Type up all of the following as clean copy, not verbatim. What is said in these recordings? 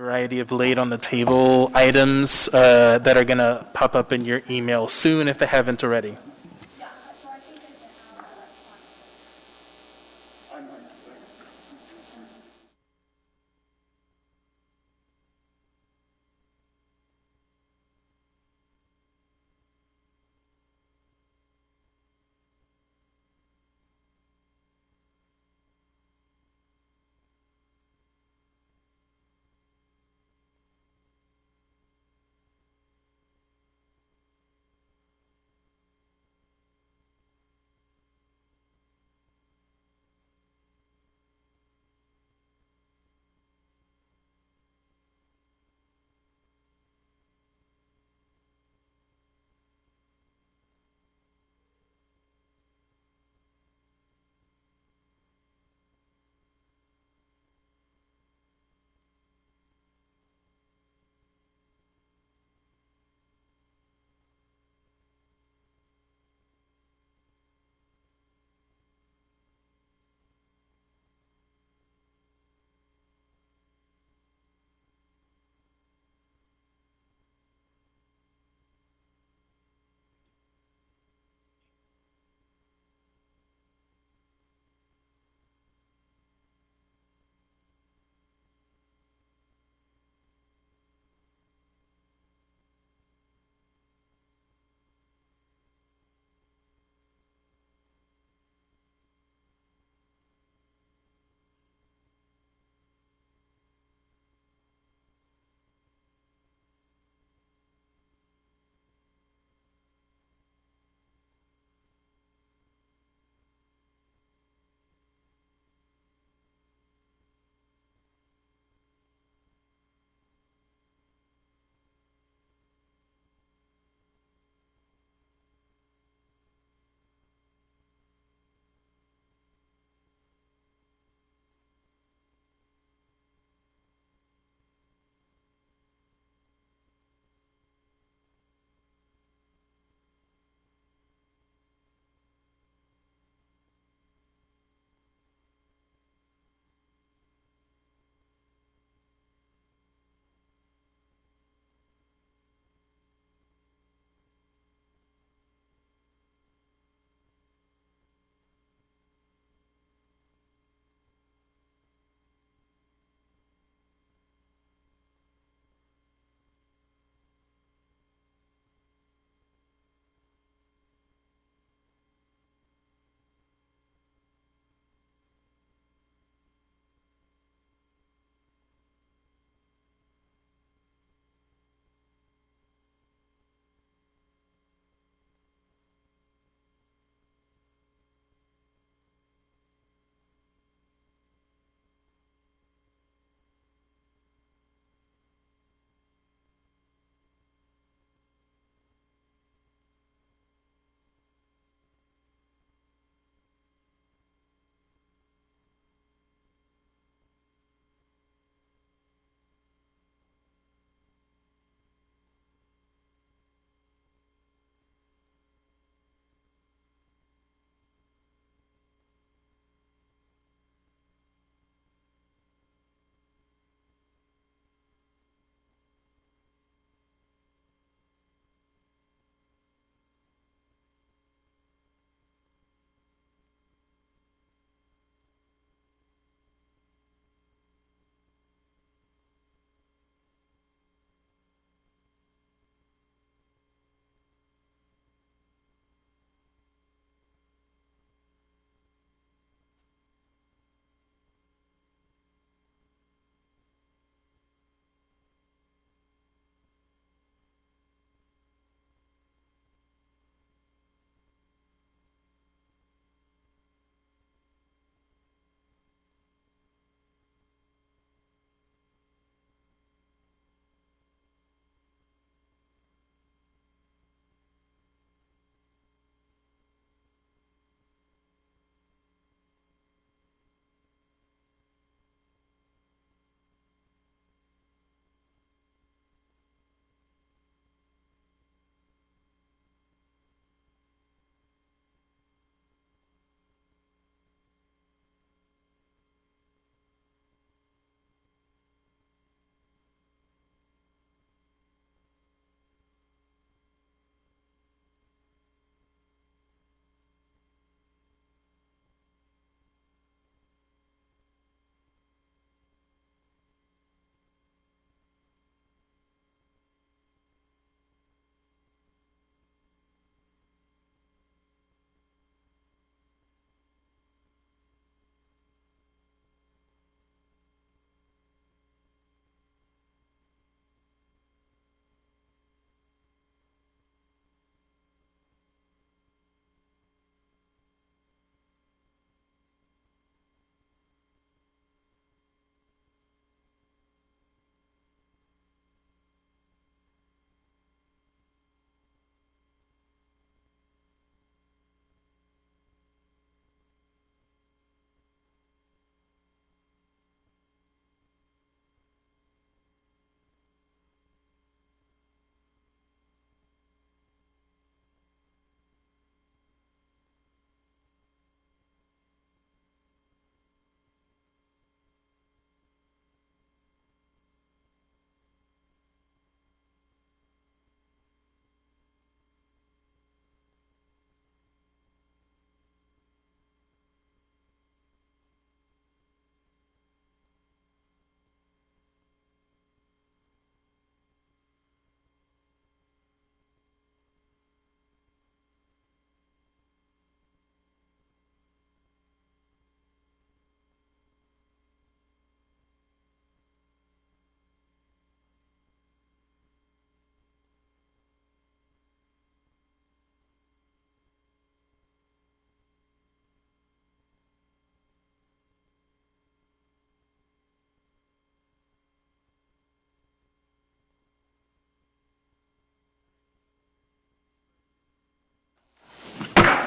variety of late on the table items that are going to pop up in your email soon if they haven't already.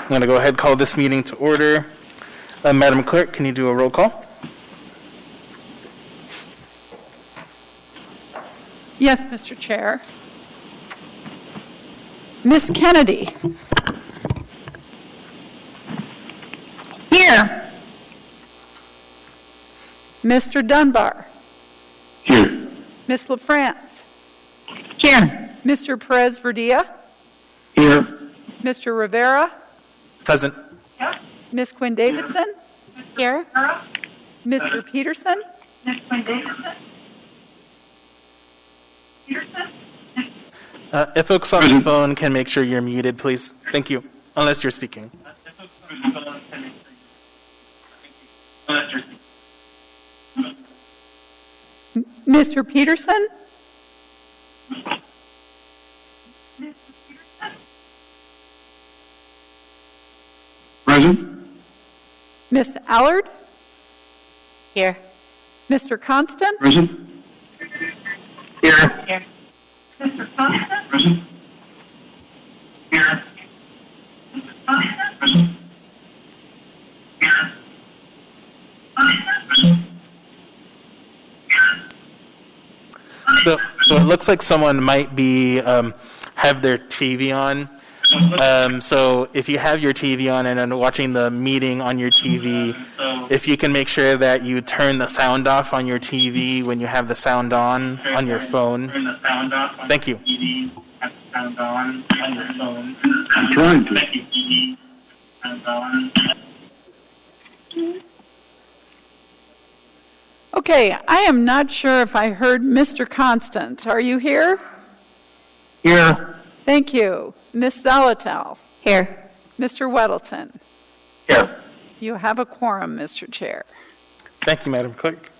I'm going to go ahead and call this meeting to order. Madam Clerk, can you do a roll call? Yes, Mr. Chair. Ms. Kennedy. Here. Mr. Dunbar. Here. Ms. LaFrance. Here. Mr. Perez Verdia. Here. Mr. Rivera. Present. Ms. Quinn Davidson. Here. Mr. Peterson. If folks on the phone can make sure you're muted, please. Thank you. Unless you're speaking. Mr. Peterson. Present. Ms. Allard. Here. Mr. Constant. Present. Here. Mr. Constant. Present. Here. Present. Here. So it looks like someone might be have their TV on. So if you have your TV on and are watching the meeting on your TV, if you can make sure that you turn the sound off on your TV when you have the sound on your phone. Thank you. I'm trying to. Okay, I am not sure if I heard Mr. Constant. Are you here? Here. Thank you. Ms. Zalatel. Here. Mr. Weddleton. Here. You have a quorum, Mr. Chair. Thank you, Madam Clerk.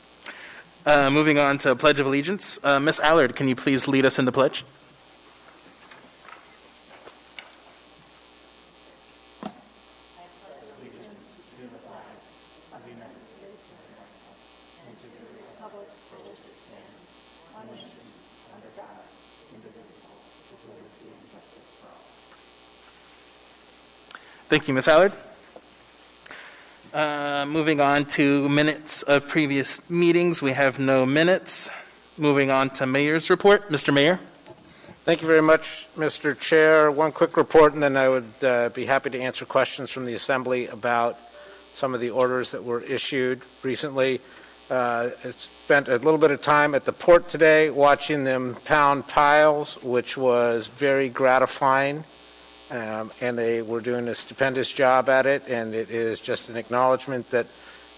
Moving on to Pledge of Allegiance. Ms. Allard, can you please lead us in the pledge? Thank you, Ms. Allard. Moving on to minutes of previous meetings, we have no minutes. Moving on to Mayor's report. Mr. Mayor. Thank you very much, Mr. Chair. One quick report, and then I would be happy to answer questions from the Assembly about some of the orders that were issued recently. I spent a little bit of time at the port today watching them pound piles, which was very gratifying. And they were doing a stupendous job at it, and it is just an acknowledgement that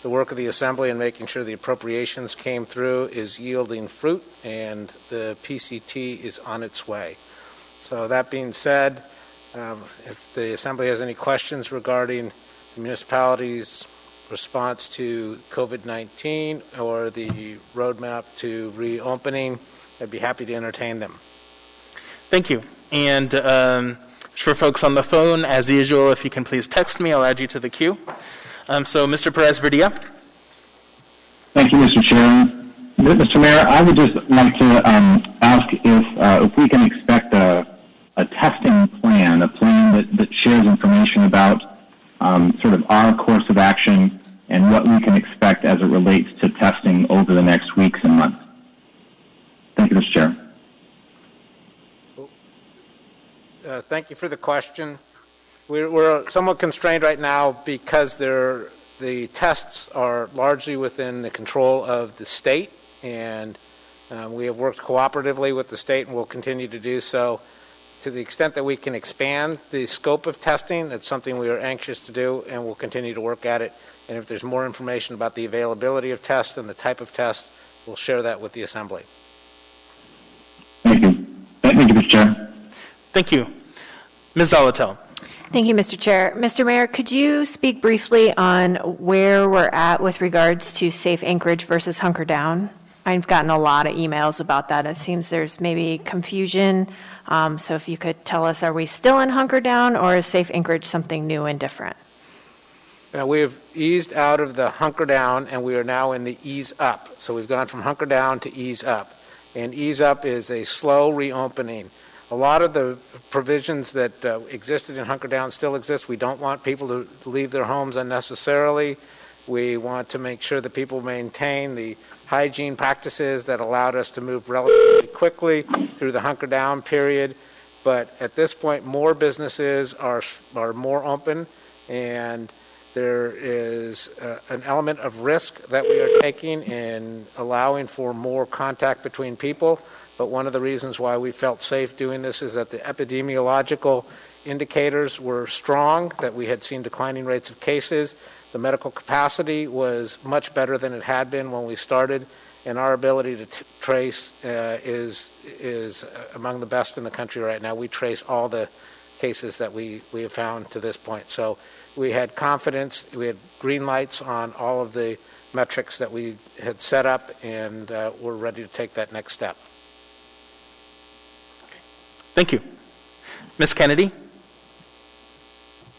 the work of the Assembly and making sure the appropriations came through is yielding fruit, and the PCT is on its way. So that being said, if the Assembly has any questions regarding the municipality's response to COVID-19 or the roadmap to reopening, I'd be happy to entertain them. Thank you. And for folks on the phone, as usual, if you can please text me, I'll add you to the queue. So, Mr. Perez Verdia. Thank you, Mr. Chair. Mr. Mayor, I would just like to ask if we can expect a testing plan, a plan that shares information about sort of our course of action and what we can expect as it relates to testing over the next weeks and months. Thank you, Mr. Chair. Thank you for the question. We're somewhat constrained right now because the tests are largely within the control of the state, and we have worked cooperatively with the state and will continue to do so. To the extent that we can expand the scope of testing, it's something we are anxious to do, and we'll continue to work at it. And if there's more information about the availability of tests and the type of test, we'll share that with the Assembly. Thank you. Thank you, Mr. Chair. Thank you. Ms. Zalatel. Thank you, Mr. Chair. Mr. Mayor, could you speak briefly on where we're at with regards to Safe Anchorage versus Hunker Down? I've gotten a lot of emails about that. It seems there's maybe confusion. So if you could tell us, are we still in Hunker Down, or is Safe Anchorage something new and different? We have eased out of the Hunker Down, and we are now in the Ease Up. So we've gone from Hunker Down to Ease Up. And Ease Up is a slow reopening. A lot of the provisions that existed in Hunker Down still exist. We don't want people to leave their homes unnecessarily. We want to make sure that people maintain the hygiene practices that allowed us to move relatively quickly through the Hunker Down period. But at this point, more businesses are more open, and there is an element of risk that we are taking in allowing for more contact between people. But one of the reasons why we felt safe doing this is that the epidemiological indicators were strong, that we had seen declining rates of cases. The medical capacity was much better than it had been when we started, and our ability to trace is among the best in the country right now. We trace all the cases that we have found to this point. So we had confidence, we had green lights on all of the metrics that we had set up, and we're ready to take that next step. Thank you. Ms. Kennedy?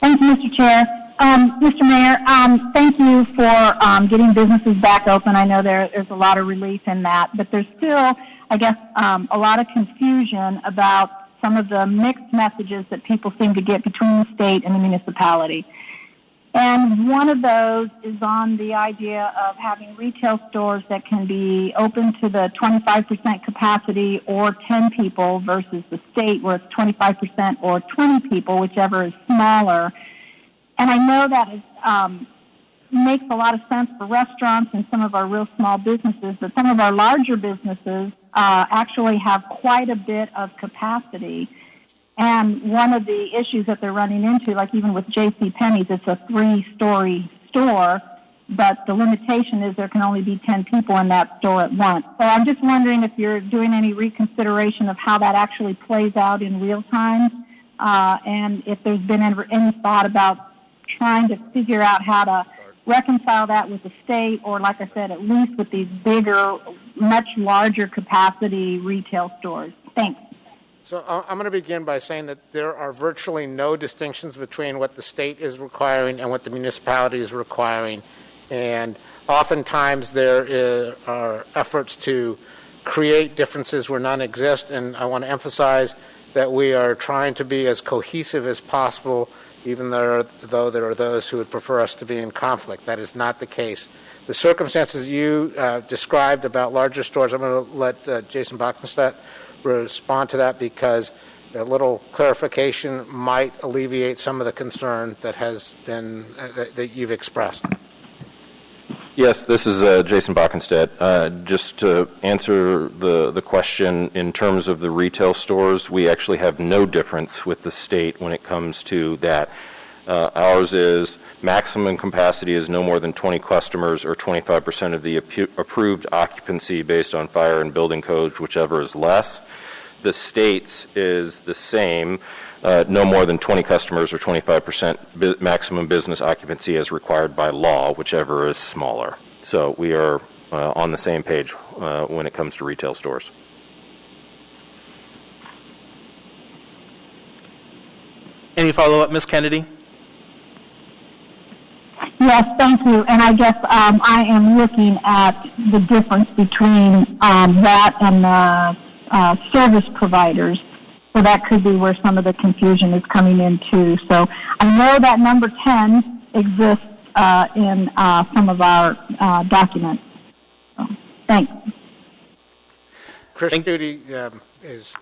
Thank you, Mr. Chair. Mr. Mayor, thank you for getting businesses back open. I know there's a lot of relief in that, but there's still, I guess, a lot of confusion about some of the mixed messages that people seem to get between the state and the municipality. And one of those is on the idea of having retail stores that can be open to the 25% capacity or 10 people versus the state where it's 25% or 20 people, whichever is smaller. And I know that is, makes a lot of sense for restaurants and some of our real small businesses, but some of our larger businesses actually have quite a bit of capacity. And one of the issues that they're running into, like even with JCPenney's, it's a 3-story store, but the limitation is there can only be 10 people in that store at once. So I'm just wondering if you're doing any reconsideration of how that actually plays out in real time, and if there's been any thought about trying to figure out how to reconcile that with the state, or like I said, at least with these bigger, much larger capacity retail stores. Thanks. So I'm going to begin by saying that there are virtually no distinctions between what the state is requiring and what the municipality is requiring. And oftentimes there are efforts to create differences where none exist. And I want to emphasize that we are trying to be as cohesive as possible, even though there are those who would prefer us to be in conflict. That is not the case. The circumstances you described about larger stores, I'm going to let Jason Bockenstadt respond to that, because a little clarification might alleviate some of the concern that has been that you've expressed. Yes, this is Jason Bockenstadt. Just to answer the question, in terms of the retail stores, we actually have no difference with the state when it comes to that. Ours is maximum capacity is no more than 20 customers or 25% of the approved occupancy based on fire and building codes, whichever is less. The state's is the same, no more than 20 customers or 25% maximum business occupancy as required by law, whichever is smaller. So we are on the same page when it comes to retail stores. Any follow-up, Ms. Kennedy? Yes, thank you. And I guess I am looking at the difference between that and the service providers. So that could be where some of the confusion is coming in too. So I know that number 10 exists in some of our documents. So, thanks. Chris Duty is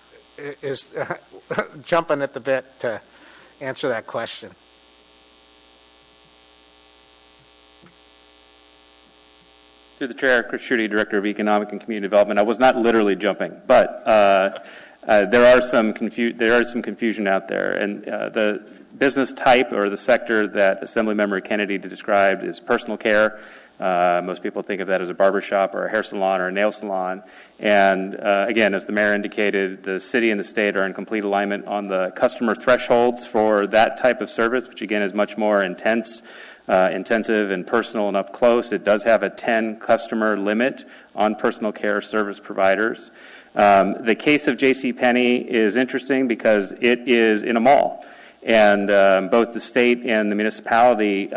jumping at the bit to answer that question. Through the chair, Chris Schutte, Director of Economic and Community Development. I was not literally jumping, but there is some confusion out there, and the business type or the sector that Assemblymember Kennedy described is personal care. Most people think of that as a barbershop or a hair salon or a nail salon. And again, as the mayor indicated, the city and the state are in complete alignment on the customer thresholds for that type of service, which again is much more intensive and personal and up close. It does have a 10 customer limit on personal care service providers. The case of JCPenney is interesting because it is in a mall. And both the state and the municipality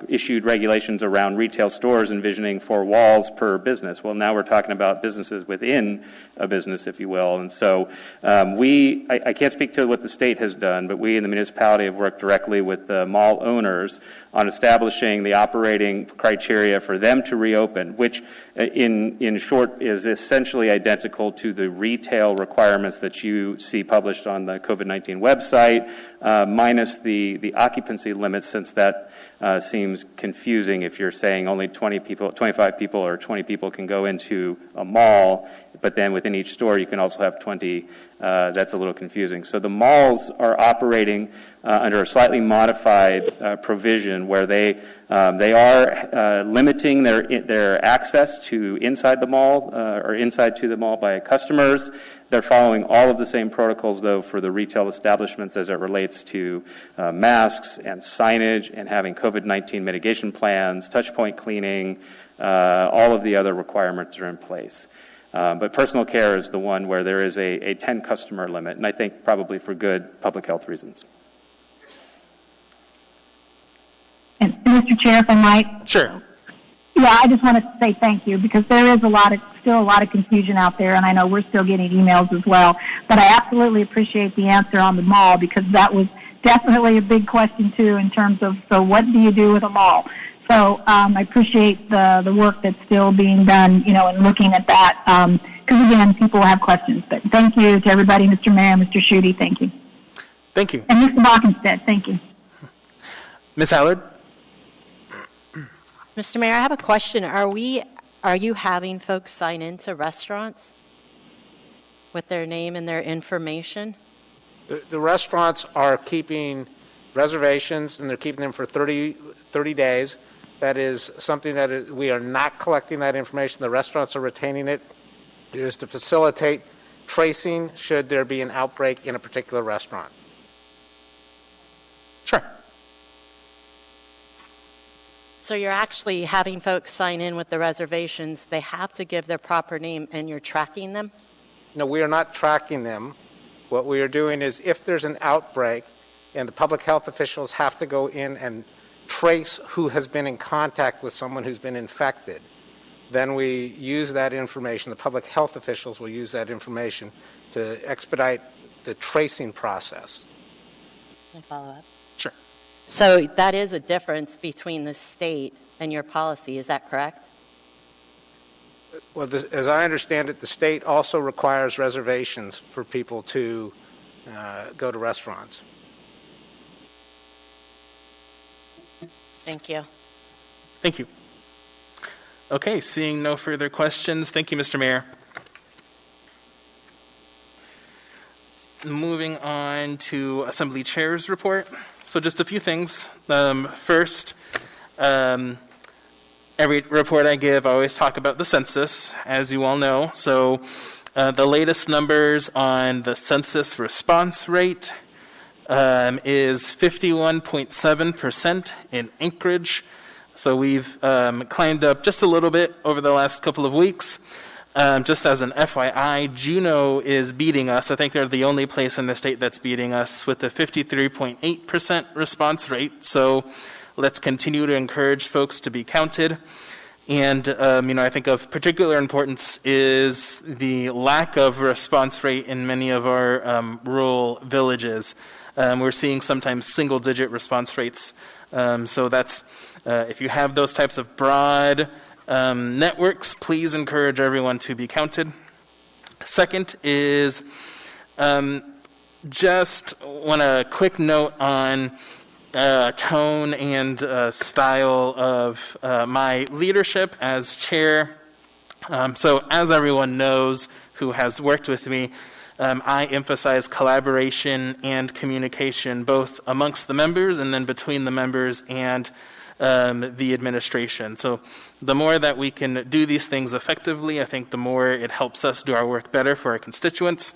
issued regulations around retail stores envisioning 4 walls per business. Well, now we're talking about businesses within a business, if you will. And so I can't speak to what the state has done, but we in the municipality have worked directly with the mall owners on establishing the operating criteria for them to reopen, which in short is essentially identical to the retail requirements that you see published on the COVID-19 website, minus the occupancy limits, since that seems confusing if you're saying only 20 people, 25 people or 20 people can go into a mall, but then within each store you can also have 20. That's a little confusing. So the malls are operating under a slightly modified provision where they are limiting their access to inside the mall or inside to the mall by customers. They're following all of the same protocols, though, for the retail establishments as it relates to masks and signage and having COVID-19 mitigation plans, touch point cleaning, all of the other requirements are in place. But personal care is the one where there is a 10 customer limit, and I think probably for good public health reasons. And Mr. Chair, if I might. Sure. Yeah, I just want to say thank you, because there is still a lot of confusion out there, and I know we're still getting emails as well. But I absolutely appreciate the answer on the mall, because that was definitely a big question too, in terms of, so what do you do with a mall? So I appreciate the work that's still being done, in looking at that, because again, people have questions. But thank you to everybody, Mr. Mayor, Mr. Schuette, thank you. Thank you. And Mr. Bockenstead, thank you. Ms. Howard? Mr. Mayor, I have a question. Are you having folks sign into restaurants with their name and their information? The restaurants are keeping reservations, and they're keeping them for 30 days. That is something that we are not collecting that information. The restaurants are retaining it. It is to facilitate tracing should there be an outbreak in a particular restaurant. Sure. So you're actually having folks sign in with the reservations. They have to give their proper name, and you're tracking them? No, we are not tracking them. What we are doing is, if there's an outbreak and the public health officials have to go in and trace who has been in contact with someone who's been infected, then we use that information. The public health officials will use that information to expedite the tracing process. Can I follow up? Sure. So that is a difference between the state and your policy, is that correct? Well, as I understand it, the state also requires reservations for people to go to restaurants. Thank you. Thank you. Okay, seeing no further questions, thank you, Mr. Mayor. Moving on to Assembly Chair's report. So just a few things. First, every report I give, I always talk about the census, as you all know. So the latest numbers on the census response rate is 51.7% in Anchorage. So we've climbed up just a little bit over the last couple of weeks. Just as an FYI, Juneau is beating us. I think they're the only place in the state that's beating us with a 53.8% response rate. So let's continue to encourage folks to be counted. And, I think of particular importance is the lack of response rate in many of our rural villages. We're seeing sometimes single-digit response rates. So that's, if you have those types of broad networks, please encourage everyone to be counted. Second is just want a quick note on tone and style of my leadership as chair. So as everyone knows who has worked with me, I emphasize collaboration and communication both amongst the members and then between the members and the administration. So the more that we can do these things effectively, I think the more it helps us do our work better for our constituents.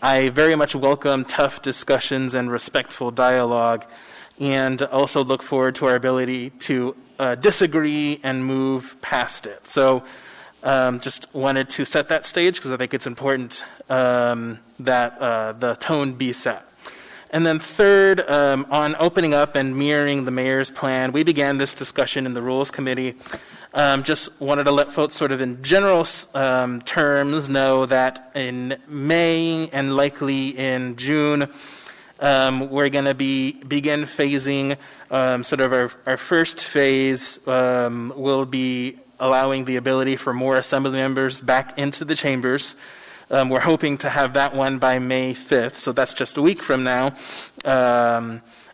I very much welcome tough discussions and respectful dialogue, and also look forward to our ability to disagree and move past it. So just wanted to set that stage because I think it's important that the tone be set. And then third, on opening up and mirroring the mayor's plan, we began this discussion in the Rules Committee. Just wanted to let folks sort of in general terms know that in May and likely in June, we're going to begin phasing sort of our first phase will be allowing the ability for more assembly members back into the chambers. We're hoping to have that one by May 5th, so that's just a week from now,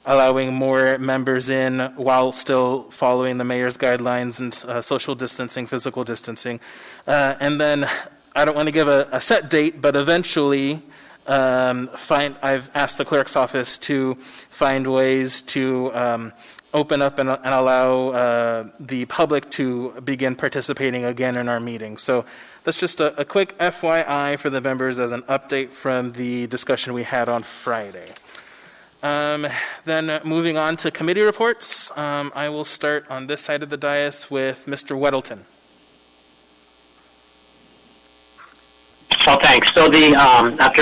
allowing more members in while still following the mayor's guidelines and social distancing, physical distancing. And then I don't want to give a set date, but eventually I've asked the clerk's office to find ways to open up and allow the public to begin participating again in our meetings. So that's just a quick FYI for the members as an update from the discussion we had on Friday. Then moving on to committee reports, I will start on this side of the dais with Mr. Weddleton. Well, thanks. So after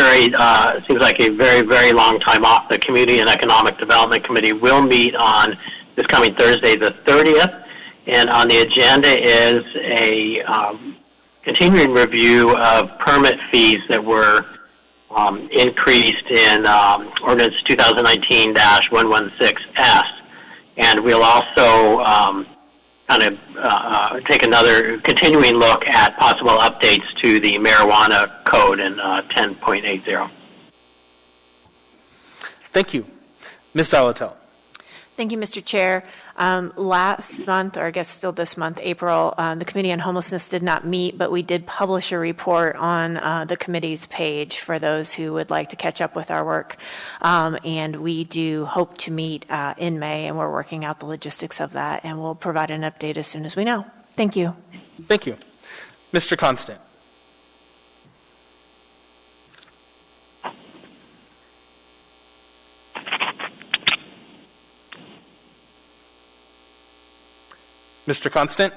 seems like a very, very long time off, the Community and Economic Development Committee will meet on this coming Thursday, the 30th, and on the agenda is a continuing review of permit fees that were increased in Ordinance 2019-116S, and we'll also take another continuing look at possible updates to the marijuana code in 10.80. Thank you. Ms. Salatel. Thank you, Mr. Chair. Last month, or I guess still this month, April, the Committee on Homelessness did not meet, but we did publish a report on the committee's page for those who would like to catch up with our work. And we do hope to meet in May, and we're working out the logistics of that, and we'll provide an update as soon as we know. Thank you. Thank you. Mr. Constant. Mr. Constant?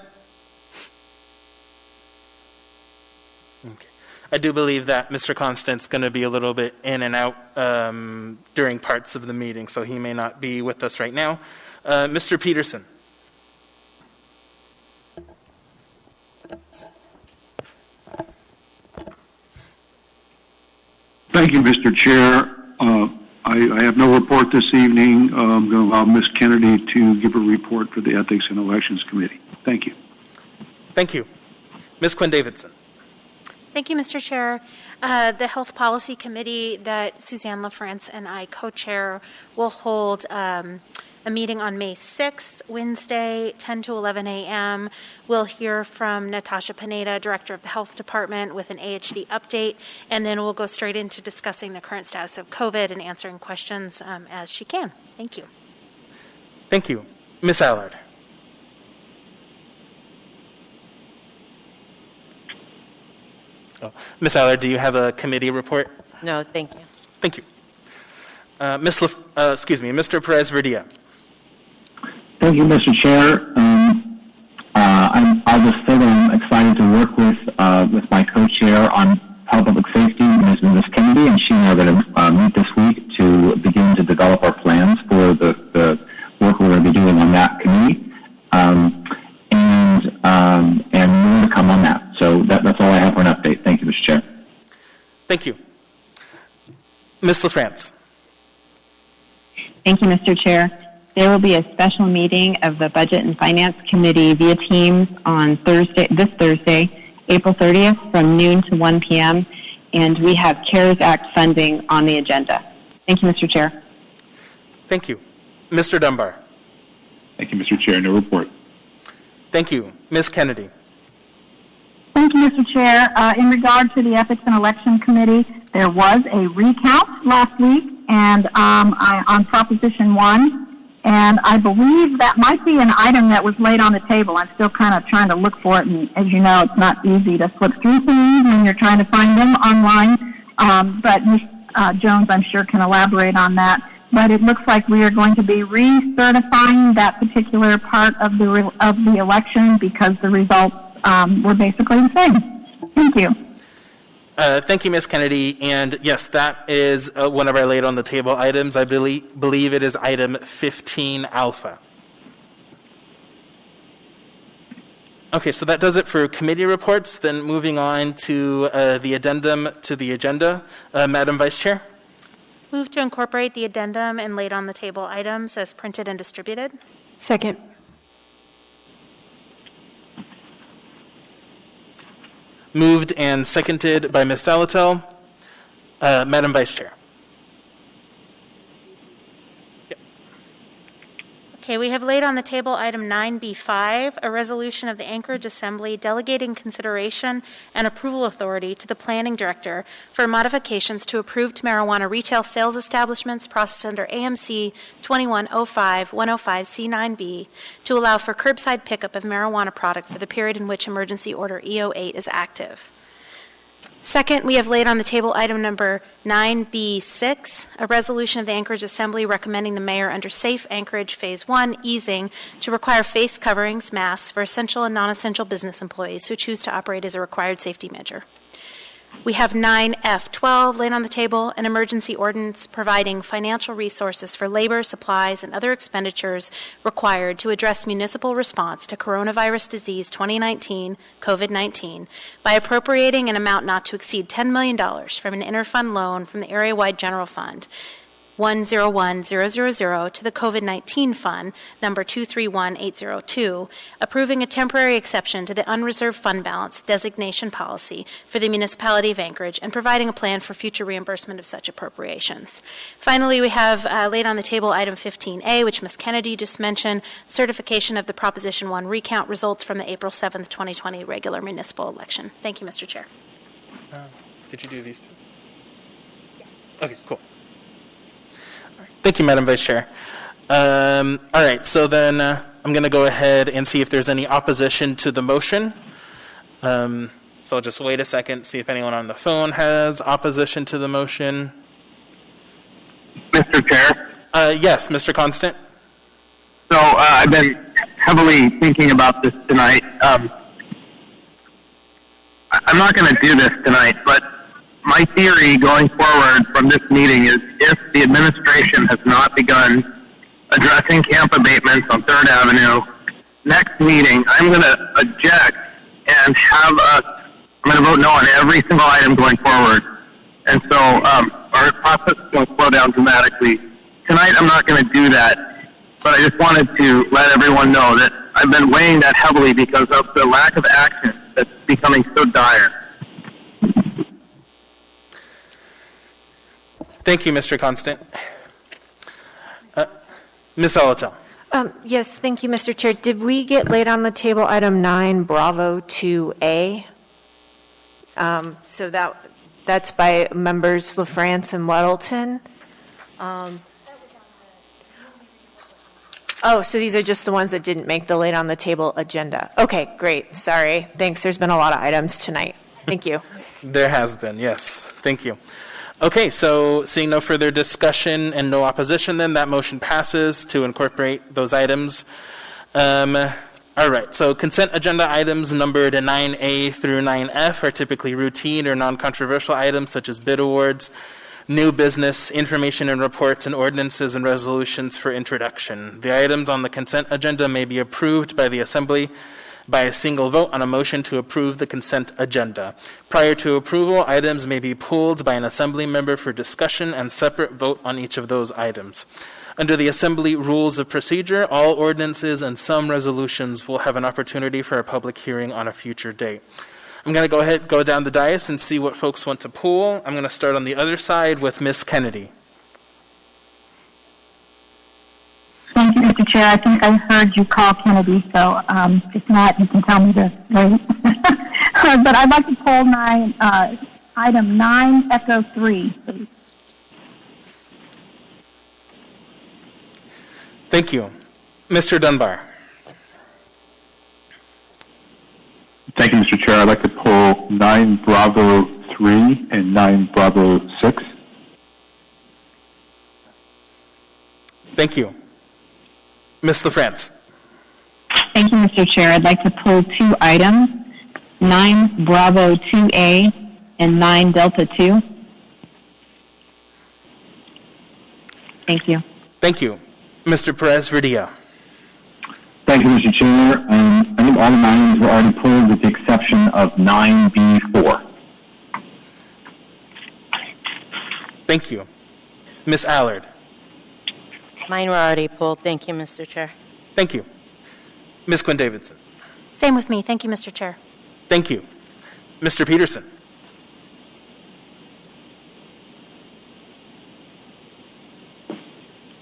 Okay. I do believe that Mr. Constant's going to be a little bit in and out during parts of the meeting, so he may not be with us right now. Mr. Peterson? Thank you, Mr. Chair. I have no report this evening. I'm going to allow Ms. Kennedy to give a report for the Ethics and Elections Committee. Thank you. Thank you. Ms. Quinn Davidson. Thank you, Mr. Chair. The Health Policy Committee that Suzanne LaFrance and I co-chair will hold a meeting on May 6th, Wednesday, 10 to 11 a.m. We'll hear from Natasha Pineda, Director of the Health Department, with an AHD update, and then we'll go straight into discussing the current status of COVID and answering questions as she can. Thank you. Thank you. Ms. Allard. Oh, Ms. Allard, do you have a committee report? No, thank you. Thank you. Mr. Perez-Verdia. Thank you, Mr. Chair. I'll just say that I'm excited to work with my co-chair on public safety, Ms. Kennedy, and she and I are going to meet this week to begin to develop our plans for the work we're going to be doing on that committee, and more to come on that. So that's all I have for an update. Thank you, Mr. Chair. Thank you. Ms. LaFrance. Thank you, Mr. Chair. There will be a special meeting of the Budget and Finance Committee via Teams on this Thursday, April 30th, from noon to 1 p.m., and we have CARES Act funding on the agenda. Thank you, Mr. Chair. Thank you. Mr. Dunbar. Thank you, Mr. Chair. No report. Thank you. Ms. Kennedy. Thank you, Mr. Chair. In regard to the Ethics and Election Committee, there was a recount last week and on Proposition 1, and I believe that might be an item that was laid on the table. I'm still kind of trying to look for it, and as you know, it's not easy to flip through things when you're trying to find them online, but Ms. Jones, I'm sure, can elaborate on that. But it looks like we are going to be recertifying that particular part of the election because the results were basically the same. Thank you. Thank you, Ms. Kennedy. And yes, that is one of our laid on the table items. I believe it is item 15 alpha. Okay, so that does it for committee reports. Then moving on to the addendum to the agenda. Madam Vice Chair? Move to incorporate the addendum and laid on the table items as printed and distributed. Second. Moved and seconded by Ms. Salatel. Madam Vice Chair. Okay, we have laid on the table item 9B5, a resolution of the Anchorage Assembly delegating consideration and approval authority to the planning director for modifications to approved marijuana retail sales establishments processed under AMC 2105-105C9B to allow for curbside pickup of marijuana product for the period in which emergency order EO8 is active. Second, we have laid on the table item number 9B6, a resolution of the Anchorage Assembly recommending the mayor under Safe Anchorage Phase 1 easing to require face coverings, masks for essential and non-essential business employees who choose to operate as a required safety measure. We have 9F12 laid on the table, an emergency ordinance providing financial resources for labor, supplies, and other expenditures required to address municipal response to coronavirus disease 2019, COVID-19, by appropriating an amount not to exceed $10 million from an interfund loan from the area-wide general fund 101000 to the COVID-19 Fund, number 231802, approving a temporary exception to the unreserved fund balance designation policy for the municipality of Anchorage and providing a plan for future reimbursement of such appropriations. Finally, we have laid on the table item 15A, which Ms. Kennedy just mentioned, certification of the Proposition 1 recount results from the April 7th, 2020 regular municipal election. Thank you, Mr. Chair. Did you do these two? Okay, cool. Thank you, Madam Vice Chair. All right, so then I'm going to go ahead and see if there's any opposition to the motion. So I'll just wait a second, see if anyone on the phone has opposition to the motion. Mr. Chair? Yes, Mr. Constant. So I've been heavily thinking about this tonight. I'm not going to do this tonight, but my theory going forward from this meeting is if the administration has not begun addressing camp abatements on 3rd Avenue, next meeting I'm going to object and I'm going to vote no on every single item going forward. And so our process is going to slow down dramatically. Tonight I'm not going to do that, but I just wanted to let everyone know that I've been weighing that heavily because of the lack of action that's becoming so dire. Thank you, Mr. Constant. Ms. Salatel. Yes, thank you, Mr. Chair. Did we get laid on the table item 9, Bravo 2A? So that's by members LaFrance and Weddleton. Oh, so these are just the ones that didn't make the laid on the table agenda. Okay, great. Sorry. Thanks. There's been a lot of items tonight. Thank you. There has been, yes. Thank you. Okay, so seeing no further discussion and no opposition, then that motion passes to incorporate those items. All right, so consent agenda items numbered 9A through 9F are typically routine or non-controversial items such as bid awards, new business, information and reports, and ordinances and resolutions for introduction. The items on the consent agenda may be approved by the Assembly by a single vote on a motion to approve the consent agenda. Prior to approval, items may be pulled by an Assembly member for discussion and separate vote on each of those items. Under the Assembly Rules of Procedure, all ordinances and some resolutions will have an opportunity for a public hearing on a future date. I'm going to go down the dais and see what folks want to pull. I'm going to start on the other side with Ms. Kennedy. Thank you, Mr. Chair. I think I heard you call Kennedy, so if not, you can tell me to wait. But I'd like to pull item 9, Echo 3, please. Thank you. Mr. Dunbar. Thank you, Mr. Chair. I'd like to pull 9 Bravo 3 and 9 Bravo 6. Thank you. Ms. LaFrance. Thank you, Mr. Chair. I'd like to pull 2 items, 9 Bravo 2A and 9 Delta 2. Thank you. Thank you. Mr. Perez-Verdia. Thank you, Mr. Chair. I think all the items were already pulled with the exception of 9B4. Thank you. Ms. Allard. Mine were already pulled. Thank you, Mr. Chair. Thank you. Ms. Quinn Davidson. Same with me. Thank you, Mr. Chair. Thank you. Mr. Peterson.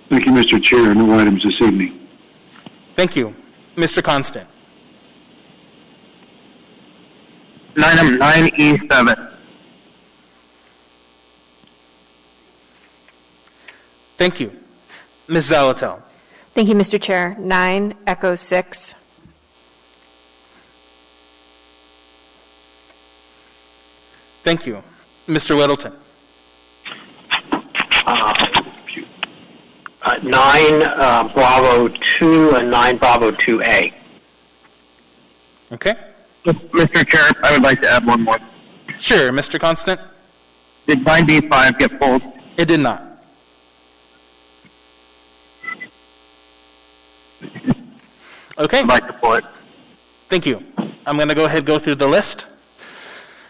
Thank you, Mr. Chair. No items this evening. Thank you. Mr. Constant. Item 9E7. Thank you. Ms. Zalatel. Thank you, Mr. Chair. 9 Echo 6. Thank you. Mr. Whittleton. 9 Bravo 2 and 9 Bravo 2A. Okay. Mr. Chair, I would like to add one more. Sure, Mr. Constant. Did 9B5 get pulled? It did not. Okay. I'd like to pull it. Thank you. I'm going to go ahead and go through the list.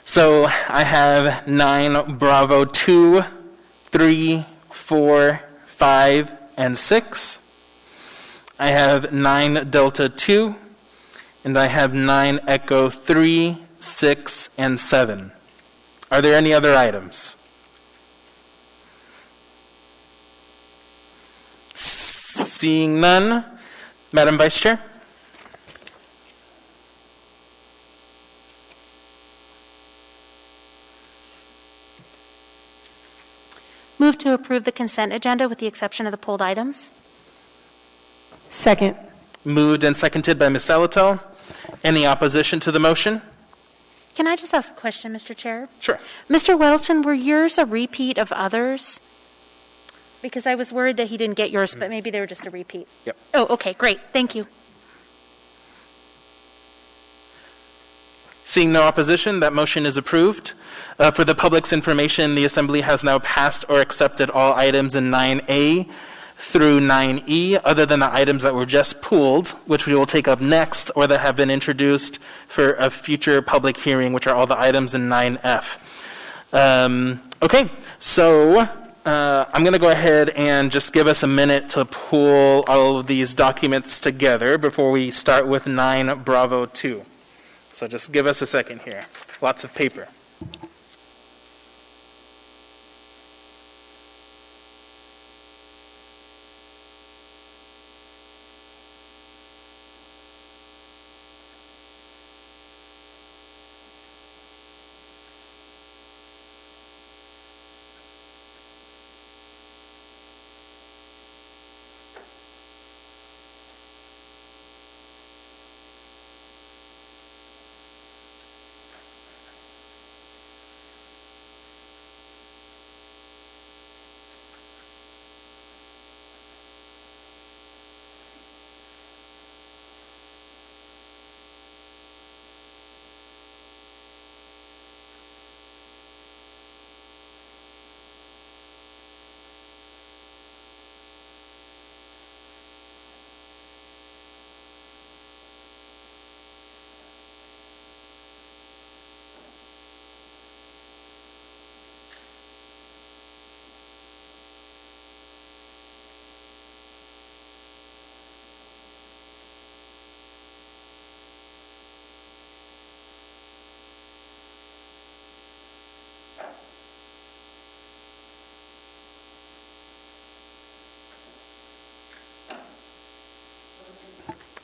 So I have 9 Bravo 2, 3, 4, 5, and 6. I have 9 Delta 2, and I have 9 Echo 3, 6, and 7. Are there any other items? Seeing none, Madam Vice Chair? Move to approve the consent agenda with the exception of the pulled items. Second. Moved and seconded by Ms. Zalatel. Any opposition to the motion? Can I just ask a question, Mr. Chair? Sure. Mr. Whittleton, were yours a repeat of others? Because I was worried that he didn't get yours, but maybe they were just a repeat. Yep. Oh, okay, great. Thank you. Seeing no opposition, that motion is approved. For the public's information, the Assembly has now passed or accepted all items in 9A through 9E, other than the items that were just pulled, which we will take up next, or that have been introduced for a future public hearing, which are all the items in 9F. Okay, so I'm going to go ahead and just give us a minute to pull all of these documents together before we start with 9 Bravo 2. So just give us a second here. Lots of paper.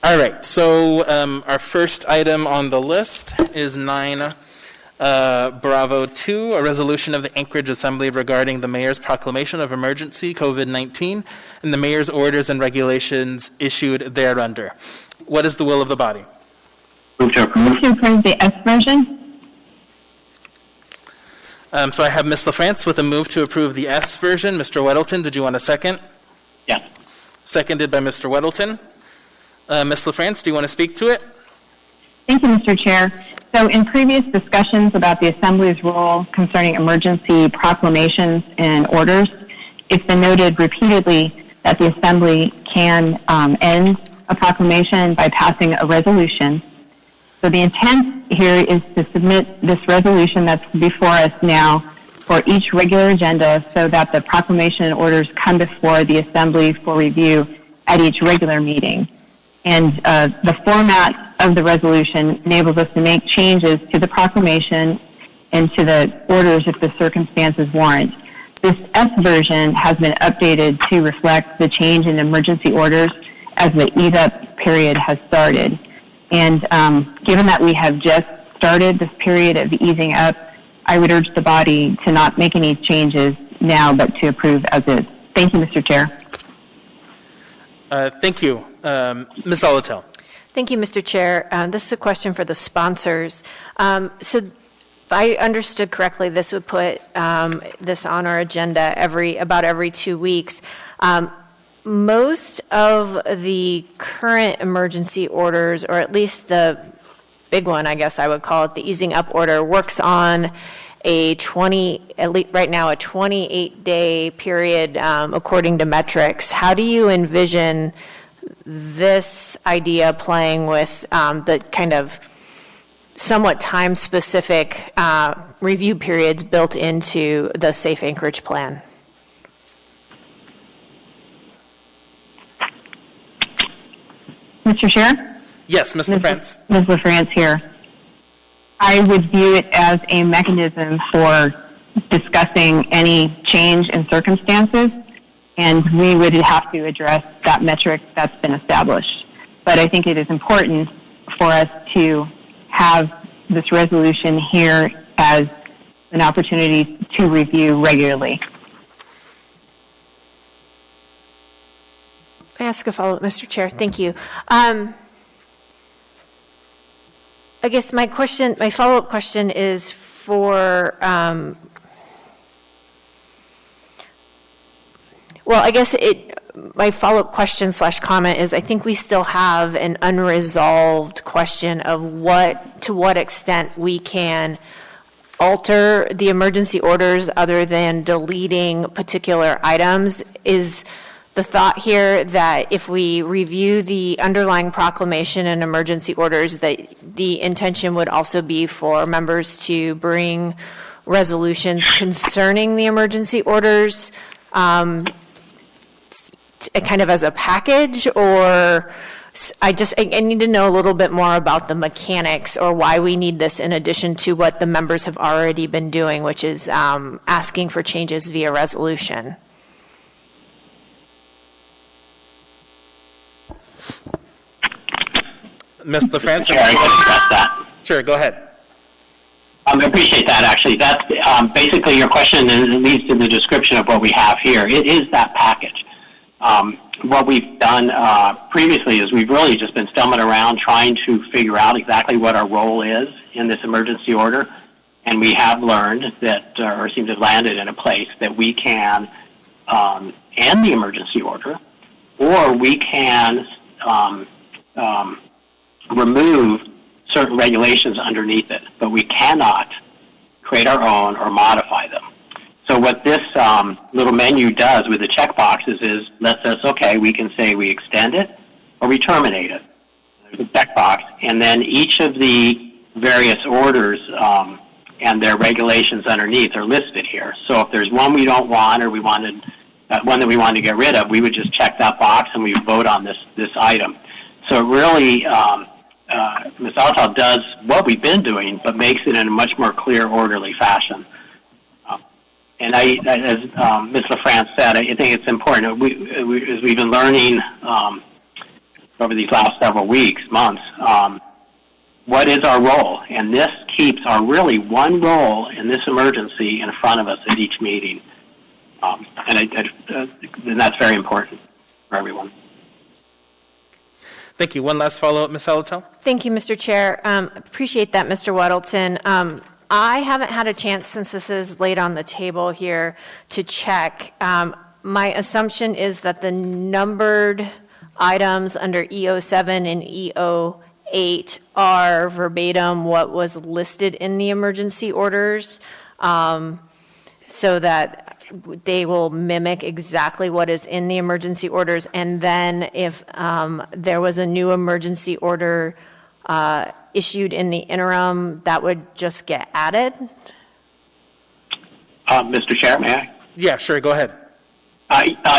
All right, so our first item on the list is 9 Bravo 2, a resolution of the Anchorage Assembly regarding the Mayor's proclamation of emergency COVID-19 and the Mayor's orders and regulations issued thereunder. What is the will of the body? Move to approve. Move to approve the S version. So I have Ms. LaFrance with a move to approve the S version. Mr. Weddleton, did you want a second? Yes. Seconded by Mr. Weddleton. Ms. LaFrance, do you want to speak to it? Thank you, Mr. Chair. So in previous discussions about the Assembly's role concerning emergency proclamations and orders, it's been noted repeatedly that the Assembly can end a proclamation by passing a resolution. So the intent here is to submit this resolution that's before us now for each regular agenda so that the proclamation and orders come before the Assembly for review at each regular meeting. And the format of the resolution enables us to make changes to the proclamation and to the orders if the circumstances warrant. This S version has been updated to reflect the change in emergency orders as the ease-up period has started. And given that we have just started this period of easing up, I would urge the body to not make any changes now, but to approve as is. Thank you, Mr. Chair. Thank you. Ms. Alatel. Thank you, Mr. Chair. This is a question for the sponsors. So if I understood correctly, this would put this on our agenda about every 2 weeks. Most of the current emergency orders, or at least the big one, I guess I would call it, the easing up order, works on at least right now, a 28-day period according to metrics. How do you envision this idea playing with the kind of somewhat time-specific review periods built into the Safe Anchorage Plan? Mr. Chair? Yes, Ms. LaFrance. Ms. LaFrance here. I would view it as a mechanism for discussing any change in circumstances, and we would have to address that metric that's been established. But I think it is important for us to have this resolution here as an opportunity to review regularly. May I ask a follow-up, Mr. Chair? Thank you. I guess my follow-up question is for, my follow-up question / comment is I think we still have an unresolved question of to what extent we can alter the emergency orders other than deleting particular items. Is the thought here that if we review the underlying proclamation and emergency orders, that the intention would also be for members to bring resolutions concerning the emergency orders kind of as a package? Or I need to know a little bit more about the mechanics or why we need this in addition to what the members have already been doing, which is asking for changes via resolution. Ms. LaFrance? Sure, go ahead. I appreciate that, actually. That's basically your question leads to the description of what we have here. It is that package. What we've done previously is we've really just been stumbling around trying to figure out exactly what our role is in this emergency order. And we have learned that, or seem to have landed in a place that we can end the emergency order, or we can remove certain regulations underneath it, but we cannot create our own or modify them. So what this little menu does with the checkboxes is lets us, okay, we can say we extend it or we terminate it. There's a checkbox, and then each of the various orders and their regulations underneath are listed here. So if there's one we don't want or we wanted one that we wanted to get rid of, we would just check that box and we vote on this item. So it really, Ms. Alatel does what we've been doing, but makes it in a much more clear, orderly fashion. And as Ms. LaFrance said, I think it's important. As we've been learning over these last several weeks, months, what is our role? And this keeps our really one role in this emergency in front of us at each meeting. And that's very important for everyone. Thank you. One last follow-up, Ms. Alatel. Thank you, Mr. Chair. Appreciate that, Mr. Weddleton. I haven't had a chance, since this is laid on the table here, to check. My assumption is that the numbered items under EO7 and 8 are verbatim what was listed in the emergency orders, so that they will mimic exactly what is in the emergency orders. And then if there was a new emergency order issued in the interim, that would just get added. Mr. Chair, may I? Yeah, sure, go ahead.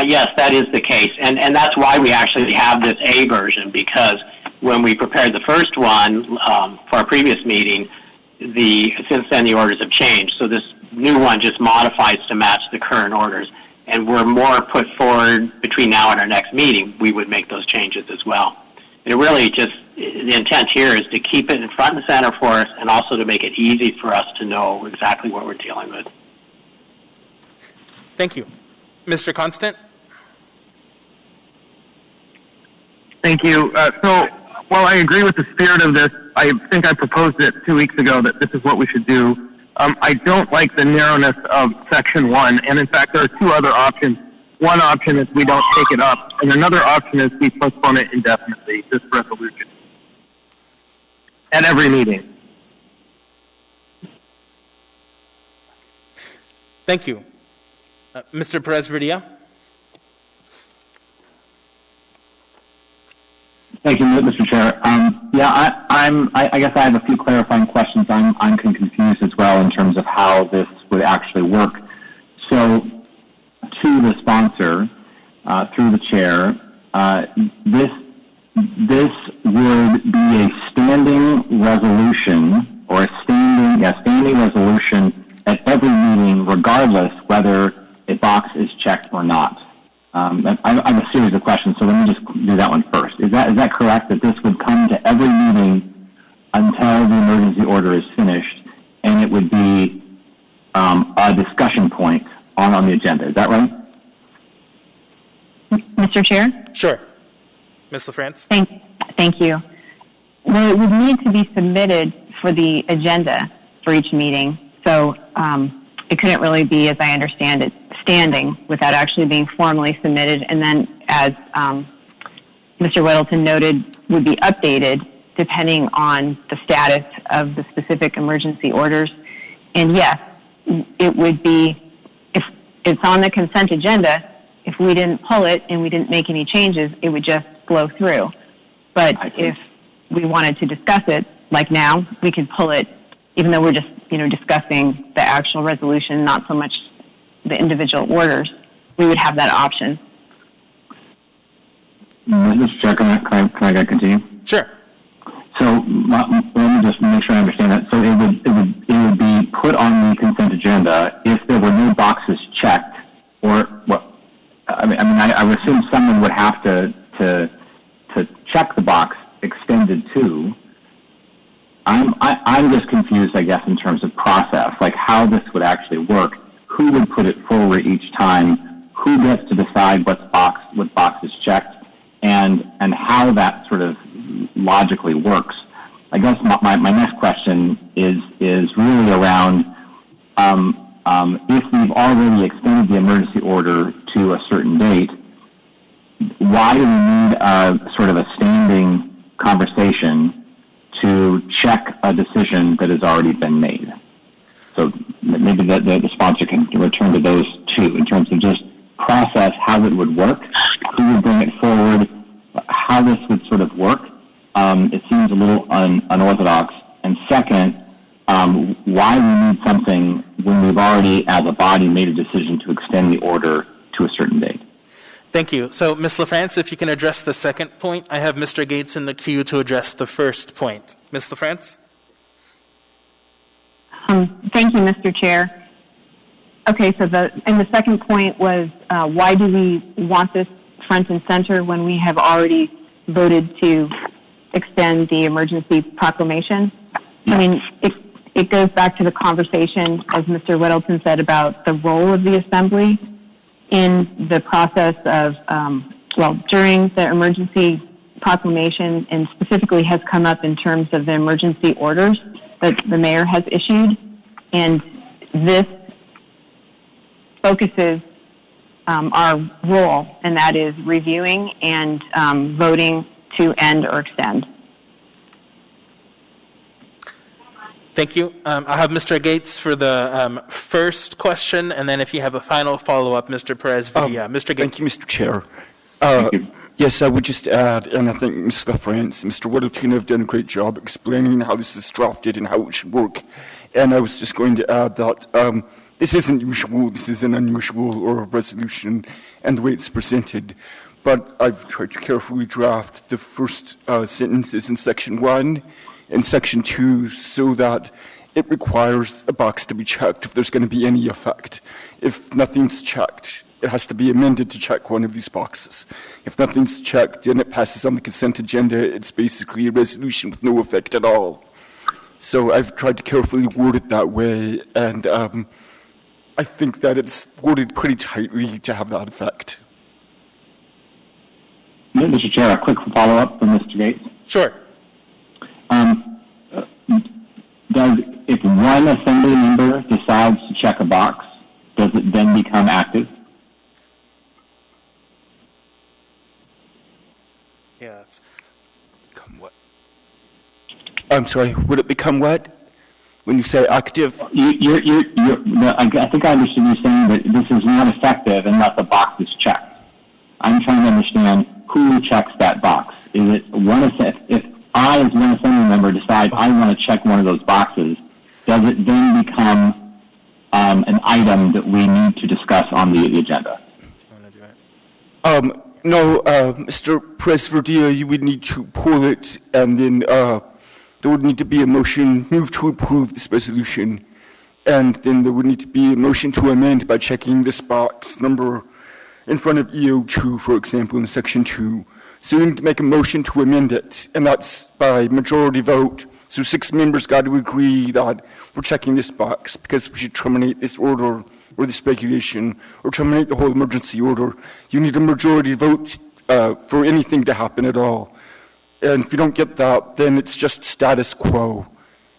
Yes, that is the case. And that's why we actually have this A version, because when we prepared the first one for our previous meeting, since then the orders have changed. So this new one just modifies to match the current orders. And we're more put forward between now and our next meeting, we would make those changes as well. And it really just, the intent here is to keep it in front and center for us, and also to make it easy for us to know exactly what we're dealing with. Thank you. Mr. Constant? Thank you. So, while I agree with the spirit of this, I think I proposed it 2 weeks ago that this is what we should do. I don't like the narrowness of Section 1, and in fact, there are two other options. One option is we don't take it up, and another option is we postpone it indefinitely, this resolution, at every meeting. Thank you. Mr. Perez-Verdia? Thank you, Mr. Chair. I guess I have a few clarifying questions. I'm confused as well in terms of how this would actually work. So, to the sponsor, through the chair, this would be a standing resolution, or a standing resolution at every meeting, regardless whether a box is checked or not. I have a series of questions, so let me just do that one first. Is that correct, that this would come to every meeting until the emergency order is finished, and it would be a discussion point on the agenda? Is that right? Mr. Chair? Sure. Ms. LaFrance? Thank you. Well, it would need to be submitted for the agenda for each meeting, so it couldn't really be, as I understand it, standing without actually being formally submitted, and then, as Mr. Weddleton noted, would be updated depending on the status of the specific emergency orders. And yes, it would be, if it's on the consent agenda, if we didn't pull it and we didn't make any changes, it would just flow through. But if we wanted to discuss it, like now, we could pull it, even though we're just, discussing the actual resolution, not so much the individual orders. We would have that option. Mr. Chair, can I continue? Sure. So let me just make sure I understand that. So it would be put on the consent agenda if there were no boxes checked, or what? I would assume someone would have to check the box extended to. I'm just confused, I guess, in terms of process, like how this would actually work. Who would put it forward each time? Who gets to decide what box is checked, and how that sort of logically works? I guess my next question is really around if we've already extended the emergency order to a certain date, why do we need sort of a standing conversation to check a decision that has already been made? So maybe the sponsor can return to those two in terms of just process, how it would work, who would bring it forward, how this would sort of work. It seems a little unorthodox. And second, why we need something when we've already, as a body, made a decision to extend the order to a certain date. Thank you. So, Ms. LaFrance, if you can address the second point, I have Mr. Gates in the queue to address the first point. Ms. LaFrance? Thank you, Mr. Chair. Okay, so the second point was why do we want this front and center when we have already voted to extend the emergency proclamation? I mean, it goes back to the conversation, as Mr. Weddleton said, about the role of the Assembly in the process of, during the emergency proclamation, and specifically has come up in terms of the emergency orders that the mayor has issued. And this focuses our role, and that is reviewing and voting to end or extend. Thank you. I'll have Mr. Gates for the first question, and then if you have a final follow-up, Mr. Perez-Villa. Mr. Gates. Thank you, Mr. Chair. Yes, I would just add, and I think Mr. LaFrance and Mr. Whittington have done a great job explaining how this is drafted and how it should work. And I was just going to add that this isn't usual, this is an unusual or a resolution and the way it's presented. But I've tried to carefully draft the first sentences in Section 1 and Section 2 so that it requires a box to be checked if there's going to be any effect. If nothing's checked, it has to be amended to check one of these boxes. If nothing's checked and it passes on the consent agenda, it's basically a resolution with no effect at all. So I've tried to carefully word it that way, and I think that it's worded pretty tightly to have that effect. Mr. Chair, a quick follow-up from Mr. Gates. Sure. If one assembly member decides to check a box, does it then become active? Yeah. It's become what? I'm sorry. Would it become what? When you say active? I think I understand you saying that this is not effective unless a box is checked. I'm trying to understand who checks that box. Is it if I, as one assembly member, decide I want to check one of those boxes, does it then become an item that we need to discuss on the agenda? No, Mr. Perez-Villa, you would need to pull it, and then there would need to be a motion, move to approve this resolution, and then there would need to be a motion to amend by checking this box number in front of EO2, for example, in Section 2. So we need to make a motion to amend it, and that's by majority vote. So 6 members got to agree that we're checking this box because we should terminate this order or this regulation or terminate the whole emergency order. You need a majority vote for anything to happen at all. And if you don't get that, then it's just status quo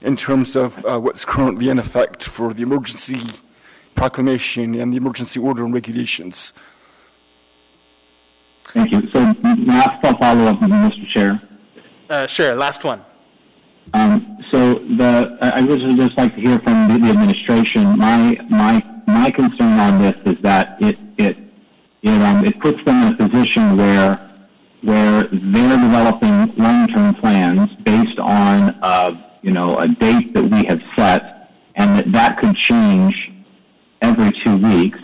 in terms of what's currently in effect for the emergency proclamation and the emergency order and regulations. Thank you. So last follow-up, Mr. Chair. Sure, last one. I would just like to hear from the administration. My concern on this is that it puts them in a position where they're developing long-term plans based on a date that we have set, and that could change every 2 weeks,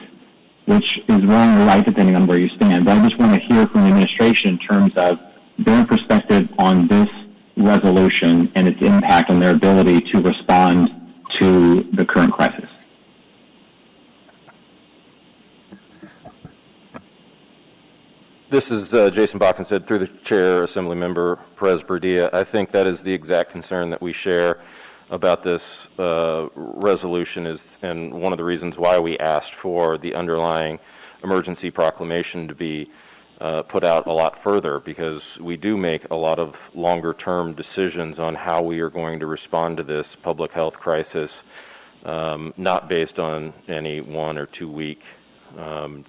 which is wrong or right depending on where you stand. But I just want to hear from the administration in terms of their perspective on this resolution and its impact on their ability to respond to the current crisis. This is Jason Bockenstead, through the chair, Assemblymember Perez-Villa. I think that is the exact concern that we share about this resolution, and one of the reasons why we asked for the underlying emergency proclamation to be put out a lot further, because we do make a lot of longer-term decisions on how we are going to respond to this public health crisis, not based on any 1 or 2 week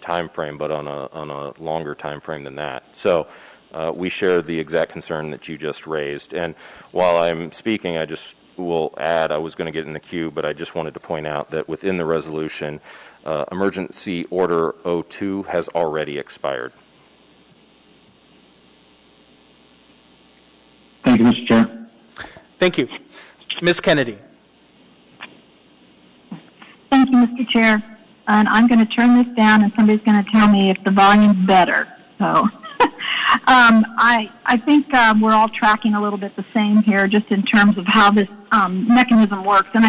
time frame, but on a longer time frame than that. So we share the exact concern that you just raised. And while I'm speaking, I just will add, I was going to get in the queue, but I just wanted to point out that within the resolution, Emergency Order 02 has already expired. Thank you, Mr. Chair. Thank you. Ms. Kennedy. Thank you, Mr. Chair. And I'm going to turn this down, and somebody's going to tell me if the volume's better. So I think we're all tracking a little bit the same here, just in terms of how this mechanism works. And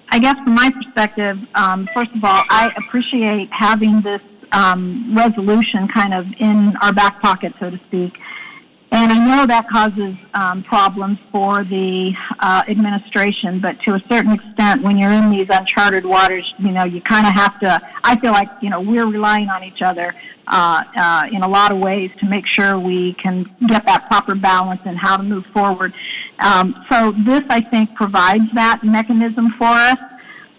I guess from my perspective, first of all, I appreciate having this resolution kind of in our back pocket, so to speak. And I know that causes problems for the administration, but to a certain extent, when you're in these uncharted waters, you kind of have to, I feel like, we're relying on each other in a lot of ways to make sure we can get that proper balance and how to move forward. So this, I think, provides that mechanism for us.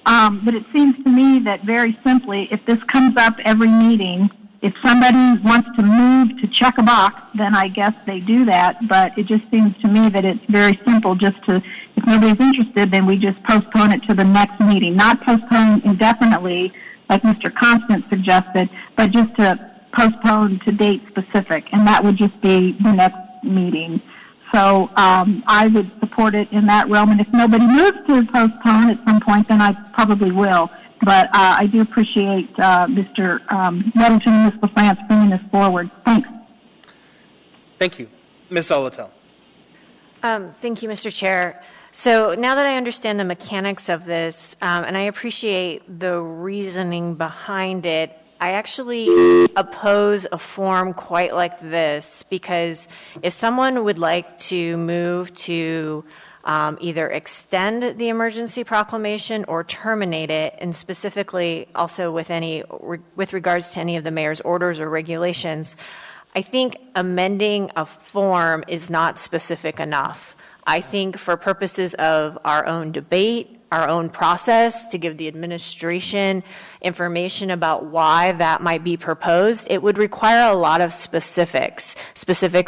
But it seems to me that very simply, if this comes up every meeting, if somebody wants to move to check a box, then I guess they do that. But it just seems to me that it's very simple. Just to, if nobody's interested, then we just postpone it to the next meeting. Not postpone indefinitely, like Mr. Constant suggested, but just to postpone to date specific, and that would just be the next meeting. So I would support it in that realm, and if nobody moves to postpone at some point, then I probably will. But I do appreciate Mr. Weddleton and Ms. LaFrance bringing this forward. Thanks. Thank you. Ms. Zolotel. Thank you, Mr. Chair. So now that I understand the mechanics of this, and I appreciate the reasoning behind it, I actually oppose a form quite like this, because if someone would like to move to either extend the emergency proclamation or terminate it, and specifically also with regards to any of the mayor's orders or regulations, I think amending a form is not specific enough. I think for purposes of our own debate, our own process, to give the administration information about why that might be proposed, it would require a lot of specifics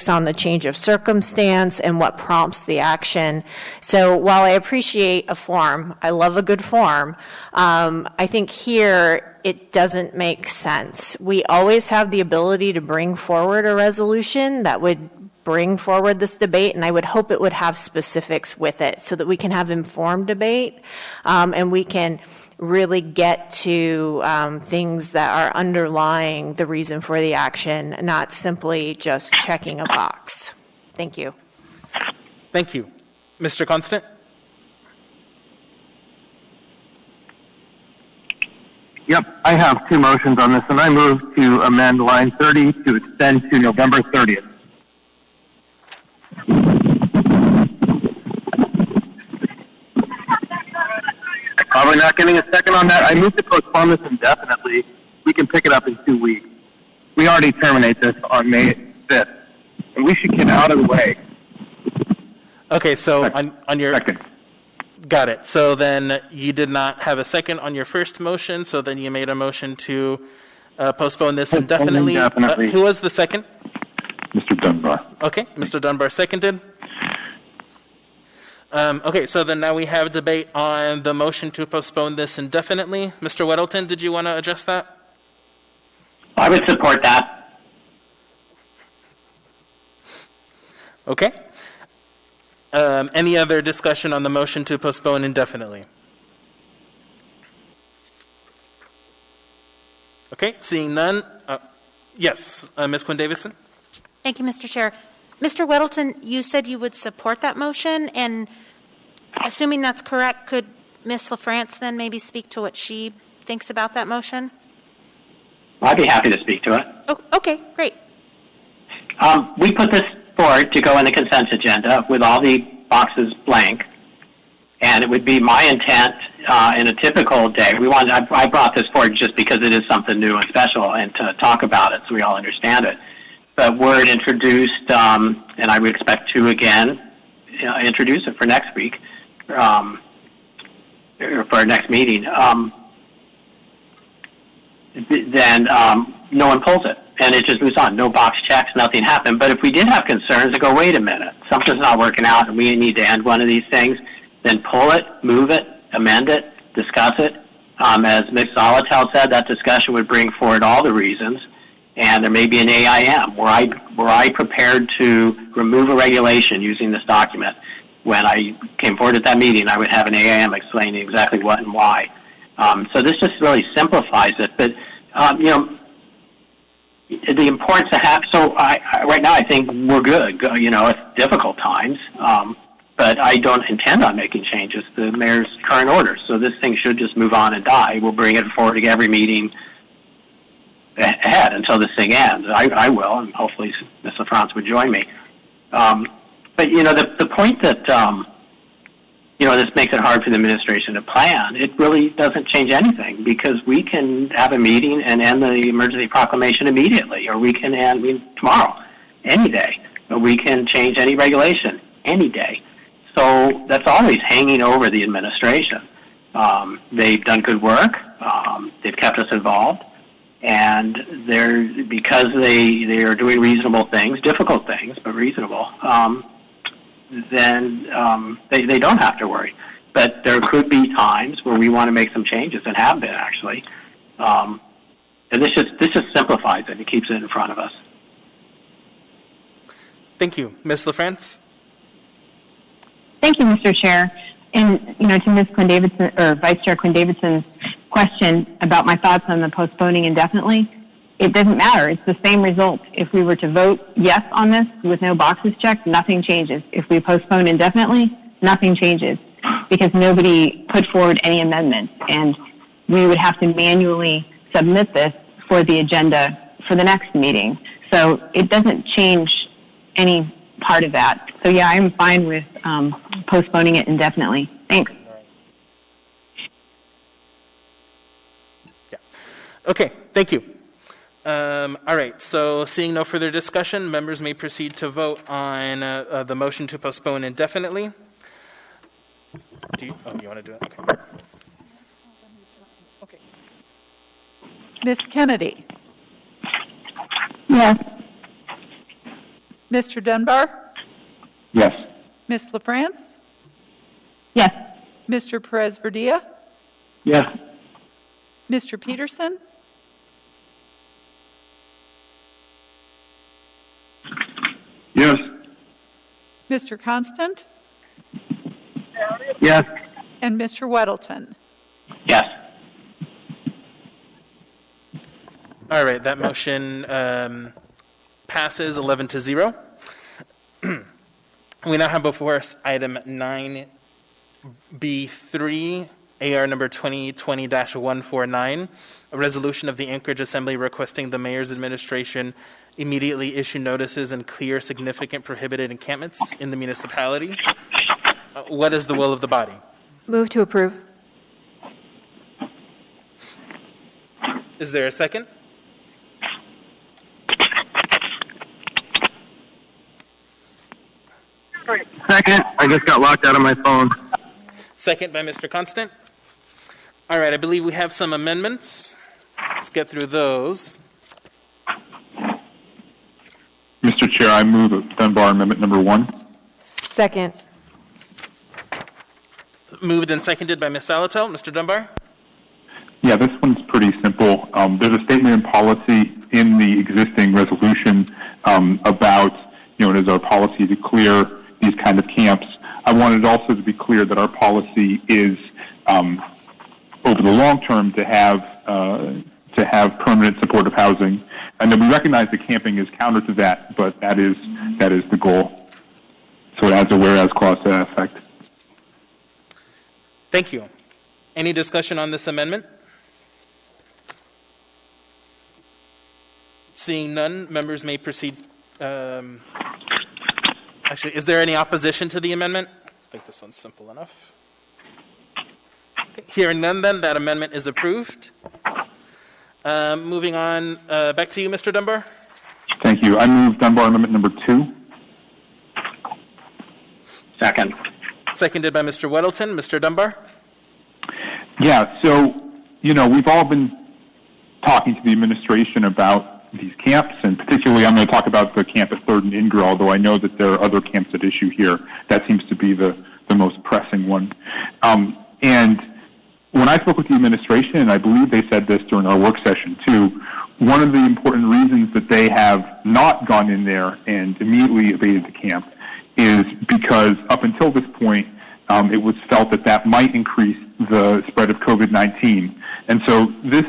on the change of circumstance and what prompts the action. So while I appreciate a form, I love a good form, I think here it doesn't make sense. We always have the ability to bring forward a resolution that would bring forward this debate, and I would hope it would have specifics with it so that we can have informed debate and we can really get to things that are underlying the reason for the action, not simply just checking a box. Thank you. Thank you. Mr. Constant? Yep, I have two motions on this, and I move to amend line 30 to extend to November 30th. Probably not getting a second on that. I move to postpone this indefinitely. We can pick it up in 2 weeks. We already terminate this on May 5th, and we should get out of the way. Okay, so on your... Second. Got it. So then you did not have a second on your first motion, so then you made a motion to postpone this indefinitely. Who was the second? Mr. Dunbar. Okay, Mr. Dunbar seconded. Okay, so then now we have debate on the motion to postpone this indefinitely. Mr. Weddleton, did you want to address that? I would support that. Okay. Any other discussion on the motion to postpone indefinitely? Okay, seeing none. Yes, Ms. Quinn-Davidson? Thank you, Mr. Chair. Mr. Weddleton, you said you would support that motion, and assuming that's correct, could Ms. LaFrance then maybe speak to what she thinks about that motion? I'd be happy to speak to it. Oh, okay, great. We put this forward to go in the consent agenda with all the boxes blank, and it would be my intent in a typical day. I brought this forward just because it is something new and special, and to talk about it so we all understand it. But word introduced, and I would expect to again introduce it for next week, or for our next meeting. Then no one pulls it, and it just moves on. No box checks, nothing happened. But if we did have concerns and go, wait a minute, something's not working out, and we need to end one of these things, then pull it, move it, amend it, discuss it. As Ms. Zolotel said, that discussion would bring forward all the reasons. And there may be an AIM where I prepared to remove a regulation using this document. When I came forward at that meeting, I would have an AIM explaining exactly what and why. So this just really simplifies it. But the importance to have. So right now, I think we're good. It's difficult times, but I don't intend on making changes to the mayor's current orders. So this thing should just move on and die. We'll bring it forward to every meeting ahead until this thing ends. I will, and hopefully Ms. LaFrance would join me. But the point that this makes it hard for the administration to plan, it really doesn't change anything, because we can have a meeting and end the emergency proclamation immediately, or we can end tomorrow, any day, or we can change any regulation any day. So that's always hanging over the administration. They've done good work. They've kept us involved. And because they are doing reasonable things, difficult things, but reasonable, then they don't have to worry. But there could be times where we want to make some changes, and have been actually. And this just simplifies it. It keeps it in front of us. Thank you. Ms. LaFrance? Thank you, Mr. Chair. And, to Ms. Quinn Davidson, or Vice Chair Quinn Davidson's question about my thoughts on the postponing indefinitely, it doesn't matter. It's the same result. If we were to vote yes on this with no boxes checked, nothing changes. If we postpone indefinitely, nothing changes because nobody put forward any amendments. And we would have to manually submit this for the agenda for the next meeting. So it doesn't change any part of that. So yeah, I'm fine with postponing it indefinitely. Thanks. Yeah. Okay, thank you. All right, so seeing no further discussion, members may proceed to vote on the motion to postpone indefinitely. You want to do it? Okay. Ms. Kennedy? Yes. Mr. Dunbar? Yes. Ms. LaFrance? Yes. Mr. Perez-Verdia? Yes. Mr. Peterson? Yes. Mr. Constant? Yes. And Mr. Weddleton? Yes. All right, that motion passes 11-0. We now have before us item 9B3, AR number 2020-149, a resolution of the Anchorage Assembly requesting the mayor's administration immediately issue notices and clear significant prohibited encampments in the municipality. What is the will of the body? Move to approve. Is there a second? Second. I just got locked out of my phone. Second by Mr. Constant. All right, I believe we have some amendments. Let's get through those. Mr. Chair, I move Dunbar Amendment Number 1. Second. Moved and seconded by Ms. Salatel. Mr. Dunbar? Yeah, this one's pretty simple. There's a statement in policy in the existing resolution about, it is our policy to clear these kind of camps. I wanted also to be clear that our policy is, over the long term, to have permanent supportive housing, and then we recognize that camping is counter to that, but that is the goal. So it has a whereas clause to that effect. Thank you. Any discussion on this amendment? Seeing none, members may proceed. Actually, is there any opposition to the amendment? I think this one's simple enough. Okay. Hearing none, then, that amendment is approved. Moving on, back to you, Mr. Dunbar. Thank you. I move Dunbar Amendment Number 2. Second. Seconded by Mr. Weddleton. Mr. Dunbar? Yeah, so, we've all been talking to the administration about these camps, and particularly I'm going to talk about the camp at 3rd and Ingra, although I know that there are other camps at issue here. That seems to be the most pressing one. And when I spoke with the administration, and I believe they said this during our work session too, one of the important reasons that they have not gone in there and immediately abated the camp is because up until this point, it was felt that might increase the spread of COVID-19. And so this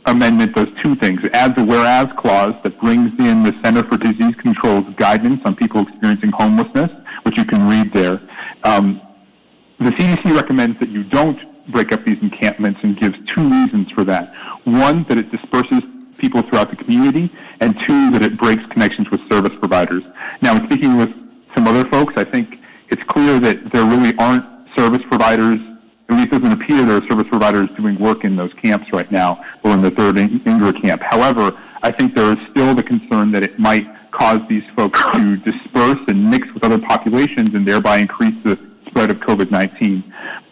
amendment does two things. It adds a whereas clause that brings in the Center for Disease Control's guidance on people experiencing homelessness, which you can read there. The CDC recommends that you don't break up these encampments and gives two reasons for that. One, that it disperses people throughout the community, and two, that it breaks connections with service providers. Now, in speaking with some other folks, I think it's clear that there really aren't service providers, at least it doesn't appear there are service providers doing work in those camps right now, or in the 3rd Ingra camp. However, I think there is still the concern that it might cause these folks to disperse and mix with other populations and thereby increase the spread of COVID-19.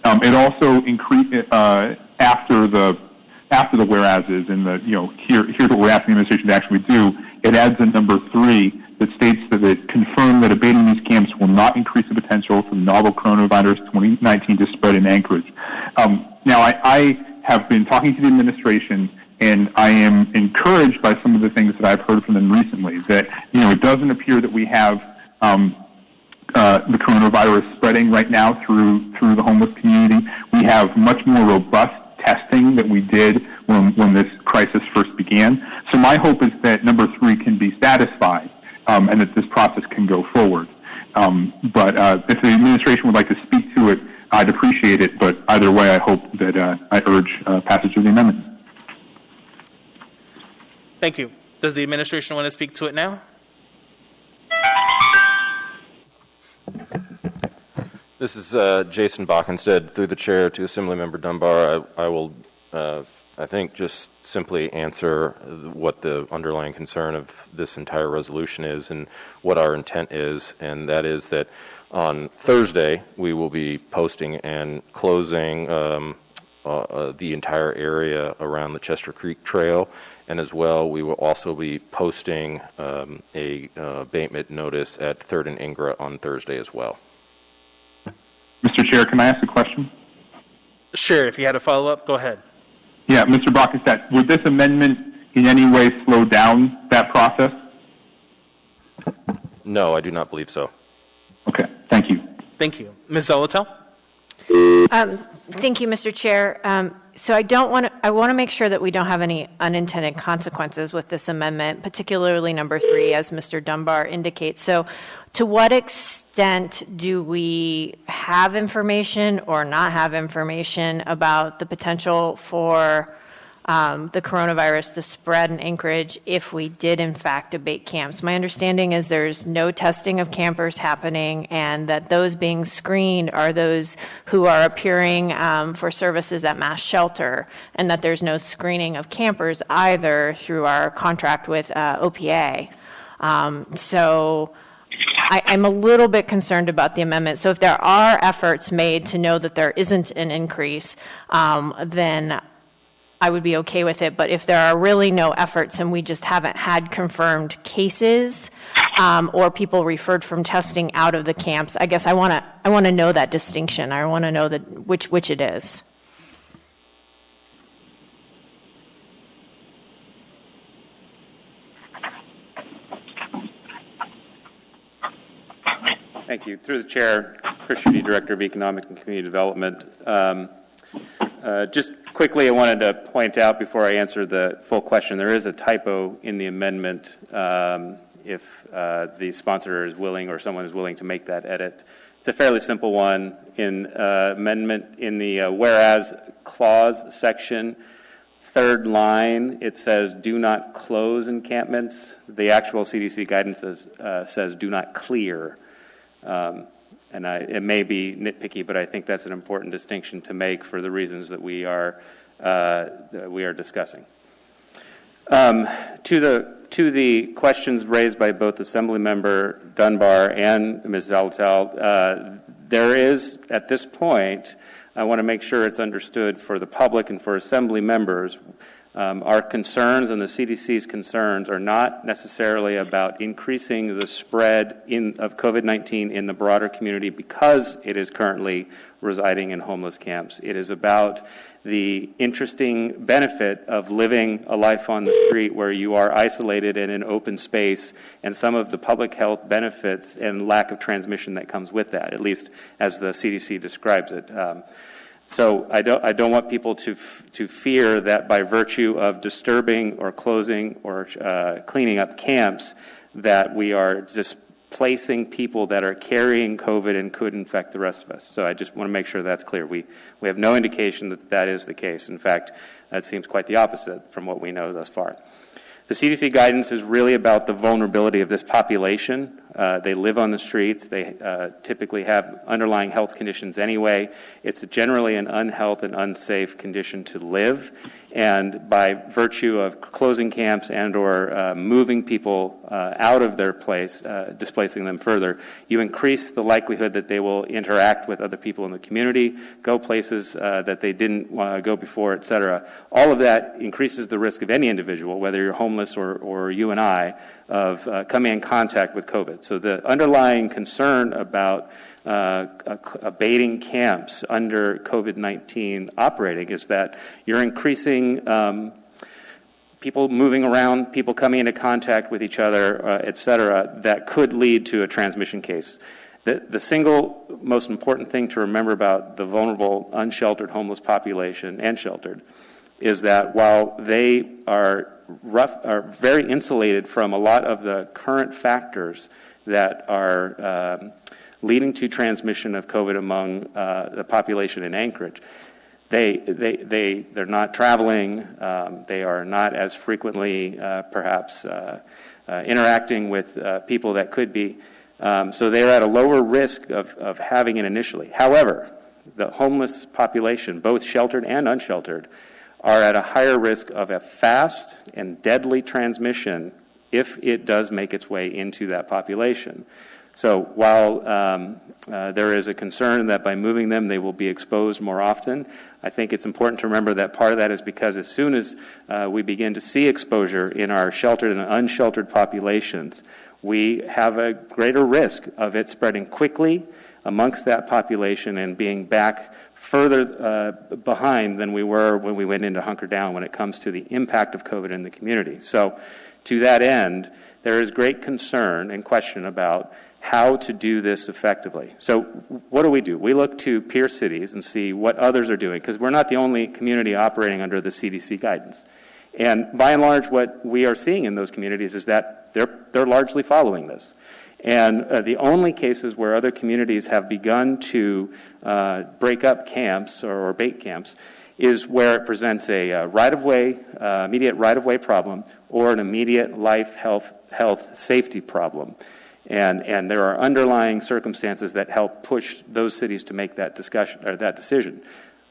It also increased after the after the whereases and the, here's what we're asking the administration to actually do, it adds a number 3 that states that it confirmed that abating these camps will not increase the potential for the novel coronavirus 2019 to spread in Anchorage. Now, I have been talking to the administration, and I am encouraged by some of the things that I've heard from them recently, that, it doesn't appear that we have the coronavirus spreading right now through the homeless community. We have much more robust testing that we did when this crisis first began. So my hope is that number 3 can be satisfied and that this process can go forward. But if the administration would like to speak to it, I'd appreciate it. But either way, I hope that I urge passage of the amendment. Thank you. Does the administration want to speak to it now? This is Jason Bockenstead, through the chair to Assemblymember Dunbar. I will, I think, just simply answer what the underlying concern of this entire resolution is and what our intent is, and that is that on Thursday we will be posting and closing the entire area around the Chester Creek Trail, and as well we will also be posting a abatement notice at 3rd and Ingra on Thursday as well. Mr. Chair, can I ask a question? Sure. If you had a follow-up, go ahead. Yeah, Mr. Bockenstedt, would this amendment in any way slow down that process? No, I do not believe so. Okay, thank you. Thank you. Ms. Zolotel? Thank you, Mr. Chair. So I want to make sure that we don't have any unintended consequences with this amendment, particularly number 3, as Mr. Dunbar indicates. So to what extent do we have information or not have information about the potential for the coronavirus to spread in Anchorage if we did in fact abate camps? My understanding is there's no testing of campers happening, and that those being screened are those who are appearing for services at Mass Shelter, and that there's no screening of campers either through our contract with OPA. So I'm a little bit concerned about the amendment. So if there are efforts made to know that there isn't an increase, then I would be okay with it. But if there are really no efforts and we just haven't had confirmed cases or people referred from testing out of the camps, I guess I want to know that distinction. I want to know that which it is. Thank you. Through the chair, Chris Schutte, Director of Economic and Community Development. Just quickly, I wanted to point out before I answer the full question, there is a typo in the amendment if the sponsor is willing or someone is willing to make that edit. It's a fairly simple one. In amendment in the whereas clause section, 3rd line, it says do not close encampments. The actual CDC guidance says do not clear. And it may be nitpicky, but I think that's an important distinction to make for the reasons that we are discussing. To the questions raised by both Assemblymember Dunbar and Ms. Zolotel, there is, at this point, I want to make sure it's understood for the public and for Assembly members, our concerns and the CDC's concerns are not necessarily about increasing the spread of COVID-19 in the broader community because it is currently residing in homeless camps. It is about the interesting benefit of living a life on the street where you are isolated in an open space and some of the public health benefits and lack of transmission that comes with that, at least as the CDC describes it. So I don't want people to fear that by virtue of disturbing or closing or cleaning up camps that we are displacing people that are carrying COVID and could infect the rest of us. So I just want to make sure that's clear. We have no indication that that is the case. In fact, that seems quite the opposite from what we know thus far. The CDC guidance is really about the vulnerability of this population. They live on the streets. They typically have underlying health conditions anyway. It's generally an unhealth and unsafe condition to live. And by virtue of closing camps and or moving people out of their place, displacing them further, you increase the likelihood that they will interact with other people in the community, go places that they didn't go before, et cetera. All of that increases the risk of any individual, whether you're homeless or you and I, of coming in contact with COVID. So the underlying concern about abating camps under COVID-19 operating is that you're increasing people moving around, people coming into contact with each other, et cetera, that could lead to a transmission case. The single most important thing to remember about the vulnerable, unsheltered homeless population and sheltered is that while they are very insulated from a lot of the current factors that are leading to transmission of COVID among the population in Anchorage, they're not traveling. They are not as frequently, perhaps, interacting with people that could be. So they're at a lower risk of having it initially. However, the homeless population, both sheltered and unsheltered, are at a higher risk of a fast and deadly transmission if it does make its way into that population. So while there is a concern that by moving them they will be exposed more often, I think it's important to remember that part of that is because as soon as we begin to see exposure in our sheltered and unsheltered populations, we have a greater risk of it spreading quickly amongst that population and being back further behind than we were when we went into hunker down when it comes to the impact of COVID in the community. So to that end, there is great concern and question about how to do this effectively. So what do? We look to peer cities and see what others are doing, because we're not the only community operating under the CDC guidance. And by and large, what we are seeing in those communities is that they're largely following this. And the only cases where other communities have begun to break up camps or abate camps is where it presents a immediate right-of-way problem or an immediate life, health, safety problem. And there are underlying circumstances that help push those cities to make that decision.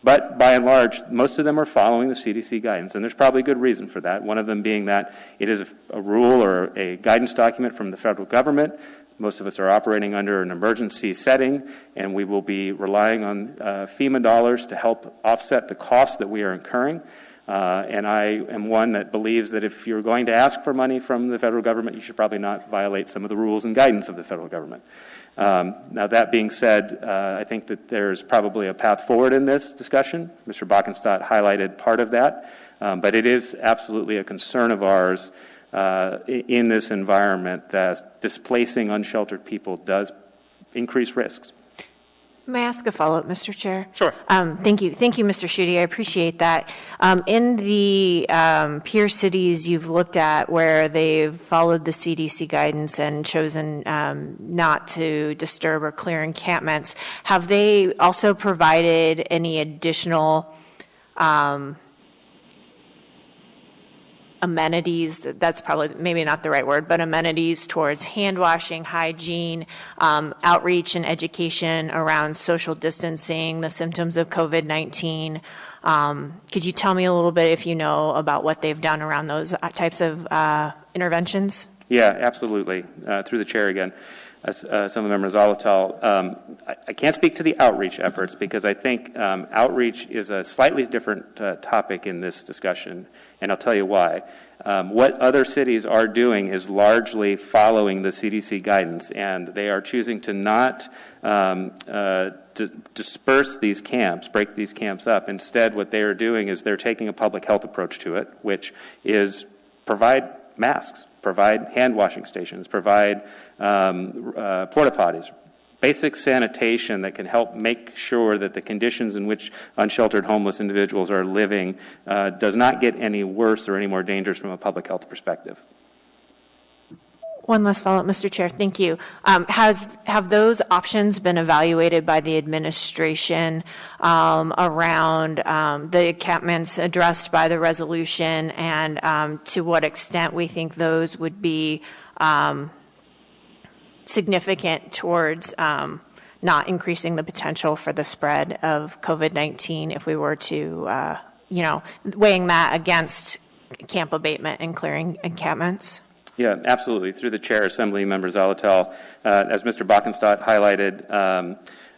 But by and large, most of them are following the CDC guidance, and there's probably good reason for that. One of them being that it is a rule or a guidance document from the federal government. Most of us are operating under an emergency setting, and we will be relying on FEMA dollars to help offset the costs that we are incurring. And I am one that believes that if you're going to ask for money from the federal government, you should probably not violate some of the rules and guidance of the federal government. Now, that being said, I think that there's probably a path forward in this discussion. Mr. Bockenstadt highlighted part of that, but it is absolutely a concern of ours in this environment that displacing unsheltered people does increase risks. May I ask a follow-up, Mr. Chair? Sure. Thank you, Mr. Schuette. I appreciate that. In the peer cities you've looked at where they've followed the CDC guidance and chosen not to disturb or clear encampments, have they also provided any additional amenities? That's probably maybe not the right word, but amenities towards hand washing, hygiene, outreach and education around social distancing, the symptoms of COVID-19. Could you tell me a little bit, if you know, about what they've done around those types of interventions? Yeah, absolutely. Through the chair again. Some of the members Zolotal. I can't speak to the outreach efforts because I think outreach is a slightly different topic in this discussion, and I'll tell you why. What other cities are doing is largely following the CDC guidance, and they are choosing to not disperse these camps, break these camps up. Instead, what they are doing is they're taking a public health approach to it, which is provide masks, provide hand washing stations, provide porta potties, basic sanitation that can help make sure that the conditions in which unsheltered homeless individuals are living does not get any worse or any more dangerous from a public health perspective. One last follow-up, Mr. Chair. Thank you. Have those options been evaluated by the administration around the encampments addressed by the resolution, and to what extent we think those would be significant towards not increasing the potential for the spread of COVID-19 if we were to, weighing that against camp abatement and clearing encampments? Yeah, absolutely. Through the chair, Assembly Member Zolotel, as Mr. Bockenstadt highlighted,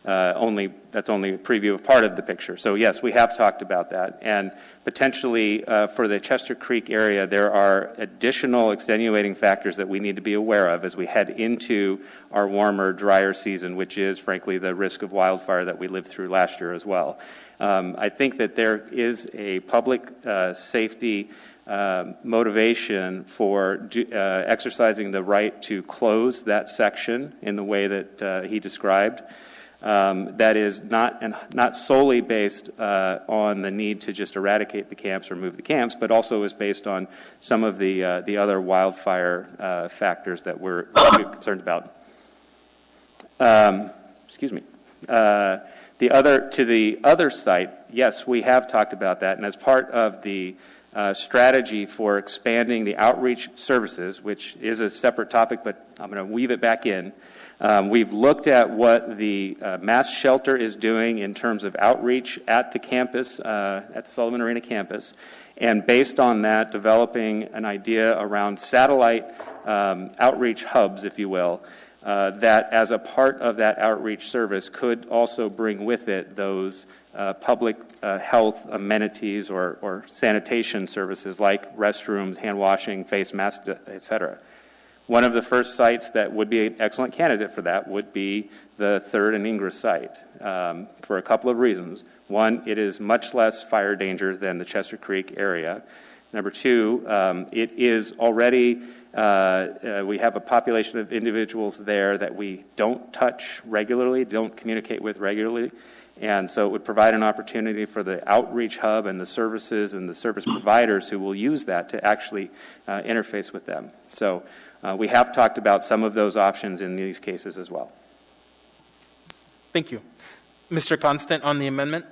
that's only a preview of part of the picture. So yes, we have talked about that. And potentially for the Chester Creek area, there are additional extenuating factors that we need to be aware of as we head into our warmer, drier season, which is, frankly, the risk of wildfire that we lived through last year as well. I think that there is a public safety motivation for exercising the right to close that section in the way that he described. That is not solely based on the need to just eradicate the camps or move the camps, but also is based on some of the other wildfire factors that we're concerned about. Excuse me. To the other site, yes, we have talked about that, and as part of the strategy for expanding the outreach services, which is a separate topic, but I'm going to weave it back in. We've looked at what the Mass Shelter is doing in terms of outreach at the campus, at the Sullivan Arena campus, and based on that, developing an idea around satellite outreach hubs, if you will, that as a part of that outreach service could also bring with it those public health amenities or sanitation services like restrooms, hand washing, face masks, et cetera. One of the first sites that would be an excellent candidate for that would be the 3rd and Ingress site for a couple of reasons. One, it is much less fire danger than the Chester Creek area. Number two, it is already, we have a population of individuals there that we don't touch regularly, don't communicate with regularly. And so it would provide an opportunity for the outreach hub and the services and the service providers who will use that to actually interface with them. So we have talked about some of those options in these cases as well. Thank you. Mr. Constant on the amendment?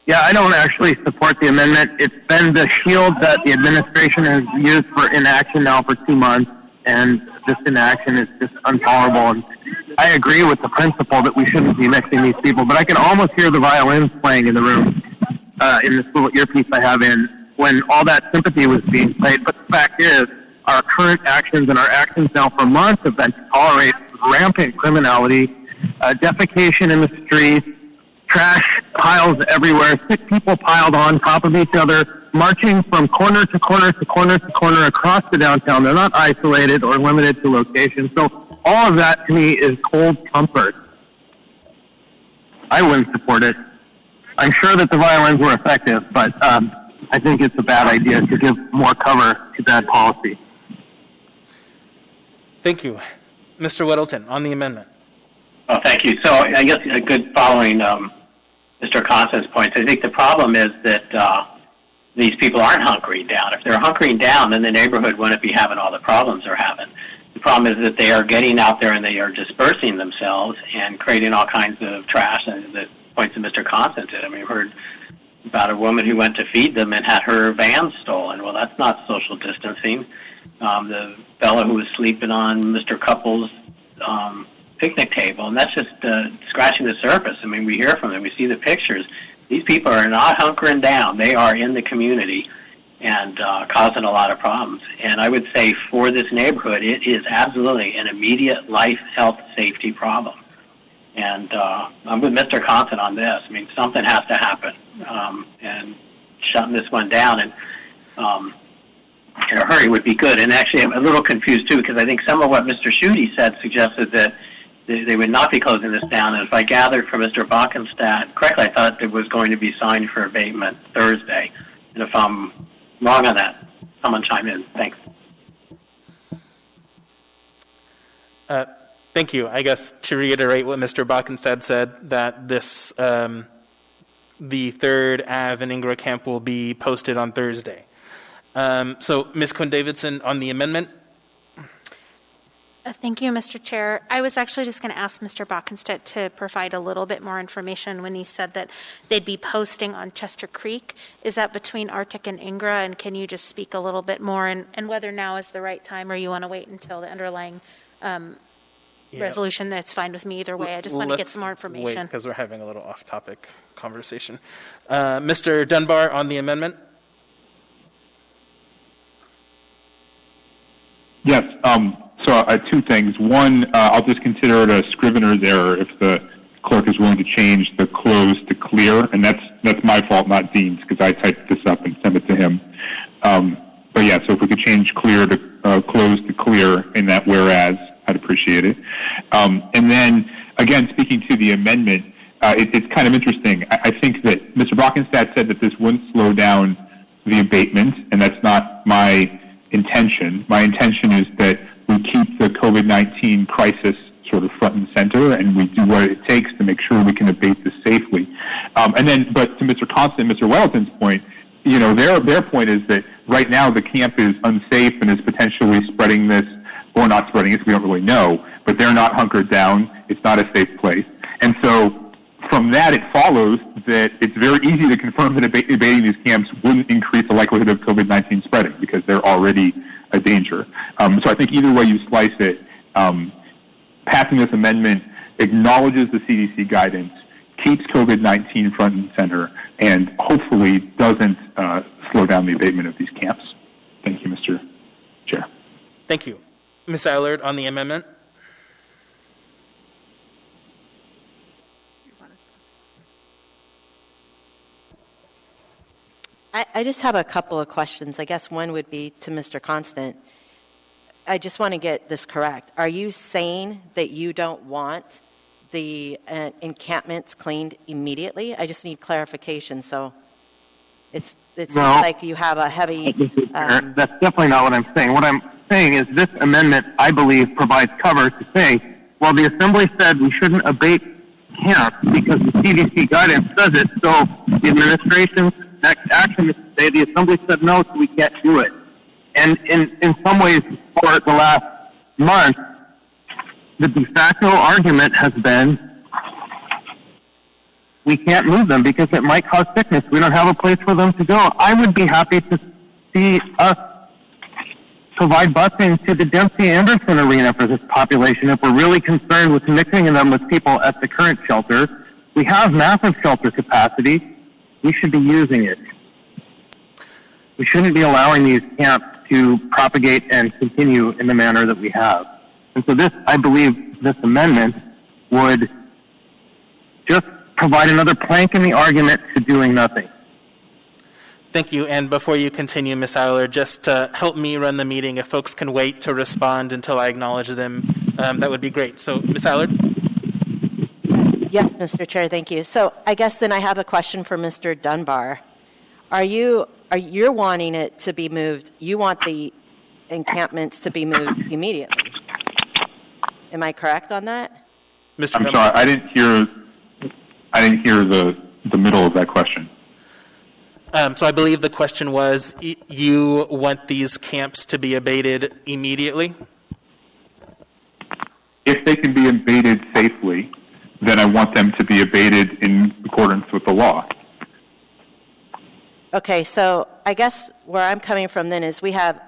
Yeah, I don't actually support the amendment. It's been the shield that the administration has used for inaction now for 2 months, and this inaction is just intolerable. And I agree with the principle that we shouldn't be mixing these people, but I can almost hear the violins playing in the room, in this little earpiece I have in, when all that sympathy was being played. But the fact is, our current actions and our actions now for months have been to tolerate rampant criminality, defecation in the streets, trash piles everywhere, sick people piled on top of each other, marching from corner to corner to corner to corner across the downtown. They're not isolated or limited to location. So all of that to me is cold comfort. I wouldn't support it. I'm sure that the violins were effective, but I think it's a bad idea to give more cover to bad policy. Thank you. Mr. Weddleton on the amendment. Oh, thank you. So I guess a good following Mr. Constance's points. I think the problem is that these people aren't hunkering down. If they're hunkering down, then the neighborhood wouldn't be having all the problems they're having. The problem is that they are getting out there and they are dispersing themselves and creating all kinds of trash, and the points that Mr. Constance did. I mean, we heard about a woman who went to feed them and had her van stolen. Well, that's not social distancing. The fellow who was sleeping on Mr. Couples' picnic table, and that's just scratching the surface. I mean, we hear from them, we see the pictures. These people are not hunkering down. They are in the community and causing a lot of problems. And I would say for this neighborhood, it is absolutely an immediate life, health, safety problem. And I'm with Mr. Constant on this. I mean, something has to happen. And shutting this one down and in a hurry would be good. And actually, I'm a little confused, too, because I think some of what Mr. Schutte said suggested that they would not be closing this down. And if I gathered from Mr. Bockenstadt correctly, I thought it was going to be signed for abatement Thursday. And if I'm wrong on that, someone chime in. Thanks. Thank you. I guess to reiterate what Mr. Bockenstadt said, that this, the 3rd Ave and Ingra camp will be posted on Thursday. So, Ms. Quinn-Davidson on the amendment. Thank you, Mr. Chair. I was actually just going to ask Mr. Bockenstedt to provide a little bit more information when he said that they'd be posting on Chester Creek. Is that between Arctic and Ingra? And can you just speak a little bit more and whether now is the right time or you want to wait until the underlying resolution? That's fine with me either way. I just want to get some more information. Because we're having a little off-topic conversation. Mr. Dunbar on the amendment. Yes. So two things. One, I'll just consider it a scrivener's error if the clerk is willing to change the close to clear, and that's my fault, not Dean's, because I typed this up and sent it to him. But yeah, so if we could change clear to close to clear in that whereas, I'd appreciate it. And then, again, speaking to the amendment, it's kind of interesting. I think that Mr. Brockenstadt said that this wouldn't slow down the abatement, and that's not my intention. My intention is that we keep the COVID-19 crisis sort of front and center, and we do what it takes to make sure we can abate this safely. But to Mr. Constant, Mr. Welton's point, their point is that right now the camp is unsafe and is potentially spreading this, or not spreading it, we don't really know, but they're not hunkered down. It's not a safe place. And so from that, it follows that it's very easy to confirm that abating these camps wouldn't increase the likelihood of COVID-19 spreading because they're already a danger. So I think either way you slice it, passing this amendment acknowledges the CDC guidance, keeps COVID-19 front and center, and hopefully doesn't slow down the abatement of these camps. Thank you, Mr. Chair. Thank you. Ms. Allard on the amendment. I just have a couple of questions. I guess one would be to Mr. Constant. I just want to get this correct. Are you saying that you don't want the encampments cleaned immediately? I just need clarification. So it's like you have a heavy... That's definitely not what I'm saying. What I'm saying is this amendment, I believe, provides cover to say, well, the Assembly said we shouldn't abate camps because the CDC guidance says it, so the administration's next action is to say the Assembly said no, so we can't do it. And in some ways, for the last month, the de facto argument has been we can't move them because it might cause sickness. We don't have a place for them to go. I would be happy to see us provide busing to the Dempsey Anderson Arena for this population if we're really concerned with mixing them with people at the current shelter. We have massive shelter capacity. We should be using it. We shouldn't be allowing these camps to propagate and continue in the manner that we have. And so this, I believe, this amendment would just provide another plank in the argument to doing nothing. Thank you. And before you continue, Ms. Eiler, just to help me run the meeting, if folks can wait to respond until I acknowledge them, that would be great. So, Ms. Eiler? Yes, Mr. Chair, thank you. So I guess then I have a question for Mr. Dunbar. Are you wanting it to be moved? You want the encampments to be moved immediately? Am I correct on that? Mr. I'm sorry, I didn't hear the middle of that question. So I believe the question was, you want these camps to be abated immediately? If they can be abated safely, then I want them to be abated in accordance with the law. Okay, so I guess where I'm coming from then is we have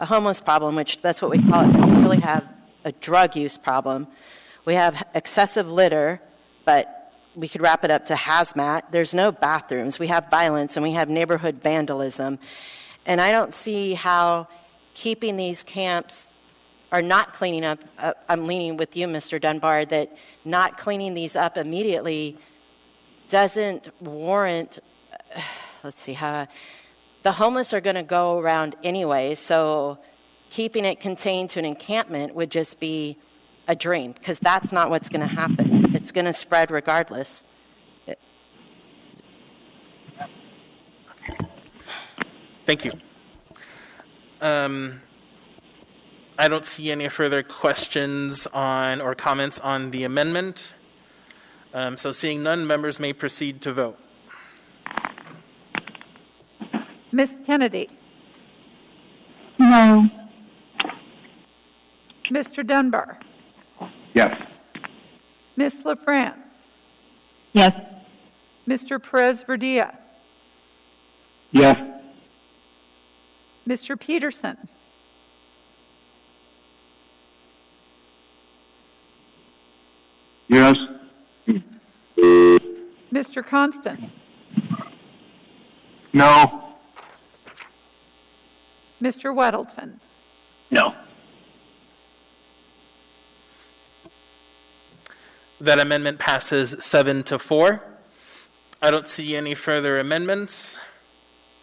a homeless problem, which that's what we call it. We really have a drug use problem. We have excessive litter, but we could wrap it up to hazmat. There's no bathrooms. We have violence, and we have neighborhood vandalism. And I don't see how keeping these camps or not cleaning up, I'm leaning with you, Mr. Dunbar, that not cleaning these up immediately doesn't warrant, let's see, how the homeless are going to go around anyway, so keeping it contained to an encampment would just be a dream, because that's not what's going to happen. It's going to spread regardless. Thank you. I don't see any further questions on or comments on the amendment. So seeing none, members may proceed to vote. Ms. Kennedy? No. Mr. Dunbar, Yes. Ms. LaFrance, Yes. Mr. Perez Verdilla, Yes. Mr. Peterson, Yes. Mr. Constant, No. Mr. Weddleton. No. That amendment passes 7-4. I don't see any further amendments.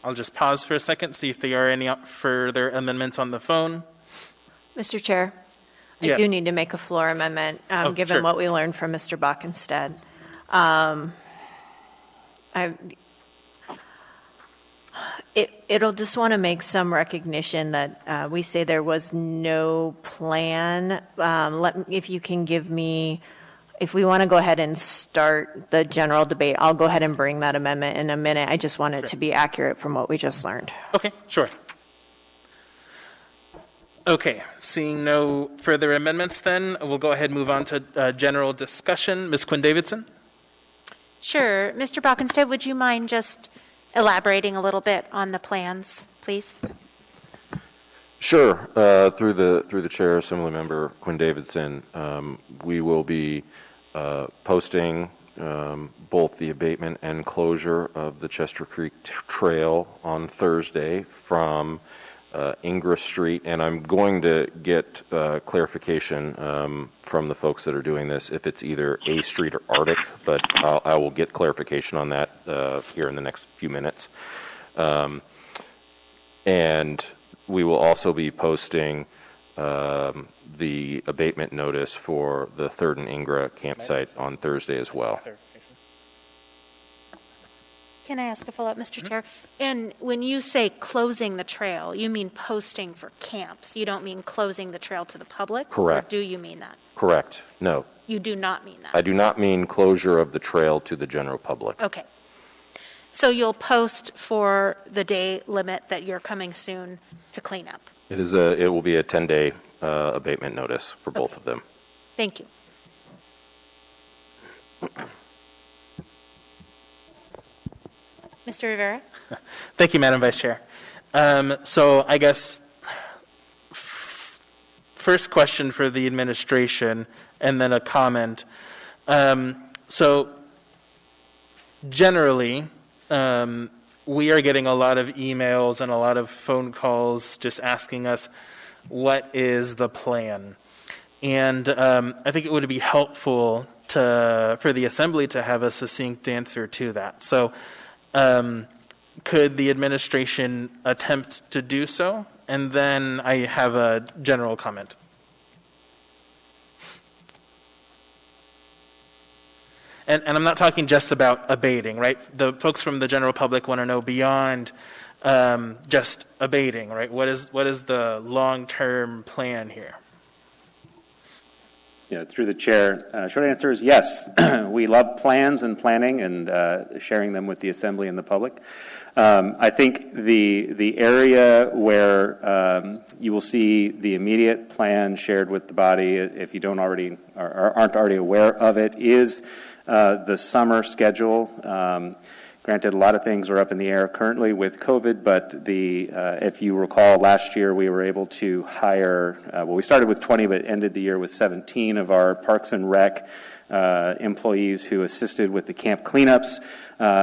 I'll just pause for a second, see if there are any further amendments on the phone. Mr. Chair, Yeah. I do need to make a floor amendment, given sure. what we learned from Mr. Bockenstead. It'll just want to make some recognition that we say there was no plan. If you can give me, if we want to go ahead and start the general debate, I'll go ahead and bring that amendment in a minute. I just want it to be accurate from what we just learned. Okay, sure. Okay, seeing no further amendments then, we'll go ahead and move on to general discussion. Ms. Quinn Davidson? Sure. Mr. Bockenstead, would you mind just elaborating a little bit on the plans, please? Sure. Through the chair, Assemblymember Quinn Davidson, we will be posting both the abatement and closure of the Chester Creek Trail on Thursday from Ingress Street, and I'm going to get clarification from the folks that are doing this if it's either A Street or Arctic, but I will get clarification on that here in the next few minutes. And we will also be posting the abatement notice for the 3rd and Ingra campsite on Thursday as well. Can I ask a follow-up, Mr. Chair? And when you say closing the trail, you mean posting for camps? You don't mean closing the trail to the public? Correct. Or do you mean that? Correct. No. You do not mean that? I do not mean closure of the trail to the general public. Okay. So you'll post for the day limit that you're coming soon to clean up? It will be a 10-day abatement notice for both of them. Thank you. Mr. Rivera? Thank you, Madam Vice Chair. So I guess first question for the administration and then a comment. So generally, we are getting a lot of emails and a lot of phone calls just asking us, what is the plan? And I think it would be helpful for the Assembly to have a succinct answer to that. So could the administration attempt to do so? And then I have a general comment. And I'm not talking just about abating, right? The folks from the general public want to know beyond just abating, right? What is the long-term plan here? Yeah, through the chair, short answer is yes. We love plans and planning and sharing them with the Assembly and the public. I think the area where you will see the immediate plan shared with the body, if you don't already or aren't already aware of it, is the summer schedule. Granted, a lot of things are up in the air currently with COVID, but if you recall, last year we were able to hire, we started with 20, but ended the year with 17 of our Parks and Rec employees who assisted with the camp cleanups.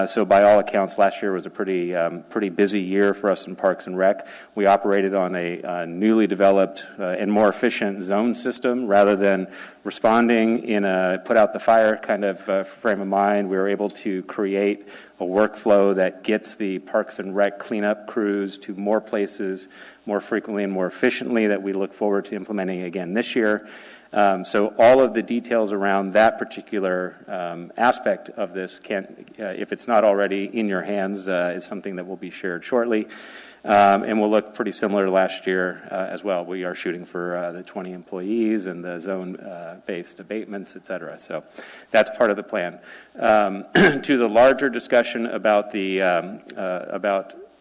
So by all accounts, last year was a pretty busy year for us in Parks and Rec. We operated on a newly developed and more efficient zone system rather than responding in a put out the fire kind of frame of mind. We were able to create a workflow that gets the Parks and Rec cleanup crews to more places more frequently and more efficiently that we look forward to implementing again this year. So all of the details around that particular aspect of this, if it's not already in your hands, is something that will be shared shortly. And will look pretty similar to last year as well. We are shooting for the 20 employees and the zone-based abatements, et cetera. So that's part of the plan. To the larger discussion about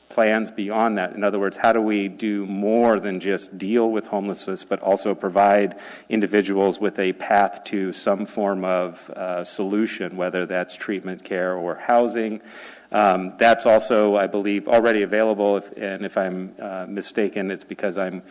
plans beyond that. In other words, how do we do more than just deal with homelessness, but also provide individuals with a path to some form of solution, whether that's treatment, care, or housing. That's also, I believe, already available, and if I'm mistaken, it's because I'm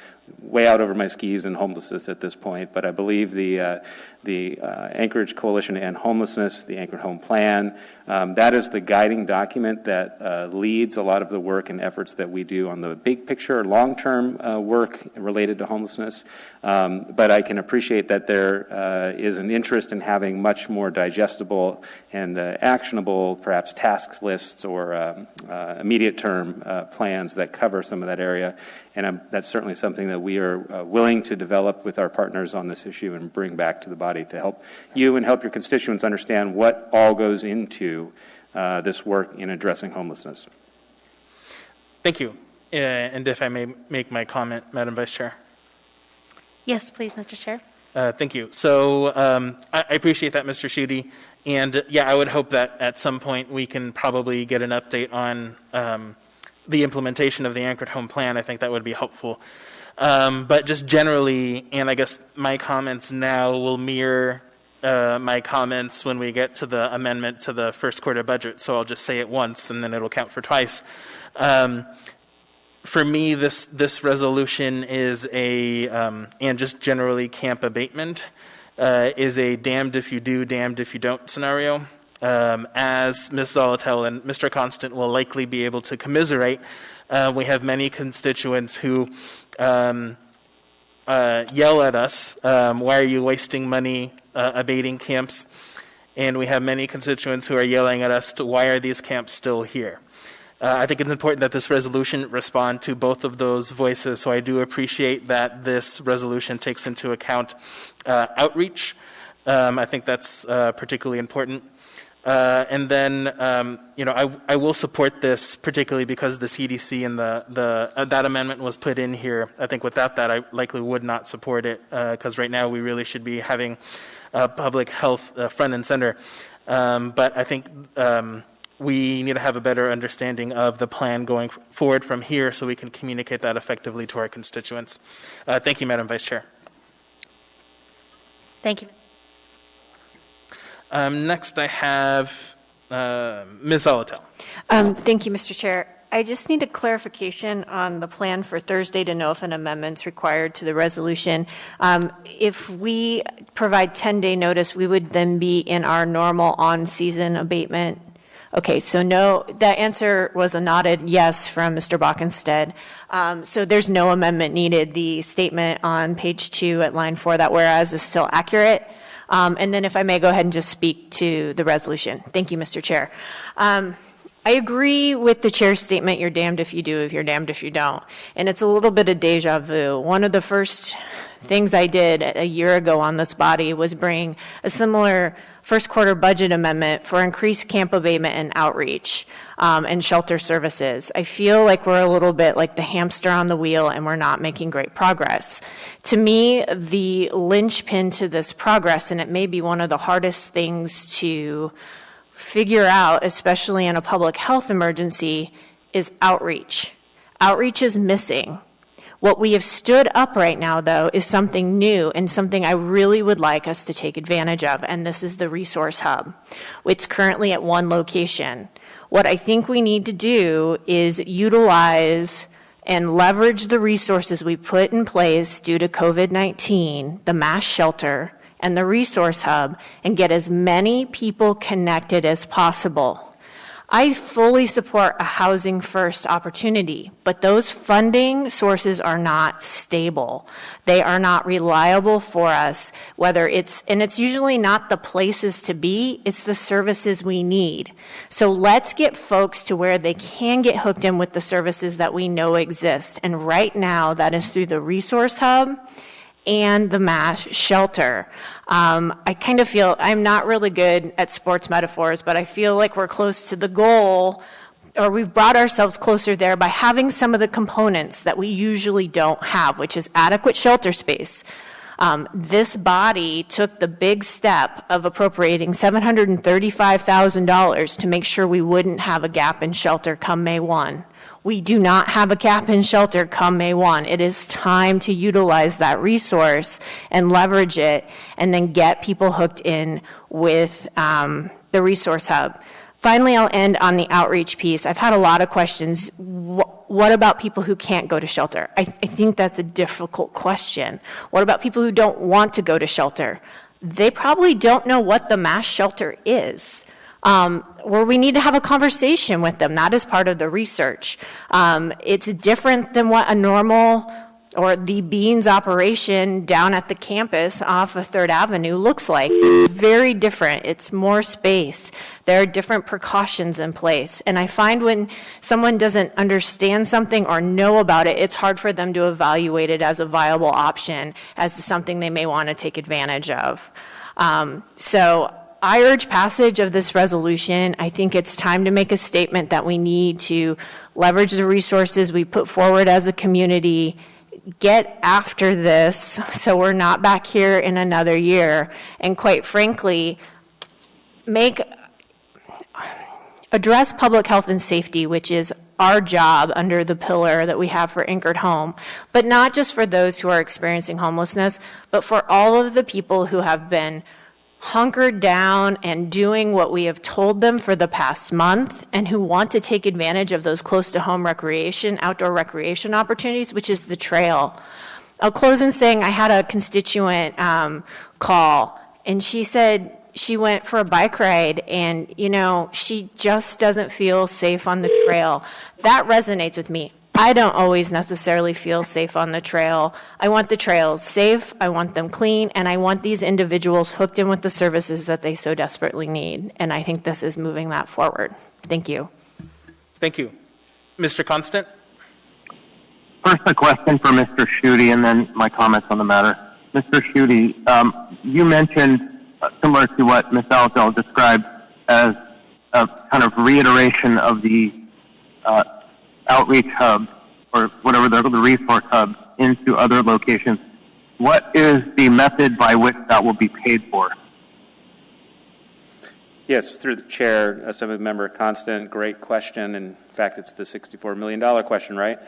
way out over my skis in homelessness at this point, but I believe the Anchorage Coalition to End Homelessness, the Anchor Home Plan, that is the guiding document that leads a lot of the work and efforts that we do on the big picture, long-term work related to homelessness. But I can appreciate that there is an interest in having much more digestible and actionable, perhaps task lists or immediate term plans that cover some of that area. And that's certainly something that we are willing to develop with our partners on this issue and bring back to the body to help you and help your constituents understand what all goes into this work in addressing homelessness. Thank you. And if I may make my comment, Madam Vice Chair. Yes, please, Mr. Chair. Thank you. So I appreciate that, Mr. Schuette. And yeah, I would hope that at some point we can probably get an update on the implementation of the Anchored Home Plan. I think that would be helpful. But just generally, and I guess my comments now will mirror my comments when we get to the amendment to the first quarter budget. So I'll just say it once and then it'll count for twice. For me, this resolution is and just generally camp abatement, is a damned if you do, damned if you don't scenario. As Ms. Zolotel and Mr. Constant will likely be able to commiserate, we have many constituents who yell at us, why are you wasting money abating camps? And we have many constituents who are yelling at us, why are these camps still here? I think it's important that this resolution respond to both of those voices, so I do appreciate that this resolution takes into account outreach. I think that's particularly important. And then, I will support this particularly because the CDC and that amendment was put in here. I think without that, I likely would not support it because right now we really should be having public health front and center. But I think we need to have a better understanding of the plan going forward from here so we can communicate that effectively to our constituents. Thank you, Madam Vice Chair. Thank you. Next, I have Ms. Zolotel. Thank you, Mr. Chair. I just need a clarification on the plan for Thursday to know if an amendment's required to the resolution. If we provide 10-day notice, we would then be in our normal on-season abatement. Okay, so no, that answer was a nodded yes from Mr. Bockenstead. So there's no amendment needed. The statement on page 2 at line 4, that whereas is still accurate. And then if I may go ahead and just speak to the resolution. Thank you, Mr. Chair. I agree with the chair's statement, you're damned if you do, if you're damned if you don't. And it's a little bit of deja vu. One of the first things I did a year ago on this body was bring a similar first quarter budget amendment for increased camp abatement and outreach and shelter services. I feel like we're a little bit like the hamster on the wheel and we're not making great progress. To me, the linchpin to this progress, and it may be one of the hardest things to figure out, especially in a public health emergency, is outreach. Outreach is missing. What we have stood up right now, though, is something new and something I really would like us to take advantage of, and this is the Resource Hub. It's currently at one location. What I think we need to do is utilize and leverage the resources we put in place due to COVID-19, the mass shelter, and the Resource Hub, and get as many people connected as possible. I fully support a housing first opportunity, but those funding sources are not stable. They are not reliable for us, and it's usually not the places to be, it's the services we need. So let's get folks to where they can get hooked in with the services that we know exist. And right now, that is through the Resource Hub and the mass shelter. I kind of feel, I'm not really good at sports metaphors, but I feel like we're close to the goal, or we've brought ourselves closer there by having some of the components that we usually don't have, which is adequate shelter space. This body took the big step of appropriating $735,000 to make sure we wouldn't have a gap in shelter come May 1. We do not have a cap-in shelter come May 1. It is time to utilize that resource and leverage it and then get people hooked in with the resource hub. Finally, I'll end on the outreach piece. I've had a lot of questions. What about people who can't go to shelter? I think that's a difficult question. What about people who don't want to go to shelter? They probably don't know what the mass shelter is. Or we need to have a conversation with them. That is part of the research. It's different than what a normal or the Beans operation down at the campus off of 3rd Avenue looks like. It's very different. It's more space. There are different precautions in place. And I find when someone doesn't understand something or know about it, it's hard for them to evaluate it as a viable option, as to something they may want to take advantage of. So I urge passage of this resolution. I think it's time to make a statement that we need to leverage the resources we put forward as a community, get after this so we're not back here in another year, and quite frankly, address public health and safety, which is our job under the pillar that we have for Anchored Home, but not just for those who are experiencing homelessness, but for all of the people who have been hunkered down and doing what we have told them for the past month, and who want to take advantage of those close to home recreation, outdoor recreation opportunities, which is the trail. I'll close in saying I had a constituent call, and she said she went for a bike ride and, she just doesn't feel safe on the trail. That resonates with me. I don't always necessarily feel safe on the trail. I want the trails safe, I want them clean, and I want these individuals hooked in with the services that they so desperately need. And I think this is moving that forward. Thank you. Thank you. Mr. Constant? First, a question for Mr. Schutte, and then my comments on the matter. Mr. Schutte, you mentioned, similar to what Ms. Altgeld described, as a kind of reiteration of the outreach hub, or whatever the resource hub, into other locations. What is the method by which that will be paid for? Yes, through the chair, Assemblymember Constant, great question. In fact, it's the $64 million question, right?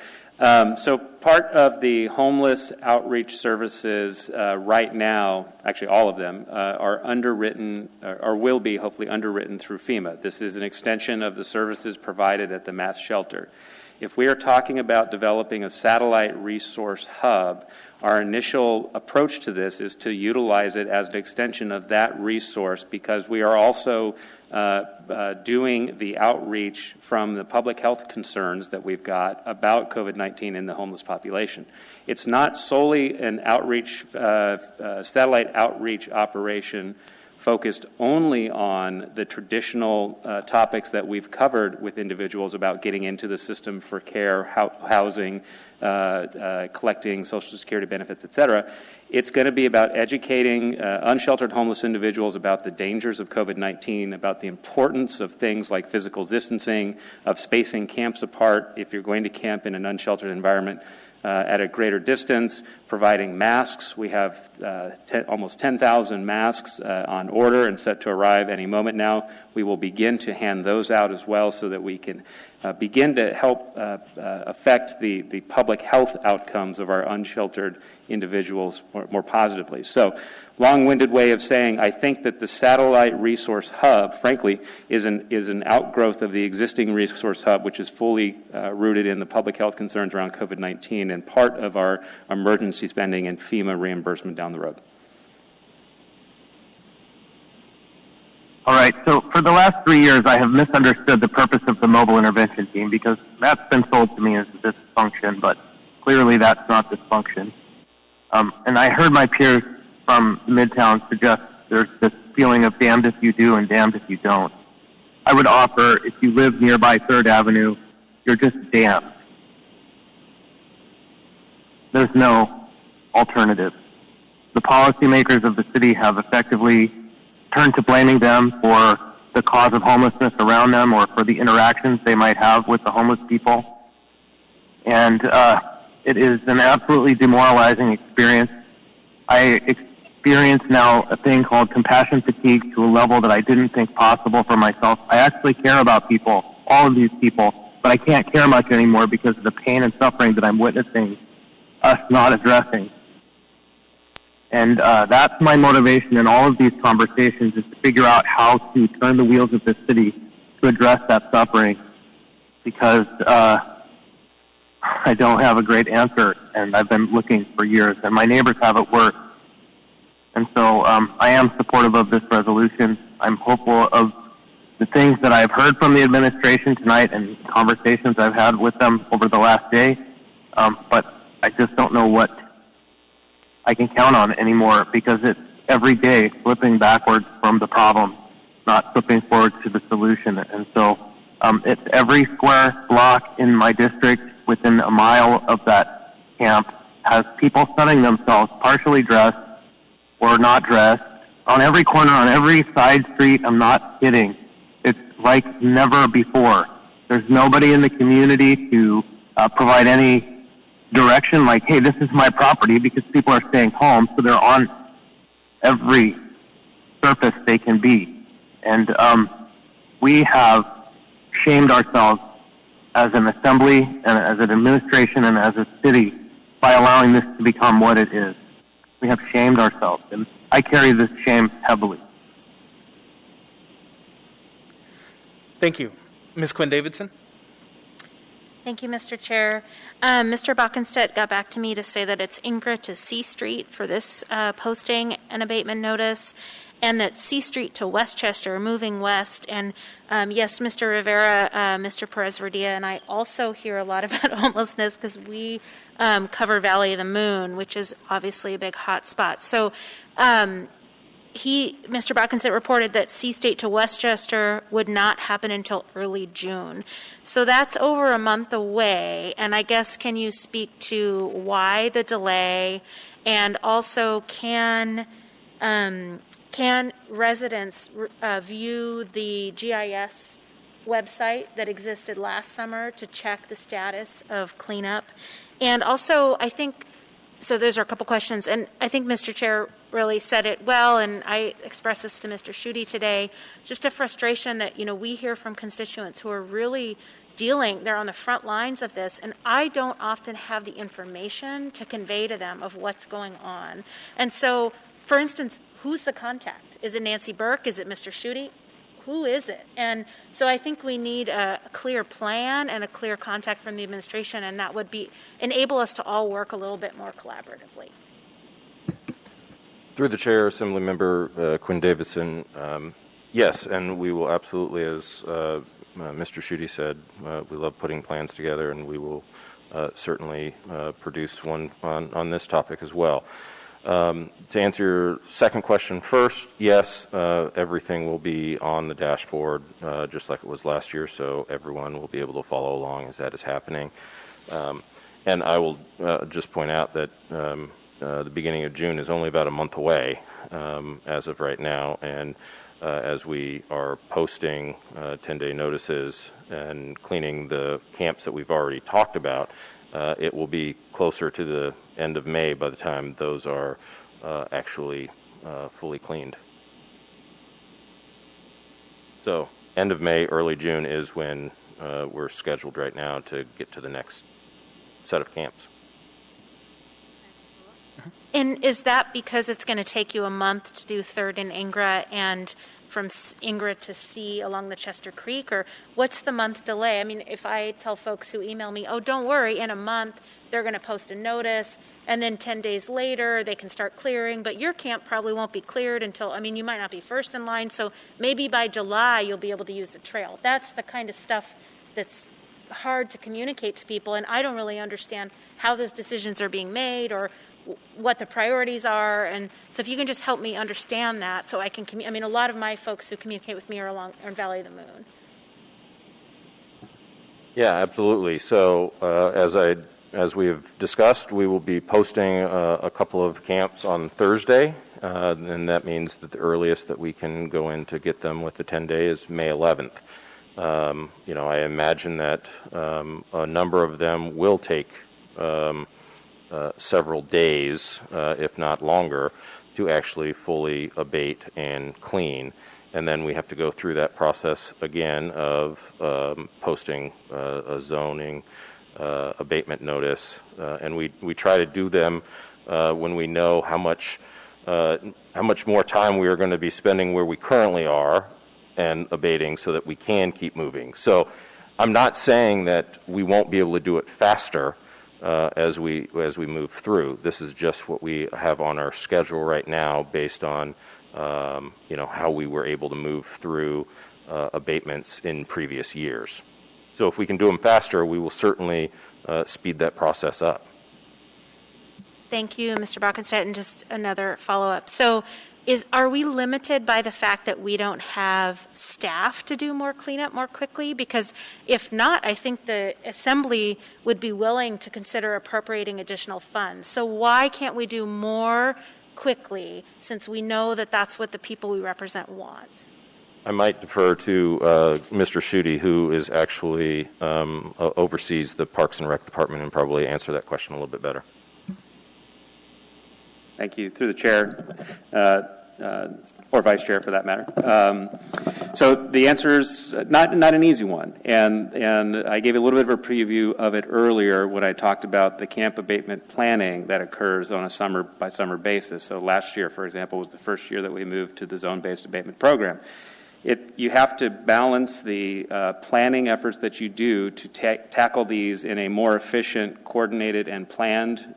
So part of the homeless outreach services right now, actually all of them, are underwritten or will be hopefully underwritten through FEMA. This is an extension of the services provided at the mass shelter. If we are talking about developing a satellite resource hub, our initial approach to this is to utilize it as an extension of that resource, because we are also doing the outreach from the public health concerns that we've got about COVID-19 in the homeless population. It's not solely an outreach, satellite outreach operation focused only on the traditional topics that we've covered with individuals about getting into the system for care, housing, collecting Social Security benefits, et cetera. It's going to be about educating unsheltered homeless individuals about the dangers of COVID-19, about the importance of things like physical distancing, of spacing camps apart if you're going to camp in an unsheltered environment, at a greater distance, providing masks. We have almost 10,000 masks on order and set to arrive any moment now. We will begin to hand those out as well so that we can begin to help affect the public health outcomes of our unsheltered individuals more positively. So, long-winded way of saying, I think that the satellite resource hub, frankly, is an outgrowth of the existing resource hub, which is fully rooted in the public health concerns around COVID-19 and part of our emergency spending and FEMA reimbursement down the road. All right, so for the last 3 years, I have misunderstood the purpose of the mobile intervention team, because that's been sold to me as a dysfunction, but clearly that's not dysfunction. And I heard my peers from Midtown suggest there's this feeling of damned if you do and damned if you don't. I would offer, if you live nearby 3rd Avenue, you're just damned. There's no alternative. The policymakers of the city have effectively turned to blaming them for the cause of homelessness around them or for the interactions they might have with the homeless people. And it is an absolutely demoralizing experience. I experience now a thing called compassion fatigue to a level that I didn't think possible for myself. I actually care about people, all of these people, but I can't care much anymore because of the pain and suffering that I'm witnessing us not addressing. And that's my motivation in all of these conversations, is to figure out how to turn the wheels of this city to address that suffering, because I don't have a great answer, and I've been looking for years, and my neighbors have it worse. And so I am supportive of this resolution. I'm hopeful of the things that I've heard from the administration tonight and conversations I've had with them over the last day, but I just don't know what I can count on anymore, because it's every day slipping backwards from the problem, not slipping forward to the solution. And so it's every square block in my district within a mile of that camp has people sunning themselves partially dressed or not dressed on every corner, on every side street. I'm not kidding. It's like never before. There's nobody in the community to provide any direction, like, hey, this is my property, because people are staying home, so they're on every surface they can be. And we have shamed ourselves as an assembly and as an administration and as a city by allowing this to become what it is. We have shamed ourselves, and I carry this shame heavily. Thank you. Ms. Quinn Davidson? Thank you, Mr. Chair. Mr. Bockenstedt got back to me to say that it's Ingra to C Street for this posting and abatement notice, and that C Street to Westchester, moving west. And yes, Mr. Rivera, Mr. Perez-Verdia, and I also hear a lot about homelessness because we cover Valley of the Moon, which is obviously a big hot spot. So Mr. Bockenstedt reported that C State to Westchester would not happen until early June. So that's over a month away. And I guess, can you speak to why the delay? And also, can residents view the GIS website that existed last summer to check the status of cleanup? And also, I think, so those are a couple questions, and I think Mr. Chair really said it well, and I expressed this to Mr. Schuette today, just a frustration that, we hear from constituents who are really they're on the front lines of this, and I don't often have the information to convey to them of what's going on. And so, for instance, who's the contact? Is it Nancy Burke? Is it Mr. Schuette? Who is it? And so I think we need a clear plan and a clear contact from the administration, and that would enable us to all work a little bit more collaboratively. Through the chair, Assemblymember Quinn Davidson, yes, and we will absolutely, as Mr. Schuette said, we love putting plans together, and we will certainly produce one on this topic as well. To answer your second question first, yes, everything will be on the dashboard just like it was last year, so everyone will be able to follow along as that is happening. And I will just point out that the beginning of June is only about a month away as of right now, and as we are posting 10-day notices and cleaning the camps that we've already talked about, it will be closer to the end of May by the time those are actually fully cleaned. So end of May, early June is when we're scheduled right now to get to the next set of camps. And is that because it's going to take you a month to do 3rd and Ingra and from Ingra to C along the Chester Creek, or what's the month delay? I mean, if I tell folks who email me, oh, don't worry, in a month they're going to post a notice, and then 10 days later they can start clearing, but your camp probably won't be cleared until, you might not be first in line, so maybe by July you'll be able to use the trail. That's the kind of stuff that's hard to communicate to people, and I don't really understand how those decisions are being made or what the priorities are. And so if you can just help me understand that so I can a lot of my folks who communicate with me are along Valley of the Moon. Yeah, absolutely. So as we have discussed, we will be posting a couple of camps on Thursday, and that means that the earliest that we can go in to get them with the 10-day is May 11th. I imagine that a number of them will take several days, if not longer, to actually fully abate and clean. and then we have to go through that process again of posting a zoning abatement notice, and we try to do them when we know how much more time we are going to be spending where we currently are and abating, so that we can keep moving. So I'm not saying that we won't be able to do it faster as we move through. This is just what we have on our schedule right now, based on how we were able to move through abatements in previous years. So if we can do them faster, we will certainly speed that process up. Thank you, Mr. Bockenstedt. And just another follow-up. So are we limited by the fact that we don't have staff to do more cleanup more quickly? Because if not, I think the Assembly would be willing to consider appropriating additional funds. So why can't we do more quickly, since we know that that's what the people we represent want? I might defer to Mr. Schutte, who is actually oversees the Parks and Rec Department, and probably answer that question a little bit better. Thank you. Through the chair, or vice chair for that matter. So the answer is not an easy one. And I gave a little bit of a preview of it earlier when I talked about the camp abatement planning that occurs on a summer by summer basis. So last year, for example, was the first year that we moved to the zone-based abatement program. You have to balance the planning efforts that you do to tackle these in a more efficient, coordinated, and planned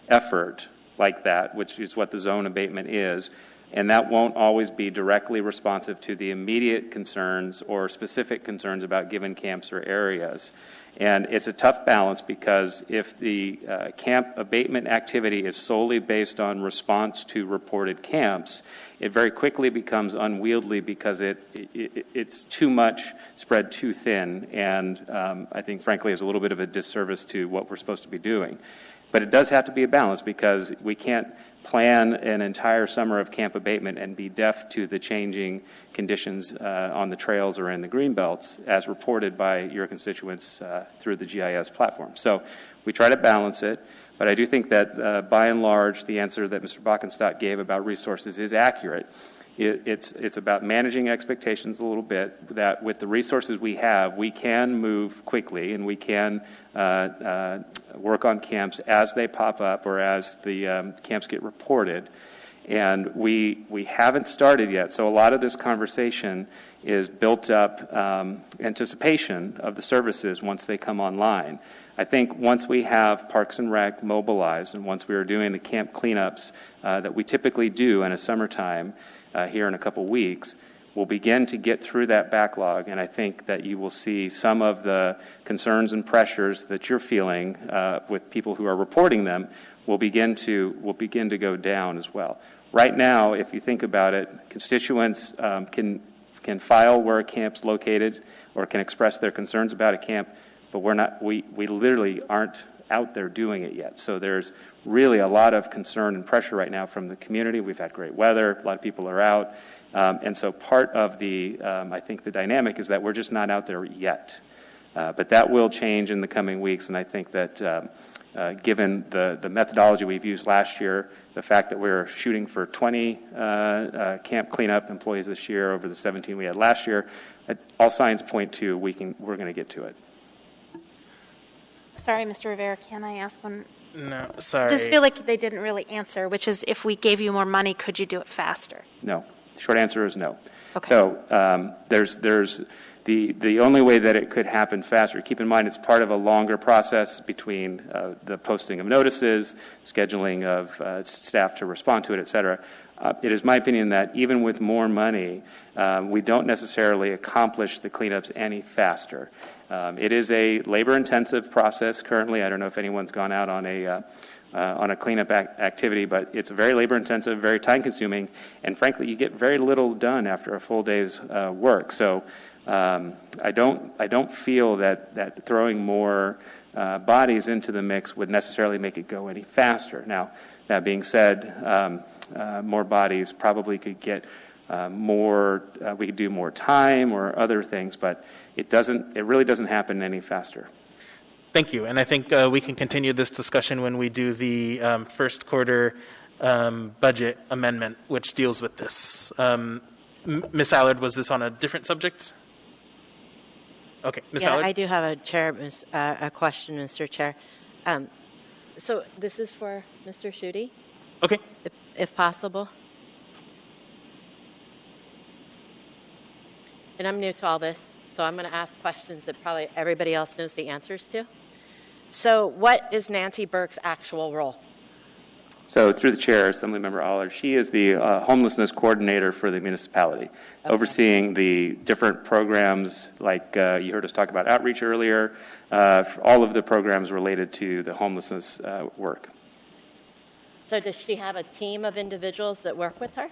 effort like that, which is what the zone abatement is. And that won't always be directly responsive to the immediate concerns or specific concerns about given camps or areas. And it's a tough balance, because if the camp abatement activity is solely based on response to reported camps, it very quickly becomes unwieldy, because it's too much spread too thin, and I think frankly is a little bit of a disservice to what we're supposed to be doing. But it does have to be a balance, because we can't plan an entire summer of camp abatement and be deaf to the changing conditions on the trails or in the green belts, as reported by your constituents through the GIS platform. So we try to balance it, but I do think that by and large, the answer that Mr. Bockenstedt gave about resources is accurate. It's about managing expectations a little bit, that with the resources we have, we can move quickly, and we can work on camps as they pop up or as the camps get reported. And we haven't started yet, so a lot of this conversation is built up anticipation of the services once they come online. I think once we have Parks and Rec mobilized, and once we are doing the camp cleanups that we typically do in a summertime, here in a couple weeks, we'll begin to get through that backlog, and I think that you will see some of the concerns and pressures that you're feeling with people who are reporting them will begin to go down as well. Right now, if you think about it, constituents can file where a camp's located or can express their concerns about a camp, but we literally aren't out there doing it yet. So there's really a lot of concern and pressure right now from the community. We've had great weather. A lot of people are out. And so part of I think the dynamic is that we're just not out there yet. But that will change in the coming weeks. And I think that given the methodology we've used last year, the fact that we're shooting for 20 camp cleanup employees this year over the 17 we had last year, all signs point to we're going to get to it. Sorry, Mr. Rivera, can I ask one? No, sorry. I just feel like they didn't really answer, which is, if we gave you more money, could you do it faster? No. Short answer is no. Okay. So there's the only way that it could happen faster. Keep in mind, it's part of a longer process between the posting of notices, scheduling of staff to respond to it, et cetera. It is my opinion that even with more money, we don't necessarily accomplish the cleanups any faster. It is a labor-intensive process currently. I don't know if anyone's gone out on a cleanup activity, but it's very labor-intensive, very time-consuming, and frankly, you get very little done after a full day's work. So I don't feel that throwing more bodies into the mix would necessarily make it go any faster. Now, that being said, more bodies probably could get more. We could do more time or other things, but it really doesn't happen any faster. Thank you. And I think we can continue this discussion when we do the first quarter budget amendment, which deals with this. Ms. Allard, was this on a different subject? Okay, Ms. Allard? I do have a question, Mr. Chair. So this is for Mr. Schutte? Okay. If possible. And I'm new to all this, so I'm going to ask questions that probably everybody else knows the answers to. So what is Nancy Burke's actual role? So through the chair, Assemblymember Allard, she is the homelessness coordinator for the municipality, overseeing the different programs like you heard us talk about outreach earlier, all of the programs related to the homelessness work. So does she have a team of individuals that work with her?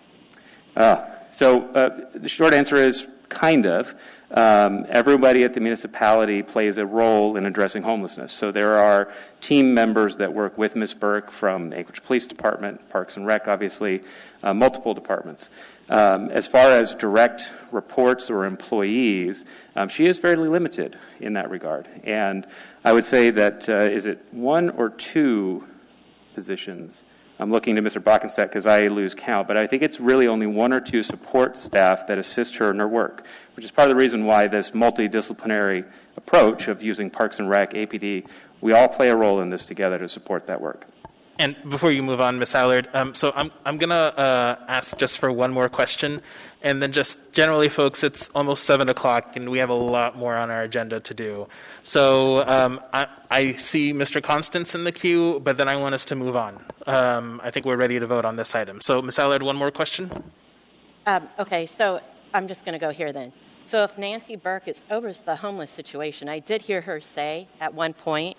So the short answer is kind of. Everybody at the municipality plays a role in addressing homelessness. So there are team members that work with Ms. Burke from the Anchorage Police Department, Parks and Rec, obviously, multiple departments. As far as direct reports or employees, she is fairly limited in that regard. And I would say that is it one or two positions? I'm looking to Mr. Bockenstedt because I lose count, but I think it's really only one or two support staff that assist her in her work, which is part of the reason why this multidisciplinary approach of using Parks and Rec, APD, we all play a role in this together to support that work. And before you move on, Ms. Allard, so I'm going to ask just for one more question. And then just generally, folks, it's almost 7 o'clock, and we have a lot more on our agenda to do. So I see Mr. Constance in the queue, but then I want us to move on. I think we're ready to vote on this item. So, Ms. Allard, one more question? Okay, so I'm just going to go here then. So if Nancy Burke is over the homeless situation, I did hear her say at one point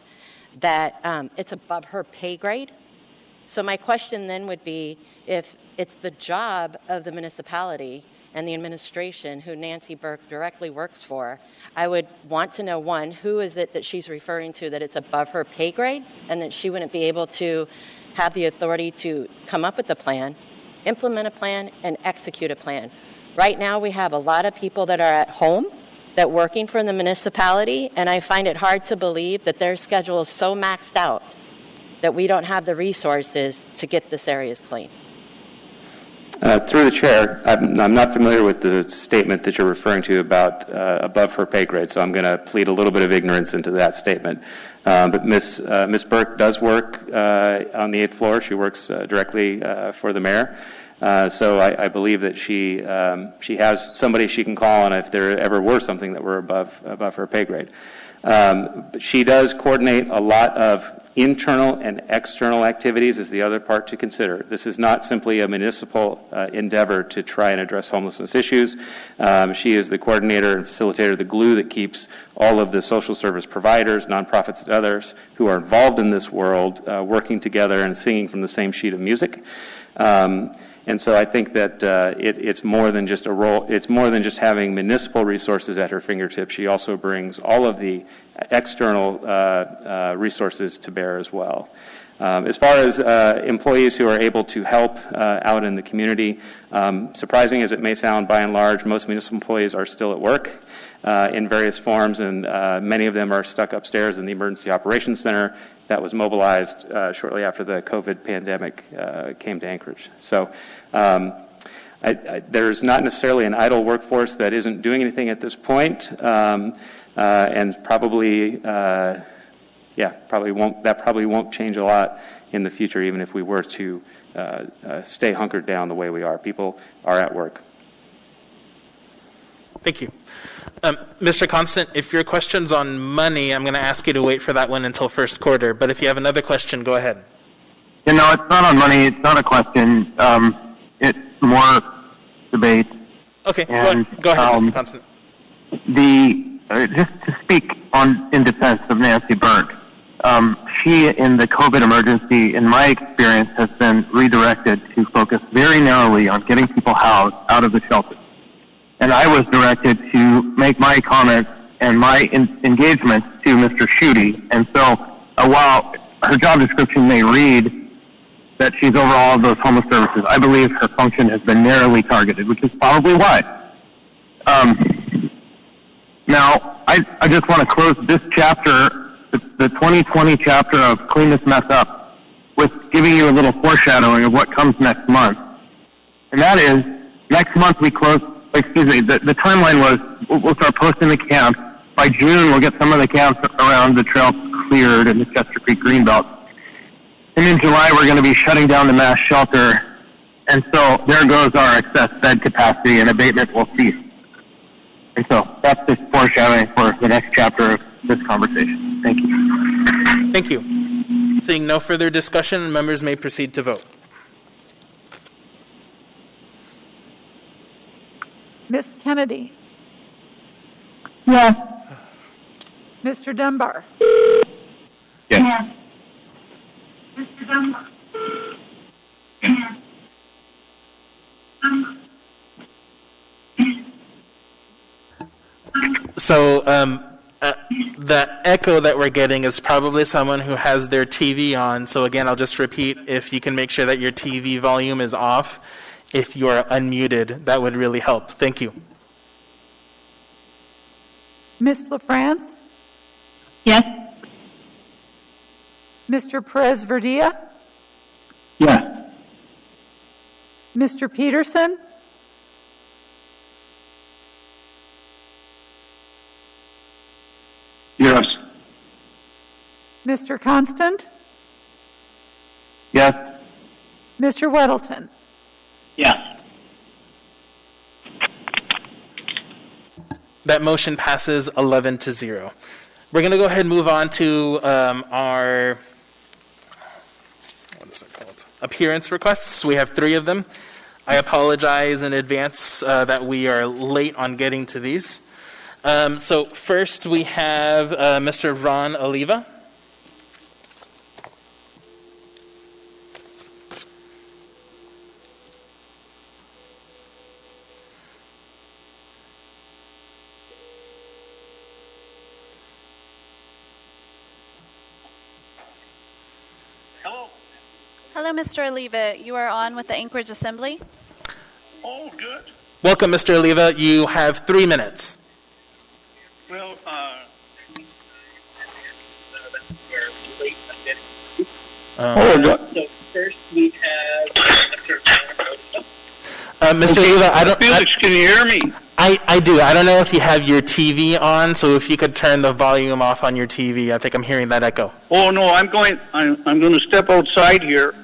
that it's above her pay grade. So my question then would be, if it's the job of the municipality and the administration who Nancy Burke directly works for, I would want to know, one, who is it that she's referring to that it's above her pay grade and that she wouldn't be able to have the authority to come up with a plan, implement a plan, and execute a plan. Right now we have a lot of people that are at home that are working for the municipality, and I find it hard to believe that their schedule is so maxed out that we don't have the resources to get this areas clean. Through the chair, I'm not familiar with the statement that you're referring to about above her pay grade, so I'm going to plead a little bit of ignorance into that statement. But Ms. Burke does work on the 8th floor. She works directly for the mayor. So I believe that she has somebody she can call on if there ever were something that were above her pay grade. But she does coordinate a lot of internal and external activities is the other part to consider. This is not simply a municipal endeavor to try and address homelessness issues. She is the coordinator and facilitator, the glue that keeps all of the social service providers, nonprofits, and others who are involved in this world working together and singing from the same sheet of music. And so I think that it's more than just a role. It's more than just having municipal resources at her fingertips. She also brings all of the external resources to bear as well. As far as employees who are able to help out in the community, surprising as it may sound, by and large, most municipal employees are still at work in various forms, and many of them are stuck upstairs in the Emergency Operations Center that was mobilized shortly after the COVID pandemic came to Anchorage. So there's not necessarily an idle workforce that isn't doing anything at this point, and probably won't change a lot in the future, even if we were to stay hunkered down the way we are. People are at work. Thank you. Mr. Constant, if your question's on money, I'm going to ask you to wait for that one until first quarter. But if you have another question, go ahead. You know, it's not on money. It's not a question. It's more debate. Okay, and, go ahead, Mr. Constant. Just to speak in defense of Nancy Burke, she, in the COVID emergency, in my experience, has been redirected to focus very narrowly on getting people housed out of the shelters. And I was directed to make my comments and my engagements to Mr. Schutte. And so while her job description may read that she's over all of those homeless services, I believe her function has been narrowly targeted, which is probably why. Now, I just want to close this chapter, the 2020 chapter of Clean This Mess Up, with giving you a little foreshadowing of what comes next month. And that is, next month we close the timeline was we'll start posting the camps. By June, we'll get some of the camps around the trail cleared in the Chester Creek Greenbelt. And in July, we're going to be shutting down the mass shelter. And so there goes our excess bed capacity, and abatement will cease. And so that's just foreshadowing for the next chapter of this conversation. Thank you. Thank you. Seeing no further discussion, members may proceed to vote. Ms. Kennedy? Yes. Mr. Dunbar? Yes. Mr. Dunbar? So the echo that we're getting is probably someone who has their TV on. So again, I'll just repeat, if you can make sure that your TV volume is off, if you are unmuted, that would really help. Thank you. Ms. LaFrance? Yes. Mr. Perez-Verdia? Yes. Mr. Peterson? Yes. Mr. Constant? Yes. Mr. Weddleton? Yes. That motion passes 11-0. We're going to go ahead and move on to our appearance requests. We have 3 of them. I apologize in advance that we are late on getting to these. So first we have Mr. Ron Oliva. Hello, Mr. Oliva. You are on with the Anchorage Assembly. Oh, good. Welcome, Mr. Oliva. You have 3 minutes. Well, So first we have Mr. Oliva, I don't. Felix, can you hear me? I do. I don't know if you have your TV on, so if you could turn the volume off on your TV. I think I'm hearing that echo. Oh no, I'm going to step outside here,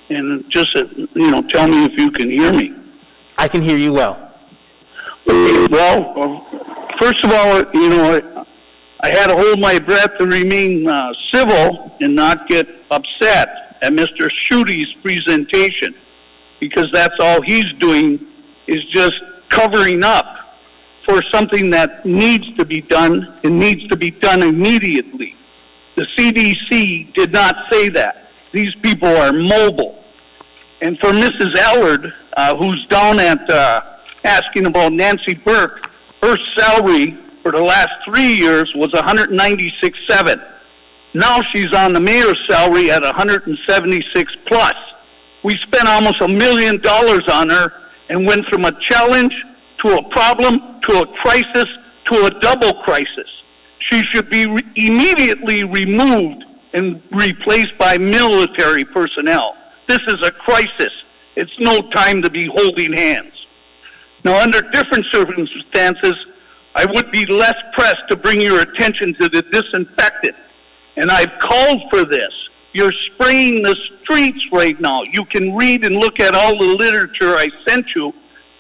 and just tell me if you can hear me. I can hear you well. Okay, well, first of all, I had to hold my breath and remain civil and not get upset at Mr. Schuette's presentation, because that's all he's doing is just covering up for something that needs to be done and needs to be done immediately. The CDC did not say that. These people are mobile. And for Mrs. Allard, who's down at asking about Nancy Burke, her salary for the last 3 years was $196,700. Now she's on the mayor's salary at $176,000 plus. We spent almost $1 million on her and went from a challenge to a problem to a crisis to a double crisis. She should be immediately removed and replaced by military personnel. This is a crisis. It's no time to be holding hands. Now, under different circumstances, I would be less pressed to bring your attention to the disinfectant. And I've called for this. You're spraying the streets right now. You can read and look at all the literature I sent you,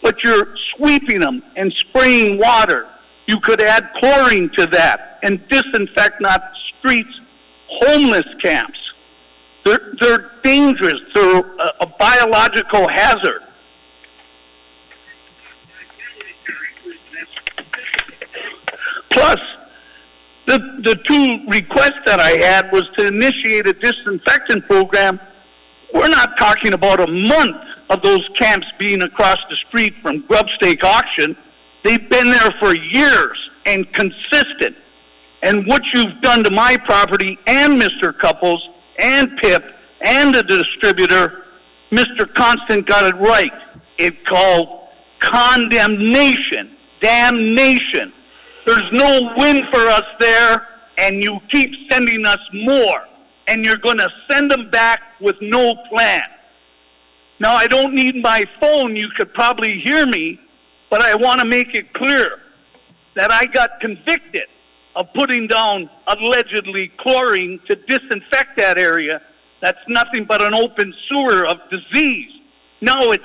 but you're sweeping them and spraying water. You could add chlorine to that and disinfect not streets, homeless camps. They're dangerous. They're a biological hazard. Plus, the 2 requests that I had was to initiate a disinfectant program. We're not talking about a month of those camps being across the street from Grubstake Auction. They've been there for years and consistent. And what you've done to my property and Mr. Couples and Pip and the distributor, Mr. Constant got it right. It's called condemnation, damnation. There's no win for us there, and you keep sending us more, and you're going to send them back with no plan. Now, I don't need my phone. You could probably hear me, but I want to make it clear that I got convicted of putting down allegedly chlorine to disinfect that area. That's nothing but an open sewer of disease. Now it's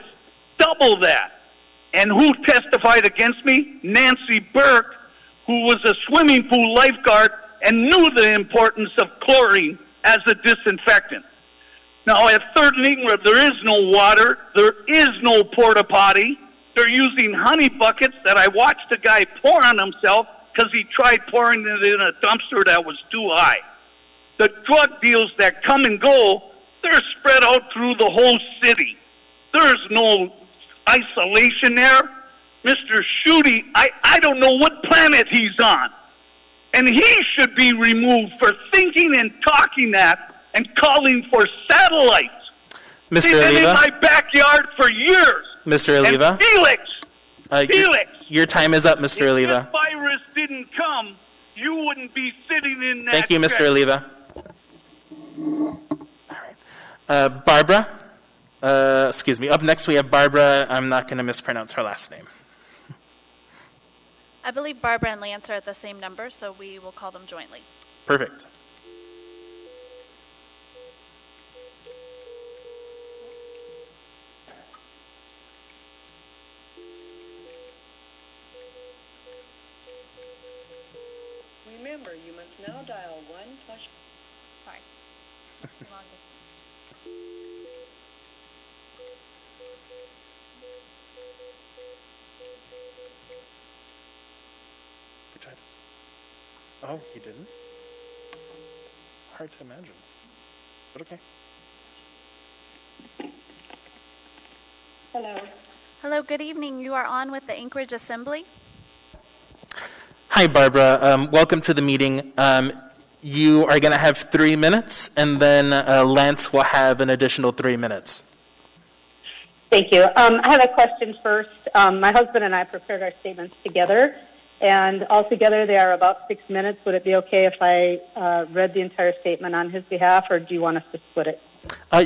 double that. And who testified against me? Nancy Burke, who was a swimming pool lifeguard and knew the importance of chlorine as a disinfectant. Now at 3rd and Ingram, there is no water. There is no porta potty. They're using honey buckets that I watched a guy pour on himself because he tried pouring it in a dumpster that was too high. The drug deals that come and go, they're spread out through the whole city. There's no isolation there. Mr. Schuette, I don't know what planet he's on. And he should be removed for thinking and talking that and calling for satellites. Mr. He's been in Oliva? my backyard for years. Mr. Oliva? And Felix, Your time is up, Mr. Oliva. if this virus didn't come, you wouldn't be sitting in that Thank you, Mr. chair. Oliva. All right. Barbara? Excuse me. Up next, we have Barbara. I'm not going to mispronounce her last name. I believe Barbara and Lance are at the same number, so we will call them jointly. Perfect. Remember, you must now dial 1+. Sorry. Too long. Oh, he didn't? Hard to imagine. But okay. Hello. Hello, good evening. You are on with the Anchorage Assembly. Hi, Barbara. Welcome to the meeting. You are going to have 3 minutes, and then Lance will have an additional 3 minutes. Thank you. I have a question first. My husband and I prepared our statements together, and altogether they are about 6 minutes. Would it be okay if I read the entire statement on his behalf, or do you want us to split it?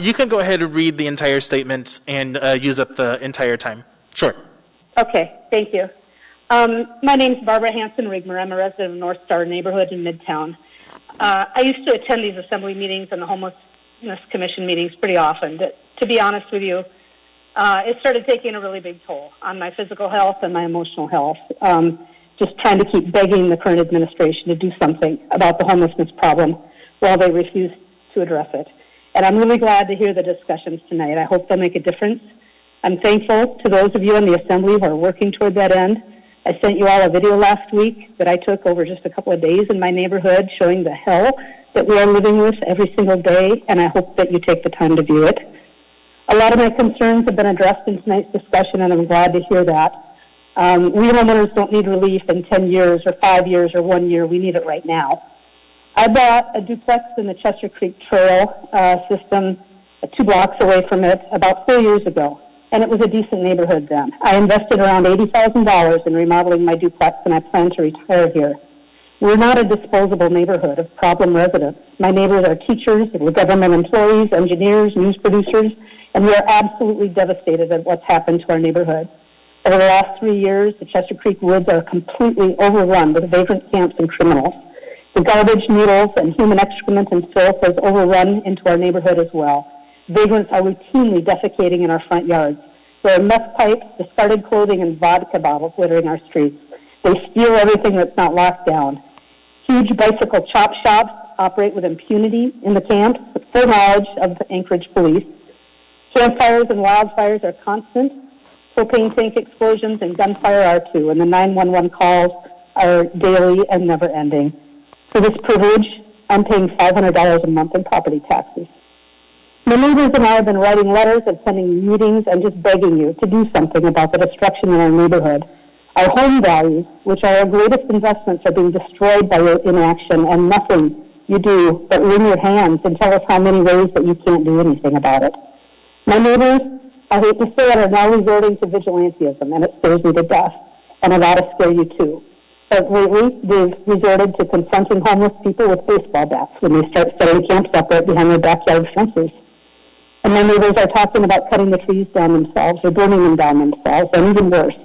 You can go ahead and read the entire statement and use up the entire time. Sure. Okay, thank you. My name's Barbara Hanson-Rigmer. I'm a resident of North Star neighborhood in Midtown. I used to attend these assembly meetings and the Homelessness Commission meetings pretty often. To be honest with you, it started taking a really big toll on my physical health and my emotional health. Just trying to keep begging the current administration to do something about the homelessness problem while they refuse to address it. And I'm really glad to hear the discussions tonight. I hope they'll make a difference. I'm thankful to those of you in the Assembly who are working toward that end. I sent you all a video last week that I took over just a couple of days in my neighborhood showing the hell that we are living with every single day, and I hope that you take the time to view it. A lot of my concerns have been addressed in tonight's discussion, and I'm glad to hear that. We homeowners don't need relief in 10 years or 5 years or 1 year. We need it right now. I bought a duplex in the Chester Creek Trail system 2 blocks away from it about 4 years ago, and it was a decent neighborhood then. I invested around $80,000 in remodeling my duplex, and I plan to retire here. We're not a disposable neighborhood of problem residents. My neighbors are teachers, government employees, engineers, news producers, and we are absolutely devastated at what's happened to our neighborhood. Over the last 3 years, the Chester Creek woods are completely overrun with vagrant camps and criminals. The garbage, needles, and human excrement and filth has overrun into our neighborhood as well. Vagrants are routinely defecating in our front yards. There are meth pipes, discarded clothing, and vodka bottles littering our streets. They steal everything that's not locked down. Huge bicycle chop shops operate with impunity in the camps, with full knowledge of the Anchorage police. Campfires and wildfires are constant. Propane tank explosions and gunfire are too, and the 911 calls are daily and never ending. For this privilege, I'm paying $500 a month in property taxes. My neighbors and I have been writing letters and sending meetings and just begging you to do something about the destruction in our neighborhood. Our home values, which are our greatest investments, are being destroyed by your inaction, and nothing you do but wring your hands and tell us how many ways that you can't do anything about it. My neighbors, I hate to say it, are now resorting to vigilantism, and it scares me to death, and it ought to scare you too. But lately, they've resorted to confronting homeless people with baseball bats when they start setting camps up right behind their backyard fences. And my neighbors are talking about cutting the trees down themselves or burning them down themselves, and even worse,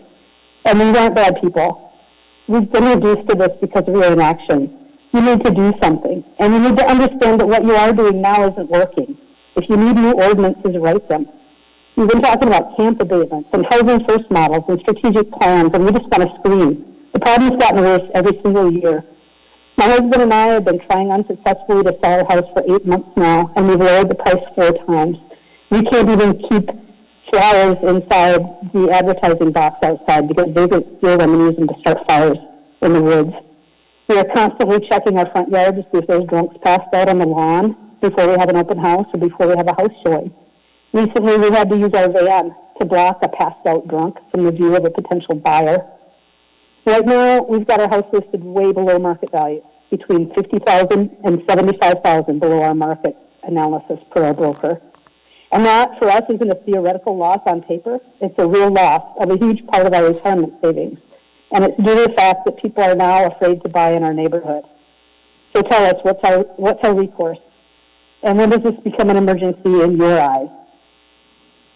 And these aren't bad people. We've been reduced to this because of your inaction. You need to do something. And you need to understand that what you are doing now isn't working. If you need new ordinances, write them. You've been talking about camp abatements and housing first models and strategic plans, and we just want to scream. The problem's gotten worse every single year. My husband and I have been trying unsuccessfully to sell our house for 8 months now, and we've lowered the price 4 times. We can't even keep flowers inside the advertising box outside because they can steal them and use them to start fires in the woods. We are constantly checking our front yard to see if there's drunks passed out on the lawn before we have an open house or before we have a house showing. Recently, we had to use our van to block a passed out drunk from the view of a potential buyer. Right now, we've got our house listed way below market value, between $50,000 and $75,000 below our market analysis per our broker. And that, for us, isn't a theoretical loss on paper. It's a real loss of a huge part of our retirement savings. And it's due to the fact that people are now afraid to buy in our neighborhood. So tell us, what's our recourse? And when does this become an emergency in your eyes?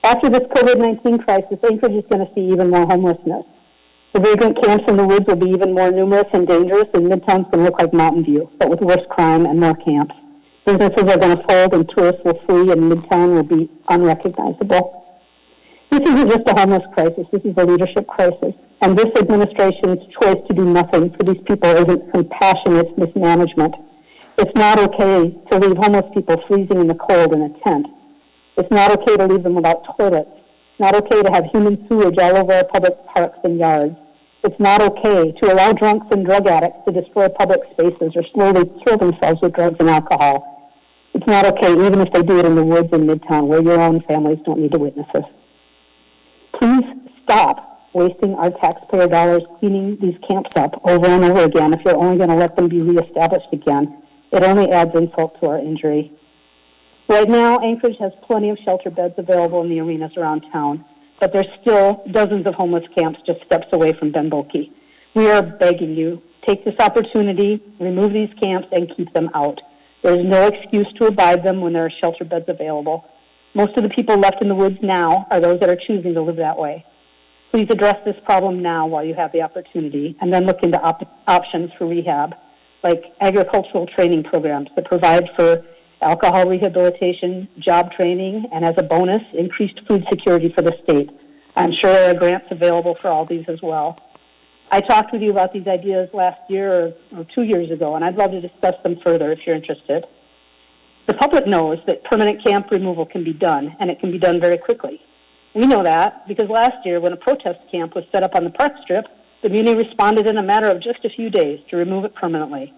After this COVID-19 crisis, Anchorage is going to see even more homelessness. The vagrant camps in the woods will be even more numerous and dangerous, and Midtown's going to look like Mountain View, but with worse crime and more camps. Businesses are going to fold, and tourists will flee, and Midtown will be unrecognizable. This isn't just a homeless crisis. This is a leadership crisis. And this administration's choice to do nothing for these people isn't compassion, it's mismanagement. It's not okay to leave homeless people freezing in the cold in a tent. It's not okay to leave them without toilets. It's not okay to have human sewage all over our public parks and yards. It's not okay to allow drunks and drug addicts to destroy public spaces or slowly kill themselves with drugs and alcohol. It's not okay even if they do it in the woods in Midtown where your own families don't need to witness it. Please stop wasting our taxpayer dollars cleaning these camps up over and over again if you're only going to let them be reestablished again. It only adds insult to our injury. Right now, Anchorage has plenty of shelter beds available in the arenas around town, but there's still dozens of homeless camps just steps away from Ben Boeke. We are begging you, take this opportunity, remove these camps, and keep them out. There is no excuse to abide them when there are shelter beds available. Most of the people left in the woods now are those that are choosing to live that way. Please address this problem now while you have the opportunity, and then look into options for rehab, like agricultural training programs that provide for alcohol rehabilitation, job training, and as a bonus, increased food security for the state. I'm sure there are grants available for all these as well. I talked with you about these ideas last year or 2 years ago, and I'd love to discuss them further if you're interested. The public knows that permanent camp removal can be done, and it can be done very quickly. We know that because last year when a protest camp was set up on the park strip, the Muni responded in a matter of just a few days to remove it permanently.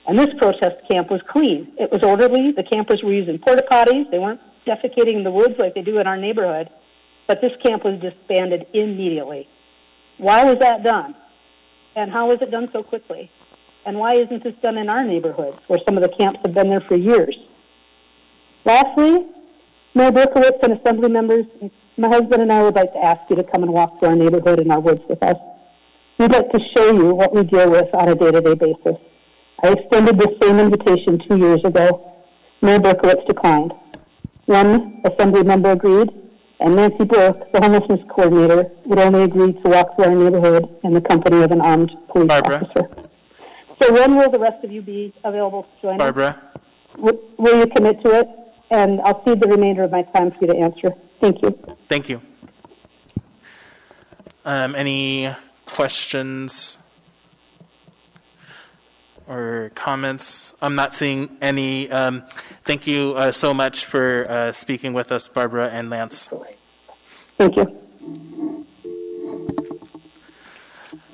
And this protest camp was clean. It was orderly. The campers were using porta potties. They weren't defecating in the woods like they do in our neighborhood. But this camp was disbanded immediately. Why was that done? And how was it done so quickly? And why isn't this done in our neighborhoods where some of the camps have been there for years? Lastly, Mayor Berkowitz and Assembly members, my husband and I would like to ask you to come and walk through our neighborhood and our woods with us. We'd like to show you what we deal with on a day-to-day basis. I extended the same invitation 2 years ago. Mayor Berkowitz declined. One Assembly member agreed, and Nancy Burke, the homelessness coordinator, would only agree to walk through our neighborhood in the company of an armed police officer. So when will the rest of you be available to join us? Will you commit to it? And I'll cede the remainder of my time for you to answer. Thank you. Thank you. Any questions or comments? I'm not seeing any. Thank you so much for speaking with us, Barbara and Lance. Thank you.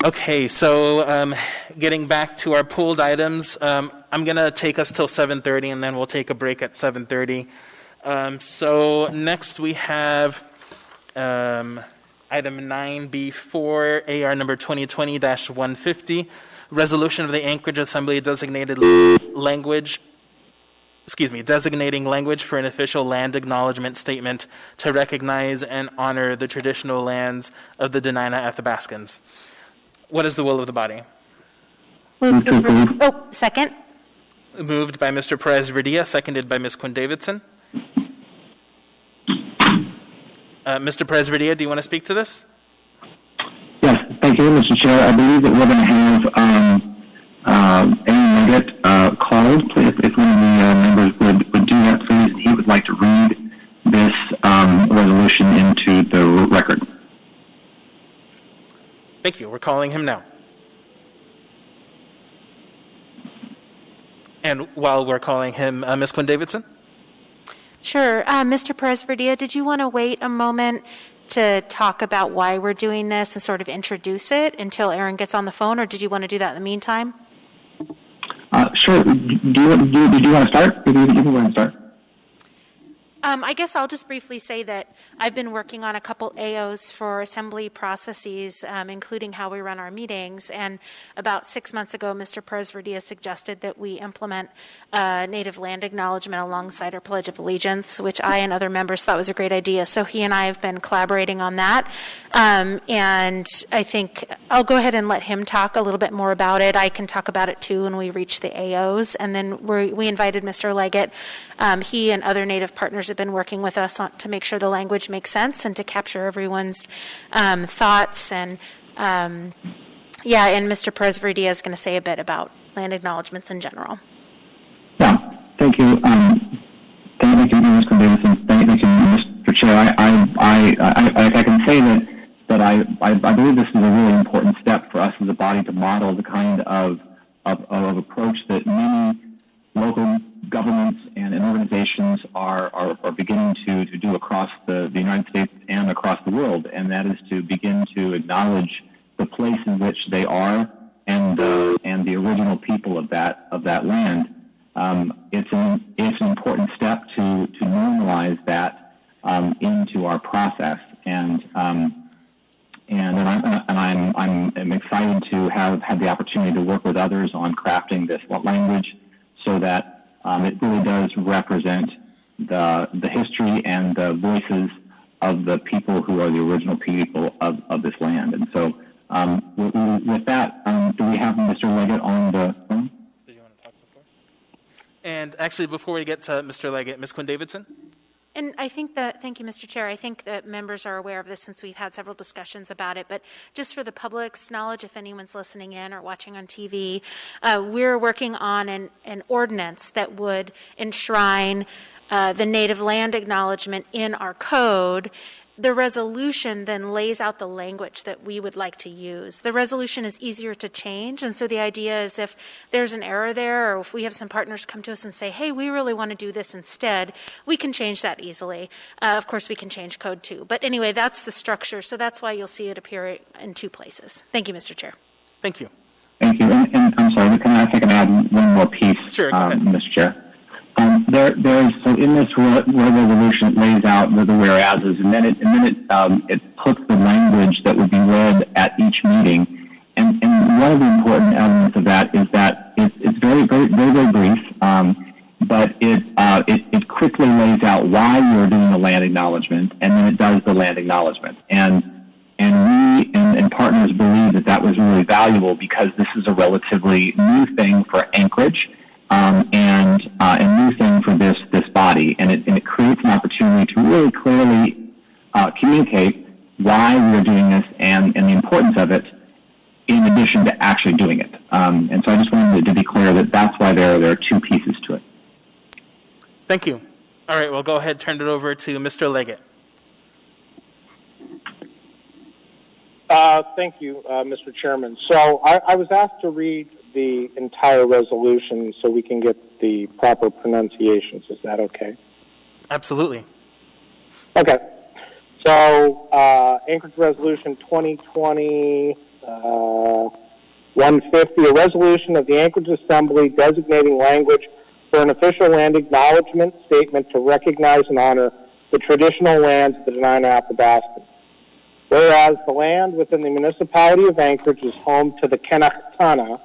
Okay, so getting back to our pooled items, I'm going to take us till 7:30, and then we'll take a break at 7:30. So next we have item 9B4, AR number 2020-150, resolution of the Anchorage Assembly designating language for an official land acknowledgement statement to recognize and honor the traditional lands of the Dena'ina Athabascans. What is the will of the body? Second. Moved by Mr. Perez-Verdia, seconded by Ms. Quinn-Davidson. Mr. Perez-Verdia, do you want to speak to this? Yes, Thank you, Mr. Chair. I believe that we're going to have Aaron Leggett called. If one of the members would do that, please. He would like to read this resolution into the record. Thank you. We're calling him now. And while we're calling him, Ms. Quinn Davidson? Sure. Mr. Perez-Verdia, did you want to wait a moment to talk about why we're doing this and sort of introduce it until Aaron gets on the phone, or did you want to do that in the meantime? Sure. Do you want to start? You can go ahead and start. I guess I'll just briefly say that I've been working on a couple AOs for assembly processes, including how we run our meetings. And about 6 months ago, Mr. Perez-Verdia suggested that we implement native land acknowledgement alongside our Pledge of Allegiance, which I and other members thought was a great idea. So he and I have been collaborating on that. And I think I'll go ahead and let him talk a little bit more about it. I can talk about it too when we reach the AOs. And then we invited Mr. Leggett. He and other Native partners have been working with us to make sure the language makes sense and to capture everyone's thoughts. And and Mr. Perez-Verdia is going to say a bit about land acknowledgements in general. Yeah, thank you. Thank you, Ms. Davidson. Thank you, Mr. Chair. I can say that I believe this is a really important step for us as a body to model the kind of approach that many local governments and organizations are beginning to do across the United States and across the world, and that is to begin to acknowledge the place in which they are and the original people of that land. It's an important step to normalize that into our process, and I'm excited to have had the opportunity to work with others on crafting this language so that it really does represent the history and the voices of the people who are the original people of this land. And so with that, do we have Mr. Leggett on the phone? Did you want to talk before? And actually, before we get to Mr. Leggett, Ms. Quinn Davidson? And I think that, thank you, Mr. Chair, I think that members are aware of this since we've had several discussions about it, but just for the public's knowledge, if anyone's listening in or watching on TV, we're working on an ordinance that would enshrine the native land acknowledgement in our code. The resolution then lays out the language that we would like to use. The resolution is easier to change, and so the idea is if there's an error there, or if we have some partners come to us and say, hey, we really want to do this instead, we can change that easily. Of course, we can change code too. But anyway, that's the structure, so that's why you'll see it appear in two places. Thank you, Mr. Chair. Thank you. Thank you. And I'm sorry, if I can add one more piece, sure, go ahead. Mr. Chair. So in this resolution, it lays out the whereases, and then it puts the language that would be read at each meeting. And one of the important elements of that is that it's very brief, but it quickly lays out why you're doing the land acknowledgement, and then it does the land acknowledgement. And we and partners believe that was really valuable because this is a relatively new thing for Anchorage. And a new thing for this body, and it creates an opportunity to really clearly communicate why we're doing this and the importance of it, in addition to actually doing it. And so I just wanted to be clear that that's why there are two pieces to it. Thank you. All right, we'll go ahead and turn it over to Mr. Leggett. Thank you, Mr. Chairman. So I was asked to read the entire resolution so we can get the proper pronunciations. Is that okay? Absolutely. Okay. So Anchorage Resolution 2020-150, a resolution of the Anchorage Assembly designating language for an official land acknowledgement statement to recognize and honor the traditional lands of the Dena'ina Athabascan. Whereas the land within the municipality of Anchorage is home to the Kennechtana,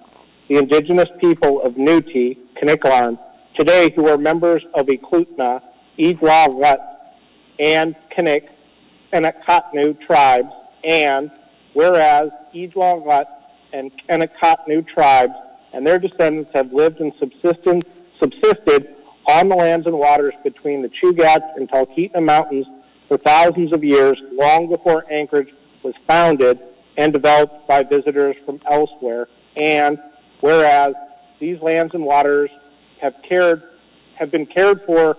the indigenous people of Nuti, Kaniklarn, today who are members of Eklutna, Idlagat, and Kenekatnu tribes, and whereas Idlagat and Kenekatnu tribes and their descendants have lived and subsisted on the lands and waters between the Chugach and Talkeetna mountains for thousands of years, long before Anchorage was founded, and developed by visitors from elsewhere. And whereas these lands and waters have been cared for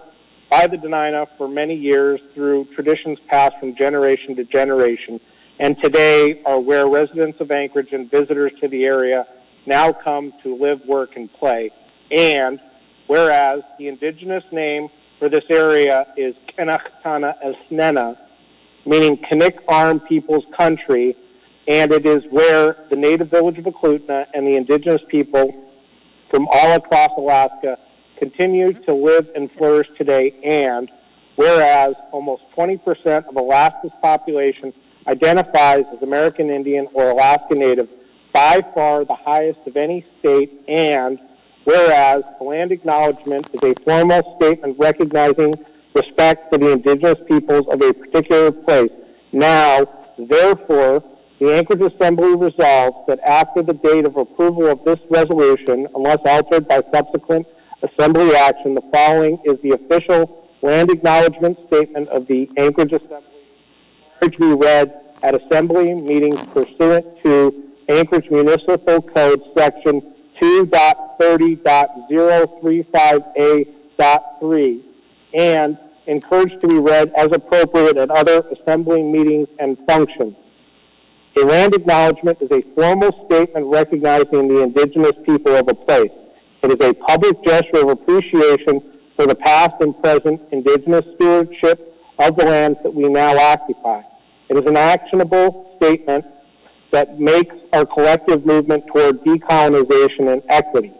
by the Dena'ina for many years through traditions passed from generation to generation, and today are where residents of Anchorage and visitors to the area now come to live, work, and play. And whereas the indigenous name for this area is Kenachtana Esnena, meaning Kanik Arm People's Country, and it is where the native village of Eklutna and the indigenous people from all across Alaska continue to live and flourish today. And whereas almost 20% of Alaska's population identifies as American Indian or Alaska Native, by far the highest of any state, and whereas the land acknowledgement is a formal statement recognizing respect for the indigenous peoples of a particular place. Now, therefore, the Anchorage Assembly resolves that after the date of approval of this resolution, unless altered by subsequent Assembly action, the following is the official land acknowledgement statement of the Anchorage Assembly, to be read at Assembly meetings pursuant to Anchorage Municipal Code Section 2.30.035A.3, and encouraged to be read as appropriate at other Assembly meetings and functions. A land acknowledgement is a formal statement recognizing the indigenous people of a place. It is a public gesture of appreciation for the past and present indigenous stewardship of the lands that we now occupy. It is an actionable statement that makes our collective movement toward decolonization and equity.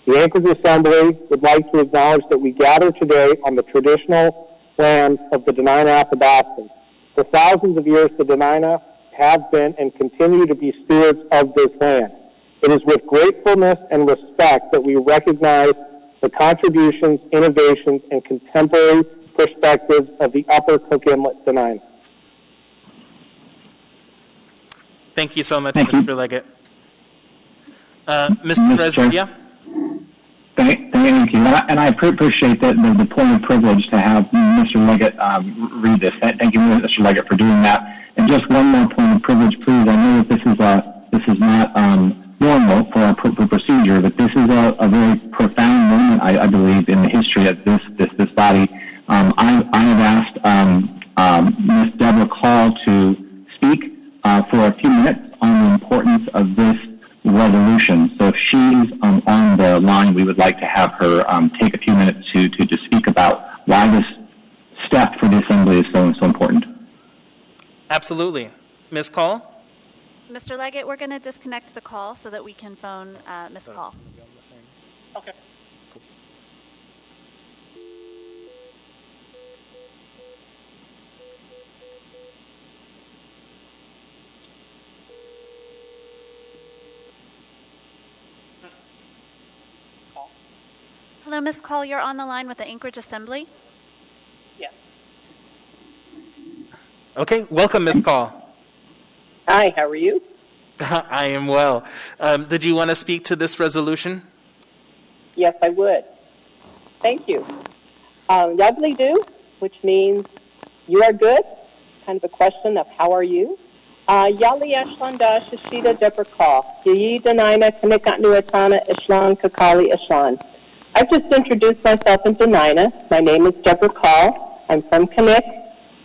The Anchorage Assembly would like to acknowledge that we gather today on the traditional lands of the Dena'ina Athabascans. For thousands of years, the Dena'ina have been and continue to be stewards of this land. It is with gratefulness and respect that we recognize the contributions, innovations, and contemporary perspectives of the Upper Cook Inlet Dena'ina. Thank you so much, Mr. Leggett. Mr. President, yeah? Thank you. And I appreciate the point of privilege to have Mr. Leggett read this. Thank you, Mr. Leggett, for doing that. And just one more point of privilege, please. I know that this is not normal for our procedure, but this is a very profound moment, I believe, in the history of this body. I have asked Ms. Deborah Call to speak for a few minutes on the importance of this resolution. So if she's on the line, we would like to have her take a few minutes to speak about why this step for the Assembly is so important. Absolutely. Ms. Call? Mr. Leggett, we're going to disconnect the call so that we can phone Ms. Call. Okay. Hello, Ms. Call. You're on the line with the Anchorage Assembly. Yes. Okay, welcome, Ms. Call. Hi, how are you? I am well. Did you want to speak to this resolution? Yes, I would. Thank you. Yagli do, which means you are good, kind of a question of how are you. Yali Ashlanda Shashida Debrakal, Yi Dena'ina Kanikat Nuatana Ishlan Kakali Ishlan. I've just introduced myself in Dena'ina. My name is Deborah Call. I'm from Kanik,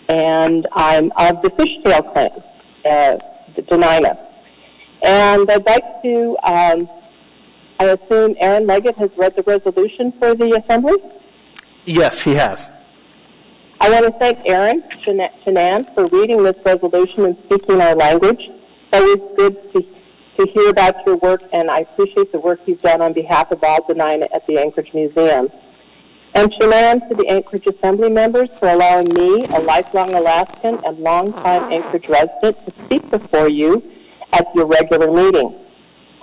and I'm of the Fishtail clan, the Dena'ina. And I'd like to, I assume Aaron Leggett has read the resolution for the Assembly? Yes, he has. I want to thank Aaron Shanann for reading this resolution and speaking our language. It's always good to hear about your work, and I appreciate the work you've done on behalf of all Dena'ina at the Anchorage Museum. And Shanann to the Anchorage Assembly members for allowing me, a lifelong Alaskan and longtime Anchorage resident, to speak before you at your regular meeting.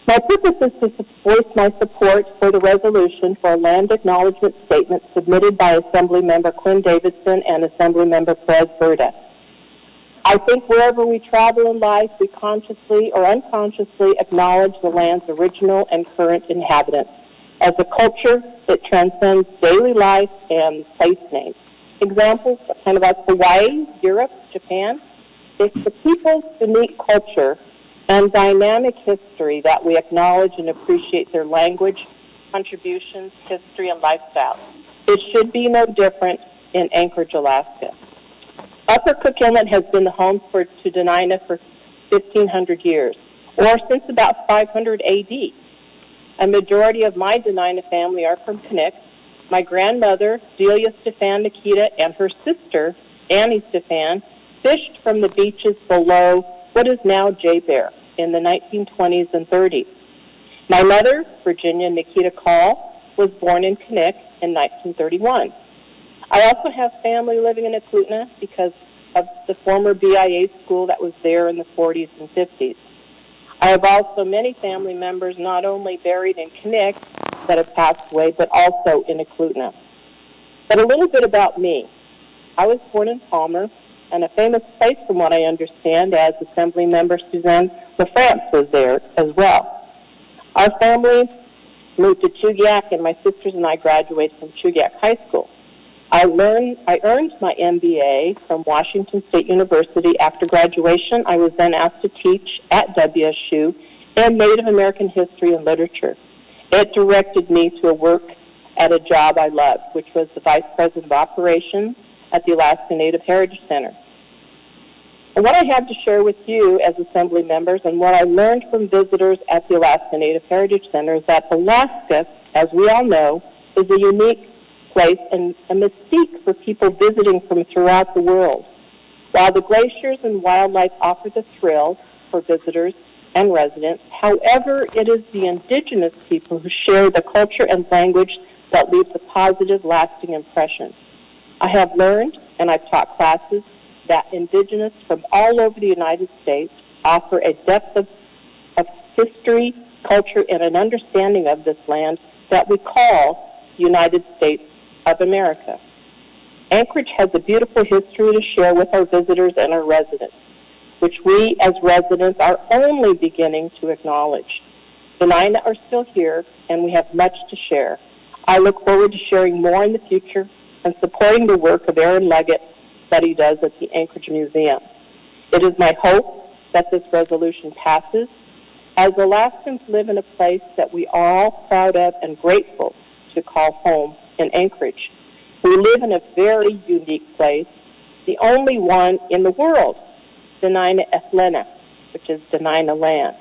My purpose is to voice my support for the resolution for a land acknowledgement statement submitted by Assembly Member Quinn Davidson and Assembly Member Perez Verda. I think wherever we travel in life, we consciously or unconsciously acknowledge the land's original and current inhabitants. As a culture, it transcends daily life and place names. Examples kind of like Hawaii, Europe, Japan. It's the people's unique culture and dynamic history that we acknowledge and appreciate their language, contributions, history, and lifestyle. It should be no different in Anchorage, Alaska. Upper Cook Inlet has been the home to Dena'ina for 1,500 years, or since about 500 A.D. A majority of my Dena'ina family are from Knik. My grandmother, Delia Stefan Nikita, and her sister, Annie Stefan, fished from the beaches below what is now J-Bear in the 1920s and 30s. My mother, Virginia Nikita Call, was born in Knik in 1931. I also have family living in Eklutna because of the former BIA school that was there in the 40s and 50s. I have also many family members not only buried in Knik that have passed away, but also in Eklutna. But a little bit about me. I was born in Palmer, and a famous place from what I understand, as Assembly Member Suzanne LaFrance was there as well. Our family moved to Chugiak, and my sisters and I graduated from Chugiak High School. I earned my MBA from Washington State University. After graduation, I was then asked to teach at WSU in Native American history and literature. It directed me to work at a job I loved, which was the Vice President of Operations at the Alaska Native Heritage Center. And what I have to share with you as Assembly members and what I learned from visitors at the Alaska Native Heritage Center is that Alaska, as we all know, is a unique place and a mystique for people visiting from throughout the world. While the glaciers and wildlife offer the thrill for visitors and residents, however, it is the indigenous people who share the culture and language that leaves a positive, lasting impression. I have learned, and I've taught classes, that indigenous from all over the United States offer a depth of history, culture, and an understanding of this land that we call the United States of America. Anchorage has a beautiful history to share with our visitors and our residents, which we as residents are only beginning to acknowledge. Dena'ina are still here, and we have much to share. I look forward to sharing more in the future and supporting the work of Aaron Leggett that he does at the Anchorage Museum. It is my hope that this resolution passes, as Alaskans live in a place that we are all proud of and grateful to call home in Anchorage. We live in a very unique place, the only one in the world, Dena'ina Ethlena, which is Dena'ina land.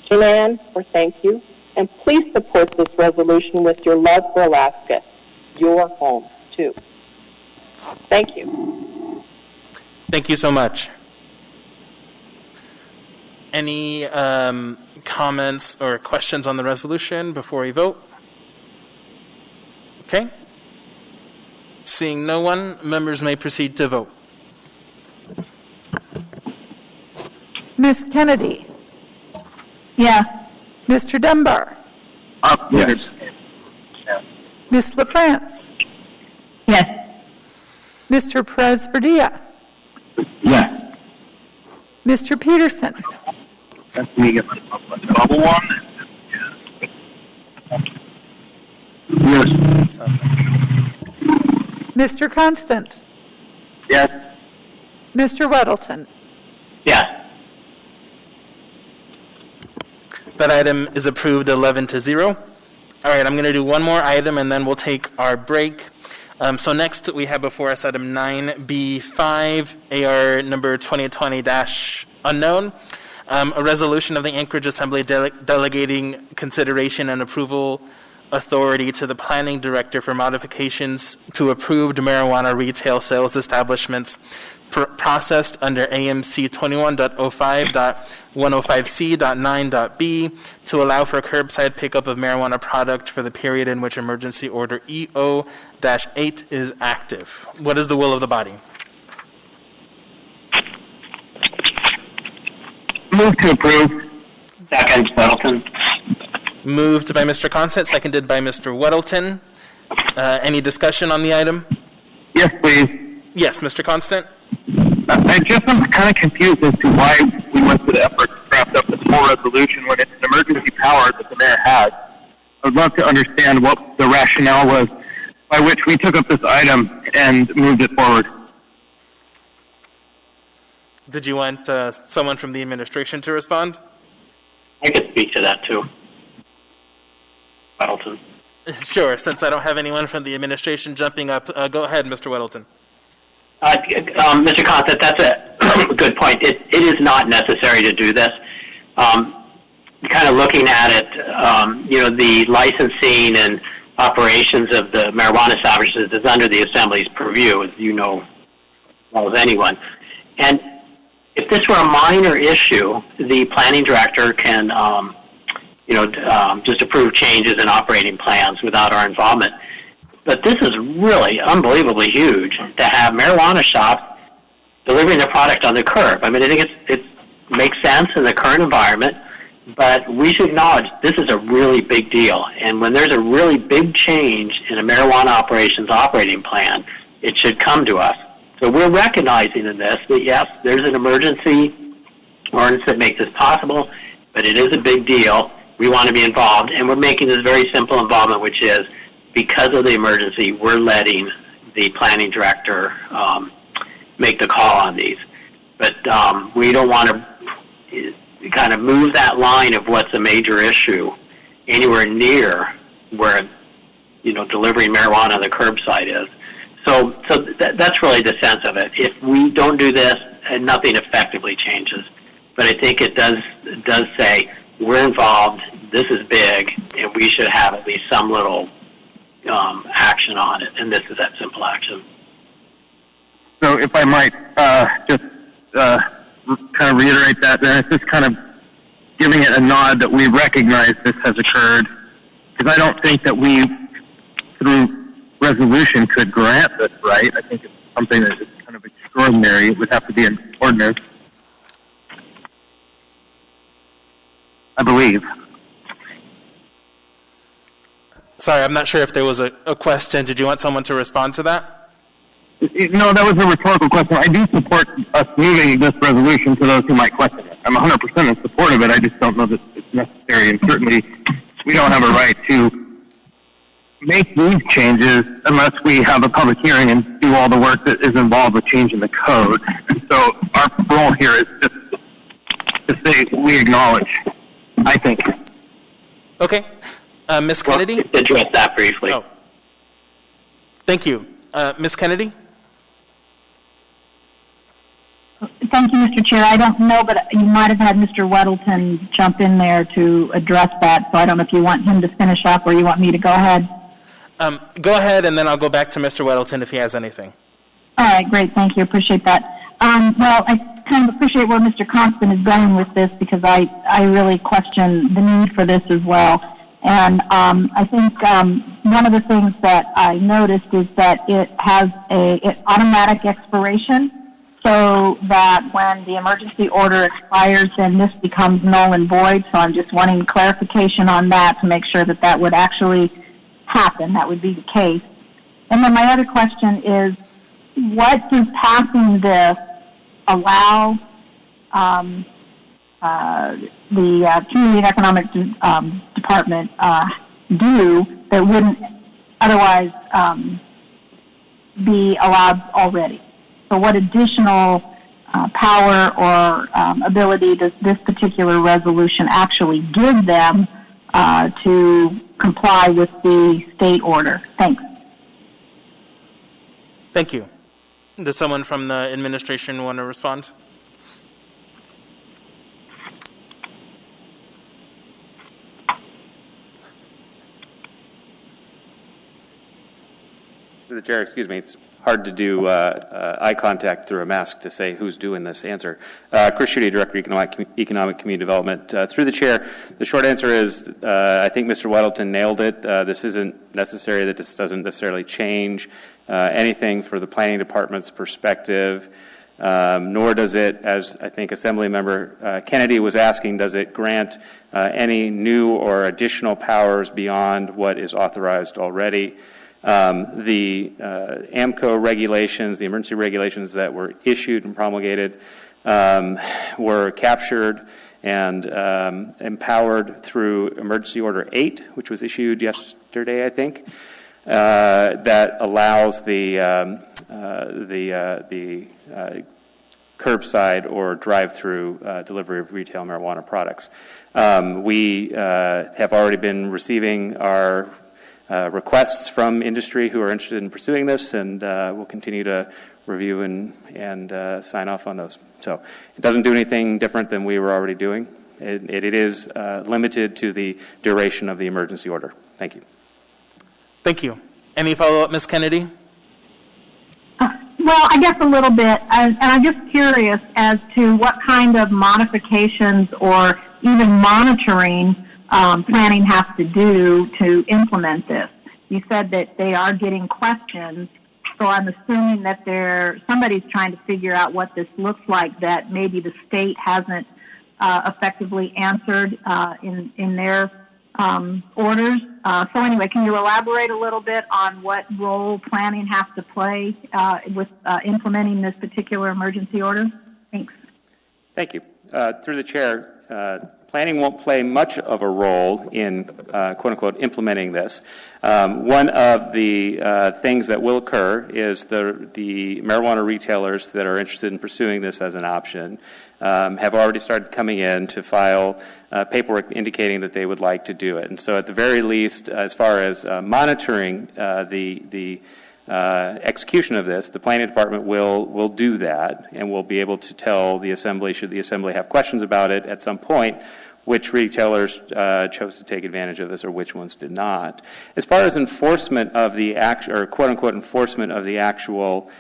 Joanne, or thank you, and please support this resolution with your love for Alaska, your home, too. Thank you. Thank you so much. Any comments or questions on the resolution before we vote? Okay. Seeing no one, members may proceed to vote. Ms. Kennedy? Yes. Mr. Dunbar? Yes. Ms. LaFrance? Yes. Mr. Perez-Verdilla? Yes. Mr. Peterson? Let me get my bubble one. Yes. Mr. Constant? Yes. Mr. Weddleton? Yes. That item is approved 11-0. All right, I'm going to do one more item and then we'll take our break. So next we have before us item 9B5, AR number 2020-unknown, a resolution of the Anchorage Assembly delegating consideration and approval authority to the planning director for modifications to approved marijuana retail sales establishments processed under AMC 21.05.105C.9.b to allow for curbside pickup of marijuana product for the period in which emergency order EO-8 is active. What is the will of the body? Move to approve. Second, Weddleton. Moved by Mr. Constant, seconded by Mr. Weddleton. Any discussion on the item? Yes, please. Yes, Mr. Constant? I just am kind of confused as to why we went to the effort to draft up this whole resolution when it's an emergency power that the mayor has. I would love to understand what the rationale was by which we took up this item and moved it forward. Did you want someone from the administration to respond? I could speak to that too. Weddleton. Sure, since I don't have anyone from the administration jumping up, go ahead, Mr. Weddleton. Mr. Constant, that's a good point. It is not necessary to do this. Kind of looking at it, the licensing and operations of the marijuana establishments is under the Assembly's purview, as you know as well as anyone. And if this were a minor issue, the planning director can, just approve changes in operating plans without our involvement. But this is really unbelievably huge to have marijuana shops delivering their product on the curb. I mean, I think it makes sense in the current environment, but we should acknowledge this is a really big deal. And when there's a really big change in a marijuana operations operating plan, it should come to us. So we're recognizing in this that, yes, there's an emergency ordinance that makes this possible, but it is a big deal. We want to be involved, and we're making this very simple involvement, which is because of the emergency, we're letting the planning director make the call on these. But we don't want to kind of move that line of what's a major issue anywhere near where, delivering marijuana on the curbside is. So that's really the sense of it. If we don't do this, nothing effectively changes. But I think it does say we're involved, this is big, and we should have at least some little action on it, and this is that simple action. So if I might just kind of reiterate that, then it's just kind of giving it a nod that we recognize this has occurred, because I don't think that we, through resolution, could grant this right. I think it's something that is kind of extraordinary. It would have to be an ordinance, I believe. Sorry, I'm not sure if there was a question. Did you want someone to respond to that? No, that was a rhetorical question. I do support us moving this resolution to those who might question it. I'm 100% in support of it. I just don't know that it's necessary. And certainly, we don't have a right to make these changes unless we have a public hearing and do all the work that is involved with changing the code. And so our role here is just to say we acknowledge, I think. Okay. Ms. Kennedy? Well, address that briefly. Oh. Thank you. Ms. Kennedy? Thank you, Mr. Chair. I don't know, but you might have had Mr. Weddleton jump in there to address that, so I don't know if you want him to finish up or you want me to go ahead. Go ahead, and then I'll go back to Mr. Weddleton if he has anything. All right, great. Thank you. Appreciate that. Well, I kind of appreciate where Mr. Constant is going with this because I really question the need for this as well. And I think one of the things that I noticed is that it has an automatic expiration, so that when the emergency order expires, then this becomes null and void. So I'm just wanting clarification on that to make sure that that would actually happen. That would be the case. And then my other question is, what does passing this allow the Community and Economic Department do that wouldn't otherwise be allowed already? So what additional power or ability does this particular resolution actually give them to comply with the state order? Thanks. Thank you. Does someone from the administration want to respond? Through the chair, excuse me, it's hard to do eye contact through a mask to say who's doing this answer. Chris Schutte, Director of Economic Community Development. Through the chair, the short answer is I think Mr. Weddleton nailed it. This isn't necessary, that this doesn't necessarily change anything for the planning department's perspective, nor does it, as I think Assemblymember Kennedy was asking, does it grant any new or additional powers beyond what is authorized already. The AMCO regulations, the emergency regulations that were issued and promulgated were captured and empowered through Emergency Order 8, which was issued yesterday, I think, that allows the curbside or drive-through delivery of retail marijuana products. We have already been receiving our requests from industry who are interested in pursuing this, and we'll continue to review and sign off on those. So it doesn't do anything different than we were already doing. It is limited to the duration of the emergency order. Thank you. Thank you. Any follow-up, Ms. Kennedy? Well, I guess a little bit, and I'm just curious as to what kind of modifications or even monitoring planning has to do to implement this. You said that they are getting questions, so I'm assuming that somebody's trying to figure out what this looks like that maybe the state hasn't effectively answered in their orders. So anyway, can you elaborate a little bit on what role planning has to play with implementing this particular emergency order? Thanks. Thank you. Through the chair, planning won't play much of a role in, quote-unquote, implementing this. One of the things that will occur is the marijuana retailers that are interested in pursuing this as an option have already started coming in to file paperwork indicating that they would like to do it. And so at the very least, as far as monitoring the execution of this, the planning department will do that, and will be able to tell the assembly, should the assembly have questions about it at some point, which retailers chose to take advantage of this or which ones did not. As far as enforcement of the or quote-unquote enforcement of the actual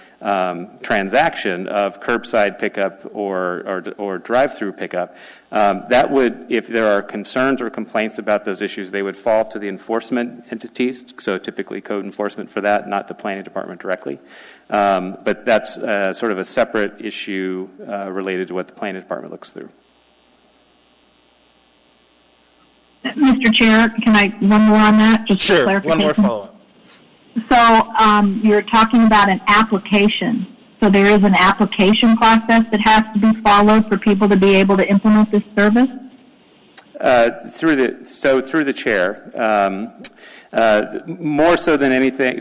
transaction of curbside pickup or drive-through pickup, that would, if there are concerns or complaints about those issues, they would fall to the enforcement entities, so typically code enforcement for that, not the planning department directly. But that's sort of a separate issue related to what the planning department looks through. Mr. Chair, can I one more on that? Just sure, one more follow-up. So you're talking about an application. So there is an application process that has to be followed for people to be able to implement this service? Through the chair. More so than anything,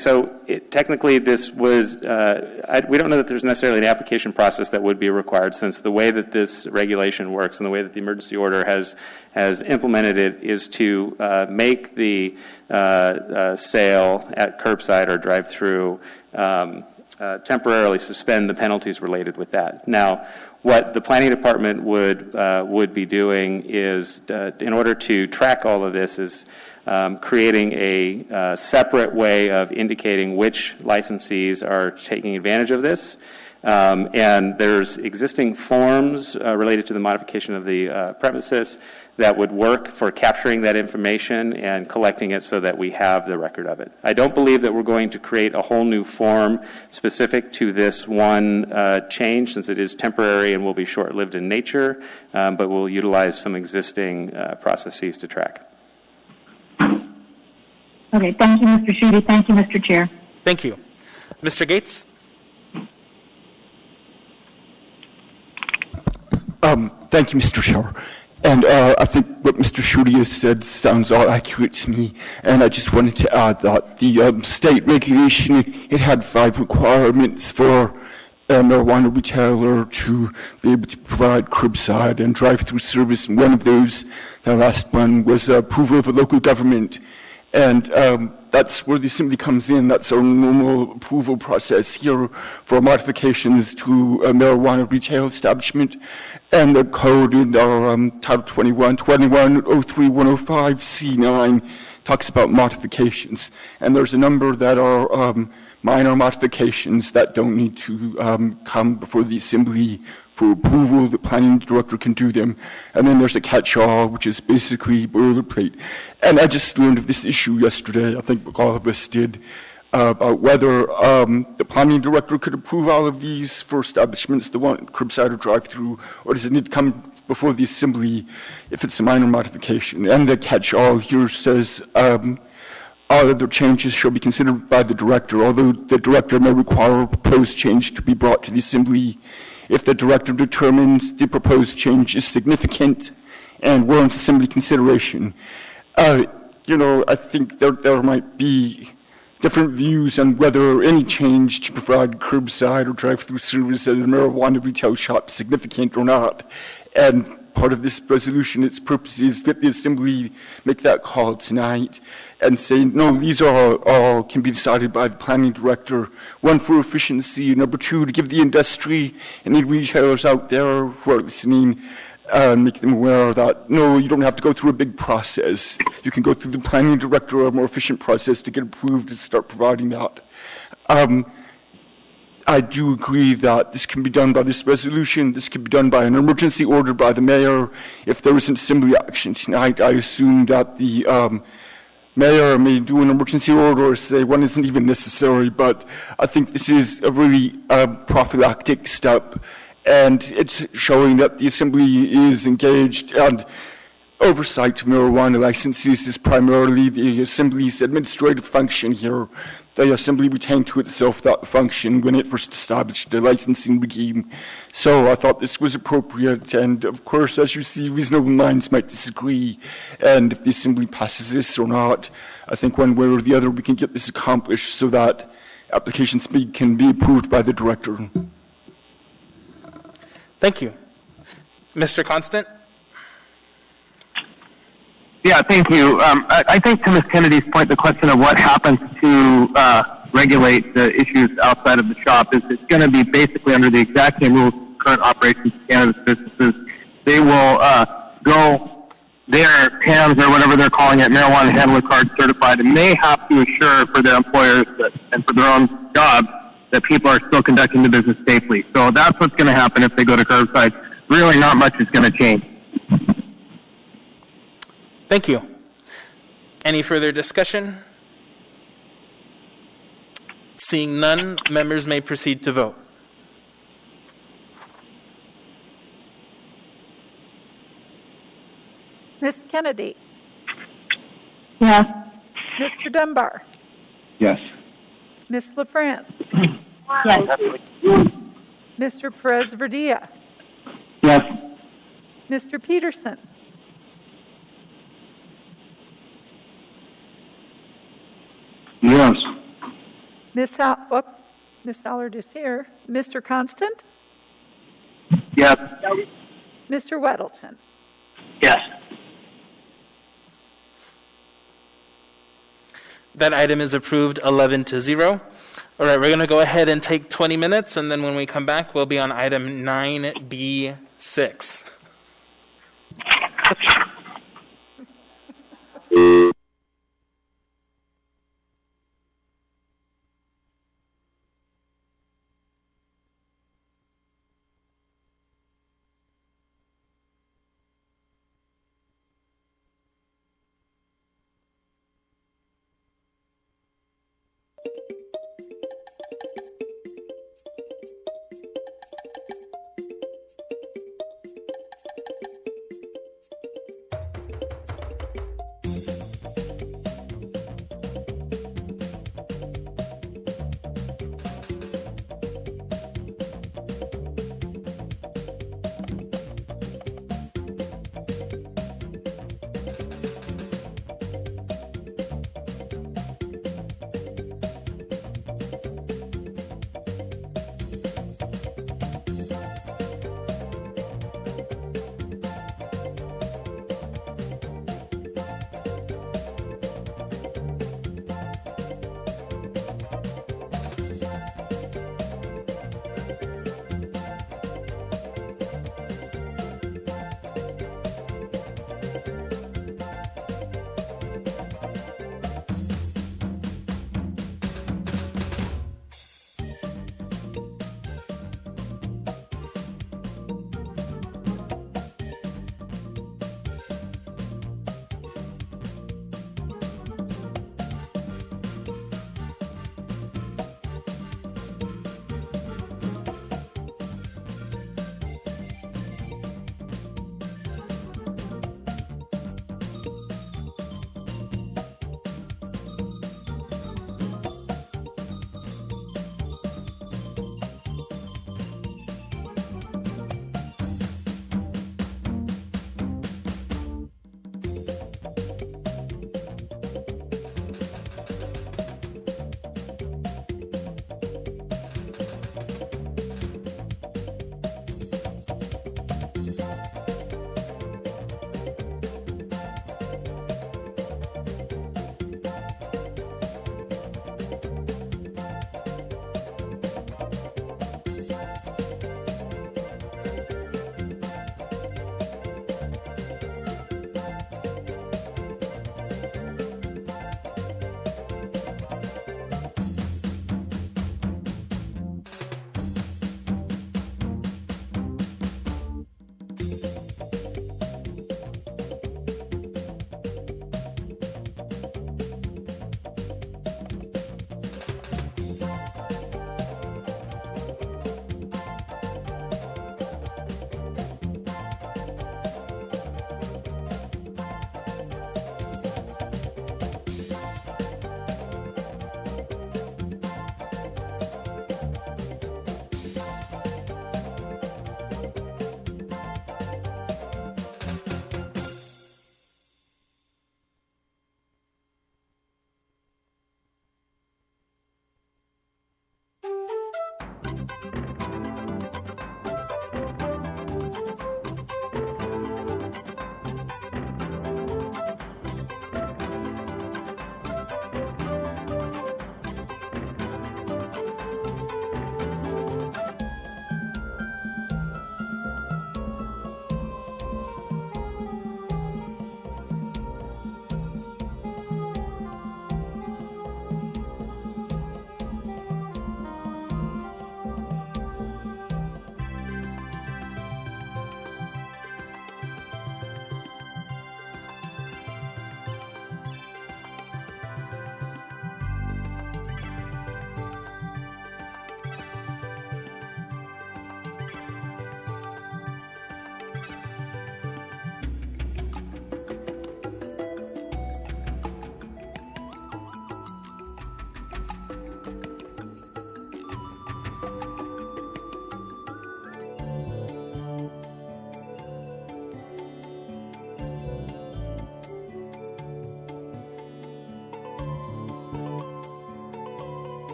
technically this was, we don't know that there's necessarily an application process that would be required, since the way that this regulation works and the way that the emergency order has implemented it is to make the sale at curbside or drive-through temporarily suspend the penalties related with that. Now, what the planning department would be doing is, in order to track all of this, is creating a separate way of indicating which licensees are taking advantage of this. And there's existing forms related to the modification of the premises that would work for capturing that information and collecting it so that we have the record of it. I don't believe that we're going to create a whole new form specific to this one change, since it is temporary and will be short-lived in nature, but we'll utilize some existing processes to track. Okay, thank you, Mr. Schuette. Thank you, Mr. Chair. Thank you. Mr. Gates? Thank you, Mr. Chair. And I think what Mr. Schuette has said sounds all accurate to me. And I just wanted to add that the state regulation, it had 5 requirements for a marijuana retailer to be able to provide curbside and drive-through service. And one of those, the last one, was approval of a local government. And that's where the assembly comes in. That's our normal approval process here for modifications to a marijuana retail establishment. And the code in our Title 21-03-105C9 talks about modifications. And there's a number that are minor modifications that don't need to come before the assembly for approval. The planning director can do them. And then there's a catch-all, which is basically boilerplate. And I just learned of this issue yesterday, I think all of us did, about whether the planning director could approve all of these for establishments that want curbside or drive-through, or does it need to come before the assembly if it's a minor modification? And the catch-all here says all other changes shall be considered by the director, although the director may require a proposed change to be brought to the assembly if the director determines the proposed change is significant and warrants assembly consideration. I think there might be different views on whether any change to provide curbside or drive-through service at a marijuana retail shop is significant or not. And part of this resolution, its purpose is that the Assembly make that call tonight and say, no, these are all can be decided by the planning director. One, for efficiency. Number two, to give the industry and the retailers out there who are listening, make them aware that, no, you don't have to go through a big process. You can go through the planning director, a more efficient process to get approved to start providing that. I do agree that this can be done by this resolution. This can be done by an emergency order by the mayor. If there isn't Assembly action tonight, I assume that the mayor may do an emergency order or say one isn't even necessary, but I think this is a really prophylactic step, and it's showing that the Assembly is engaged, and oversight of marijuana licenses is primarily the Assembly's administrative function here. The Assembly retained to itself that function when it first established the licensing regime. So I thought this was appropriate, and of course, as you see, reasonable minds might disagree, and if the Assembly passes this or not, I think one way or the other we can get this accomplished so that application speed can be approved by the director. Thank you. Mr. Constant? Yeah, thank you. I think to Ms. Kennedy's point, the question of what happens to regulate the issues outside of the shop is it's going to be basically under the exact same rules of current operations of cannabis businesses. They will go their PAMs or whatever they're calling it, marijuana handler card certified, and they have to assure for their employers and for their own job that people are still conducting the business safely. So that's what's going to happen if they go to curbside. Really not much is going to change. Thank you. Any further discussion? Seeing none, members may proceed to vote. Ms. Kennedy? Yes. Mr. Dunbar? Yes. Ms. LaFrance? Yes. Mr. Perez-Verdia? Yes. Mr. Peterson? Yes. Miss Allard is here. Mr. Constant? Yes. Mr. Weddleton? Yes. That item is approved 11-0. All right, we're going to go ahead and take 20 minutes, and then when we come back, we'll be on item 9B6.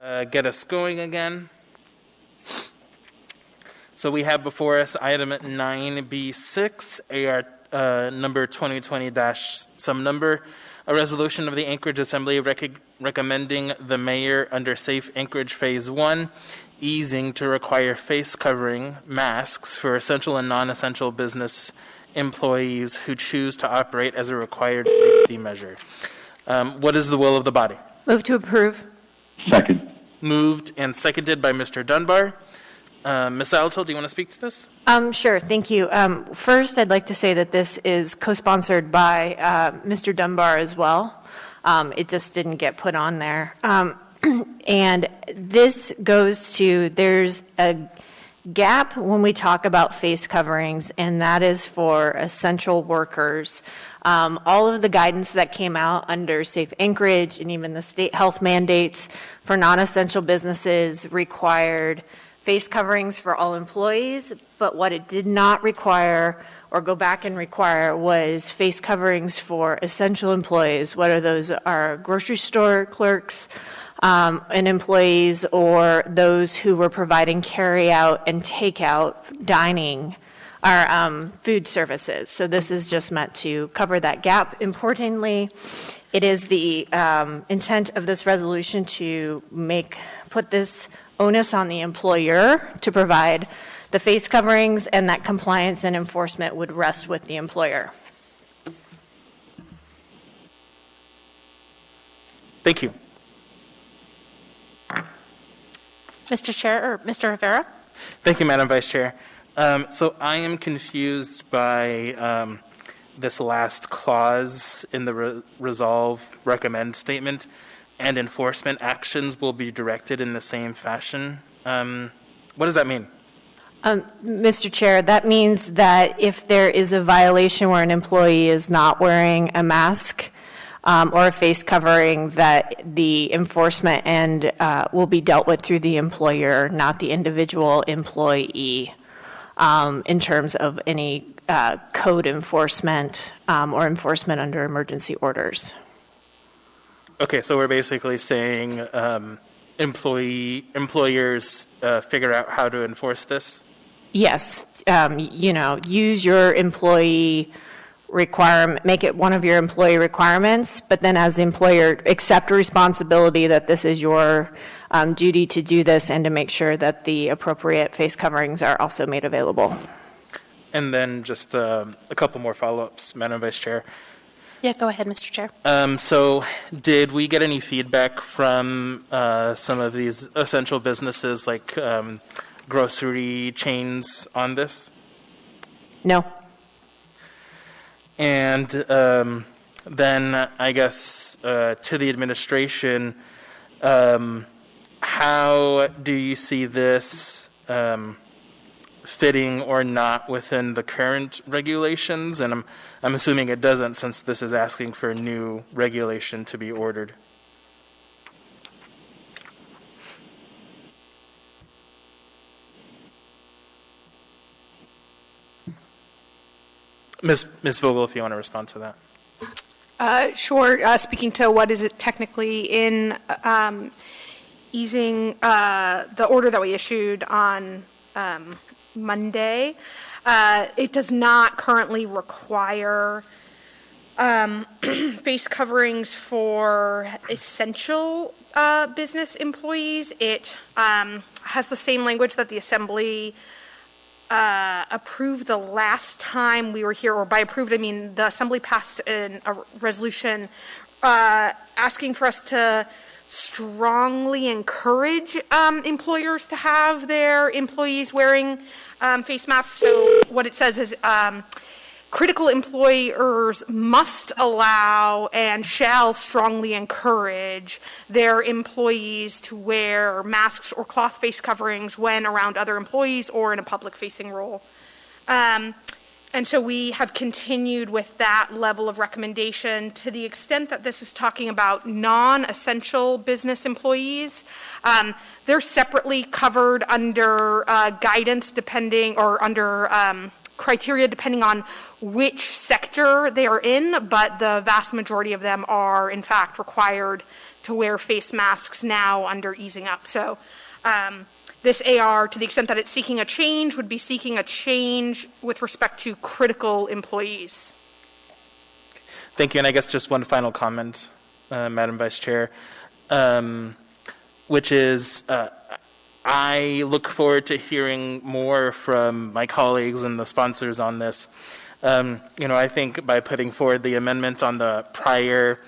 Get us going again. So we have before us item 9B6, AR number 2020-some number, a resolution of the Anchorage Assembly recommending the mayor under Safe Anchorage Phase 1 easing to require face covering masks for essential and non-essential business employees who choose to operate as a required safety measure. What is the will of the body? Move to approve. Second. Moved and seconded by Mr. Dunbar. Ms. Alatil, do you want to speak to this? Sure, thank you. First, I'd like to say that this is co-sponsored by Mr. Dunbar as well. It just didn't get put on there. And this goes to, there's a gap when we talk about face coverings, and that is for essential workers. All of the guidance that came out under Safe Anchorage and even the state health mandates for non-essential businesses required face coverings for all employees, but what it did not require or go back and require was face coverings for essential employees, whether those are grocery store clerks and employees or those who were providing carry-out and take-out dining or food services. So this is just meant to cover that gap. Importantly, it is the intent of this resolution to put this onus on the employer to provide the face coverings, and that compliance and enforcement would rest with the employer. Thank you. Mr. Chair, or Mr. Rivera? Thank you, Madam Vice Chair. So I am confused by this last clause in the resolve recommend statement, and enforcement actions will be directed in the same fashion. What does that mean? Mr. Chair, that means that if there is a violation where an employee is not wearing a mask or a face covering, that the enforcement end will be dealt with through the employer, not the individual employee, in terms of any code enforcement or enforcement under emergency orders. Okay, so we're basically saying employers figure out how to enforce this? Yes, use your employee requirement, make it one of your employee requirements, but then as the employer, accept responsibility that this is your duty to do this and to make sure that the appropriate face coverings are also made available. And then just a couple more follow-ups, Madam Vice Chair. Yeah, go ahead, Mr. Chair. So did we get any feedback from some of these essential businesses like grocery chains on this? No. And then I guess to the administration, how do you see this fitting or not within the current regulations? And I'm assuming it doesn't, since this is asking for a new regulation to be ordered. Ms. Vogel, if you want to respond to that. Sure. Speaking to what is it technically in easing the order that we issued on Monday, it does not currently require face coverings for essential business employees. It has the same language that the Assembly approved the last time we were here, or by approved I mean the Assembly passed a resolution asking for us to strongly encourage employers to have their employees wearing face masks. So what it says is critical employers must allow and shall strongly encourage their employees to wear masks or cloth face coverings when around other employees or in a public-facing role. And so we have continued with that level of recommendation to the extent that this is talking about non-essential business employees. They're separately covered under guidance depending, or under criteria depending on which sector they are in, but the vast majority of them are in fact required to to wear face masks now under easing up. So this AR, to the extent that it's seeking a change, would be seeking a change with respect to critical employees. Thank you. And I guess just one final comment, Madam Vice Chair, which is I look forward to hearing more from my colleagues and the sponsors on this. I think by putting forward the amendment on the prior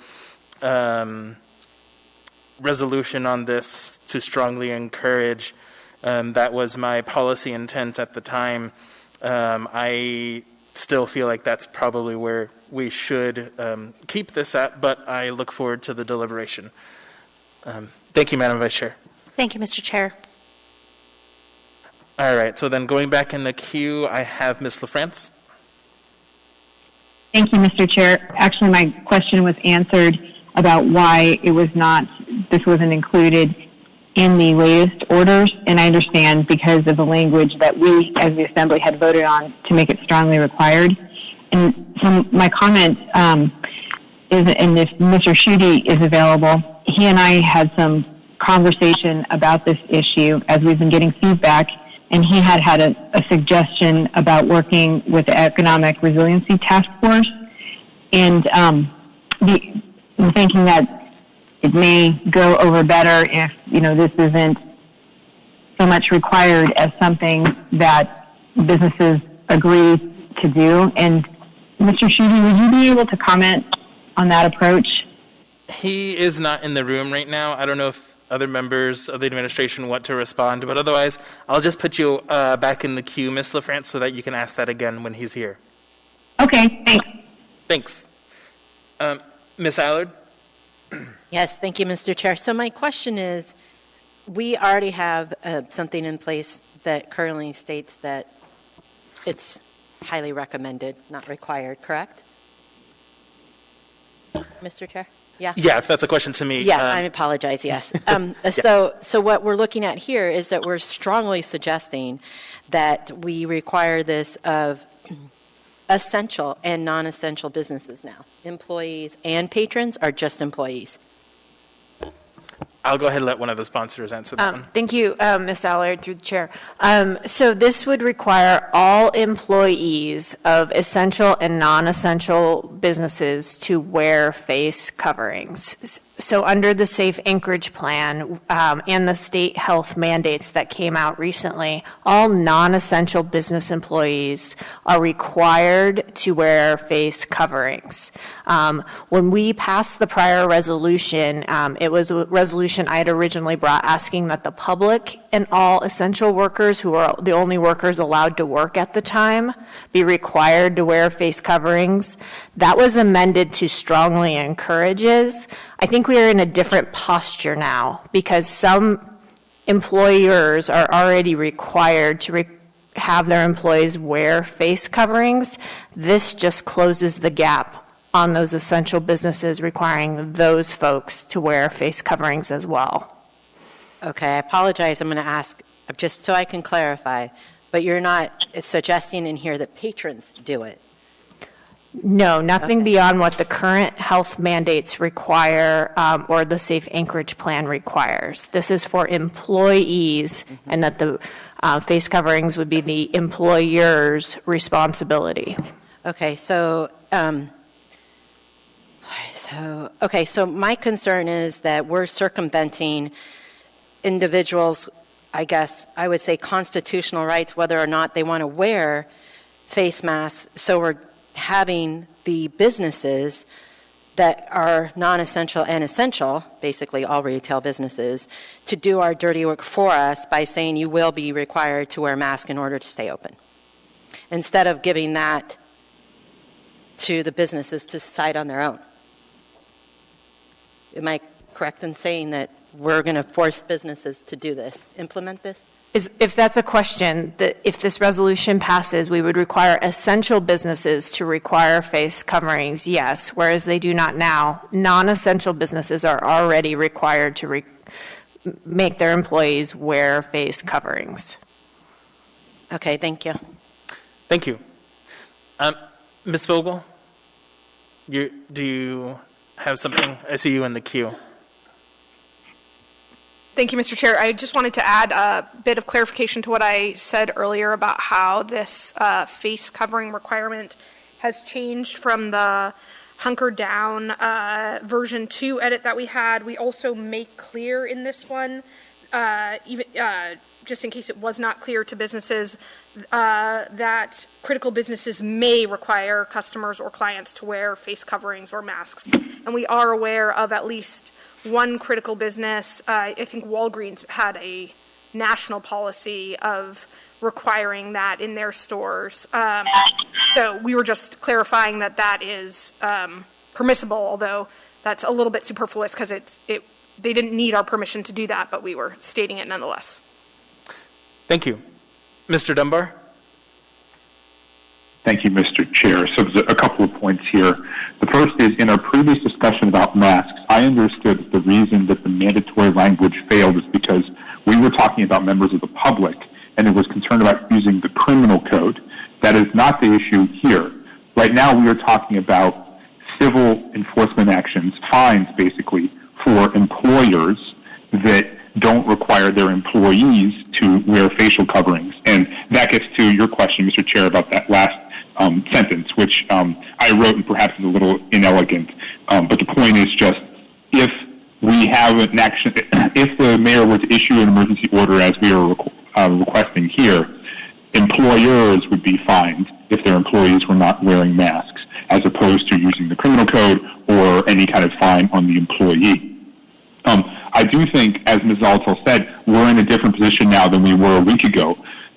resolution on this to strongly encourage, that was my policy intent at the time. I still feel like that's probably where we should keep this at, but I look forward to the deliberation. Thank you, Madam Vice Chair. Thank you, Mr. Chair. All right, so then going back in the queue, I have Ms. LaFrance. Thank you, Mr. Chair. Actually, my question was answered about why this wasn't included in the latest orders, and I understand because of the language that we, as the Assembly, had voted on to make it strongly required. And so my comment is, and if Mr. Schutte is available, he and I had some conversation about this issue as we've been getting feedback, and he had a suggestion about working with the Economic Resiliency Task Force, and I'm thinking that it may go over better if, this isn't so much required as something that businesses agree to do. And Mr. Schutte, would you be able to comment on that approach? He is not in the room right now. I don't know if other members of the administration want to respond, but otherwise, I'll just put you back in the queue, Ms. LaFrance, so that you can ask that again when he's here. Okay, thanks. Thanks. Ms. Allard? Yes, thank you, Mr. Chair. So my question is, we already have something in place that currently states that it's highly recommended, not required, correct? Mr. Chair? Yeah. Yeah, if that's a question to me. Yeah, I apologize, yes. So what we're looking at here is that we're strongly suggesting that we require this of essential and non-essential businesses now. Employees and patrons are just employees. I'll go ahead and let one of the sponsors answer that one. Thank you, Ms. Allard, through the chair. So this would require all employees of essential and non-essential businesses to wear face coverings. So under the Safe Anchorage Plan and the state health mandates that came out recently, all non-essential business employees are required to wear face coverings. When we passed the prior resolution, it was a resolution I had originally brought asking that the public and all essential workers, who are the only workers allowed to work at the time, be required to wear face coverings. That was amended to strongly encourages. I think we are in a different posture now because some employers are already required to have their employees wear face coverings. This just closes the gap on those essential businesses requiring those folks to wear face coverings as well. Okay, I apologize. I'm going to ask just so I can clarify, but you're not suggesting in here that patrons do it? No, nothing beyond what the current health mandates require or the Safe Anchorage Plan requires. This is for employees, and that the face coverings would be the employer's responsibility. Okay, so my concern is that we're circumventing individuals, I guess I would say constitutional rights, whether or not they want to wear face masks. So we're having the businesses that are non-essential and essential, basically all retail businesses, to do our dirty work for us by saying you will be required to wear a mask in order to stay open, instead of giving that to the businesses to decide on their own. Am I correct in saying that we're going to force businesses to do this, implement this? If that's a question, that if this resolution passes, we would require essential businesses to require face coverings, yes, whereas they do not now. Non-essential businesses are already required to make their employees wear face coverings. Okay, thank you. Thank you. Ms. Vogel, do you have something? I see you in the queue. Thank you, Mr. Chair. I just wanted to add a bit of clarification to what I said earlier about how this face covering requirement has changed from the hunker down version 2 edit that we had. We also make clear in this one, just in case it was not clear to businesses, that critical businesses may require customers or clients to wear face coverings or masks. And we are aware of at least one critical business. I think Walgreens had a national policy of requiring that in their stores. So we were just clarifying that that is permissible, although that's a little bit superfluous because they didn't need our permission to do that, but we were stating it nonetheless. Thank you. Mr. Dunbar? Thank you, Mr. Chair. So there's a couple of points here. The first is, in our previous discussion about masks, I understood the reason that the mandatory language failed is because we were talking about members of the public, and it was concerned about using the criminal code. That is not the issue here. Right now, we are talking about civil enforcement actions, fines, basically, for employers that don't require their employees to wear facial coverings. And that gets to your question, Mr. Chair, about that last sentence, which I wrote and perhaps is a little inelegant. But the point is just, if we have an action, if the mayor were to issue an emergency order as we are requesting here, employers would be fined if their employees were not wearing masks, as opposed to using the criminal code or any kind of fine on the employee. I do think, as Ms. Zolotel said, we're in a different position now than we were a week ago.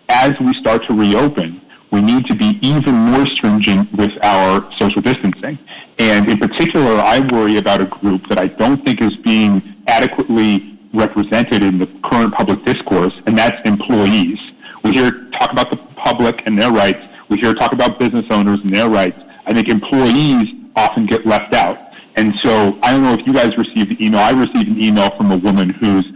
As we start to reopen, we need to be even more stringent with our social distancing. And in particular, I worry about a group that I don't think is being adequately represented in the current public discourse, and that's employees. We hear talk about the public and their rights. We hear talk about business owners and their rights. I think employees often get left out. And so I don't know if you guys received the email. I received an email from a woman whose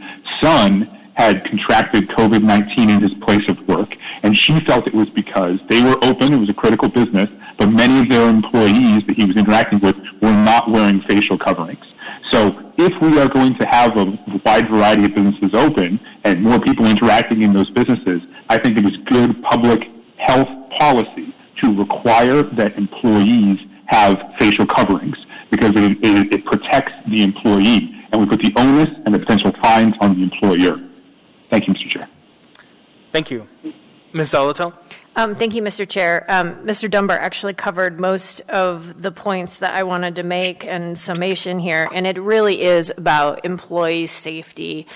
son had contracted COVID-19 in his place of work, and she felt it was because they were open, it was a critical business, but many of their employees that he was interacting with were not wearing facial coverings. So if we are going to have a wide variety of businesses open and more people interacting in those businesses, I think it is good public health policy to require that employees have facial coverings, because it protects the employee, and we put the onus and the potential fines on the employer. Thank you, Mr. Chair. Thank you. Ms. Zolotel? Thank you, Mr. Chair. Mr. Dunbar actually covered most of the points that I wanted to make in summation here, and it really is about employee safety.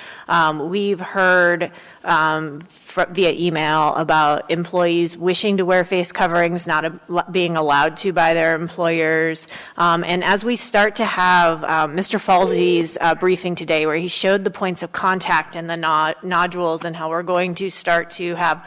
We've heard via email about employees wishing to wear face coverings, not being allowed to by their employers. And as we start to have Mr. Falsey's briefing today, where he showed the points of contact and the nodules and how we're going to start to have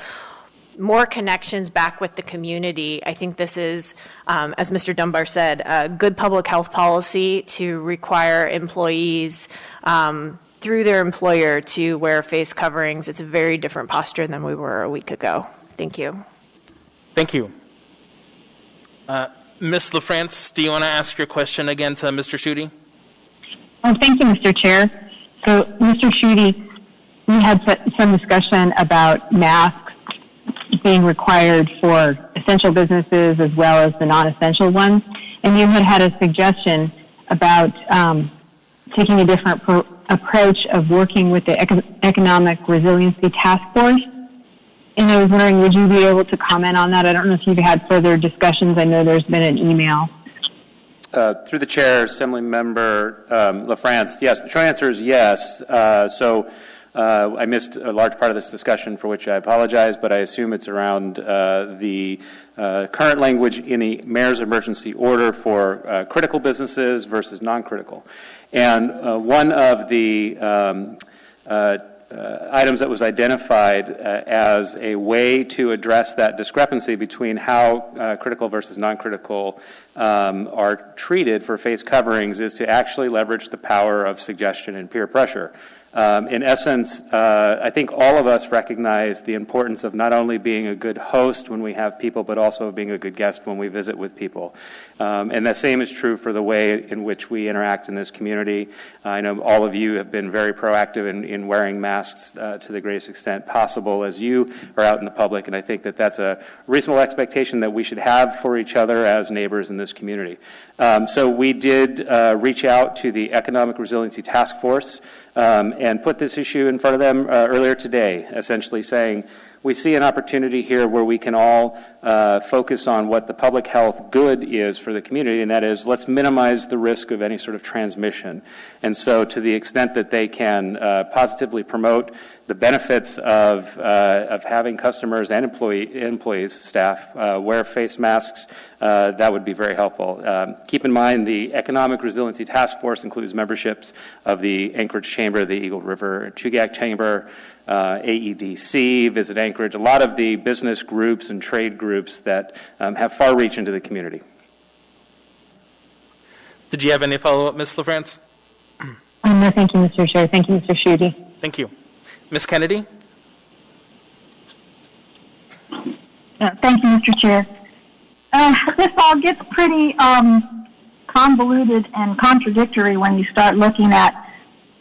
more connections back with the community, I think this is, as Mr. Dunbar said, a good public health policy to require employees through their employer to wear face coverings. It's a very different posture than we were a week ago. Thank you. Thank you. Ms. LaFrance, do you want to ask your question again to Mr. Schuette? Oh, thank you, Mr. Chair. So, Mr. Schuette, we had some discussion about masks being required for essential businesses as well as the non-essential ones, and you had a suggestion about taking a different approach of working with the Economic Resiliency Task Force. And I was wondering, would you be able to comment on that? I don't know if you've had further discussions. I know there's been an email. Through the chair, Assembly Member LaFrance, yes. The short answer is yes. I missed a large part of this discussion, for which I apologize, but I assume it's around the current language in the mayor's emergency order for critical businesses versus non-critical. And one of the items that was identified as a way to address that discrepancy between how critical versus non-critical are treated for face coverings is to actually leverage the power of suggestion and peer pressure. In essence, I think all of us recognize the importance of not only being a good host when we have people, but also being a good guest when we visit with people. And the same is true for the way in which we interact in this community. I know all of you have been very proactive in wearing masks to the greatest extent possible as you are out in the public, and I think that that's a reasonable expectation that we should have for each other as neighbors in this community. So we did reach out to the Economic Resiliency Task Force and put this issue in front of them earlier today, essentially saying, we see an opportunity here where we can all focus on what the public health good is for the community, and that is, let's minimize the risk of any sort of transmission. And so to the extent that they can positively promote the benefits of having customers and employees, staff, wear face masks, that would be very helpful. Keep in mind the Economic Resiliency Task Force includes memberships of the Anchorage Chamber, the Eagle River Chugach Chamber, AEDC, Visit Anchorage, a lot of the business groups and trade groups that have far reach into the community. Did you have any follow-up, Ms. LaFrance? No, thank you, Mr. Chair. Thank you, Mr. Schuette. Thank you. Ms. Kennedy? Thank you, Mr. Chair. This all gets pretty convoluted and contradictory when you start looking at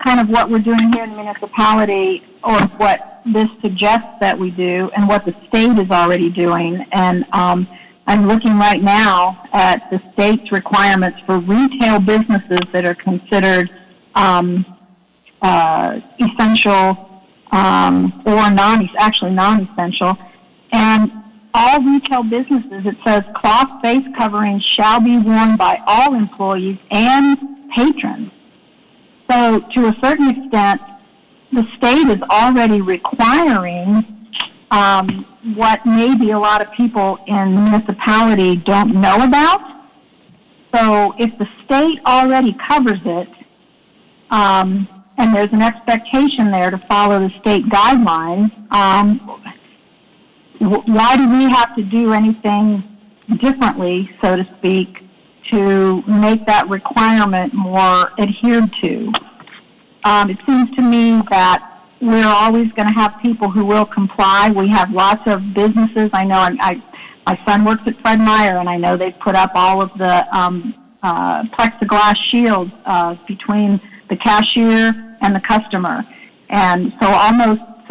kind of what we're doing here in the municipality, or what this suggests that we do, and what the state is already doing. And I'm looking right now at the state's requirements for retail businesses that are considered essential or non-essential. And all retail businesses, it says cloth face coverings shall be worn by all employees and patrons. So to a certain extent, the state is already requiring what maybe a lot of people in the municipality don't know about. So if the state already covers it, and there's an expectation there to follow the state guidelines, why do we have to do anything differently, so to speak, to make that requirement more adhered to? It seems to me that we're always going to have people who will comply. We have lots of businesses. I know my son works at Fred Meyer, and I know they've put up all of the plexiglass shields between the cashier and the customer. And so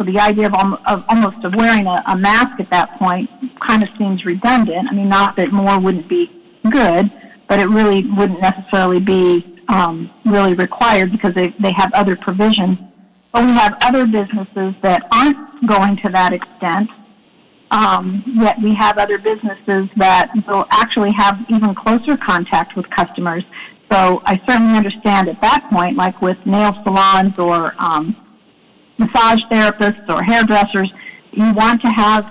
the idea of wearing a mask at that point kind of seems redundant. I mean, not that more wouldn't be good, but it really wouldn't necessarily be really required because they have other provisions. But we have other businesses that aren't going to that extent, yet we have other businesses that will actually have even closer contact with customers. So I certainly understand at that point, like with nail salons or massage therapists or hairdressers, you want to have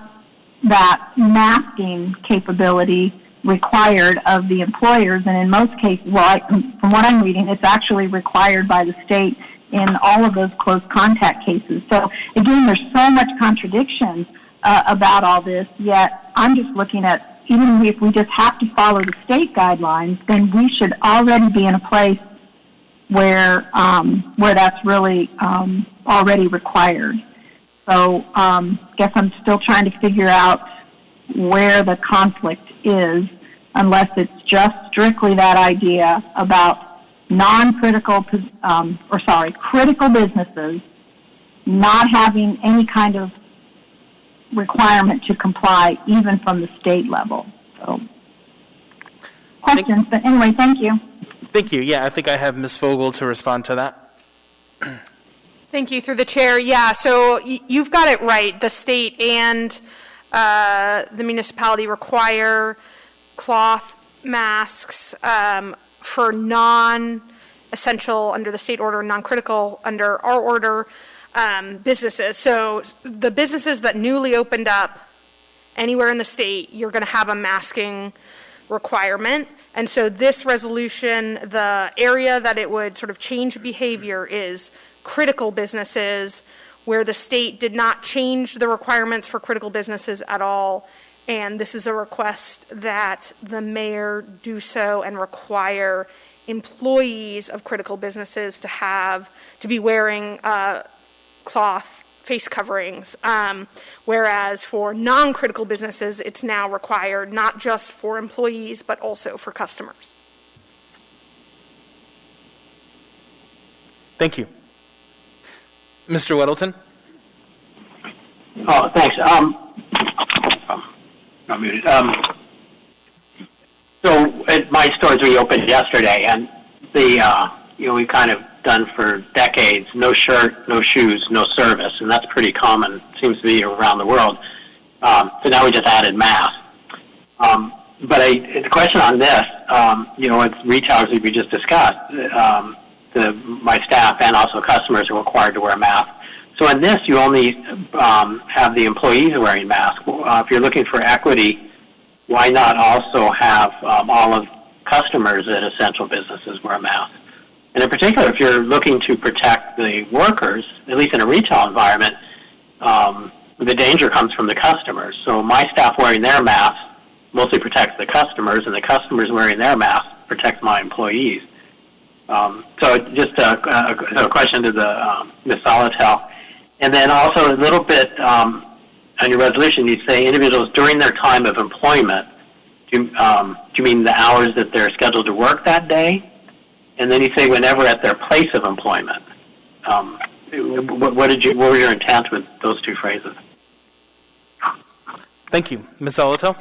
that masking capability required of the employers, and in most cases, from what I'm reading, it's actually required by the state in all of those close contact cases. So again, there's so much contradiction about all this, yet I'm just looking at, even if we just have to follow the state guidelines, then we should already be in a place where that's really already required. So guess I'm still trying to figure out where the conflict is, unless it's just strictly that idea about critical businesses not having any kind of requirement to comply, even from the state level. So, questions, but anyway, thank you. Thank you. Yeah, I think I have Ms. Vogel to respond to that. Thank you, through the chair. Yeah, so you've got it right. The state and the municipality require cloth masks for non-essential under the state order, non-critical under our order businesses. So the businesses that newly opened up anywhere in the state, you're going to have a masking requirement. And so this resolution, the area that it would sort of change behavior is critical businesses, where the state did not change the requirements for critical businesses at all. And this is a request that the mayor do so and require employees of critical businesses to be wearing cloth face coverings, whereas for non-critical businesses, it's now required not just for employees, but also for customers. Thank you. Mr. Weddleton? Oh, thanks. I'm muted. So my stores reopened yesterday, and we kind of done for decades, no shirt, no shoes, no service, and that's pretty common, seems to be around the world. So now we just added masks. But the question on this, with retailers we just discussed, my staff and also customers are required to wear masks. So in this, you only have the employees wearing masks. If you're looking for equity, why not also have all of customers at essential businesses wear masks? And in particular, if you're looking to protect the workers, at least in a retail environment, the danger comes from the customers. So my staff wearing their masks mostly protects the customers, and the customers wearing their masks protects my employees. So just a question to Ms. Solotel. And then also a little bit on your resolution, you say individuals during their time of employment. Do you mean the hours that they're scheduled to work that day? And then you say whenever at their place of employment. What were your intent with those two phrases? Thank you. Ms. Solotel?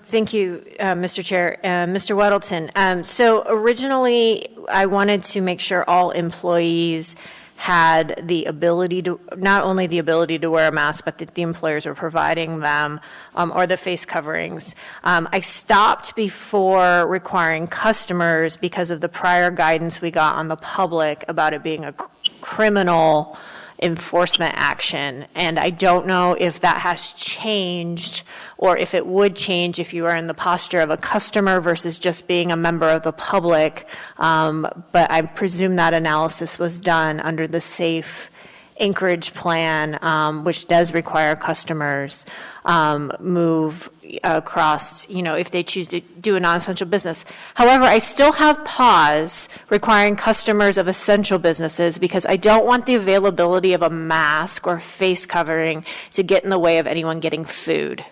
Thank you, Mr. Chair. Mr. Weddleton, so originally I wanted to make sure all employees had the ability to, not only the ability to wear a mask, but that the employers were providing them, or the face coverings. I stopped before requiring customers because of the prior guidance we got on the public about it being a criminal enforcement action. And I don't know if that has changed or if it would change if you are in the posture of a customer versus just being a member of the public. But I presume that analysis was done under the Safe Anchorage plan, which does require customers move across, if they choose to do a non-essential business. However, I still have pause requiring customers of essential businesses because I don't want the availability of a mask or face covering to get in the way of anyone getting food.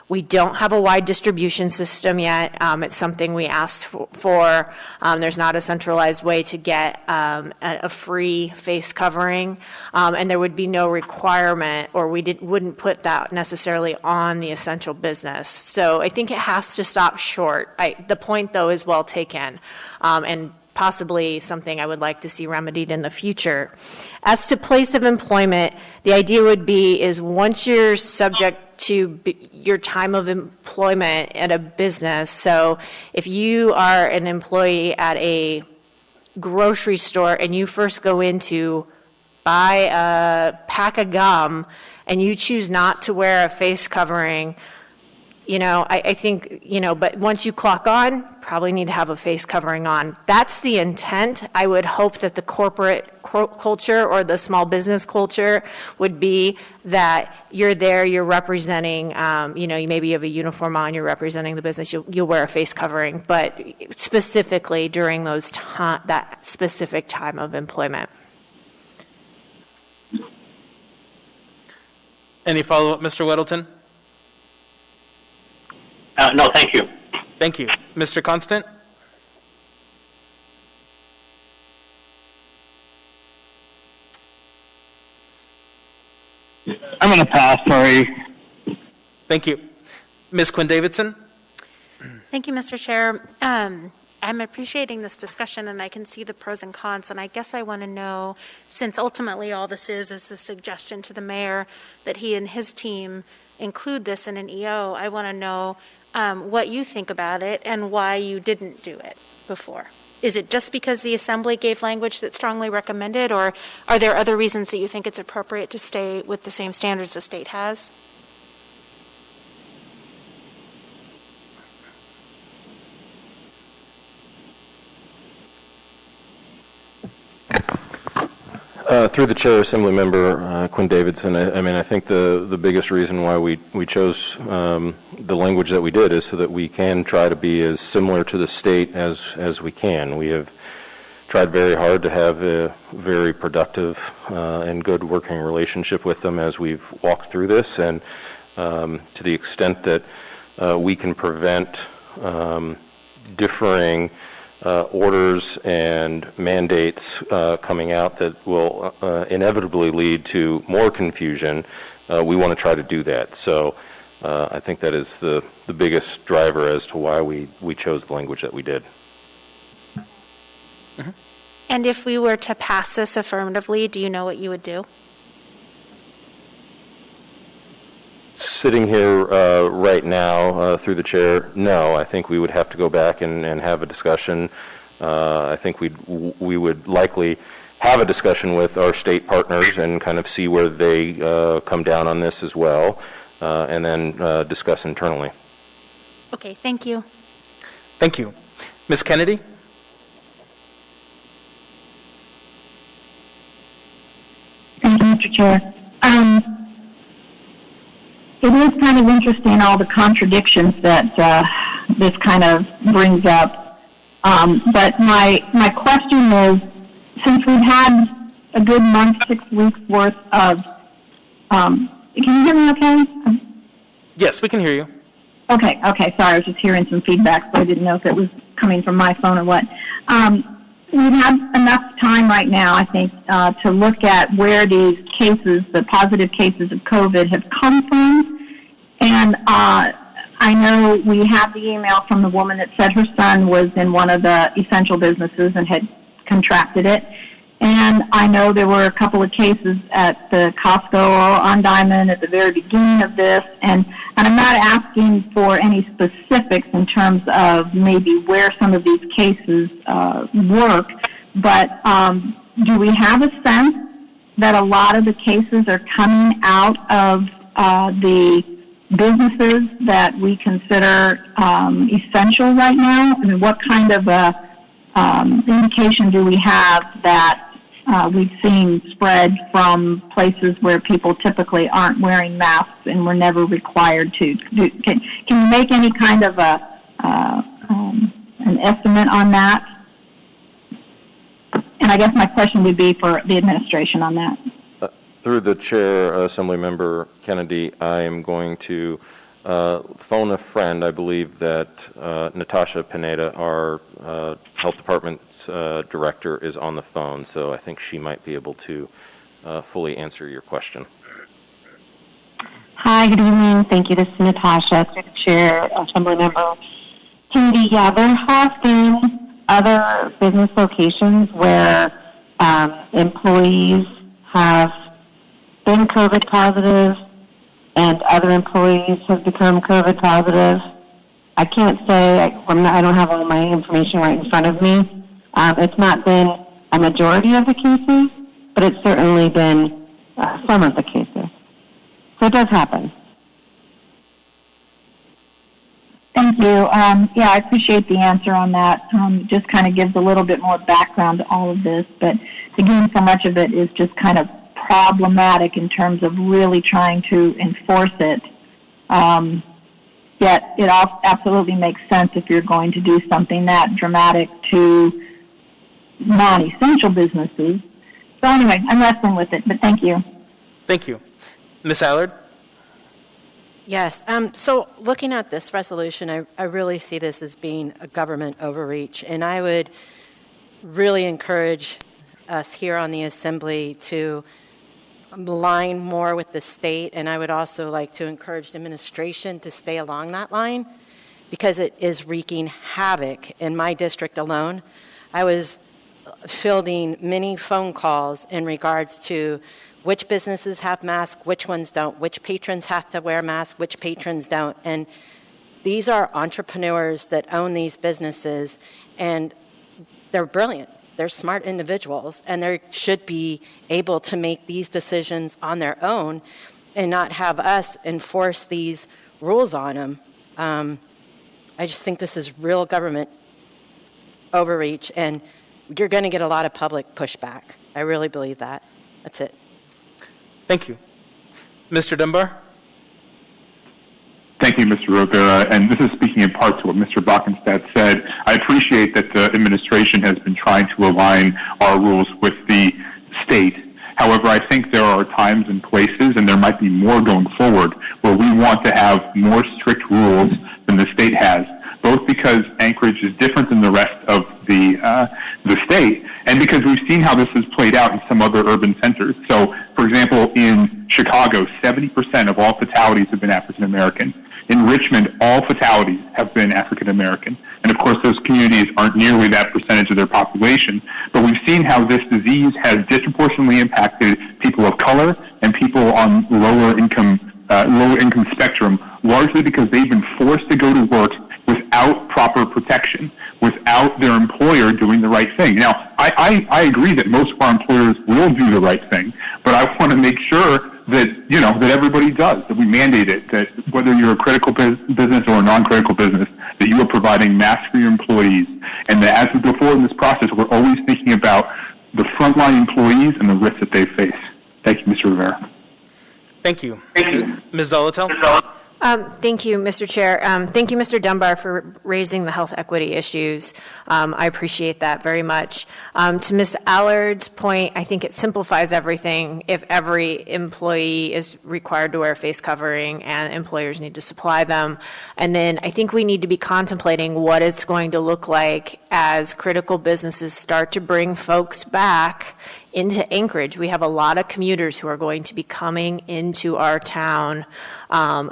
We don't have a wide distribution system yet. It's something we asked for. There's not a centralized way to get a free face covering, and there would be no requirement, or wouldn't put that necessarily on the essential business. So I think it has to stop short. The point, though, is well taken, and possibly something I would like to see remedied in the future. As to place of employment, the idea would be is once you're subject to your time of employment at a business, so if you are an employee at a grocery store and you first go in to buy a pack of gum and you choose not to wear a face covering, I think, but once you clock on, probably need to have a face covering on. That's the intent. I would hope that the corporate culture or the small business culture would be that you're there, you're representing, maybe you have a uniform on, you're representing the business, you'll wear a face covering, but specifically during that specific time of employment. Any follow-up, Mr. Weddleton? No, thank you. Thank you. Mr. Constant? I'm going to pass, sorry. Thank you. Ms. Quinn Davidson? Thank you, Mr. Chair. I'm appreciating this discussion, and I can see the pros and cons, and I guess I want to know, since ultimately all this is a suggestion to the mayor that he and his team include this in an EO, I want to know what you think about it and why you didn't do it before. Is it just because the Assembly gave language that strongly recommended, or are there other reasons that you think it's appropriate to stay with the same standards the state has? Through the chair, Assemblymember Quinn Davidson, I think the biggest reason why we chose the language that we did is so that we can try to be as similar to the state as we can. We have tried very hard to have a very productive and good working relationship with them as we've walked through this, and to the extent that we can prevent differing orders and mandates coming out that will inevitably lead to more confusion, we want to try to do that. So I think that is the biggest driver as to why we chose the language that we did. Mm-hmm. And if we were to pass this affirmatively, do you know what you would do? Sitting here right now through the chair, no. I think we would have to go back and have a discussion. I think we would likely have a discussion with our state partners and kind of see where they come down on this as well, and then discuss internally. Okay, thank you. Thank you. Ms. Kennedy? Thank you, Mr. Chair. It is kind of interesting, all the contradictions that this kind of brings up. But my question is, since we've had a good month, 6 weeks worth of, can you hear me okay? Yes, we can hear you. Okay, sorry, I was just hearing some feedback, so I didn't know if it was coming from my phone or what. We've had enough time right now, I think, to look at where these cases, the positive cases of COVID, have come from. And I know we have the email from the woman that said her son was in one of the essential businesses and had contracted it. And I know there were a couple of cases at the Costco on Diamond at the very beginning of this. And I'm not asking for any specifics in terms of maybe where some of these cases work, but do we have a sense that a lot of the cases are coming out of the businesses that we consider essential right now? I mean, what kind of indication do we have that we've seen spread from places where people typically aren't wearing masks and were never required to? Can you make any kind of an estimate on that? And I guess my question would be for the administration on that. Through the chair, Assemblymember Kennedy, I am going to phone a friend. I believe that Natasha Pineda, our health department's director, is on the phone, so I think she might be able to fully answer your question. Hi, good evening. Thank you. This is Natasha, through the chair, Assemblymember Kennedy. Yeah, there have been other business locations where employees have been COVID positive and other employees have become COVID positive. I can't say, I don't have all my information right in front of me. It's not been a majority of the cases, but it's certainly been some of the cases. So it does happen. Thank you. Yeah, I appreciate the answer on that. Just kind of gives a little bit more background to all of this. But again, so much of it is just kind of problematic in terms of really trying to enforce it. Yet it absolutely makes sense if you're going to do something that dramatic to non-essential businesses. So anyway, I'm wrestling with it, but thank you. Thank you. Ms. Allard? Yes. So looking at this resolution, I really see this as being a government overreach, and I would really encourage us here on the Assembly to align more with the state, and I would also like to encourage the administration to stay along that line because it is wreaking havoc in my district alone. I was fielding many phone calls in regards to which businesses have masks, which ones don't, which patrons have to wear masks, which patrons don't. And these are entrepreneurs that own these businesses, and they're brilliant. They're smart individuals, and they should be able to make these decisions on their own and not have us enforce these rules on them. I just think this is real government overreach, and you're going to get a lot of public pushback. I really believe that. That's it. Thank you. Mr. Dunbar? Thank you, Mr. Rivera. And this is speaking in part to what Mr. Bockenstadt said. I appreciate that the administration has been trying to align our rules with the state. However, I think there are times and places, and there might be more going forward, where we want to have more strict rules than the state has, both because Anchorage is different than the rest of the state, and because we've seen how this has played out in some other urban centers. So, for example, in Chicago, 70% of all fatalities have been African American. In Richmond, all fatalities have been African American. And of course, those communities aren't nearly that percentage of their population. But we've seen how this disease has disproportionately impacted people of color and people on lower income spectrum, largely because they've been forced to go to work without proper protection, without their employer doing the right thing. Now, I agree that most of our employers will do the right thing, but I want to make sure that, that everybody does, that we mandate it, that whether you're a critical business or a non-critical business, that you are providing masks for your employees, and that as we go forward in this process, we're always thinking about the frontline employees and the risks that they face. Thank you, Mr. Rivera. Thank you. Ms. Zolotel? Thank you, Mr. Chair. Thank you, Mr. Dunbar, for raising the health equity issues. I appreciate that very much. To Ms. Allard's point, I think it simplifies everything if every employee is required to wear a face covering and employers need to supply them. And then I think we need to be contemplating what it's going to look like as critical businesses start to bring folks back into Anchorage. We have a lot of commuters who are going to be coming into our town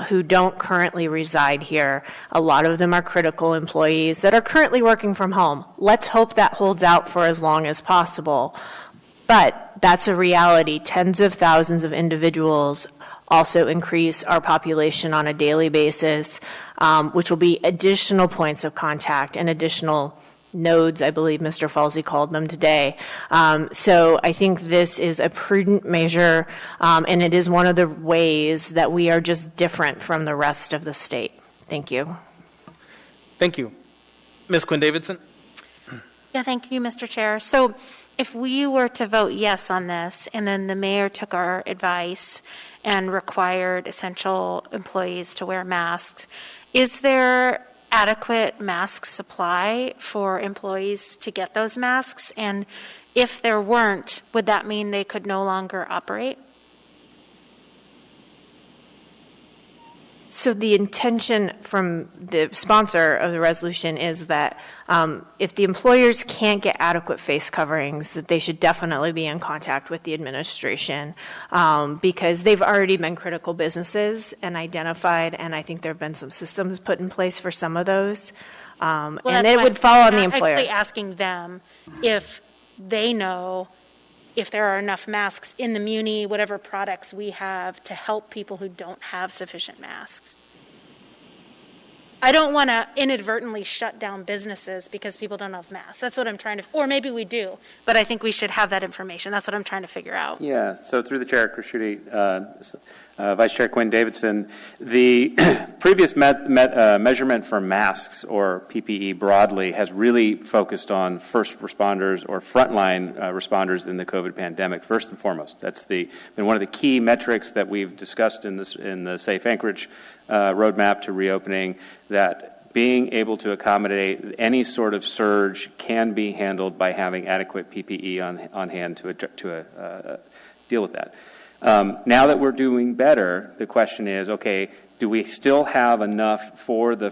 who don't currently reside here. A lot of them are critical employees that are currently working from home. Let's hope that holds out for as long as possible. But that's a reality. Tens of thousands of individuals also increase our population on a daily basis, which will be additional points of contact and additional nodes, I believe Mr. Falsey called them today. So I think this is a prudent measure, and it is one of the ways that we are just different from the rest of the state. Thank you. Thank you. Ms. Quinn Davidson? Yeah, thank you, Mr. Chair. So if we were to vote yes on this, and then the mayor took our advice and required essential employees to wear masks, is there adequate mask supply for employees to get those masks? And if there weren't, would that mean they could no longer operate? So the intention from the sponsor of the resolution is that if the employers can't get adequate face coverings, that they should definitely be in contact with the administration because they've already been critical businesses and identified, and I think there have been some systems put in place for some of those. And it would fall on the employer. I'm actually asking them if they know if there are enough masks in the Muni, whatever products we have, to help people who don't have sufficient masks. I don't want to inadvertently shut down businesses because people don't have masks. That's what I'm trying to, or maybe we do, but I think we should have that information. That's what I'm trying to figure out. Yeah, so through the chair, Chris Schutte, Vice Chair Quinn Davidson, the previous measurement for masks or PPE broadly has really focused on first responders or frontline responders in the COVID pandemic, first and foremost. That's been one of the key metrics that we've discussed in the Safe Anchorage roadmap to reopening, that being able to accommodate any sort of surge can be handled by having adequate PPE on hand to deal with that. Now that we're doing better, the question is, okay, do we still have enough for the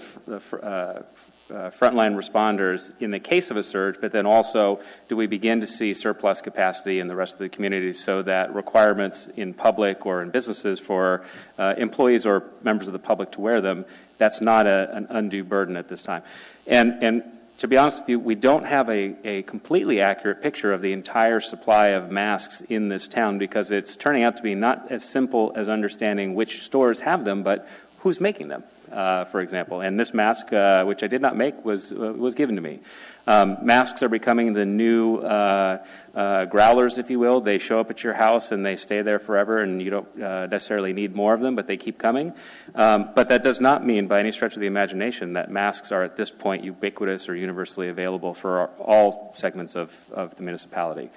frontline responders in the case of a surge, but then also do we begin to see surplus capacity in the rest of the community so that requirements in public or in businesses for employees or members of the public to wear them, that's not an undue burden at this time. And to be honest with you, we don't have a completely accurate picture of the entire supply of masks in this town because it's turning out to be not as simple as understanding which stores have them, but who's making them. For example, and this mask, which I did not make, was given to me. Masks are becoming the new growlers, if you will. They show up at your house and they stay there forever, and you don't necessarily need more of them, but they keep coming. But that does not mean, by any stretch of the imagination, that masks are at this point ubiquitous or universally available for all segments of the municipality.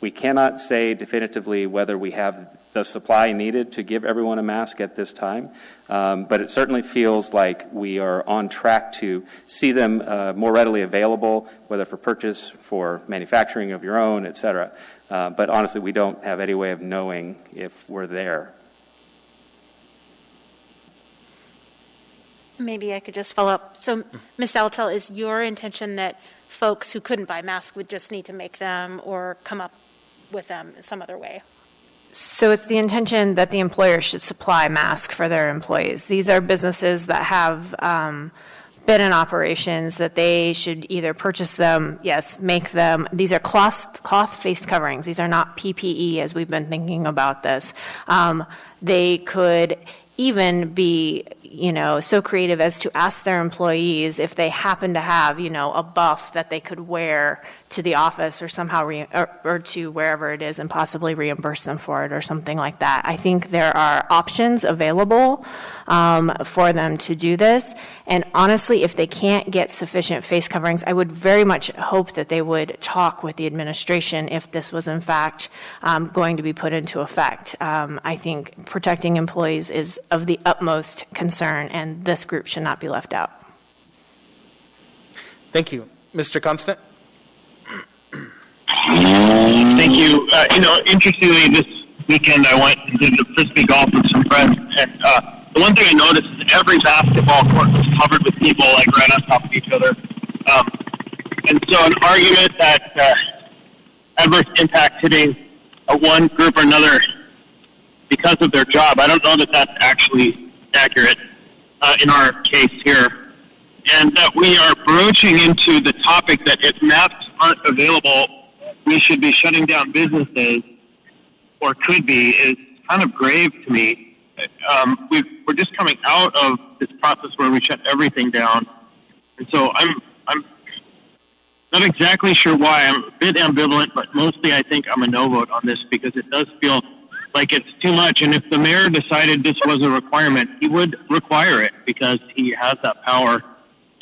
We cannot say definitively whether we have the supply needed to give everyone a mask at this time, but it certainly feels like we are on track to see them more readily available, whether for purchase, for manufacturing of your own, et cetera. But honestly, we don't have any way of knowing if we're there. Maybe I could just follow up. So, Ms. Altel, is your intention that folks who couldn't buy masks would just need to make them or come up with them in some other way? So it's the intention that the employer should supply masks for their employees. These are businesses that have been in operations, that they should either purchase them, yes, make them. These are cloth face coverings. These are not PPE as we've been thinking about this. They could even be, so creative as to ask their employees if they happen to have, a buff that they could wear to the office or somehow or to wherever it is and possibly reimburse them for it or something like that. I think there are options available for them to do this. And honestly, if they can't get sufficient face coverings, I would very much hope that they would talk with the administration if this was in fact going to be put into effect. I think protecting employees is of the utmost concern, and this group should not be left out. Thank you. Mr. Constant? Thank you. Interestingly, this weekend I went and did the frisbee golf with some friends, and the one thing I noticed is every basketball court was covered with people like right on top of each other. And so an argument that adverse impact hitting one group or another because of their job, I don't know that that's actually accurate in our case here. And that we are broaching into the topic that if masks aren't available, we should be shutting down businesses, or could be, is kind of grave to me. We're just coming out of this process where we shut everything down. And so I'm not exactly sure why. I'm a bit ambivalent, but mostly I think I'm a no vote on this because it does feel like it's too much. And if the mayor decided this was a requirement, he would require it because he has that power,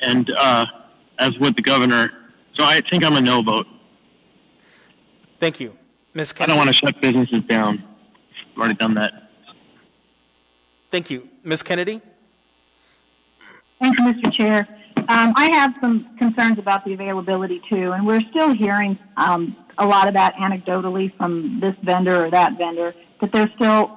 and as would the governor. So I think I'm a no vote. Thank you. Ms. I Kennedy? don't want to shut businesses down. I've already done that. Thank you. Ms. Kennedy? Thank you, Mr. Chair. I have some concerns about the availability, too, and we're still hearing a lot of that anecdotally from this vendor or that vendor, that there's still,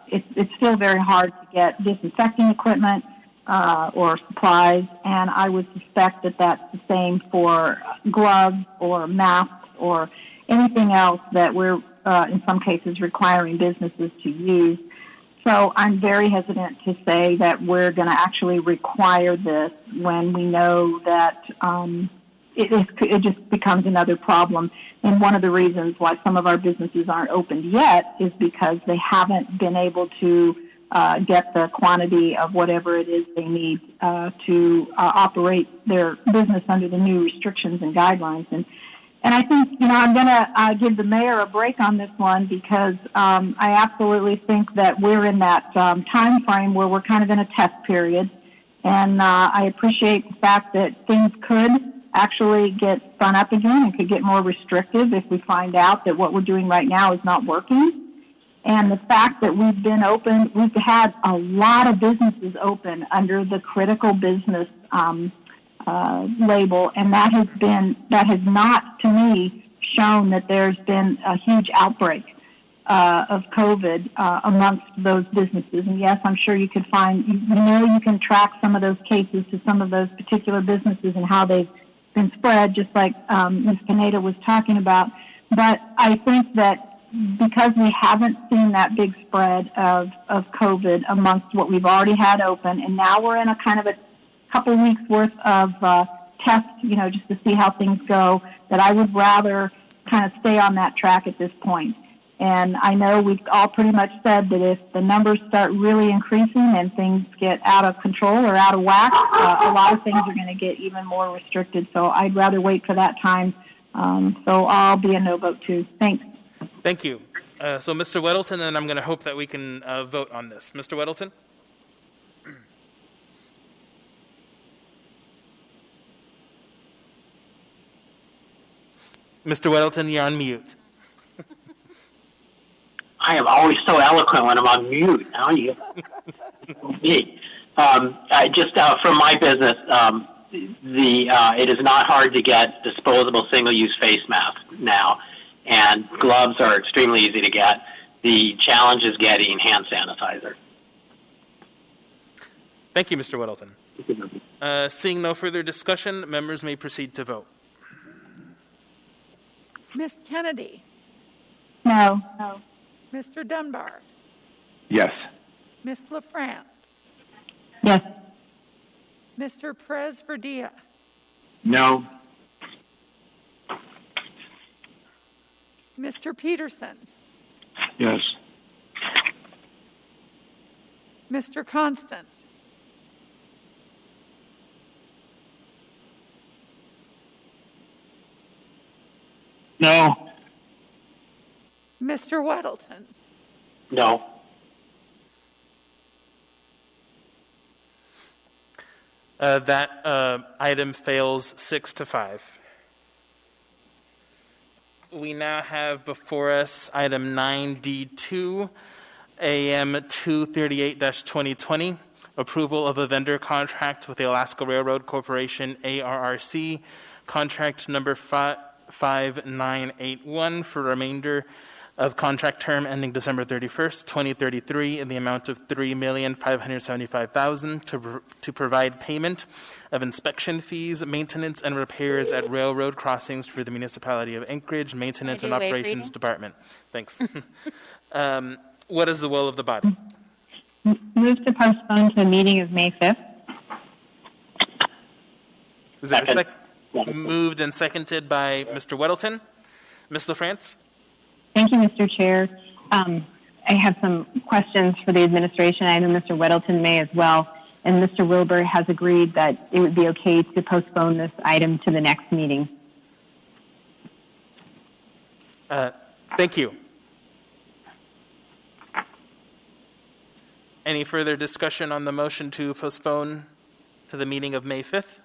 it's still very hard to get disinfecting equipment or supplies, and I would suspect that that's the same for gloves or masks or anything else that we're, in some cases, requiring businesses to use. So I'm very hesitant to say that we're going to actually require this when we know that it just becomes another problem. And one of the reasons why some of our businesses aren't opened yet is because they haven't been able to get the quantity of whatever it is they need to operate their business under the new restrictions and guidelines. And I think, I'm going to give the mayor a break on this one because I absolutely think that we're in that time frame where we're kind of in a test period. And I appreciate the fact that things could actually get spun up again and could get more restrictive if we find out that what we're doing right now is not working. And the fact that we've been open, we've had a lot of businesses open under the critical business label, and that has not, to me, shown that there's been a huge outbreak of COVID amongst those businesses. And yes, I'm sure you could find, you can track some of those cases to some of those particular businesses and how they've been spread, just like Ms. Pineda was talking about. But I think that because we haven't seen that big spread of COVID amongst what we've already had open, and now we're in a kind of a couple weeks worth of tests, just to see how things go, that I would rather kind of stay on that track at this point. And I know we've all pretty much said that if the numbers start really increasing and things get out of control or out of whack, a lot of things are going to get even more restricted. So I'd rather wait for that time. So I'll be a no vote too. Thanks. Thank you. So Mr. Weddleton, and I'm going to hope that we can vote on this. Mr. Weddleton? Mr. Weddleton, you're on mute. I am always so eloquent when I'm on mute. Now you me. Just from my business, it is not hard to get disposable single-use face masks now, and gloves are extremely easy to get. The challenge is getting hand sanitizer. Thank you, Mr. Weddleton. Seeing no further discussion, members may proceed to vote. Ms. Kennedy? No. Mr. Dunbar? Yes. Ms. LaFrance? Yes. Mr. Perez Verdilla? No. Mr. Peterson? Yes. Mr. Constant? No. Mr. Weddleton? No. That item fails 6-5. We now have before us item 9D2, AM 238-2020, approval of a vendor contract with the Alaska Railroad Corporation, ARRC, contract number 5981 for remainder of contract term ending December 31st, 2033, in the amount of $3,575,000 to provide payment of inspection fees, maintenance, and repairs at railroad crossings for the municipality of Anchorage Maintenance and Operations Department. Thanks. What is the will of the body? Move to postpone to the meeting of May 5th. Is there a second? Moved and seconded by Mr. Weddleton. Ms. LaFrance? Thank you, Mr. Chair. I have some questions for the administration. I know Mr. Weddleton may as well. And Mr. Wilbur has agreed that it would be okay to postpone this item to the next meeting. Thank you. Any further discussion on the motion to postpone to the meeting of May 5th?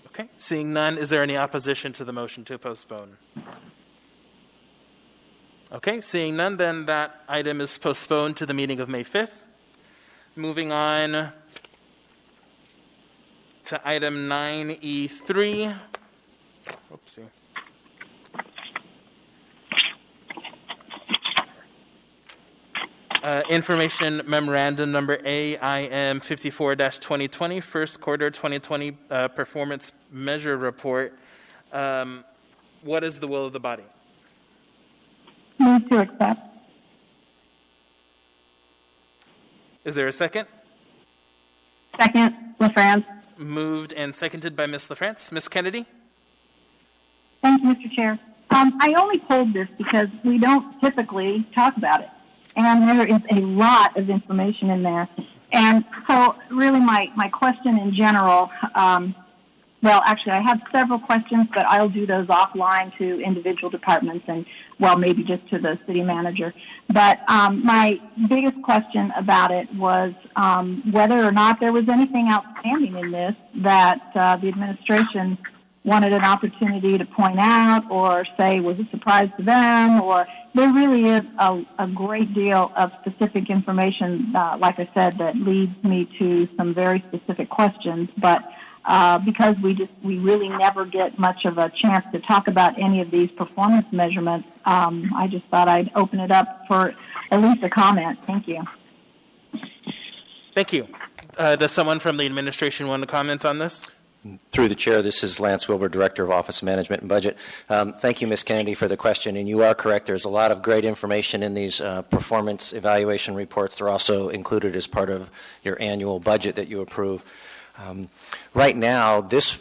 Okay, seeing none, is there any opposition to the motion to postpone? Okay, seeing none, then that item is postponed to the meeting of May 5th. Moving on to item 9E3. Oopsie. Information Memorandum Number AIM 54-2020, First Quarter 2020 Performance Measure Report. What is the will of the body? Move to accept. Is there a second? Second, LaFrance. Moved and seconded by Ms. LaFrance. Ms. Kennedy? Thank you, Mr. Chair. I only pulled this because we don't typically talk about it. And there is a lot of information in there. And so really my question in general, well, actually I have several questions, but I'll do those offline to individual departments and, well, maybe just to the city manager. But my biggest question about it was whether or not there was anything outstanding in this that the administration wanted an opportunity to point out or say was a surprise to them, or there really is a great deal of specific information, like I said, that leads me to some very specific questions. But because we really never get much of a chance to talk about any of these performance measurements, I just thought I'd open it up for at least a comment. Thank you. Thank you. Does someone from the administration want to comment on this? Through the chair, this is Lance Wilbur, Director of Office Management and Budget. Thank you, Ms. Kennedy, for the question. And you are correct. There's a lot of great information in these performance evaluation reports. They're also included as part of your annual budget that you approve. Right now, this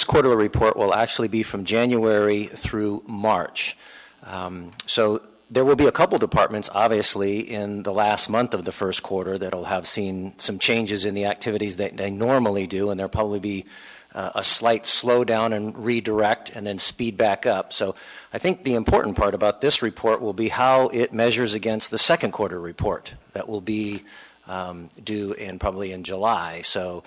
quarterly report will actually be from January through March. So there will be a couple departments, obviously, in the last month of the first quarter that will have seen some changes in the activities that they normally do, and there'll probably be a slight slowdown and redirect and then speed back up. So I think the important part about this report will be how it measures against the second quarter report that will be due probably in July. So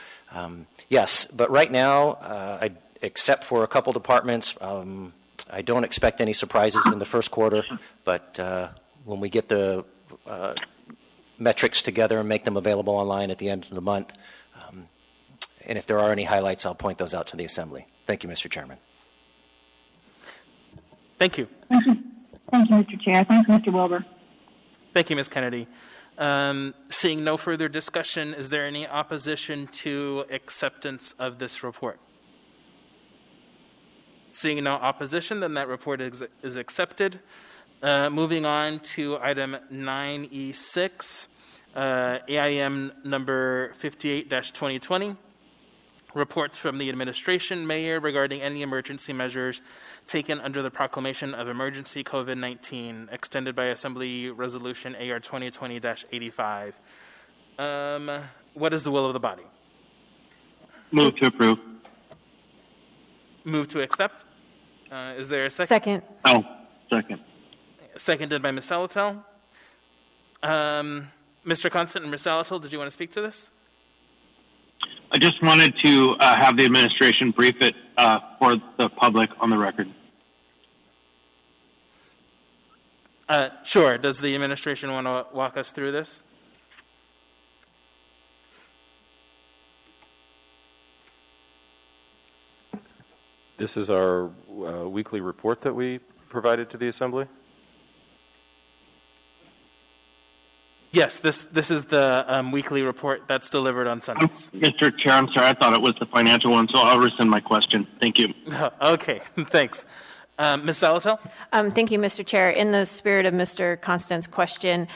yes, but right now, except for a couple departments, I don't expect any surprises in the first quarter, but when we get the metrics together and make them available online at the end of the month, and if there are any highlights, I'll point those out to the Assembly. Thank you, Mr. Chairman. Thank you. Thank you, Mr. Chair. Thanks, Mr. Wilbur. Thank you, Ms. Kennedy. Seeing no further discussion, is there any opposition to acceptance of this report? Seeing no opposition, then that report is accepted. Moving on to item 9E6, AIM number 58-2020. Reports from the administration, mayor, regarding any emergency measures taken under the proclamation of emergency COVID-19, extended by Assembly Resolution AR 2020-85. What is the will of the body? Move to approve. Move to accept. Is there a second? Second. Oh, second. Seconded by Ms. Salatel. Mr. Constant and Ms. Salatel, did you want to speak to this? I just wanted to have the administration brief it for the public on the record. Sure. Does the administration want to walk us through this? This is our weekly report that we provided to the Assembly? Yes, this is the weekly report that's delivered on Sundays. Mr. Chair, I'm sorry. I thought it was the financial one, so I'll rescind my question. Thank you. Okay, thanks. Ms. Salatel? Thank you, Mr. Chair. In the spirit of Mr. Constant's question,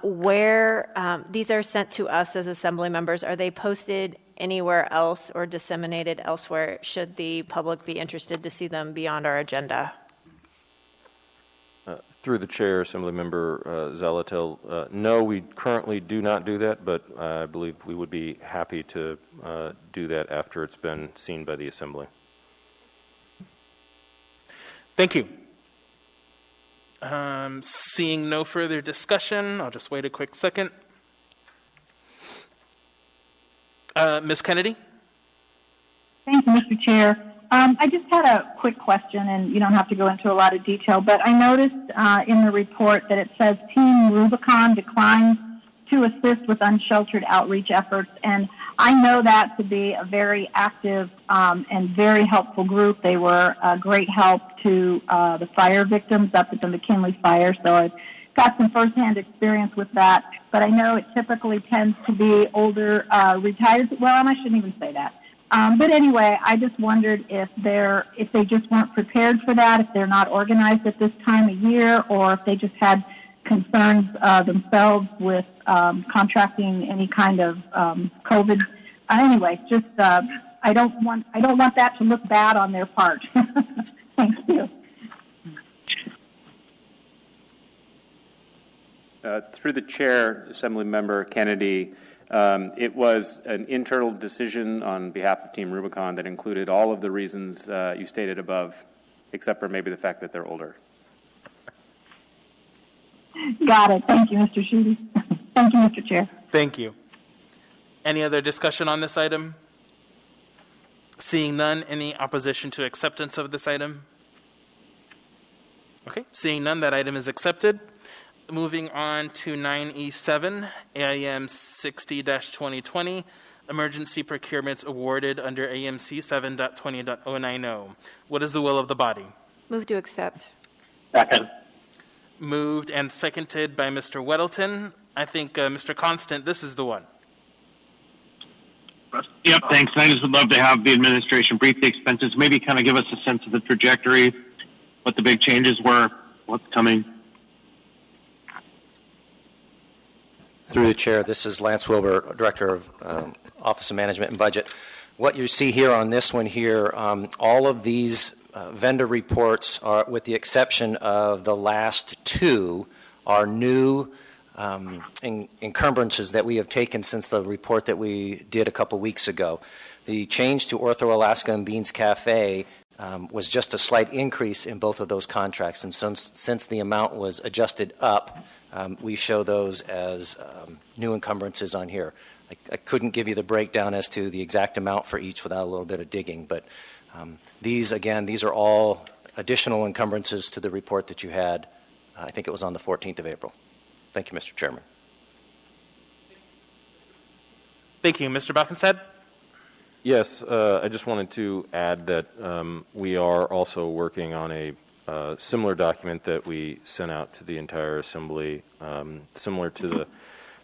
where these are sent to us as Assembly members, are they posted anywhere else or disseminated elsewhere? Should the public be interested to see them beyond our agenda? Through the chair, Assemblymember Zalatil, no, we currently do not do that, but I believe we would be happy to do that after it's been seen by the Assembly. Thank you. Seeing no further discussion, I'll just wait a quick second. Ms. Kennedy? Thank you, Mr. Chair. I just had a quick question, and you don't have to go into a lot of detail, but I noticed in the report that it says Team Rubicon declines to assist with unsheltered outreach efforts, and I know that to be a very active and very helpful group. They were a great help to the fire victims up at the McKinley fire, so I've got some firsthand experience with that, but I know it typically tends to be older retired, well, I shouldn't even say that. But anyway, I just wondered if they just weren't prepared for that, if they're not organized at this time of year, or if they just had concerns themselves with contracting any kind of COVID. Anyway, just I don't want that to look bad on their part. Thank you. Through the chair, Assemblymember Kennedy. It was an internal decision on behalf of Team Rubicon that included all of the reasons you stated above, except for maybe the fact that they're older. Got it. Thank you, Mr. Sheedy. Thank you, Mr. Chair. Thank you. Any other discussion on this item? Seeing none, any opposition to acceptance of this item? Okay, seeing none, that item is accepted. Moving on to 9E7, AIM 60-2020, emergency procurements awarded under AMC 7.20.090. What is the will of the body? Move to accept. Second. Moved and seconded by Mr. Weddleton. I think, Mr. Constant, this is the one. Yep, thanks. I just would love to have the administration brief the expenses, maybe kind of give us a sense of the trajectory, what the big changes were, what's coming. Through the chair, this is Lance Wilbur, Director of Office of Management and Budget. What you see here on this one here, all of these vendor reports are, with the exception of the last two, are new encumbrances that we have taken since the report that we did a couple weeks ago. The change to Ortho Alaska and Beans Cafe was just a slight increase in both of those contracts, and since the amount was adjusted up, we show those as new encumbrances on here. I couldn't give you the breakdown as to the exact amount for each without a little bit of digging, but these are all additional encumbrances to the report that you had. I think it was on the 14th of April. Thank you, Mr. Chairman. Thank you. Mr. Balkenstad? Yes, I just wanted to add that we are also working on a similar document that we sent out to the entire Assembly, similar to the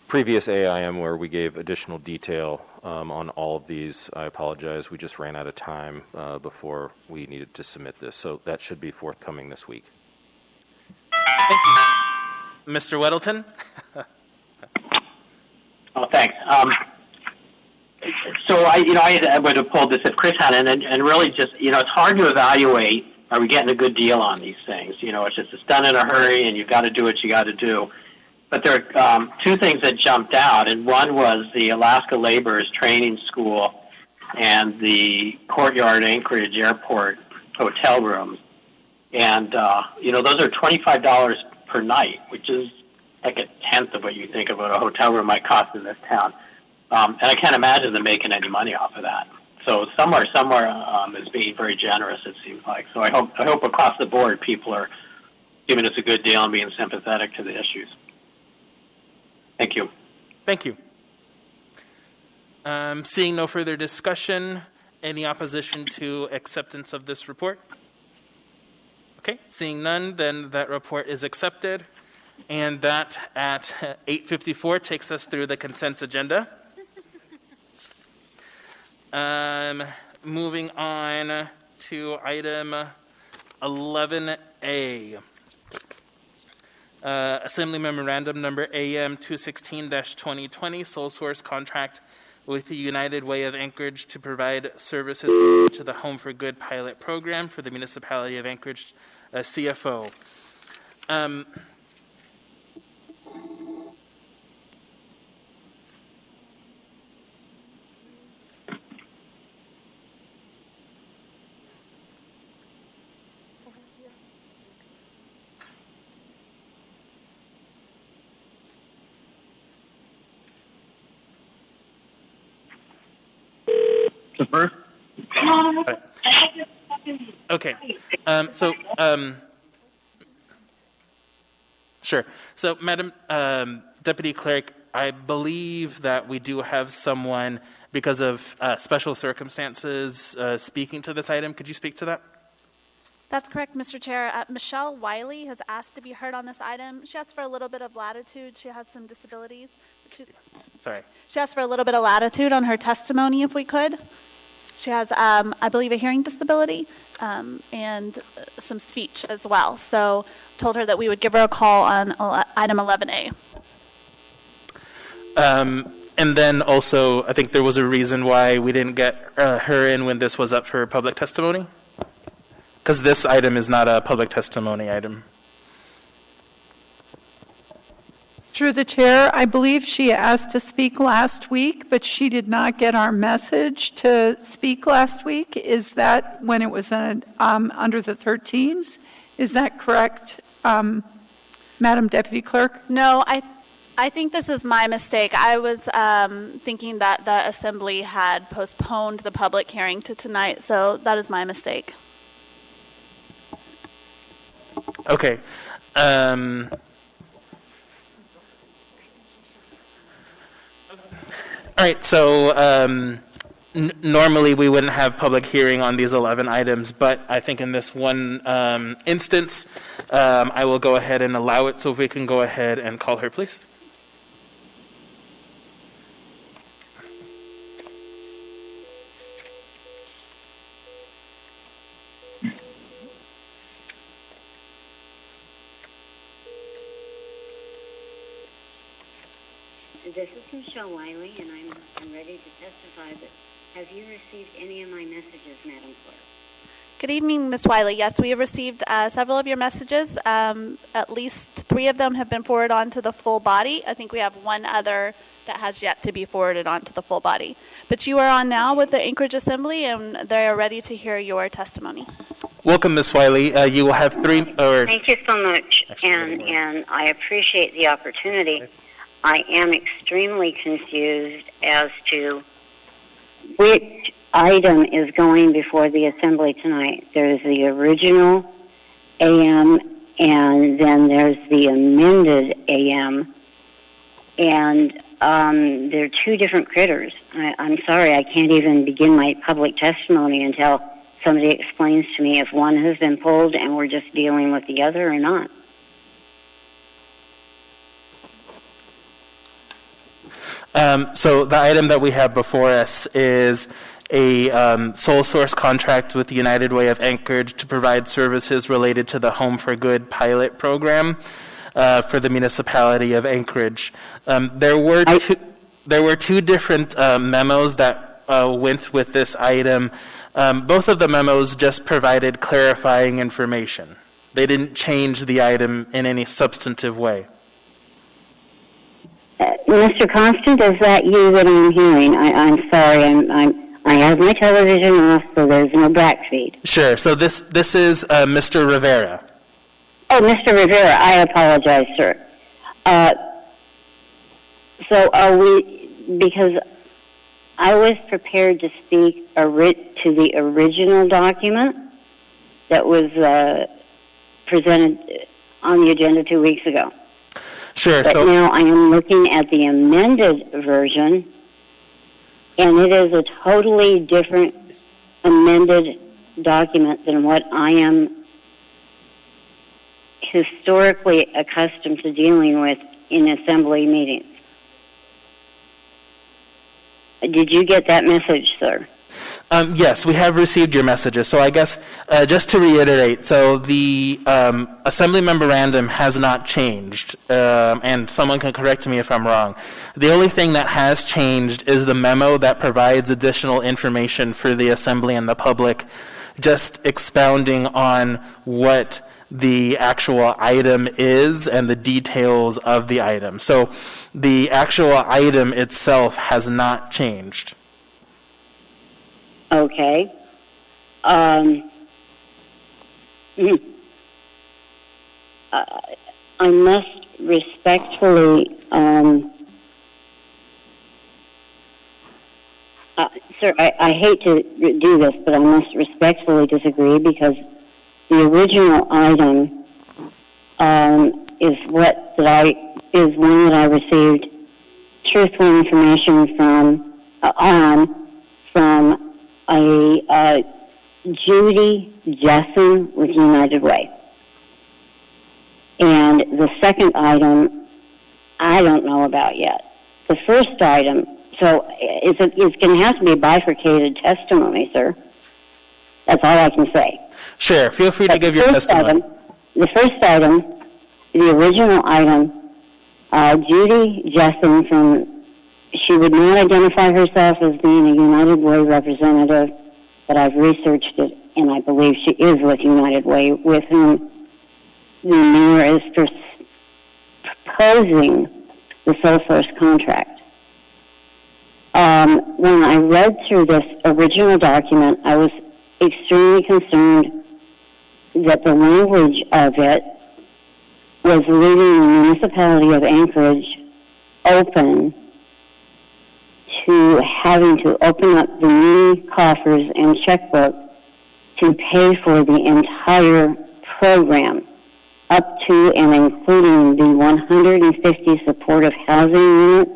previous AIM where we gave additional detail on all of these. I apologize, we just ran out of time before we needed to submit this, so that should be forthcoming this week. Thank you. Mr. Weddleton? Oh, thanks. So I would have pulled this if Chris had it, and really just, it's hard to evaluate, are we getting a good deal on these things? It's done in a hurry, and you've got to do what you got to do. But there are two things that jumped out, and one was the Alaska Laborers Training School and the Courtyard Anchorage Airport hotel rooms. And, those are $25 per night, which is like a tenth of what you think about a hotel room might cost in this town. And I can't imagine them making any money off of that. So somewhere is being very generous, it seems like. So I hope across the board people are giving us a good deal and being sympathetic to the issues. Thank you. Thank you. Seeing no further discussion, any opposition to acceptance of this report? Okay, seeing none, then that report is accepted. And that at 8:54 takes us through the consent agenda. Moving on to item 11A. Assembly Memorandum Number AM 216-2020, sole source contract with the United Way of Anchorage to provide services to the Home for Good pilot program for the Municipality of Anchorage CFO. The first? Okay. Sure. So, Madam Deputy Clerk, I believe that we do have someone, because of special circumstances, speaking to this item. Could you speak to that? That's correct, Mr. Chair. Michelle Wiley has asked to be heard on this item. She asked for a little bit of latitude. She has some disabilities. She asked for a little bit of latitude on her testimony, if we could. She has, I believe, a hearing disability and some speech as well. So told her that we would give her a call on item 11A. And then also, I think there was a reason why we didn't get her in when this was up for public testimony. Because this item is not a public testimony item. Through the chair, I believe she asked to speak last week, but she did not get our message to speak last week. Is that when it was under the 13s? Is that correct, Madam Deputy Clerk? No, I think this is my mistake. I was thinking that the Assembly had postponed the public hearing to tonight, so that is my mistake. Okay. All right, so normally we wouldn't have public hearing on these 11 items, but I think in this one instance, I will go ahead and allow it. So if we can go ahead and call her, please. This is Michelle Wiley, and I'm ready to testify, but have you received any of my messages, Madam Clerk? Good evening, Ms. Wiley. Yes, we have received several of your messages. At least 3 of them have been forwarded on to the full body. I think we have one other that has yet to be forwarded on to the full body. But you are on now with the Anchorage Assembly, and they are ready to hear your testimony. Welcome, Ms. Wiley. You will have 3 or... Thank you so much, and I appreciate the opportunity. I am extremely confused as to which item is going before the Assembly tonight. There's the original AM, and then there's the amended AM, and they're two different critters. I'm sorry, I can't even begin my public testimony until somebody explains to me if one has been pulled and we're just dealing with the other or not. So the item that we have before us is a sole source contract with the United Way of Anchorage to provide services related to the Home for Good pilot program for the municipality of Anchorage. There were two different memos that went with this item. Both of the memos just provided clarifying information. They didn't change the item in any substantive way. Mr. Constant, is that you that I'm hearing? I'm sorry, I have my television off, so there's no back feed. Sure. So this is Mr. Rivera. Oh, Mr. Rivera, I apologize, sir. So are we, because I was prepared to speak to the original document that was presented on the agenda 2 weeks ago. Sure. But now I am looking at the amended version, and it is a totally different amended document than what I am historically accustomed to dealing with in assembly meetings. Did you get that message, sir? Yes, we have received your messages. So I guess just to reiterate, so the assembly memorandum has not changed, and someone can correct me if I'm wrong. The only thing that has changed is the memo that provides additional information for the assembly and the public, just expounding on what the actual item is and the details of the item. So the actual item itself has not changed. Okay. I must respectfully, sir, I hate to do this, but I must respectfully disagree because the original item is one that I received truthful information from a Judy Jessen with United Way. And the second item, I don't know about yet. The first item, so it's going to have to be a bifurcated testimony, sir. That's all I can say. Sure, feel free to give your testimony. The first item, the original item, Judy Jessen she would not identify herself as being a United Way representative, but I've researched it, and I believe she is with United Way, with whom the mayor is proposing the sole source contract. When I read through this original document, I was extremely concerned that the language of it was leaving the municipality of Anchorage open to having to open up the mini coffers and checkbook to pay for the entire program, up to and including the 150 supportive housing units,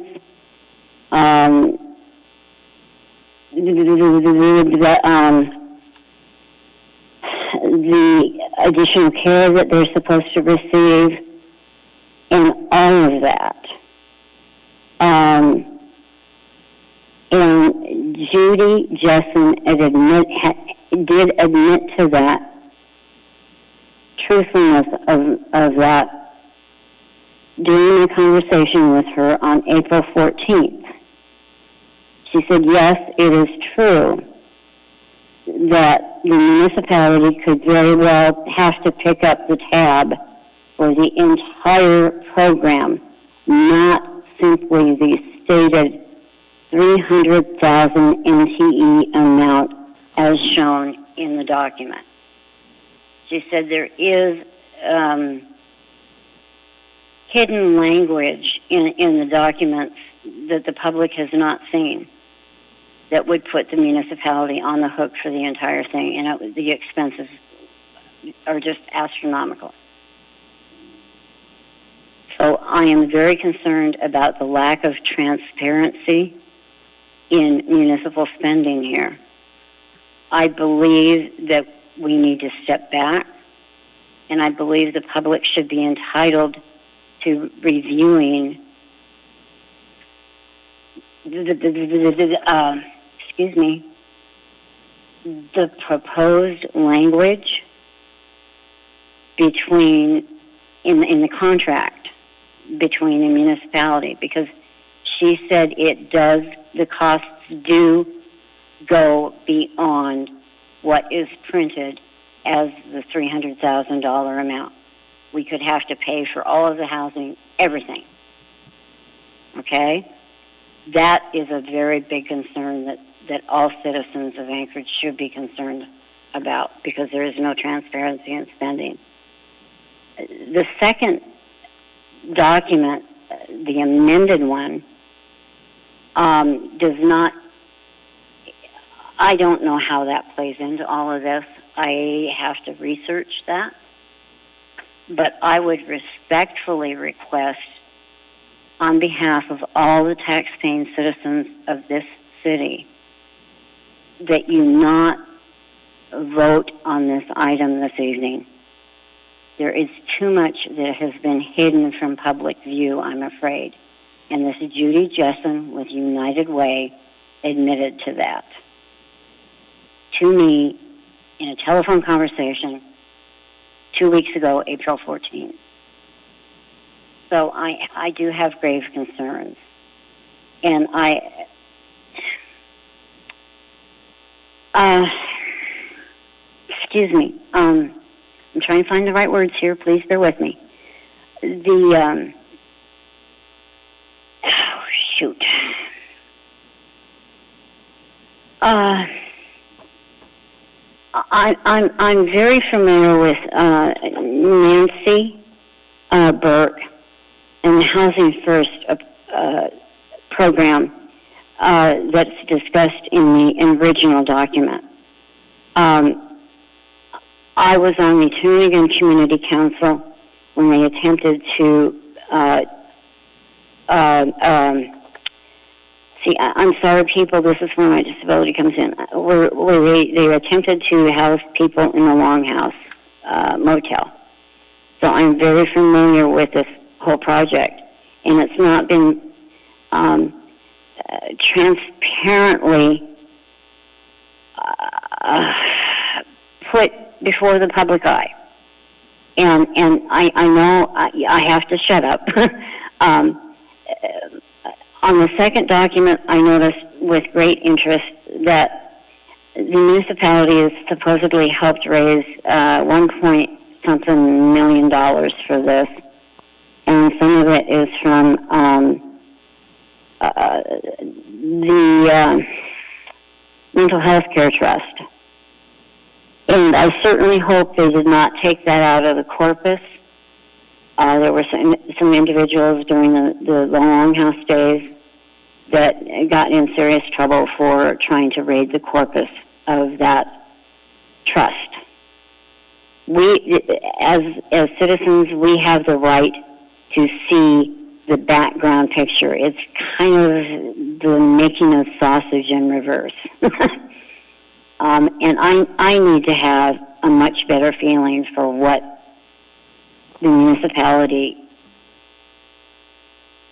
the additional care that they're supposed to receive, and all of that. And Judy Jessen did admit to that truthfulness of that during a conversation with her on April 14th. She said, yes, it is true that the municipality could very well have to pick up the tab for the entire program, not simply the stated 300,000 NTE amount as shown in the document. She said there is hidden language in the documents that the public has not seen that would put the municipality on the hook for the entire thing, and the expenses are just astronomical. So I am very concerned about the lack of transparency in municipal spending here. I believe that we need to step back, and I believe the public should be entitled to reviewing the proposed language between in the contract between the municipality, because she said the costs do go beyond what is printed as the $300,000 amount. We could have to pay for all of the housing, everything. Okay? That is a very big concern that all citizens of Anchorage should be concerned about, because there is no transparency in spending. The second document, the amended one, does not, I don't know how that plays into all of this. I have to research that. But I would respectfully request, on behalf of all the taxpaying citizens of this city, that you not vote on this item this evening. There is too much that has been hidden from public view, I'm afraid. And this Judy Jessen with United Way admitted to that. To me, in a telephone conversation 2 weeks ago, April 14th. So I do have grave concerns. And excuse me, I'm trying to find the right words here. Please bear with me. I'm very familiar with Nancy Burke and the Housing First program that's discussed in the original document. I was on the Toonergan Community Council when they attempted to see, I'm sorry, people, this is where my disability comes in. Where they attempted to house people in the Longhouse motel. So I'm very familiar with this whole project. And it's not been transparently put before the public eye. And I know I have to shut up. On the second document, I noticed with great interest that the municipality has supposedly helped raise $1.something million for this, and some of it is from the Mental Health Care Trust. And I certainly hope they did not take that out of the corpus. There were some individuals during the Longhouse days that got in serious trouble for trying to raid the corpus of that trust. We, as citizens, we have the right to see the background picture. It's kind of the making of sausage in reverse. And I need to have a much better feeling for what the municipality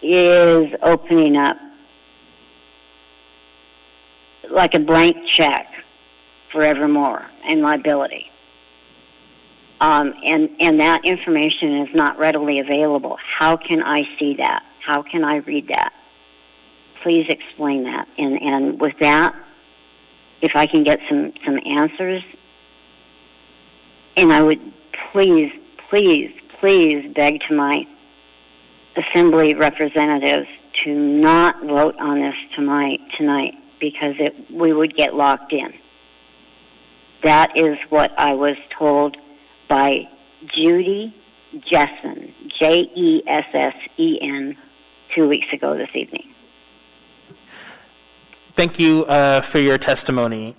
is opening up, like a blank check forevermore and liability. And that information is not readily available. How can I see that? How can I read that? Please explain that. And with that, if I can get some answers, and I would please beg to my assembly representatives to not vote on this tonight, because we would get locked in. That is what I was told by Judy Jessen, Jessen, 2 weeks ago this evening. Thank you for your testimony.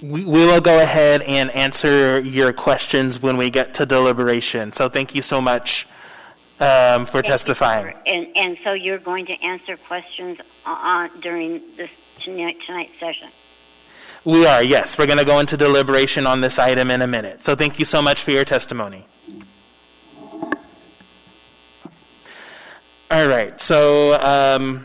we will go ahead and answer your questions when we get to deliberation. So thank you so much for testifying. And so you're going to answer questions during this tonight's session? We are, yes. We're going to go into deliberation on this item in a minute. So thank you so much for your testimony. All right, so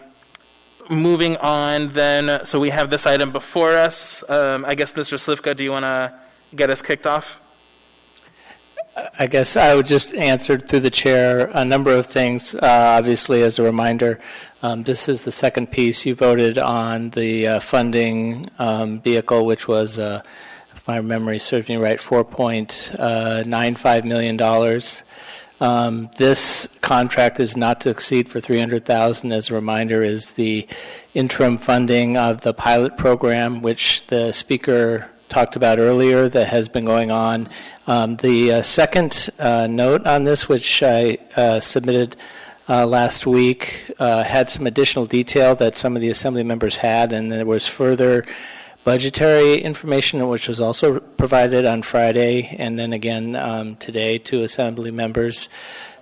moving on then. So we have this item before us. I guess, Mr. Slivka, do you want to get us kicked off? I guess I would just answer through the chair a number of things. Obviously, as a reminder, this is the second piece. You voted on the funding vehicle, which was, if my memory serves me right, $4.95 million. This contract is not to exceed for $300,000. As a reminder, is the interim funding of the pilot program, which the speaker talked about earlier, that has been going on. The second note on this, which I submitted last week, had some additional detail that some of the Assembly members had, and there was further budgetary information, which was also provided on Friday, and then again today to Assembly members.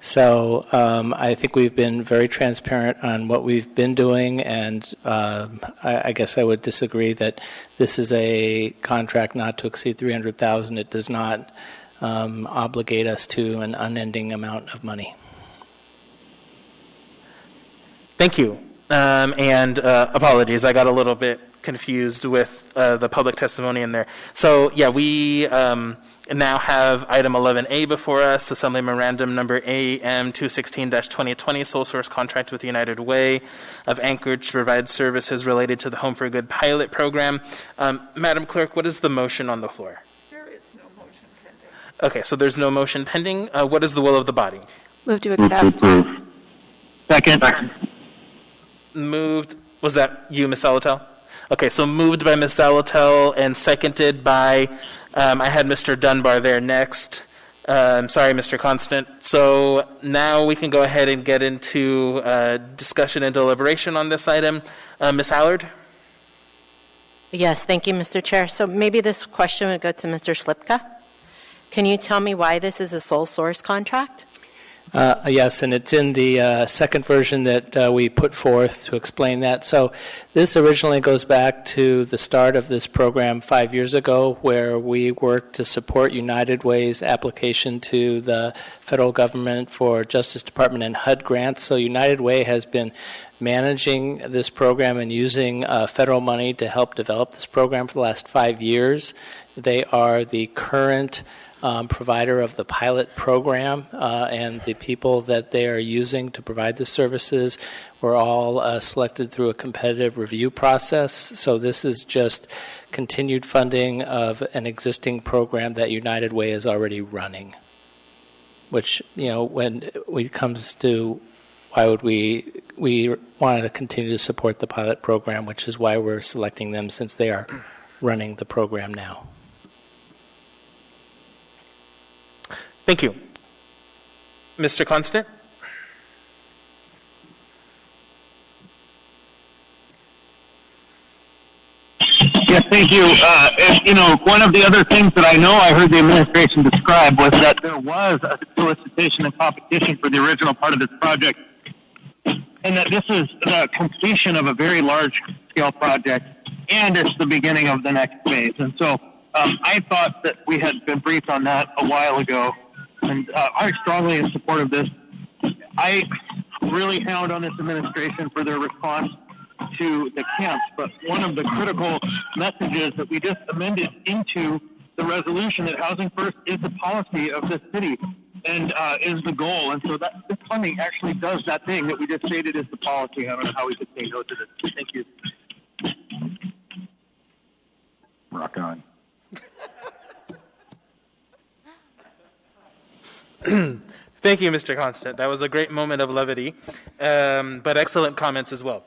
So I think we've been very transparent on what we've been doing, and I guess I would disagree that this is a contract not to exceed $300,000. It does not obligate us to an unending amount of money. Thank you. And apologies, I got a little bit confused with the public testimony in there. So yeah, we now have item 11A before us, Assembly Memorandum number AM 216-2020, sole source contract with United Way of Anchorage to provide services related to the Home for Good pilot program. Madam Clerk, what is the motion on the floor? There is no motion pending. Okay, so there's no motion pending. What is the will of the body? Move to accept. Second. Moved. Was that you, Ms. Salatel? Okay, so moved by Ms. Salatel and seconded by, I had Mr. Dunbar there next. Sorry, Mr. Constant. So now we can go ahead and get into discussion and deliberation on this item. Ms. Allard? Yes, thank you, Mr. Chair. So maybe this question would go to Mr. Slipka. Can you tell me why this is a sole source contract? Yes, and it's in the second version that we put forth to explain that. So this originally goes back to the start of this program 5 years ago, where we worked to support United Way's application to the federal government for Justice Department and HUD grants. So United Way has been managing this program and using federal money to help develop this program for the last 5 years. They are the current provider of the pilot program, and the people that they are using to provide the services were all selected through a competitive review process. So this is just continued funding of an existing program that United Way is already running, which, you know, when it comes to why would we wanted to continue to support the pilot program, which is why we're selecting them, since they are running the program now. Thank you. Mr. Constant? Yes, thank you. One of the other things that I know I heard the administration describe was that there was a solicitation and competition for the original part of this project, and that this is the completion of a very large-scale project, and it's the beginning of the next phase. And so I thought that we had been briefed on that a while ago, and I'm strongly in support of this. I really hound on this administration for their response to the camps, but one of the critical messages that we just amended into the resolution, that Housing First is the policy of this city and is the goal. And so that this funding actually does that thing that we just stated is the policy. I don't know how we could say no to this. Thank you. Rock on. Thank you, Mr. Constant. That was a great moment of levity, but excellent comments as well.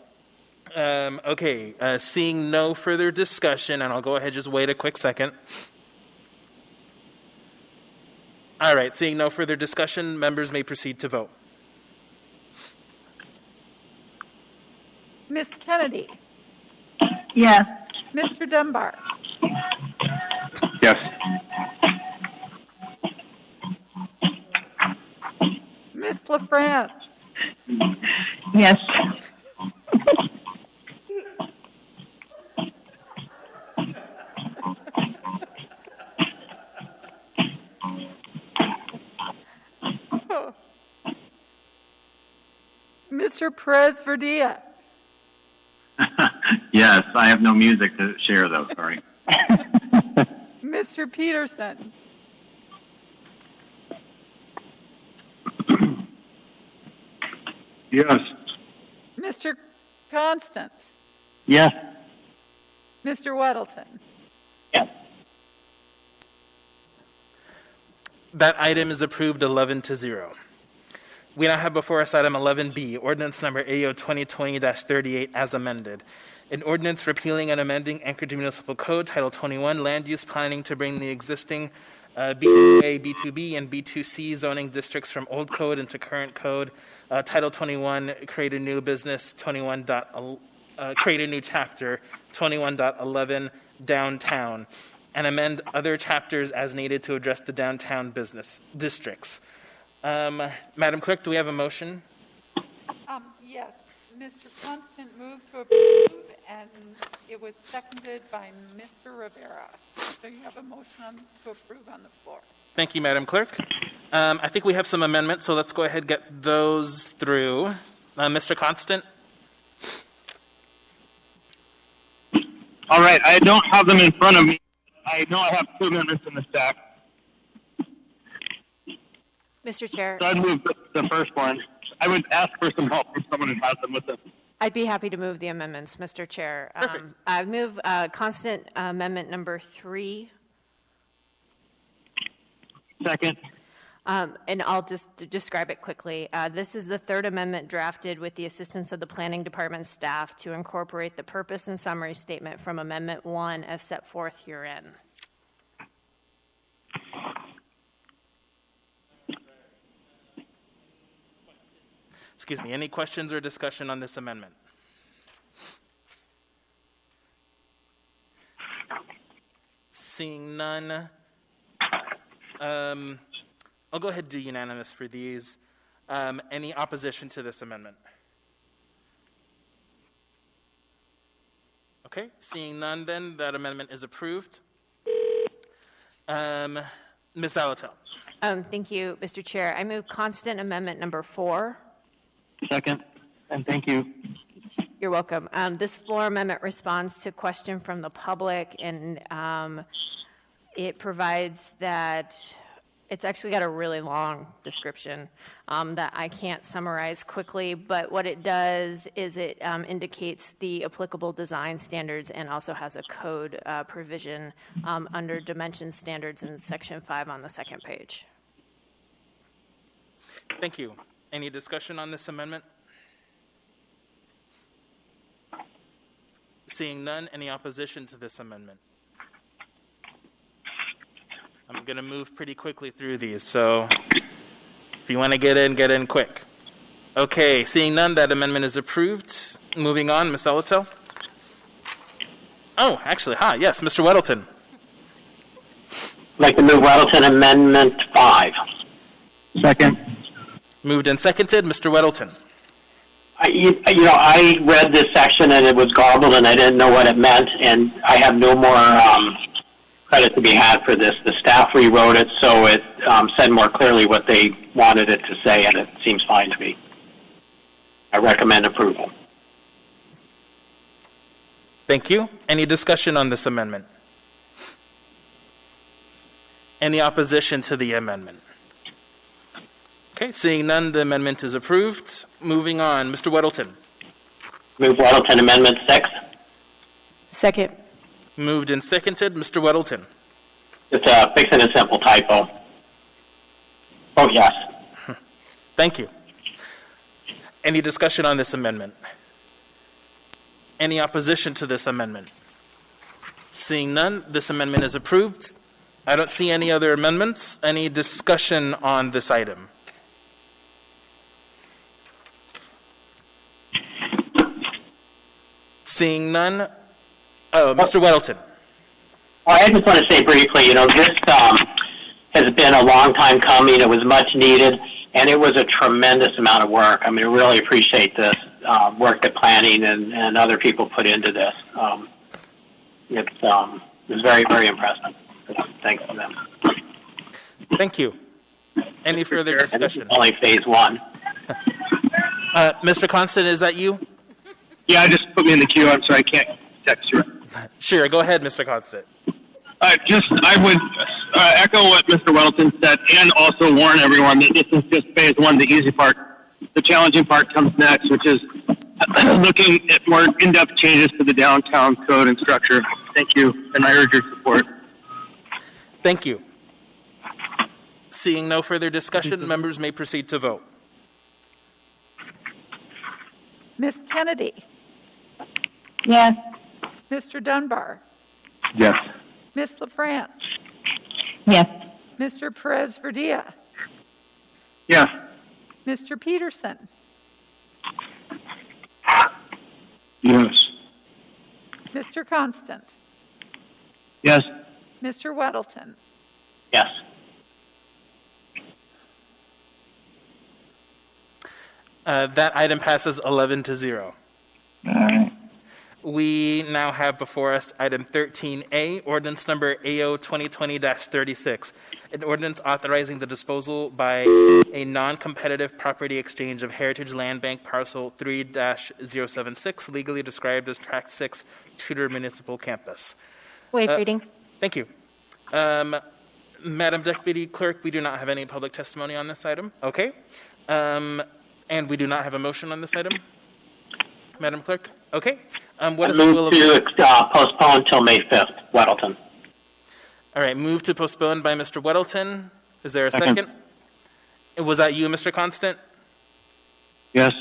Seeing no further discussion, and I'll go ahead, just wait a quick second. All right, seeing no further discussion, members may proceed to vote. Ms. Kennedy? Yes. Mr. Dunbar? Yes. Ms. LaFrance? Yes. Mr. Perez Verdilla? Yes, I have no music to share, though. Sorry. Mr. Peterson? Yes. Mr. Constant? Yes. Mr. Weddleton? That item is approved 11-0. We now have before us item 11B, ordinance number AO 2020-38 as amended. An ordinance repealing and amending Anchorage Municipal Code, Title 21, Land Use Planning to bring the existing B2A, B2B, and B2C zoning districts from old code into current code. Title 21, create a new business, create a new chapter, 21.11, downtown, and amend other chapters as needed to address the downtown business districts. Madam Clerk, do we have a motion? Yes. Mr. Constant moved to approve, and it was seconded by Mr. Rivera. So you have a motion to approve on the floor. Thank you, Madam Clerk. I think we have some amendments, so let's go ahead and get those through. Mr. Constant? All right, I don't have them in front of me. I know I have 2 amendments in the stack. Mr. Chair. So I'd move the first one. I would ask for some help from someone who has them with them. I'd be happy to move the amendments, Mr. Chair. I move constant amendment number 3. Second. And I'll just describe it quickly. This is the third amendment drafted with the assistance of the Planning Department staff to incorporate the purpose and summary statement from Amendment 1 as set forth herein. Excuse me, any questions or discussion on this amendment? Seeing none, I'll go ahead and do unanimous for these. Any opposition to this amendment? Okay, seeing none then, that amendment is approved. Ms. Alatel. Thank you, Mr. Chair. I move constant amendment number 4. Second, and thank you. You're welcome. This floor amendment responds to a question from the public, and it provides that it's actually got a really long description that I can't summarize quickly, but what it does is it indicates the applicable design standards and also has a code provision under dimension standards in section 5 on the second page. Thank you. Any discussion on this amendment? Seeing none, any opposition to this amendment? I'm going to move pretty quickly through these, so if you want to get in quick. Okay, seeing none, that amendment is approved. Moving on, Ms. Alatel. Oh, actually, yes, Mr. Weddleton. I'd like to move Weddleton Amendment 5. Second. Moved and seconded, Mr. Weddleton. I read this section and it was garbled and I didn't know what it meant, and I have no more credit to be had for this. The staff rewrote it so it said more clearly what they wanted it to say, and it seems fine to me. I recommend approval. Thank you. Any discussion on this amendment? Any opposition to the amendment? Okay, seeing none, the amendment is approved. Moving on, Mr. Weddleton. Move Weddleton Amendment 6. Second. Moved and seconded, Mr. Weddleton. Just fixing a simple typo. Oh, yes. Thank you. Any discussion on this amendment? Any opposition to this amendment? Seeing none, this amendment is approved. I don't see any other amendments. Any discussion on this item? Seeing none. Oh, Mr. Weddleton. I just want to say briefly, this has been a long time coming. It was much needed, and it was a tremendous amount of work. I really appreciate this work that planning and other people put into this. It was very, very impressive. Thanks to them. Thank you. Any further discussion? Only phase one. Mr. Constant, is that you? Yeah, just put me in the queue. I'm sorry, I can't text you. Sure, go ahead, Mr. Constant. I would echo what Mr. Weddleton said and also warn everyone that this is just phase one, the easy part. The challenging part comes next, which is looking at more in-depth changes to the downtown code and structure. Thank you, and I urge your support. Thank you. Seeing no further discussion, members may proceed to vote. Ms. Kennedy? Yes. Mr. Dunbar? Yes. Ms. LaFrance? Yes. Mr. Perez-Verdia? Yes. Mr. Peterson? Yes. Mr. Constant? Yes. Mr. Weddleton? Yes. That item passes 11-0. All right. We now have before us item 13A, ordinance number AO 2020-36, an ordinance authorizing the disposal by a non-competitive property exchange of Heritage Land Bank parcel 3-076, legally described as Tract 6, Tudor Municipal Campus. Waive reading. Thank you. Madam Deputy Clerk, we do not have any public testimony on this item. Okay. And we do not have a motion on this item. Madam Clerk? Okay. What is the will of to postpone until May 5th, Weddleton. All right, move to postpone by Mr. Weddleton. Is there a second? Was that you, Mr. Constant? Yes.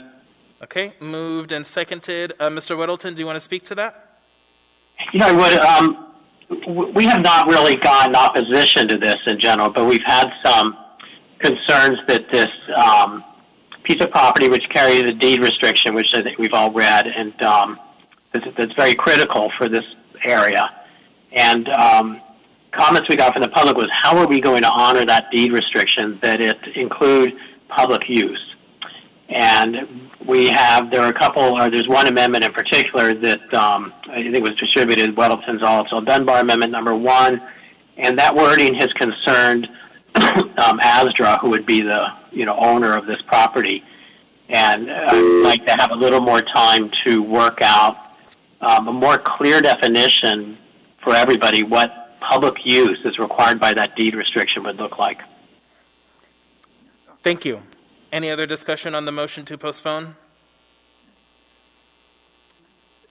Okay, moved and seconded. Mr. Weddleton, do you want to speak to that? I would. We have not really gotten opposition to this in general, but we've had some concerns that this piece of property which carries a deed restriction, which I think we've all read, and that's very critical for this area. And comments we got from the public was, how are we going to honor that deed restriction, that it include public use? And there are a couple, or there's one amendment in particular that I think was distributed, Weddleton's also Dunbar Amendment number 1, and that wording has concerned ASDRA, who would be the owner of this property, and I'd like to have a little more time to work out a more clear definition for everybody what public use is required by that deed restriction would look like. Thank you. Any other discussion on the motion to postpone?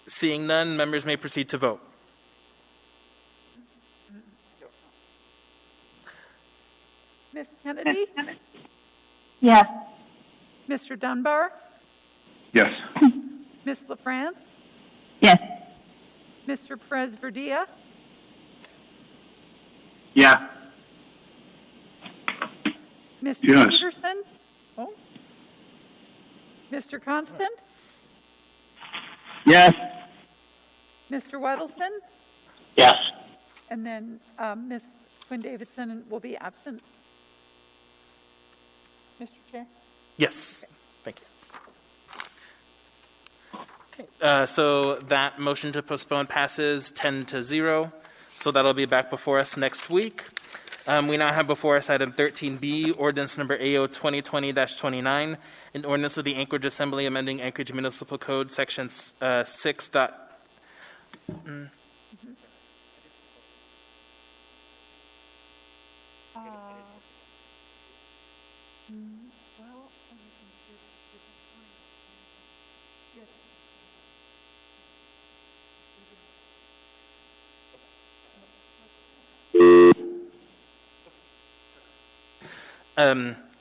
Seeing none, members may proceed to vote. Ms. Kennedy? Yes. Mr. Dunbar? Yes. Ms. LaFrance? Yes. Mr. Perez-Verdia? Yeah. Mr. Yes. Peterson? Oh. Mr. Constant? Yes. Mr. Weddleton? Yes. And then Ms. Quinn Davidson will be absent. Mr. Chair? Yes. Thank you. Okay. So that motion to postpone passes 10-0. So that'll be back before us next week. We now have before us item 13B, ordinance number AO 2020-29, an ordinance of the Anchorage Assembly amending Anchorage Municipal Code, section 6.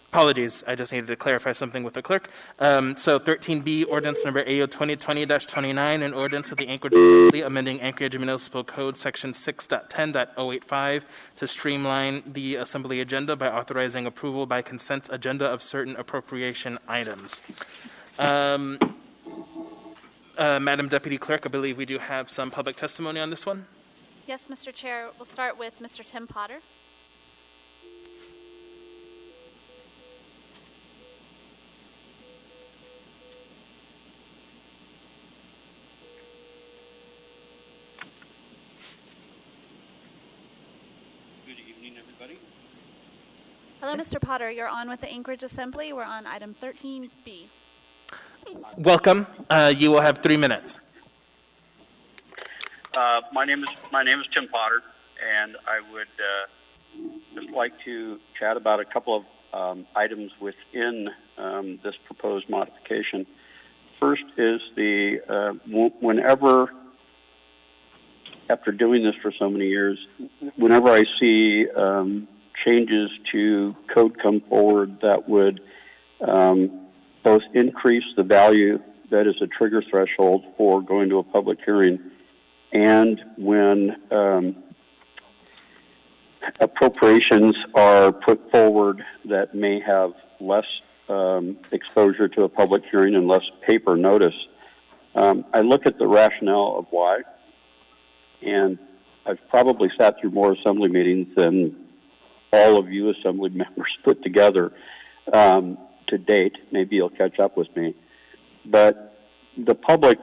Apologies, I just needed to clarify something with the clerk. So 13B, ordinance number AO 2020-29, an ordinance of the Anchorage Assembly amending Anchorage Municipal Code, section 6.10.085 to streamline the Assembly agenda by authorizing approval by consent agenda of certain appropriation items. Madam Deputy Clerk, I believe we do have some public testimony on this one. Yes, Mr. Chair. We'll start with Mr. Tim Potter. Good evening, everybody. Hello, Mr. Potter. You're on with the Anchorage Assembly. We're on item 13B. Welcome. You will have 3 minutes. My name is Tim Potter, and I would just like to chat about a couple of items within this proposed modification. First is whenever, after doing this for so many years, whenever I see changes to code come forward that would both increase the value that is a trigger threshold for going to a public hearing, and when appropriations are put forward that may have less exposure to a public hearing and less paper notice, I look at the rationale of why, and I've probably sat through more assembly meetings than all of you assembly members put together to date. Maybe you'll catch up with me. But the public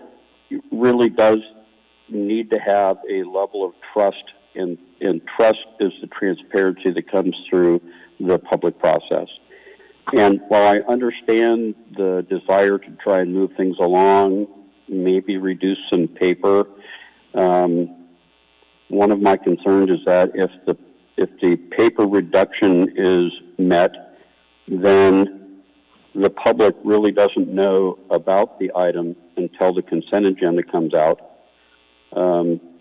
really does need to have a level of trust, and trust is the transparency that comes through the public process. And while I understand the desire to try and move things along, maybe reduce some paper, one of my concerns is that if the paper reduction is met, then the public really doesn't know about the item until the consent agenda comes out,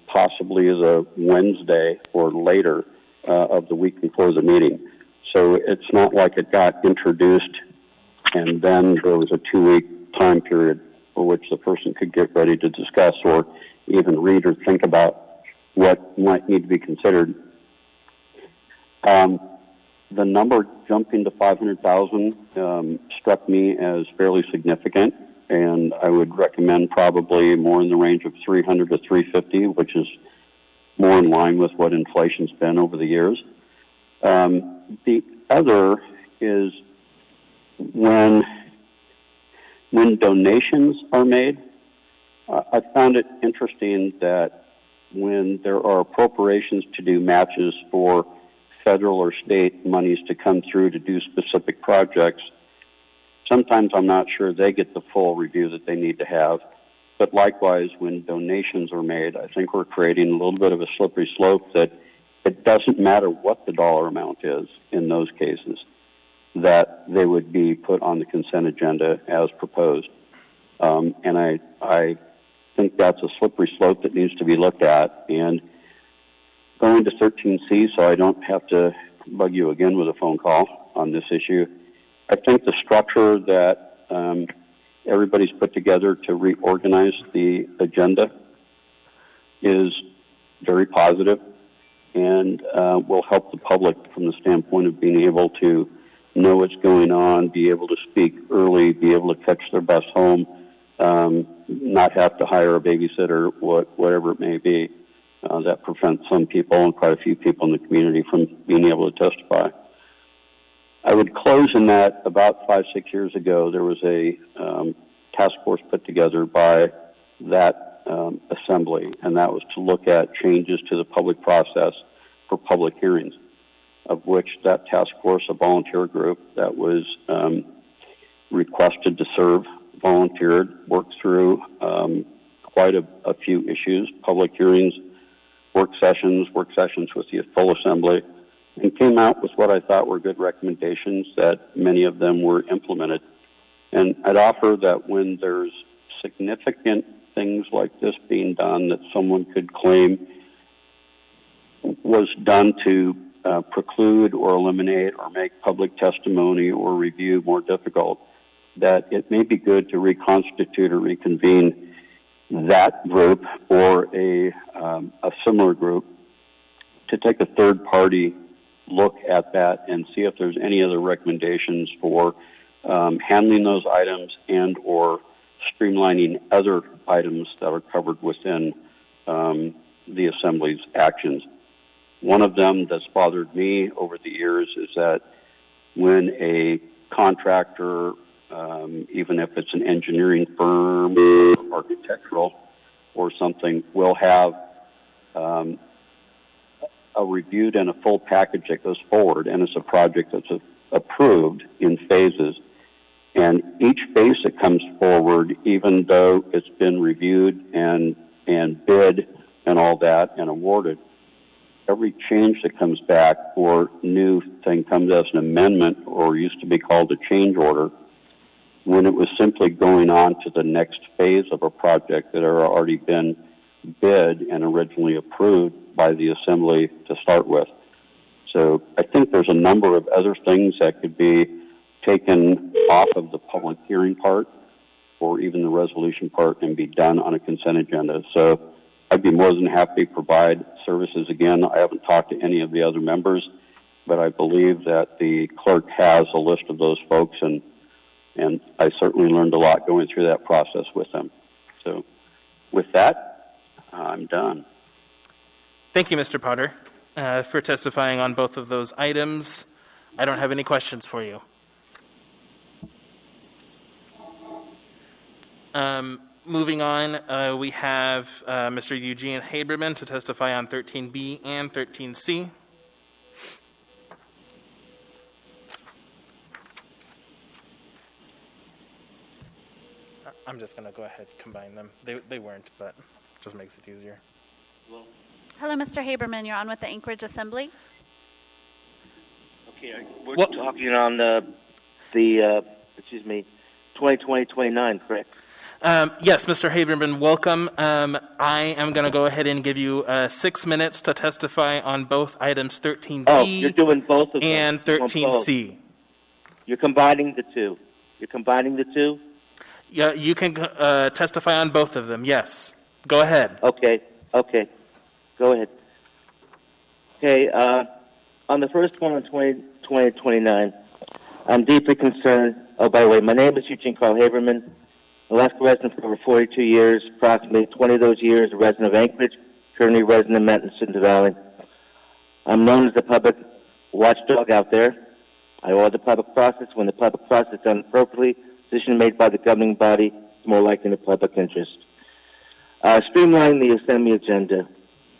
possibly the Wednesday or later of the week before the meeting. So it's not like it got introduced and then there was a 2-week time period for which the person could get ready to discuss or even read or think about what might need to be considered. The number jumping to 500,000 struck me as fairly significant, and I would recommend probably more in the range of 300 to 350, which is more in line with what inflation's been over the years. The other is when donations are made, I found it interesting that when there are appropriations to do matches for federal or state monies to come through to do specific projects, sometimes I'm not sure they get the full review that they need to have. But likewise, when donations are made, I think we're creating a little bit of a slippery slope that it doesn't matter what the dollar amount is in those cases, that they would be put on the consent agenda as proposed. And I think that's a slippery slope that needs to be looked at. And going to 13C, so I don't have to bug you again with a phone call on this issue, I think the structure that everybody's put together to reorganize the agenda is very positive and will help the public from the standpoint of being able to know what's going on, be able to speak early, be able to catch their bus home, not have to hire a babysitter, whatever it may be. That prevents some people and quite a few people in the community from being able to testify. I would close in that about 5-6 years ago, there was a task force put together by that assembly, and that was to look at changes to the public process for public hearings, of which that task force, a volunteer group that was requested to serve, volunteered, worked through quite a few issues, public hearings, work sessions with the full assembly, and came out with what I thought were good recommendations that many of them were implemented. And I'd offer that when there's significant things like this being done that someone could claim was done to preclude or eliminate or make public testimony or review more difficult, that it may be good to reconstitute or reconvene that group or a similar group to take a third-party look at that and see if there's any other recommendations for handling those items and or streamlining other items that are covered within the Assembly's actions. One of them that's bothered me over the years is that when a contractor, even if it's an engineering firm or architectural or something, will have a reviewed and a full package that goes forward, and it's a project that's approved in phases. And each phase that comes forward, even though it's been reviewed and bid and all that and awarded, every change that comes back or new thing comes as an amendment or used to be called a change order, when it was simply going on to the next phase of a project that had already been bid and originally approved by the Assembly to start with. So I think there's a number of other things that could be taken off of the public hearing part or even the resolution part and be done on a consent agenda. So I'd be more than happy to provide services again. I haven't talked to any of the other members, but I believe that the clerk has a list of those folks, and I certainly learned a lot going through that process with them. So with that, I'm done. Thank you, Mr. Potter, for testifying on both of those items. I don't have any questions for you. Moving on, we have Mr. Eugene Haberman to testify on 13B and 13C. I'm just going to go ahead and combine them. They weren't, but it just makes it easier. Hello, Mr. Haberman. You're on with the Anchorage Assembly. Okay, we're talking on the 2020-29, correct? Yes, Mr. Haberman, welcome. I am going to go ahead and give you 6 minutes to testify on both items 13B Oh, you're doing both of them. and 13C. You're combining the two. Yeah, you can testify on both of them, yes. Go ahead. Okay. Go ahead. Okay, on the first one on 2020-29, I'm deeply concerned. Oh, by the way, my name is Eugene Carl Haberman, Alaska resident for over 42 years, approximately 20 of those years a resident of Anchorage, currently resident of Menton, Cinta Valley. I'm known as the public watchdog out there. I order the public process. When the public process is done appropriately, decision made by the governing body is more likely in the public interest. Streamlining the Assembly agenda.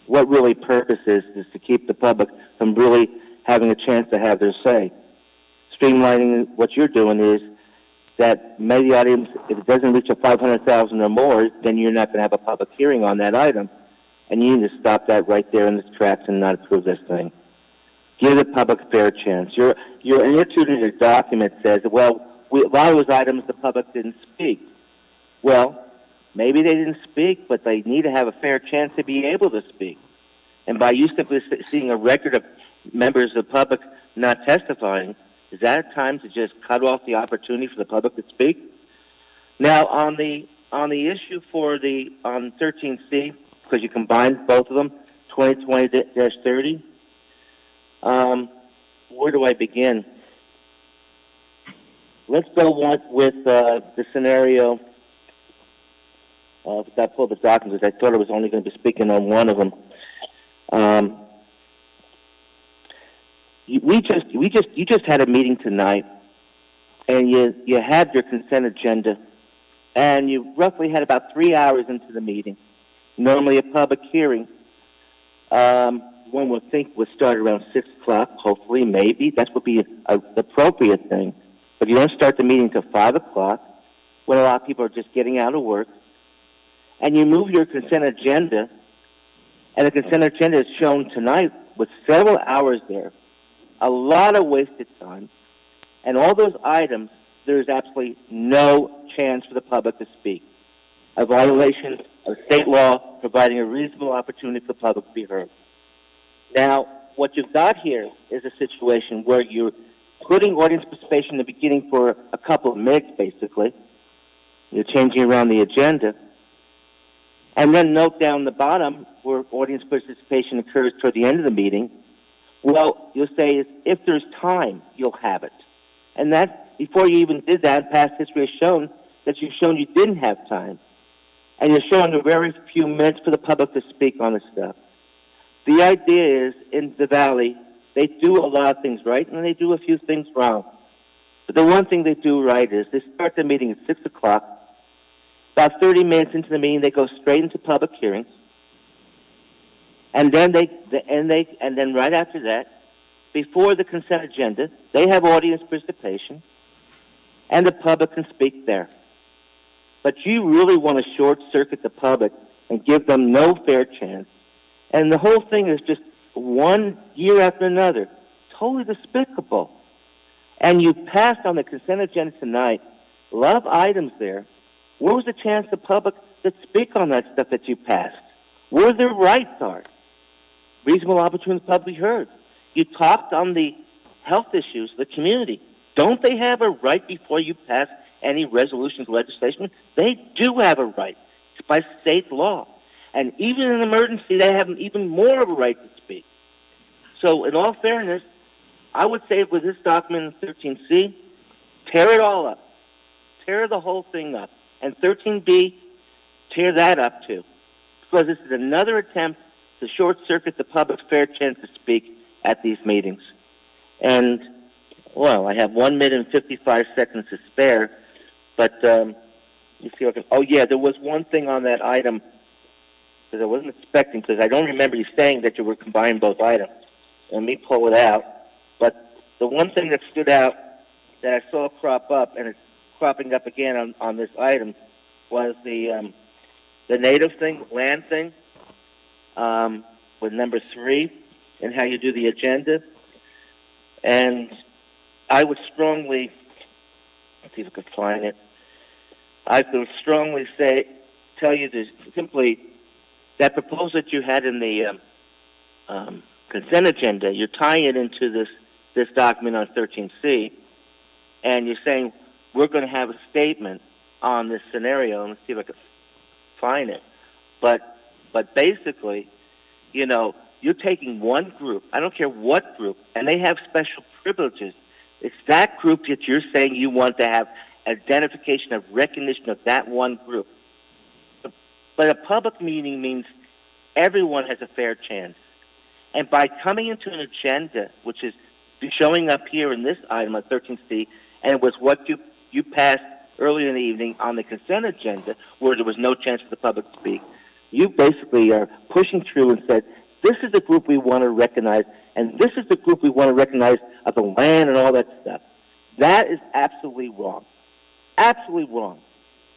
What really purpose is to keep the public from really having a chance to have their say. Streamlining what you're doing is that maybe the audience, if it doesn't reach a 500,000 or more, then you're not going to have a public hearing on that item. And you need to stop that right there in its tracks and not approve this thing. Give the public a fair chance. Your attitude in your document says, well, a lot of those items the public didn't speak. Well, maybe they didn't speak, but they need to have a fair chance to be able to speak. And by you simply seeing a record of members of the public not testifying, is that a time to just cut off the opportunity for the public to speak? Now, on the issue for on 13C, because you combined both of them, 2020-30, where do I begin? Let's go with the scenario. I pulled the documents. I thought I was only going to be speaking on one of them. You just had a meeting tonight, and you had your consent agenda, and you roughly had about 3 hours into the meeting. Normally, a public hearing, one would think would start around 6 o'clock. Hopefully, maybe that would be the appropriate thing. But you don't start the meeting till 5 o'clock, when a lot of people are just getting out of work. And you move your consent agenda, and the consent agenda is shown tonight with several hours there, a lot of wasted time, and all those items, there's absolutely no chance for the public to speak. A violation of state law providing a reasonable opportunity for the public to be heard. Now, what you've got here is a situation where you're putting audience participation in the beginning for a couple of minutes, basically. You're changing around the agenda. And then note down the bottom where audience participation occurs toward the end of the meeting. Well, you'll say is if there's time, you'll have it. And that, before you even did that, past history has shown that you didn't have time. and you're showing a very few minutes for the public to speak on this stuff. The idea is, in the Valley, they do a lot of things right, and they do a few things wrong. But the one thing they do right is they start the meeting at 6 o'clock. About 30 minutes into the meeting, they go straight into public hearings. And then then right after that, before the consent agenda, they have audience participation, and the public can speak there. But you really want to short-circuit the public and give them no fair chance. And the whole thing is just one year after another. Totally despicable. And you passed on the consent agenda tonight a lot of items there. Where was the chance the public to speak on that stuff that you passed? Where their rights are? Reasonable opportunity to publicly heard. You talked on the health issues, the community. Don't they have a right before you pass any resolutions, legislation? They do have a right. It's by state law. And even in an emergency, they have even more of a right to speak. So in all fairness, I would say with this document in 13C, tear it all up. Tear the whole thing up. And 13B, tear that up too. Because this is another attempt to short-circuit the public's fair chance to speak at these meetings. And, well, I have 1 minute and 55 seconds to spare, but you see if I can... Oh, yeah, there was one thing on that item because I wasn't expecting, because I don't remember you saying that you were combining both items. Let me pull it out. But the one thing that stood out that I saw crop up, and it's cropping up again on this item, was the native thing, land thing, with number 3, and how you do the agenda. And I would strongly, let's see if I could find it. I could strongly tell you to simply, that proposal that you had in the consent agenda, you're tying it into this document on 13C, and you're saying we're going to have a statement on this scenario, and let's see if I can find it. But basically, you know, you're taking one group, I don't care what group, and they have special privileges. It's that group that you're saying you want to have identification of recognition of that one group. But a public meeting means everyone has a fair chance. And by coming into an agenda, which is showing up here in this item on 13C, and it was what you passed earlier in the evening on the consent agenda, where there was no chance for the public to speak, you basically are pushing through and said, this is the group we want to recognize, and this is the group we want to recognize of the land and all that stuff. That is absolutely wrong. Absolutely wrong.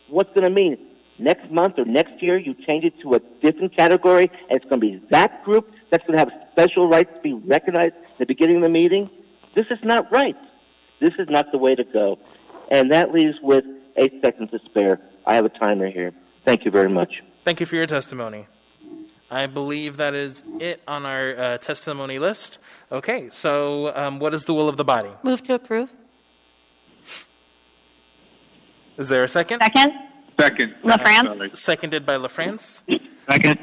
What's going to mean? Next month or next year, you change it to a different category, and it's going to be that group that's going to have special rights to be recognized at the beginning of the meeting? This is not right. This is not the way to go. And that leaves with 8 seconds to spare. I have a timer here. Thank you very much. Thank you for your testimony. I believe that is it on our testimony list. Okay, so what is the will of the body? Move to approve. Is there a second? Second. Second. LaFrance. Seconded by LaFrance. Second.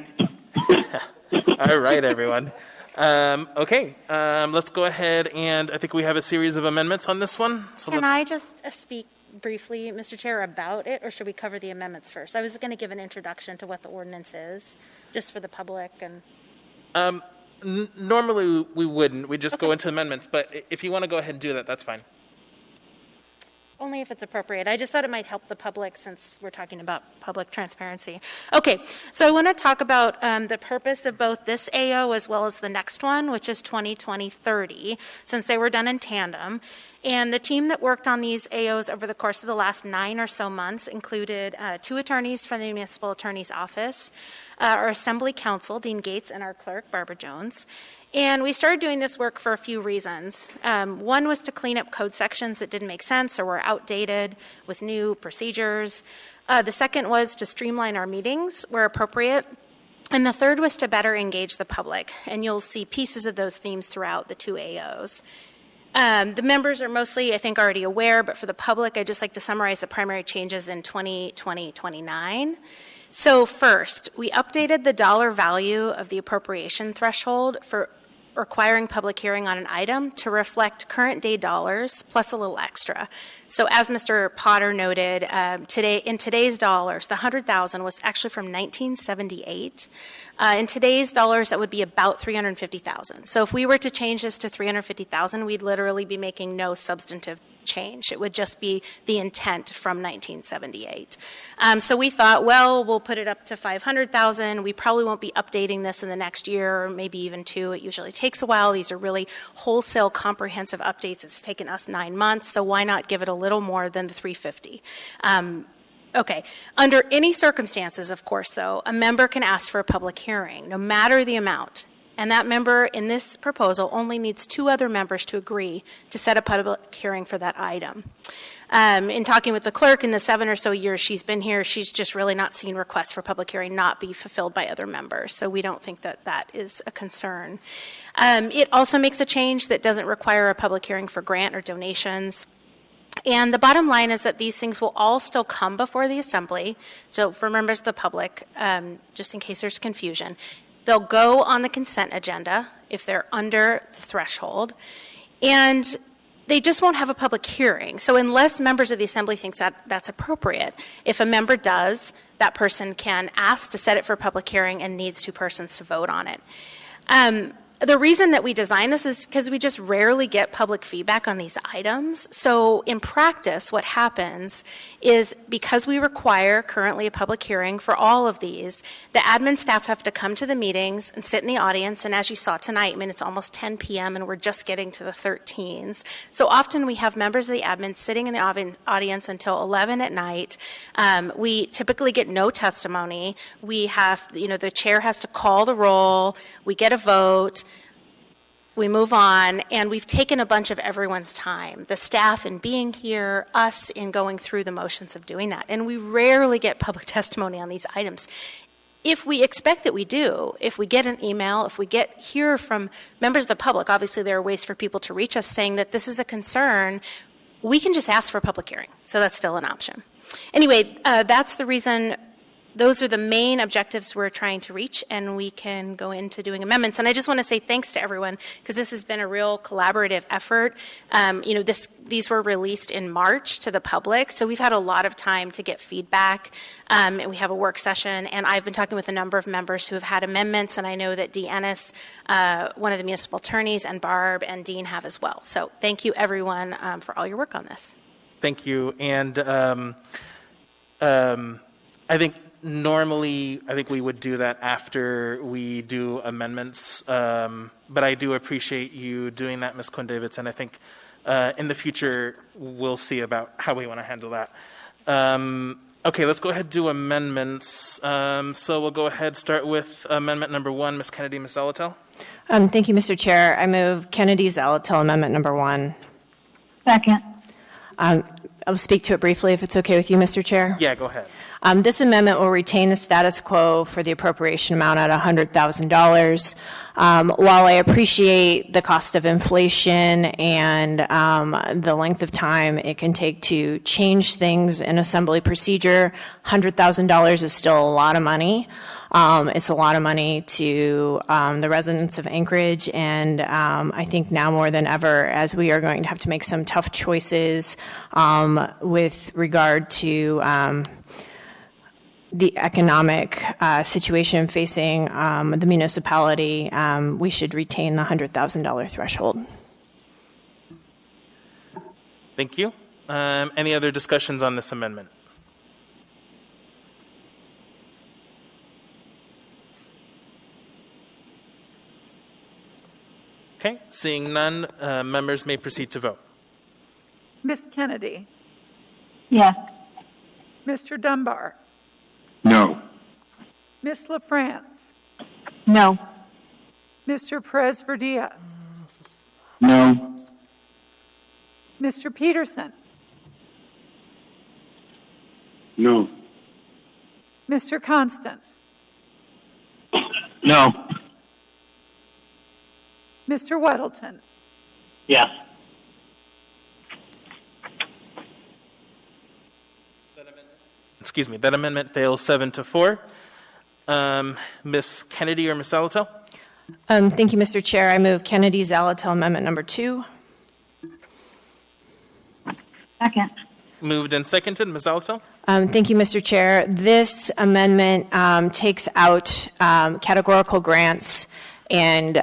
All right, everyone. Okay, let's go ahead, and I think we have a series of amendments on this one. So Can I just speak briefly, Mr. Chair, about it, or should we cover the amendments first? I was going to give an introduction to what the ordinance is, just for the public. And normally we wouldn't. We just go into amendments, but if you want to go ahead and do that, that's fine. Only if it's appropriate. I just thought it might help the public since we're talking about public transparency. Okay, so I want to talk about the purpose of both this AO as well as the next one, which is 2020-30, since they were done in tandem. And the team that worked on these AOs over the course of the last 9 or so months included 2 attorneys from the Municipal Attorney's Office, our Assembly Counsel, Dean Gates, and our clerk, Barbara Jones. And we started doing this work for a few reasons. One was to clean up code sections that didn't make sense or were outdated with new procedures. The second was to streamline our meetings where appropriate. And the third was to better engage the public. And you'll see pieces of those themes throughout the 2 AOs. The members are mostly, I think, already aware, but for the public, I'd just like to summarize the primary changes in 2020-29. So first, we updated the dollar value of the appropriation threshold for requiring public hearing on an item to reflect current day dollars plus a little extra. So as Mr. Potter noted, in today's dollars, the $100,000 was actually from 1978. In today's dollars, that would be about $350,000. So if we were to change this to $350,000, we'd literally be making no substantive change. It would just be the intent from 1978. So we thought, well, we'll put it up to $500,000. We probably won't be updating this in the next year or maybe even 2. It usually takes a while. These are really wholesale comprehensive updates. It's taken us 9 months, so why not give it a little more than the $350,000? Okay. Under any circumstances, of course, though, a member can ask for a public hearing, no matter the amount. And that member in this proposal only needs 2 other members to agree to set a public hearing for that item. In talking with the clerk in the 7 or so years she's been here, she's just really not seen requests for public hearing not be fulfilled by other members. So we don't think that that is a concern. It also makes a change that doesn't require a public hearing for grant or donations. And the bottom line is that these things will all still come before the Assembly. So for members of the public, just in case there's confusion, they'll go on the consent agenda if they're under the threshold, and they just won't have a public hearing. So unless members of the Assembly think that that's appropriate, if a member does, that person can ask to set it for a public hearing and needs 2 persons to vote on it. The reason that we designed this is because we just rarely get public feedback on these items. So in practice, what happens is because we require currently a public hearing for all of these, the admin staff have to come to the meetings and sit in the audience. And as you saw tonight, I mean, it's almost 10 p.m. and we're just getting to the 13s. So often we have members of the admin sitting in the audience until 11 at night. We typically get no testimony. We have, the chair has to call the roll. We get a vote. We move on, and we've taken a bunch of everyone's time, the staff in being here, us in going through the motions of doing that. And we rarely get public testimony on these items. If we expect that we do, if we get an email, if we hear from members of the public, obviously there are ways for people to reach us saying that this is a concern, we can just ask for a public hearing. So that's still an option. Anyway, that's the reason. Those are the main objectives we're trying to reach, and we can go into doing amendments. And I just want to say thanks to everyone, because this has been a real collaborative effort. These were released in March to the public, so we've had a lot of time to get feedback, and we have a work session. And I've been talking with a number of members who have had amendments, and I know that Dee Ennis, one of the municipal attorneys, and Barb and Dean have as well. So thank you, everyone, for all your work on this. Thank you. And I think normally, we would do that after we do amendments, but I do appreciate you doing that, Ms. Quinn-Davidson. I think in the future, we'll see about how we want to handle that. Okay, let's go ahead and do amendments. So we'll go ahead, start with amendment number 1, Ms. Kennedy, Ms. Zolotel. Thank you, Mr. Chair. I move Kennedy Zolotel amendment number 1. Second. I'll speak to it briefly if it's okay with you, Mr. Chair. Yeah, go ahead. This amendment will retain the status quo for the appropriation amount at $100,000. While I appreciate the cost of inflation and the length of time it can take to change things in assembly procedure, $100,000 is still a lot of money. It's a lot of money to the residents of Anchorage, and I think now more than ever, as we are going to have to make some tough choices with regard to the economic situation facing the municipality, we should retain the $100,000 threshold. Thank you. Any other discussions on this amendment? Okay, seeing none, members may proceed to vote. Ms. Kennedy? Yes. Mr. Dunbar? No. Ms. LaFrance? No. Mr. Perez-Verdia? No. Mr. Peterson? No. Mr. Constant? No. Mr. Weddleton? Yes. Excuse me, that amendment fails 7-4. Ms. Kennedy or Ms. Zolotel? Thank you, Mr. Chair. I move Kennedy Zalatil Amendment Number 2. Second. Moved and seconded. Ms. Zalatil? Thank you, Mr. Chair. This amendment takes out categorical grants and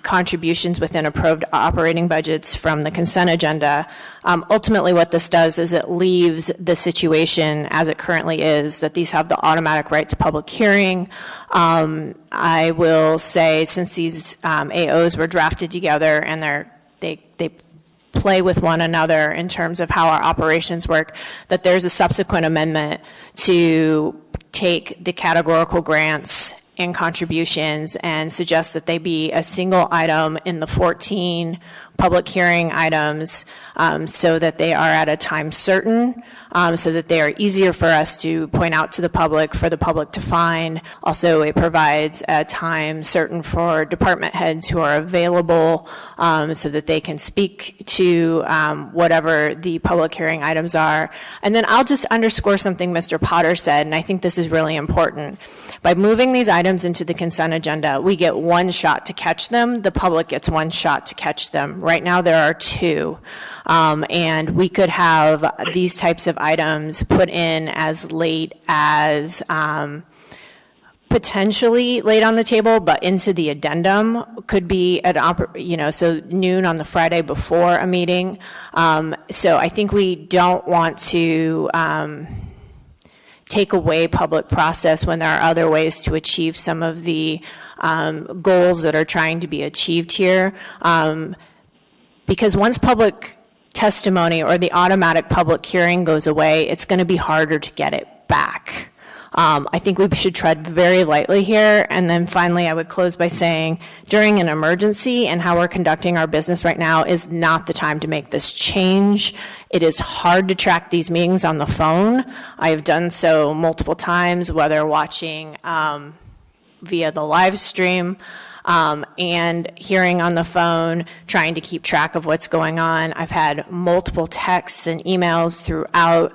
contributions within approved operating budgets from the consent agenda. Ultimately, what this does is it leaves the situation as it currently is, that these have the automatic right to public hearing. I will say, since these AOs were drafted together and they play with one another in terms of how our operations work, that there's a subsequent amendment to take the categorical grants and contributions and suggest that they be a single item in the 14 public hearing items, so that they are at a time certain, so that they are easier for us to point out to the public, for the public to find. Also, it provides a time certain for department heads who are available, so that they can speak to whatever the public hearing items are. And then I'll just underscore something Mr. Potter said, and I think this is really important. By moving these items into the consent agenda, we get one shot to catch them. The public gets one shot to catch them. Right now there are two. And we could have these types of items put in as late as potentially late on the table, but into the addendum could be so noon on the Friday before a meeting. So I think we don't want to take away public process when there are other ways to achieve some of the goals that are trying to be achieved here. Because once public testimony or the automatic public hearing goes away, it's going to be harder to get it back. I think we should tread very lightly here. And then finally, I would close by saying, during an emergency and how we're conducting our business right now is not the time to make this change. It is hard to track these meetings on the phone. I have done so multiple times, whether watching via the live stream, and hearing on the phone, trying to keep track of what's going on. I've had multiple texts and emails throughout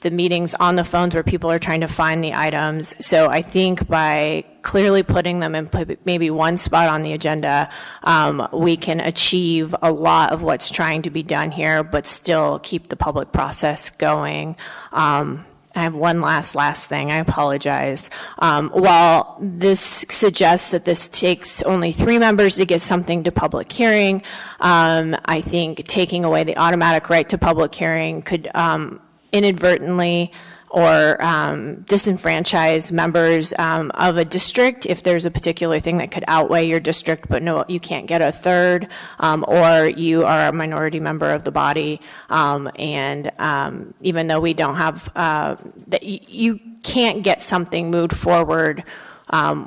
the meetings on the phones where people are trying to find the items. So I think by clearly putting them in maybe one spot on the agenda, we can achieve a lot of what's trying to be done here, but still keep the public process going. I have one last thing. I apologize. While this suggests that this takes only 3 members to get something to public hearing, I think taking away the automatic right to public hearing could inadvertently or disenfranchise members of a district if there's a particular thing that could outweigh your district, but no, you can't get a third, or you are a minority member of the body, and even though we don't have, you can't get something moved forward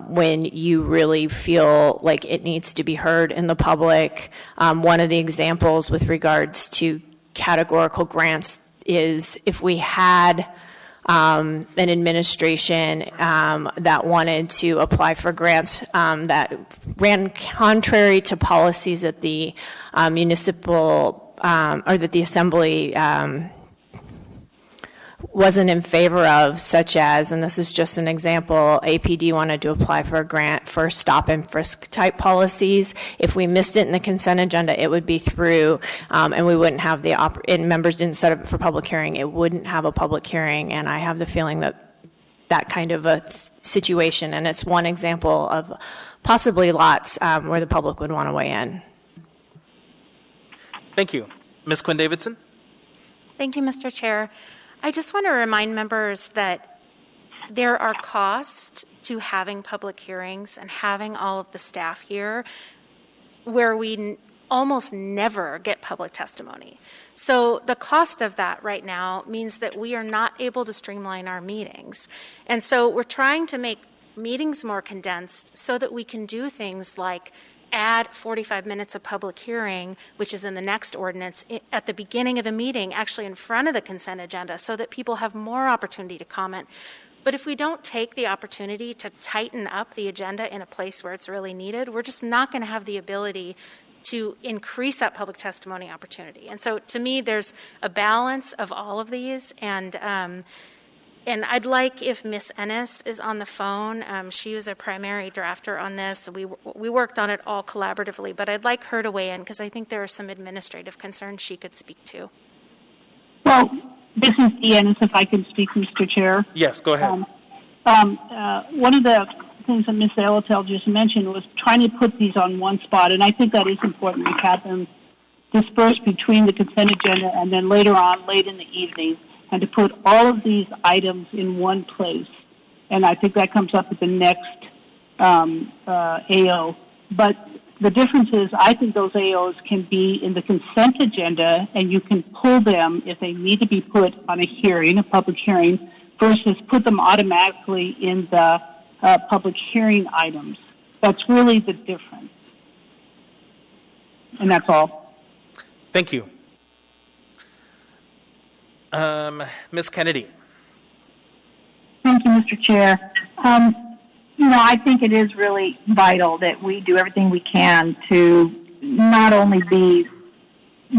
when you really feel like it needs to be heard in the public. One of the examples with regards to categorical grants is if we had an administration that wanted to apply for grants that ran contrary to policies that the municipal or that the assembly wasn't in favor of, such as, and this is just an example, APD wanted to apply for a grant for stop and frisk type policies. If we missed it in the consent agenda, it would be through, and we wouldn't have and members didn't set up for public hearing, it wouldn't have a public hearing, and I have the feeling that that kind of a situation, and it's one example of possibly lots where the public would want to weigh in. Thank you. Ms. Quinn Davidson? Thank you, Mr. Chair. I just want to remind members that there are costs to having public hearings and having all of the staff here where we almost never get public testimony. So the cost of that right now means that we are not able to streamline our meetings. And so we're trying to make meetings more condensed so that we can do things like add 45 minutes of public hearing, which is in the next ordinance, at the beginning of the meeting, actually in front of the consent agenda, so that people have more opportunity to comment. But if we don't take the opportunity to tighten up the agenda in a place where it's really needed, we're just not going to have the ability to increase that public testimony opportunity. And so to me, there's a balance of all of these, and And I'd like if Miss Ennis is on the phone. She was a primary drafter on this. We worked on it all collaboratively, but I'd like her to weigh in because I think there are some administrative concerns she could speak to. Well, this is Dee Ennis, if I can speak, Mr. Chair. Yes, go ahead. One of the things that Ms. Alatel just mentioned was trying to put these on one spot, and I think that is important. We have them dispersed between the consent agenda and then later on, late in the evening, and to put all of these items in one place. And I think that comes up at the next AO. But the difference is I think those AOs can be in the consent agenda, and you can pull them if they need to be put on a hearing, a public hearing, versus put them automatically in the public hearing items. That's really the difference. And that's all. Thank you. Ms. Kennedy. Thank you, Mr. Chair. I think it is really vital that we do everything we can to not only be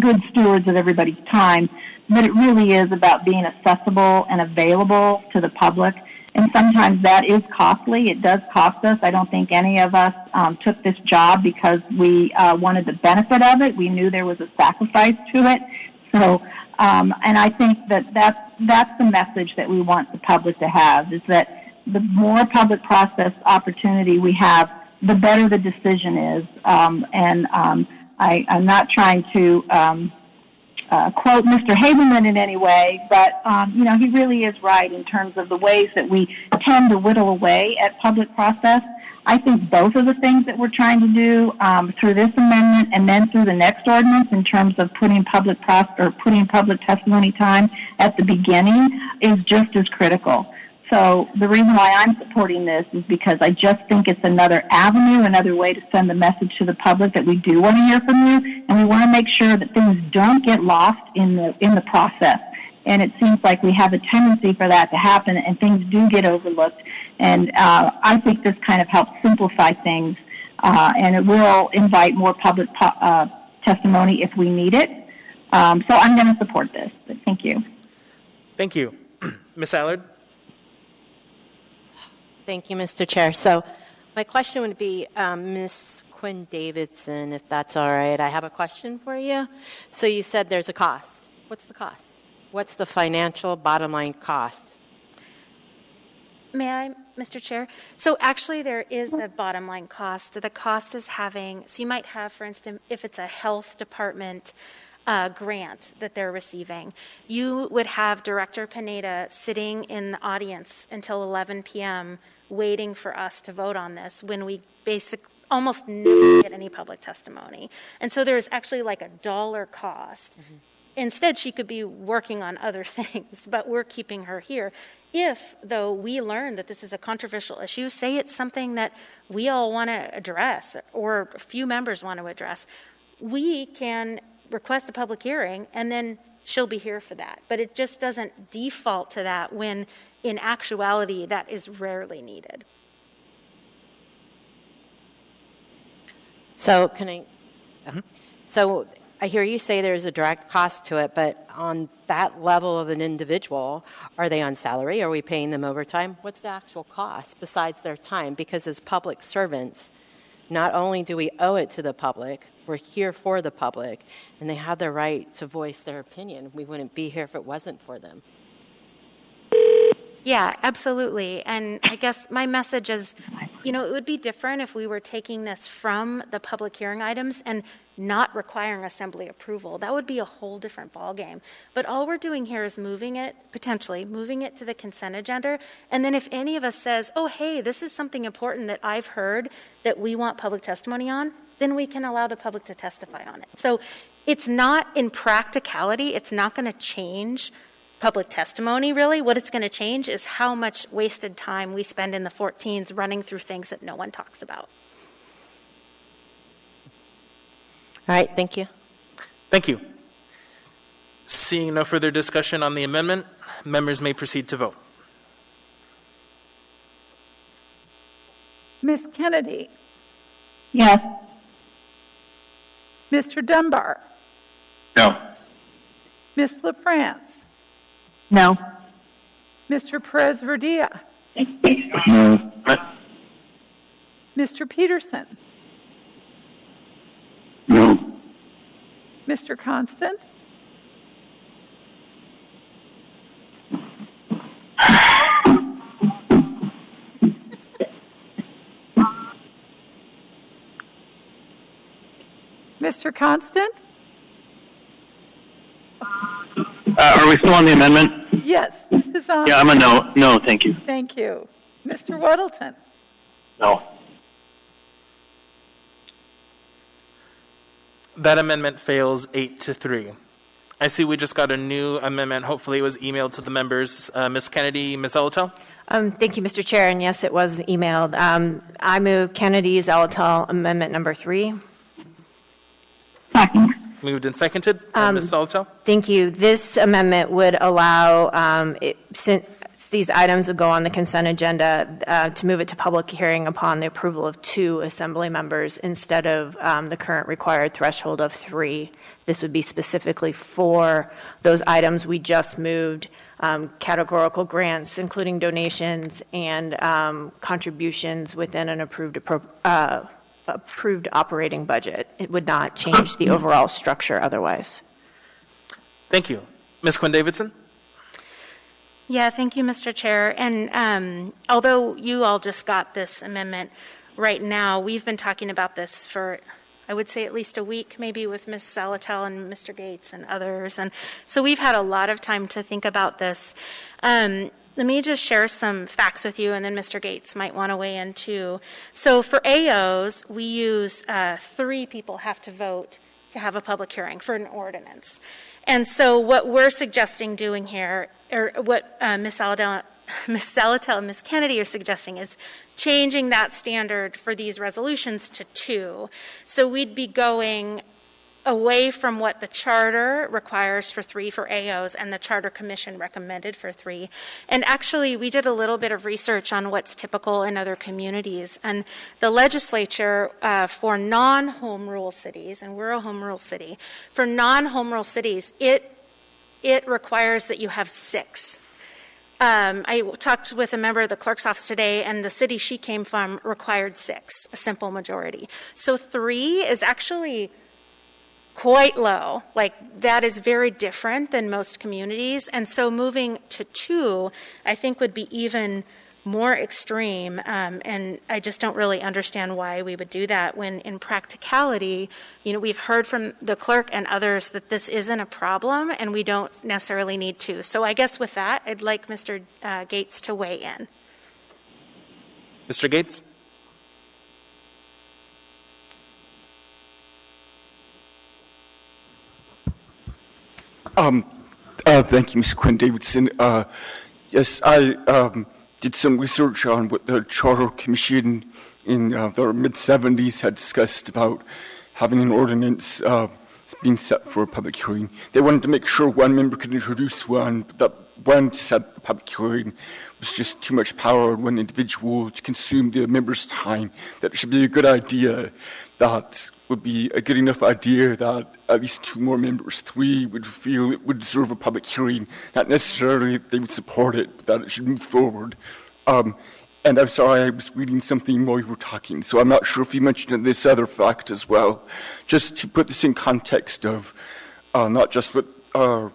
good stewards of everybody's time, but it really is about being accessible and available to the public. And sometimes that is costly. It does cost us. I don't think any of us took this job because we wanted the benefit of it. We knew there was a sacrifice to it. So, and I think that's the message that we want the public to have, is that the more public process opportunity we have, the better the decision is. I'm not trying to quote Mr. Haberman in any way, but he really is right in terms of the ways that we tend to whittle away at public process. I think both of the things that we're trying to do through this amendment and then through the next ordinance in terms of putting public testimony time at the beginning is just as critical. So the reason why I'm supporting this is because I just think it's another avenue, another way to send the message to the public that we do want to hear from you, and we want to make sure that things don't get lost in the process. And it seems like we have a tendency for that to happen, and things do get overlooked. And I think this kind of helps simplify things, and it will invite more public testimony if we need it. So I'm going to support this. But thank you. Thank you. Ms. Allard? Thank you, Mr. Chair. So my question would be, Ms. Quinn Davidson, if that's all right. I have a question for you. So you said there's a cost. What's the cost? What's the financial bottom line cost? May I, Mr. Chair? So actually there is a bottom line cost. The cost is so you might have, for instance, if it's a health department grant that they're receiving, you would have Director Pineda sitting in the audience until 11 p.m. waiting for us to vote on this when we almost never get any public testimony. And so there's actually like a dollar cost. Mm-hmm. Instead, she could be working on other things, but we're keeping her here. If, though, we learn that this is a controversial issue, say it's something that we all want to address or a few members want to address, we can request a public hearing, and then she'll be here for that. But it just doesn't default to that when, in actuality, that is rarely needed. So So I hear you say there's a direct cost to it, but on that level of an individual, are they on salary? Are we paying them overtime? What's the actual cost besides their time? Because as public servants, not only do we owe it to the public, we're here for the public, and they have the right to voice their opinion. We wouldn't be here if it wasn't for them. Yeah, absolutely. And I guess my message is, it would be different if we were taking this from the public hearing items and not requiring assembly approval. That would be a whole different ballgame. But all we're doing here is potentially moving it to the consent agenda. And then if any of us says, oh, hey, this is something important that I've heard that we want public testimony on, then we can allow the public to testify on it. So it's not, in practicality, it's not going to change public testimony, really. What it's going to change is how much wasted time we spend in the 14s running through things that no one talks about. All right, thank you. Thank you. Seeing no further discussion on the amendment, members may proceed to vote. Ms. Kennedy? Yes. Mr. Dunbar? No. Ms. LaFrance? No. Mr. Perez-Verdia? No. Mr. Peterson? No. Mr. Constant? Mr. Constant? Are we still on the amendment? Yes, this is on. Yeah, I'm a no. No, thank you. Thank you. Mr. Weddleton? No. That amendment fails 8-3. I see we just got a new amendment. Hopefully it was emailed to the members. Ms. Kennedy, Ms. Zolotel? Thank you, Mr. Chair, and yes, it was emailed. I move Kennedy Zolotel Amendment Number 3. Second. Moved and seconded. Ms. Zolotel? Thank you. This amendment would allow, since these items would go on the consent agenda, to move it to public hearing upon the approval of 2 assembly members instead of the current required threshold of 3. This would be specifically for those items we just moved, categorical grants, including donations and contributions within an approved operating budget. It would not change the overall structure otherwise. Thank you. Ms. Quinn Davidson? Yeah, thank you, Mr. Chair. And although you all just got this amendment right now, we've been talking about this for, I would say, at least a week, maybe with Ms. Zolotel and Mr. Gates and others. And so we've had a lot of time to think about this. Let me just share some facts with you, and then Mr. Gates might want to weigh in too. So for AOs, we use 3 people have to vote to have a public hearing for an ordinance. And so what we're suggesting doing here, or what Ms. Zolotel and Ms. Kennedy are suggesting, is changing that standard for these resolutions to 2. So we'd be going away from what the charter requires for 3 for AOs and the Charter Commission recommended for 3. And actually, we did a little bit of research on what's typical in other communities. And the legislature for non-home rule cities, and we're a home rule city, for non-home rule cities, it requires that you have 6. I talked with a member of the clerk's office today, and the city she came from required 6, a simple majority. So 3 is actually quite low. Like, that is very different than most communities. And so moving to 2, I think, would be even more extreme. And I just don't really understand why we would do that when in practicality, we've heard from the clerk and others that this isn't a problem and we don't necessarily need to. So I guess with that, I'd like Mr. Gates to weigh in. Mr. Gates? Thank you, Ms. Quinn Davidson. Yes, I did some research on what the Charter Commission in the mid-70s had discussed about having an ordinance being set for a public hearing. They wanted to make sure one member could introduce one, but that one to set the public hearing was just too much power on one individual to consume the member's time. That it should be a good idea, that would be a good enough idea that at least 2 more members, 3, would feel it would deserve a public hearing. Not necessarily that they would support it, but that it should move forward. And I'm sorry, I was reading something while you were talking, so I'm not sure if you mentioned this other fact as well. Just to put this in context of not just what our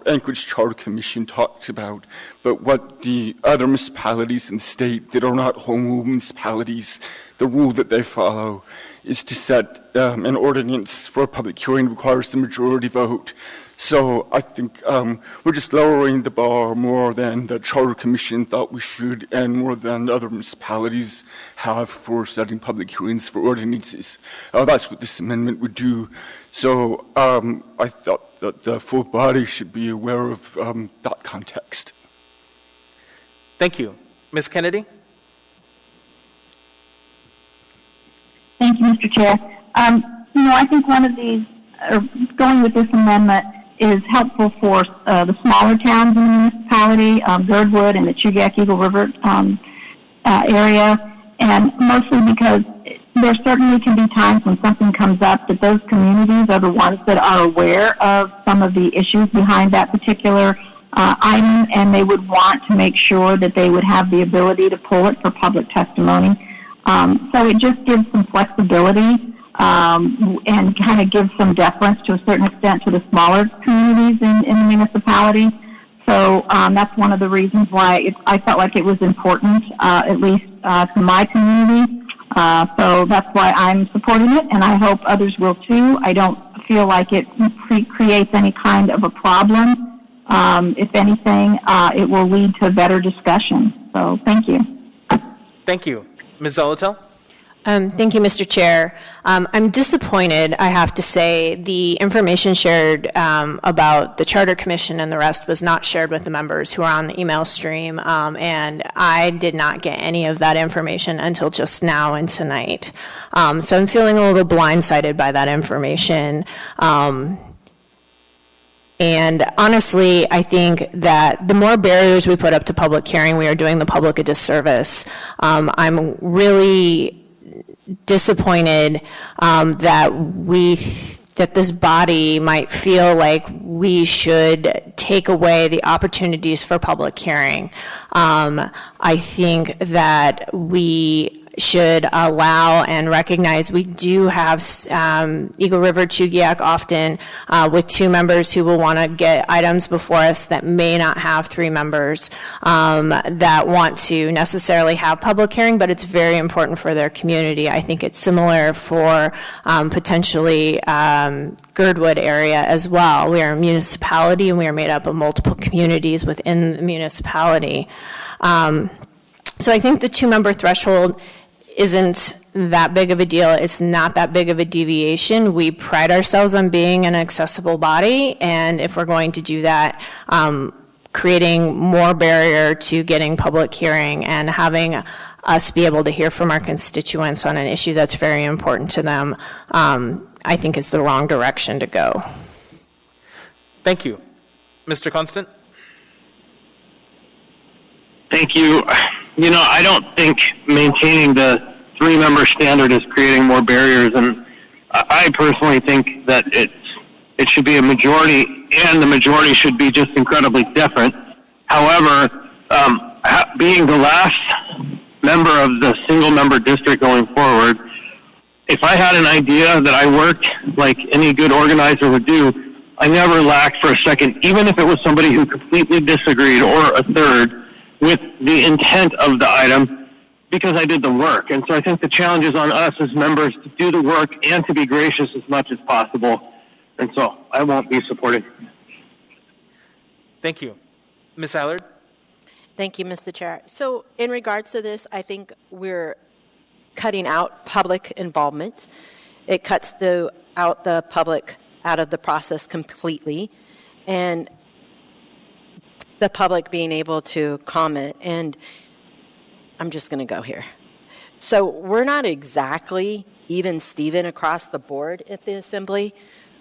Anchorage Charter Commission talked about, but what the other municipalities in the state that are not home rule municipalities, the rule that they follow is to set an ordinance for a public hearing requires the majority vote. So I think we're just lowering the bar more than the Charter Commission thought we should and more than other municipalities have for setting public hearings for ordinances. That's what this amendment would do. So I thought that the full body should be aware of that context. Thank you. Ms. Kennedy? Thank you, Mr. Chair. I think one of these, going with this amendment, is helpful for the smaller towns in the municipality, Girdwood and the Chugach Eagle River area, and mostly because there certainly can be times when something comes up that those communities are the ones that are aware of some of the issues behind that particular item, and they would want to make sure that they would have the ability to pull it for public testimony. So it just gives some flexibility and kind of gives some deference to a certain extent to the smaller communities in the municipality. So that's one of the reasons why I felt like it was important, at least to my community. So that's why I'm supporting it, and I hope others will too. I don't feel like it creates any kind of a problem. If anything, it will lead to better discussion. So thank you. Thank you. Ms. Zolotel? Thank you, Mr. Chair. I'm disappointed, I have to say. The information shared about the Charter Commission and the rest was not shared with the members who are on the email stream, and I did not get any of that information until just now and tonight. So I'm feeling a little blindsided by that information. And honestly, I think that the more barriers we put up to public hearing, we are doing the public a disservice. I'm really disappointed that this body might feel like we should take away the opportunities for public hearing. I think that we should allow and recognize we do have Eagle River, Chugiak often with 2 members who will want to get items before us that may not have 3 members that want to necessarily have public hearing, but it's very important for their community. I think it's similar for potentially Girdwood area as well. We are a municipality and we are made up of multiple communities within the municipality. So I think the 2-member threshold isn't that big of a deal. It's not that big of a deviation. We pride ourselves on being an accessible body, and if we're going to do that, creating more barrier to getting public hearing and having us be able to hear from our constituents on an issue that's very important to them, I think is the wrong direction to go. Thank you. Mr. Constant? Thank you. You know, I don't think maintaining the 3-member standard is creating more barriers, and I personally think that it should be a majority, and the majority should be just incredibly different. However, being the last member of the single-member district going forward, if I had an idea that I worked like any good organizer would do, I never lacked for a second, even if it was somebody who completely disagreed or a third, with the intent of the item, because I did the work. And so I think the challenge is on us as members to do the work and to be gracious as much as possible. And so I won't be supporting. Thank you. Ms. Allard? Thank you, Mr. Chair. So in regards to this, I think we're cutting out public involvement. It cuts out the public out of the process completely. And the public being able to comment, and I'm just going to go here. So we're not exactly even Steven across the board at the assembly.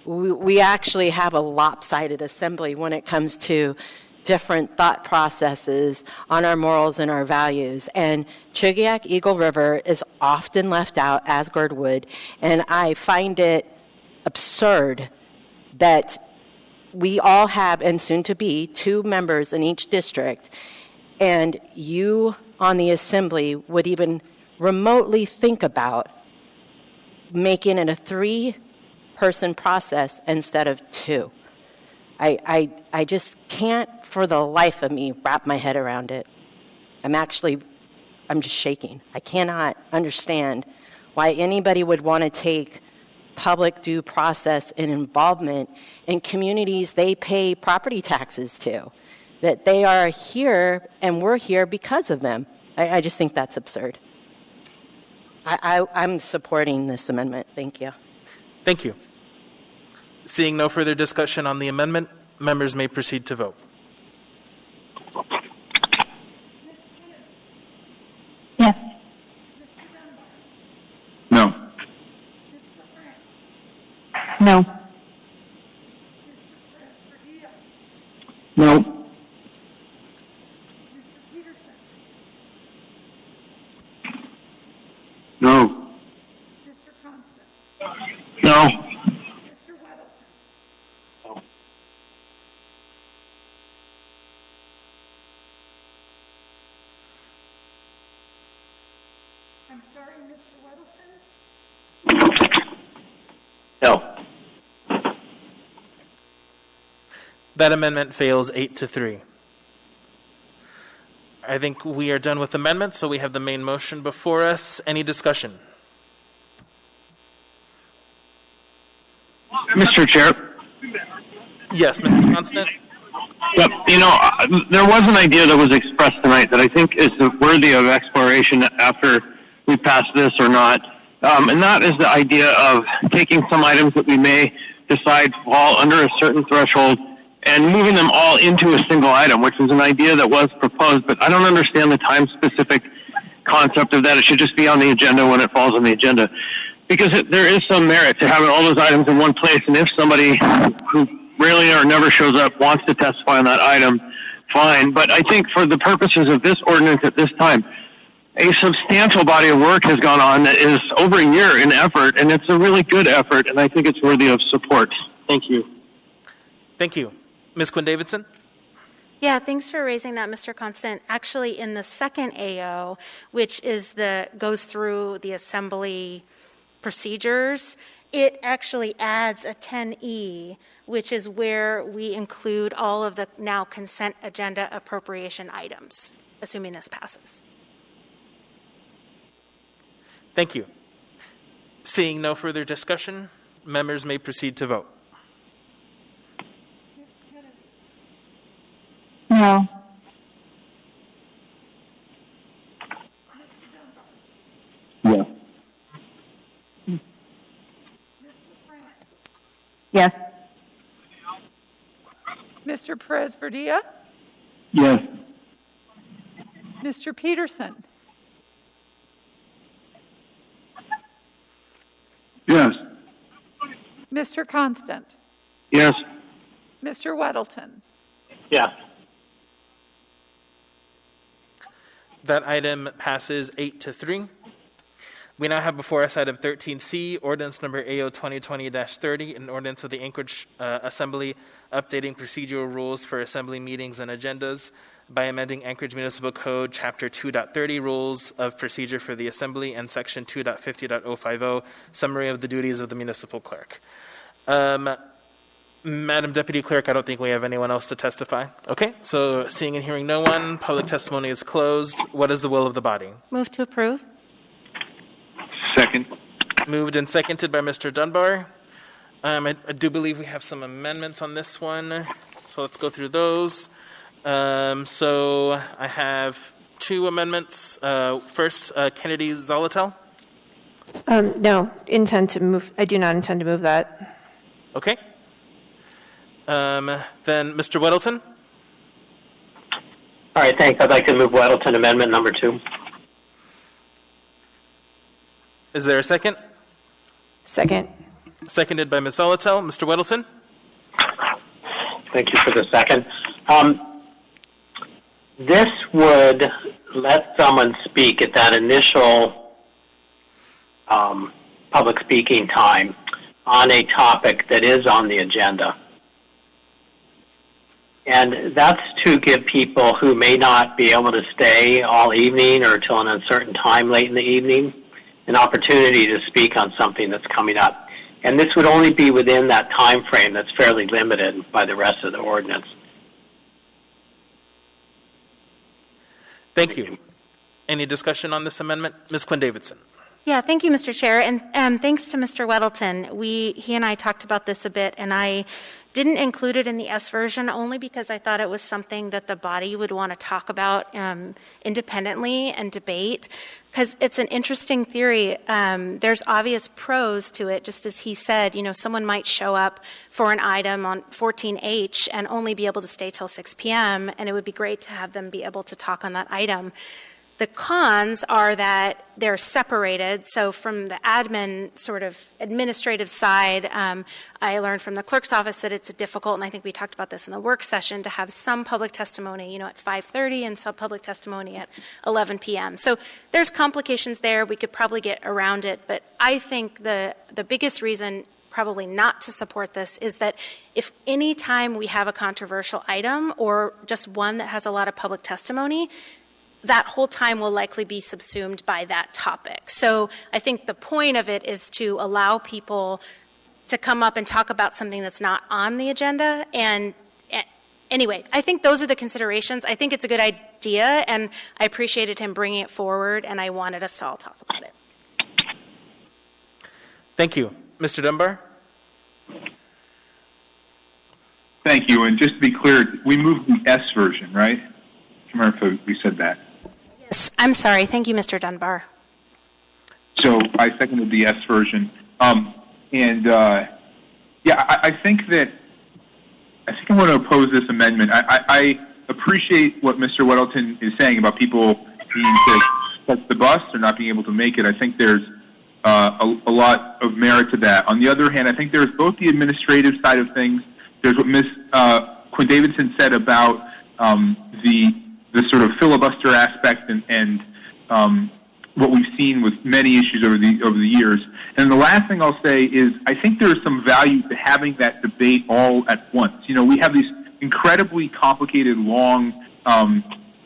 We actually have a lopsided assembly when it comes to different thought processes on our morals and our values. And Chugiak Eagle River is often left out, as Girdwood, and I find it absurd that we all have, and soon to be, 2 members in each district, and you on the assembly would even remotely think about making it a 3-person process instead of 2. I just can't, for the life of me, wrap my head around it. I'm just shaking. I cannot understand why anybody would want to take public due process and involvement in communities they pay property taxes to, that they are here and we're here because of them. I just think that's absurd. I'm supporting this amendment. Thank you. Thank you. Seeing no further discussion on the amendment, members may proceed to vote. Yes. No. No. No. No. No. No. That amendment fails 8-3. I think we are done with amendments, so we have the main motion before us. Any discussion? Mr. Chair. Yes, Mr. Constant? Yep. There was an idea that was expressed tonight that I think is worthy of exploration after we pass this or not. And that is the idea of taking some items that we may decide fall under a certain threshold and moving them all into a single item, which is an idea that was proposed, but I don't understand the time-specific concept of that. It should just be on the agenda when it falls on the agenda. Because there is some merit to having all those items in one place, and if somebody who rarely or never shows up wants to testify on that item, fine. But I think for the purposes of this ordinance at this time, a substantial body of work has gone on that is over a year in effort, and it's a really good effort, and I think it's worthy of support. Thank you. Thank you. Ms. Quinn Davidson? Yeah, thanks for raising that, Mr. Constant. Actually, in the second AO, which is goes through the assembly procedures, it actually adds a 10E, which is where we include all of the now consent agenda appropriation items, assuming this passes. Thank you. Seeing no further discussion, members may proceed to vote. No. Yes. Yes. Mr. Perez-Verdilla? Yes. Mr. Peterson? Yes. Mr. Constant? Yes. Mr. Weddleton? Yeah. That item passes 8-3. We now have before us item 13C, ordinance number AO 2020-30, an ordinance of the Anchorage Assembly updating procedural rules for assembly meetings and agendas by amending Anchorage Municipal Code Chapter 2.30 Rules of Procedure for the Assembly and Section 2.50.050 Summary of the Duties of the Municipal Clerk. Madam Deputy Clerk, I don't think we have anyone else to testify. Okay, so seeing and hearing no one, public testimony is closed. What is the will of the body? Move to approve. Second. Moved and seconded by Mr. Dunbar. I do believe we have some amendments on this one, so let's go through those. So I have two amendments. First, Kennedy Zolotel. No, intend to move. I do not intend to move that. Okay. Then Mr. Weddleton. All right, thanks. I'd like to move Weddleton Amendment number 2. Is there a second? Second. Seconded by Ms. Zolotel. Mr. Weddleton. Thank you for the second. This would let someone speak at that initial public speaking time on a topic that is on the agenda. And that's to give people who may not be able to stay all evening or till an uncertain time late in the evening an opportunity to speak on something that's coming up. And this would only be within that time frame that's fairly limited by the rest of the ordinance. Thank you. Any discussion on this amendment? Ms. Quinn Davidson. Yeah, thank you, Mr. Chair, and thanks to Mr. Weddleton. He and I talked about this a bit, and I didn't include it in the S version only because I thought it was something that the body would want to talk about independently and debate, because it's an interesting theory. There's obvious pros to it, just as he said. You know, someone might show up for an item on 14H and only be able to stay till 6 p.m., and it would be great to have them be able to talk on that item. The cons are that they're separated. So from the admin sort of administrative side, I learned from the clerk's office that it's difficult, and I think we talked about this in the work session, to have some public testimony, at 5:30 and some public testimony at 11 p.m. So there's complications there. We could probably get around it, but I think the biggest reason probably not to support this is that if any time we have a controversial item or just one that has a lot of public testimony, that whole time will likely be subsumed by that topic. So I think the point of it is to allow people to come up and talk about something that's not on the agenda. And anyway, I think those are the considerations. I think it's a good idea, and I appreciated him bringing it forward, and I wanted us to all talk about it. Thank you. Mr. Dunbar? Thank you. And just to be clear, we moved the S version, right? I can't remember if we said that. Yes, I'm sorry. Thank you, Mr. Dunbar. So I seconded the S version. I think I want to oppose this amendment. I appreciate what Mr. Weddleton is saying about people being to catch the bus or not being able to make it. I think there's a lot of merit to that. On the other hand, I think there's both the administrative side of things. There's what Ms. Quinn Davidson said about the sort of filibuster aspect and what we've seen with many issues over the years. And the last thing I'll say is I think there is some value to having that debate all at once. You know, we have these incredibly complicated, long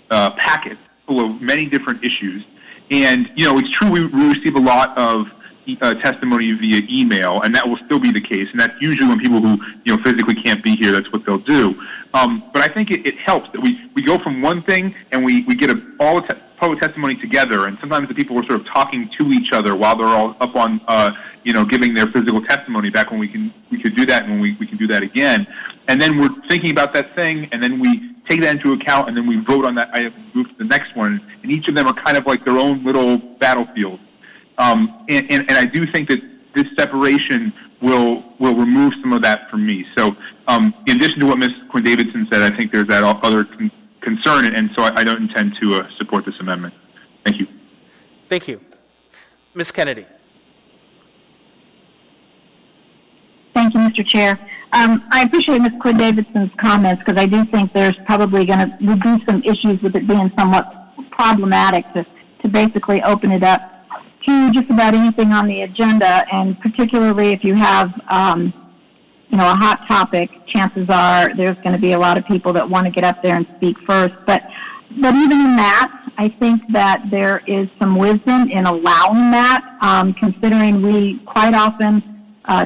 packets full of many different issues. And, you know, it's true we receive a lot of testimony via email, and that will still be the case. And that's usually when people who, you know, physically can't be here, that's what they'll do. But I think it helps that we go from one thing and we get all the public testimony together, and sometimes the people are sort of talking to each other while they're all up on, giving their physical testimony back when we could do that and when we can do that again. And then we're thinking about that thing, and then we take that into account, and then we vote on that item and move to the next one. And each of them are kind of like their own little battlefield. And I do think that this separation will remove some of that from me. So in addition to what Ms. Quinn Davidson said, I think there's that other concern, and so I don't intend to support this amendment. Thank you. Thank you. Ms. Kennedy. Thank you, Mr. Chair. I appreciate Ms. Quinn Davidson's comments because I do think there's probably going to be some issues with it being somewhat problematic to basically open it up to just about anything on the agenda, and particularly if you have, a hot topic, chances are there's going to be a lot of people that want to get up there and speak first. But even in that, I think that there is some wisdom in allowing that, considering we quite often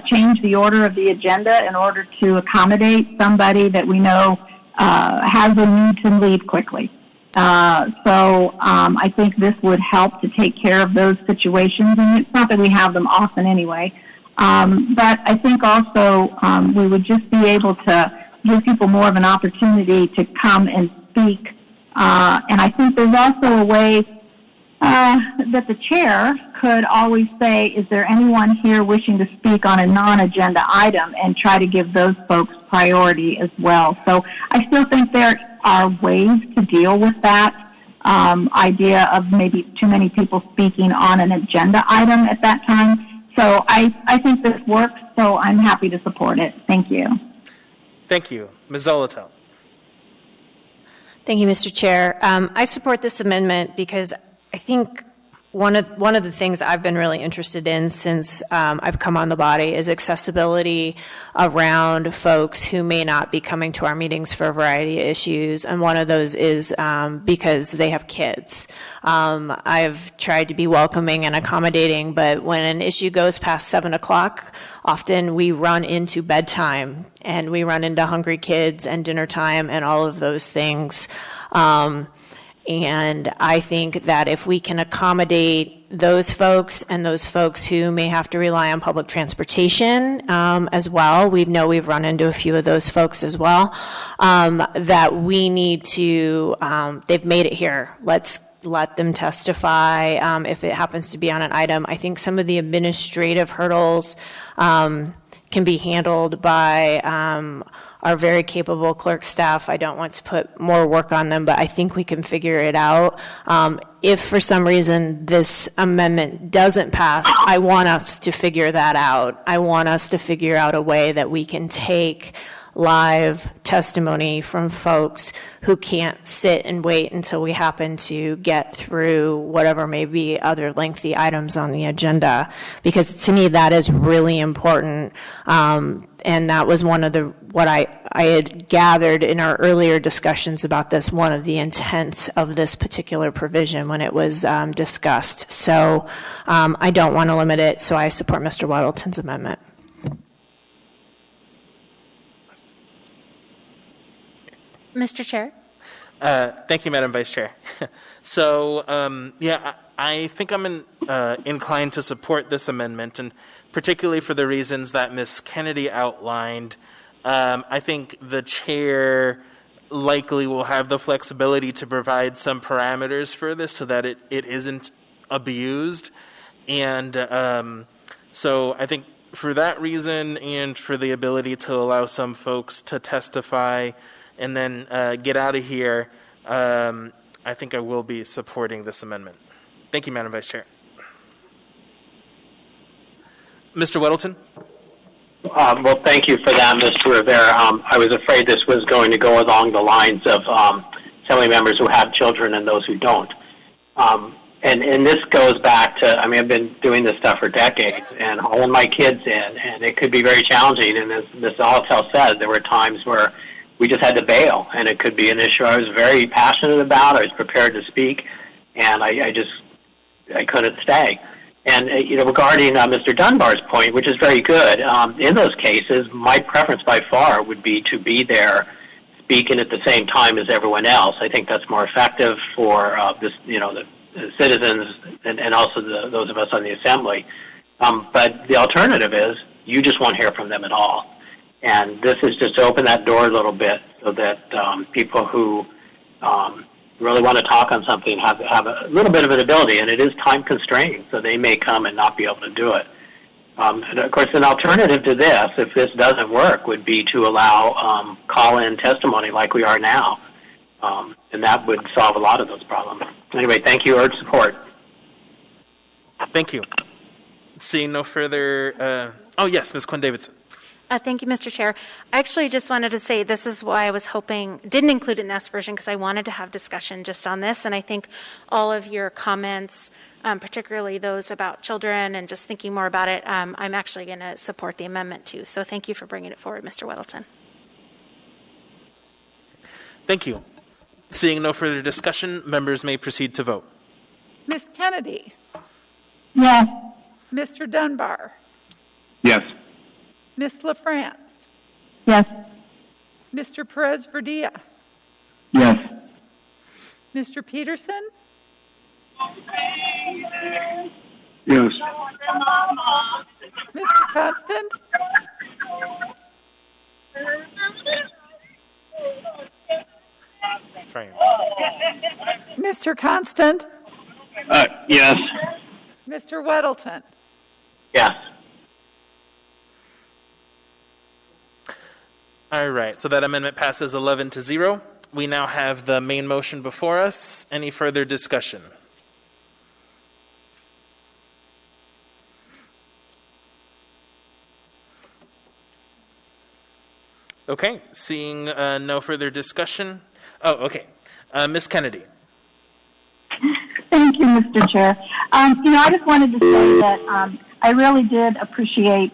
change the order of the agenda in order to accommodate somebody that we know has a need to leave quickly. So I think this would help to take care of those situations, and it's not that we have them often anyway. But I think also we would just be able to give people more of an opportunity to come and speak. And I think there's also a way that the chair could always say, is there anyone here wishing to speak on a non-agenda item, and try to give those folks priority as well. So I still think there are ways to deal with that idea of maybe too many people speaking on an agenda item at that time. So I think this works, so I'm happy to support it. Thank you. Thank you. Ms. Zolotel. Thank you, Mr. Chair. I support this amendment because I think one of the things I've been really interested in since I've come on the body is accessibility around folks who may not be coming to our meetings for a variety of issues, and one of those is because they have kids. I've tried to be welcoming and accommodating, but when an issue goes past 7 o'clock, often we run into bedtime, and we run into hungry kids and dinner time and all of those things. And I think that if we can accommodate those folks and those folks who may have to rely on public transportation as well, we know we've run into a few of those folks as well, that we need to, they've made it here. Let's let them testify if it happens to be on an item. I think some of the administrative hurdles can be handled by our very capable clerk staff. I don't want to put more work on them, but I think we can figure it out. If for some reason this amendment doesn't pass, I want us to figure that out. I want us to figure out a way that we can take live testimony from folks who can't sit and wait until we happen to get through whatever may be other lengthy items on the agenda, because to me that is really important. And that was one of what I had gathered in our earlier discussions about this, one of the intents of this particular provision when it was discussed. So I don't want to limit it, so I support Mr. Weddleton's amendment. Mr. Chair. Thank you, Madam Vice Chair. So, I think I'm inclined to support this amendment, and particularly for the reasons that Ms. Kennedy outlined. I think the chair likely will have the flexibility to provide some parameters for this so that it isn't abused. And so I think for that reason and for the ability to allow some folks to testify and then get out of here, I think I will be supporting this amendment. Thank you, Madam Vice Chair. Mr. Weddleton? Well, thank you for that, Mr. Rivera. I was afraid this was going to go along the lines of assembly members who have children and those who don't. And this goes back to, I've been doing this stuff for decades and hauling my kids in, and it could be very challenging. And as Ms. Alatel said, there were times where we just had to bail, and it could be an issue I was very passionate about. I was prepared to speak, and I couldn't stay. And, regarding Mr. Dunbar's point, which is very good, in those cases, my preference by far would be to be there speaking at the same time as everyone else. I think that's more effective for the citizens and also those of us on the assembly. But the alternative is you just won't hear from them at all. And this is just to open that door a little bit so that people who really want to talk on something have a little bit of an ability, and it is time constrained, so they may come and not be able to do it. And of course, an alternative to this, if this doesn't work, would be to allow call-in testimony like we are now, and that would solve a lot of those problems. Anyway, thank you. Urge support. Thank you. Seeing no further, yes, Ms. Quinn Davidson. Thank you, Mr. Chair. I actually just wanted to say this is why I was hoping, didn't include it in this version because I wanted to have discussion just on this. And I think all of your comments, particularly those about children and just thinking more about it, I'm actually going to support the amendment too. So thank you for bringing it forward, Mr. Weddleton. Thank you. Seeing no further discussion, members may proceed to vote. Ms. Kennedy? Yes. Mr. Dunbar? Yes. Ms. LaFrance? Yes. Mr. Perez-Verdilla? Yes. Mr. Peterson? Yes. Mr. Constant? Mr. Constant? Yes. Mr. Weddleton? Yes. All right, so that amendment passes 11-0. We now have the main motion before us. Any further discussion? Okay, seeing no further discussion. Oh, okay. Ms. Kennedy. Thank you, Mr. Chair. I just wanted to say that I really did appreciate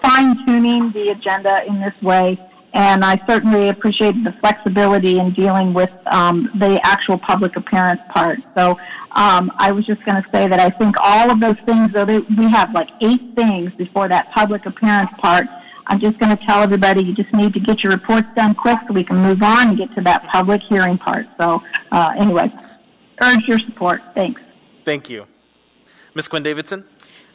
fine-tuning the agenda in this way, and I certainly appreciate the flexibility in dealing with the actual public appearance part. So I was just going to say that I think all of those things, though we have like 8 things before that public appearance part, I'm just going to tell everybody you just need to get your reports done quick so we can move on and get to that public hearing part. So anyway, urge your support. Thanks. Thank you. Ms. Quinn Davidson?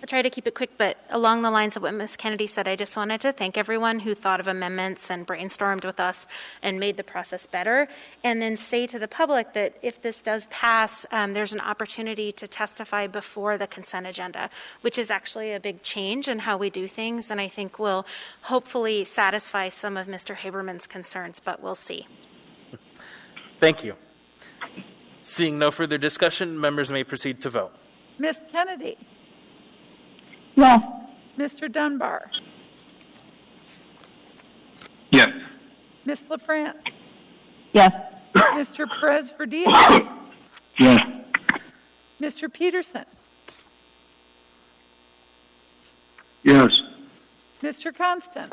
I'll try to keep it quick, but along the lines of what Ms. Kennedy said, I just wanted to thank everyone who thought of amendments and brainstormed with us and made the process better, and then say to the public that if this does pass, there's an opportunity to testify before the consent agenda, which is actually a big change in how we do things, and I think will hopefully satisfy some of Mr. Haberman's concerns, but we'll see. Thank you. Seeing no further discussion, members may proceed to vote. Ms. Kennedy? Yes. Mr. Dunbar? Yes. Ms. LaFrance? Yes. Mr. Perez-Verdilla? Yes. Mr. Peterson? Yes. Mr. Constant?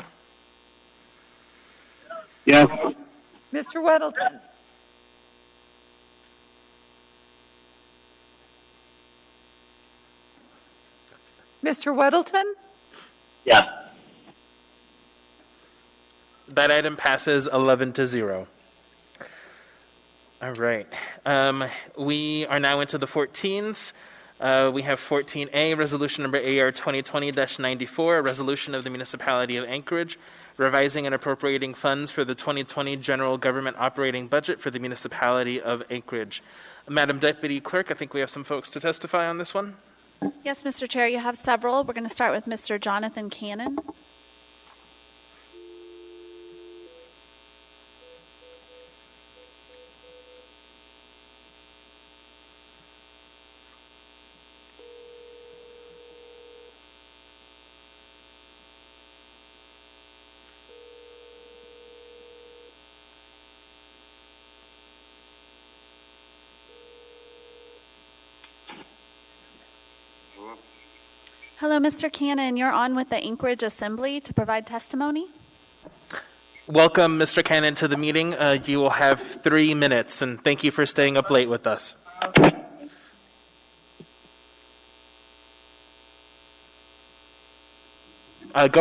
Yes. Mr. Weddleton? Mr. Weddleton? Yes. That item passes 11-0. All right. We are now into the 14s. We have 14A, resolution number AR 2020-94, a resolution of the Municipality of Anchorage revising and appropriating funds for the 2020 general government operating budget for the Municipality of Anchorage. Madam Deputy Clerk, I think we have some folks to testify on this one. Yes, Mr. Chair, you have several. We're going to start with Mr. Jonathan Cannon. Hello, Mr. Cannon. You're on with the Anchorage Assembly to provide testimony. Welcome, Mr. Cannon, to the meeting. You will have 3 minutes, and thank you for staying up late with us. Go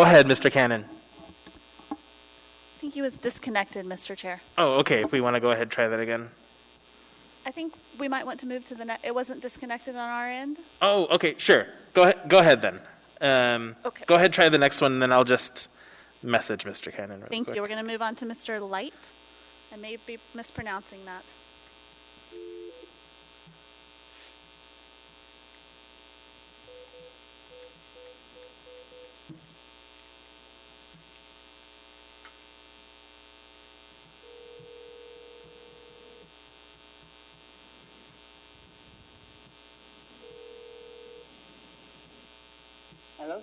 ahead, Mr. Cannon. I think he was disconnected, Mr. Chair. Oh, okay. If we want to go ahead, try that again. I think we might want to move to the next. It wasn't disconnected on our end. Oh, okay, sure. Go ahead then. Okay. Go ahead, try the next one, and then I'll just message Mr. Cannon real Thank quick. you. We're going to move on to Mr. Light. I may be mispronouncing that. Hello?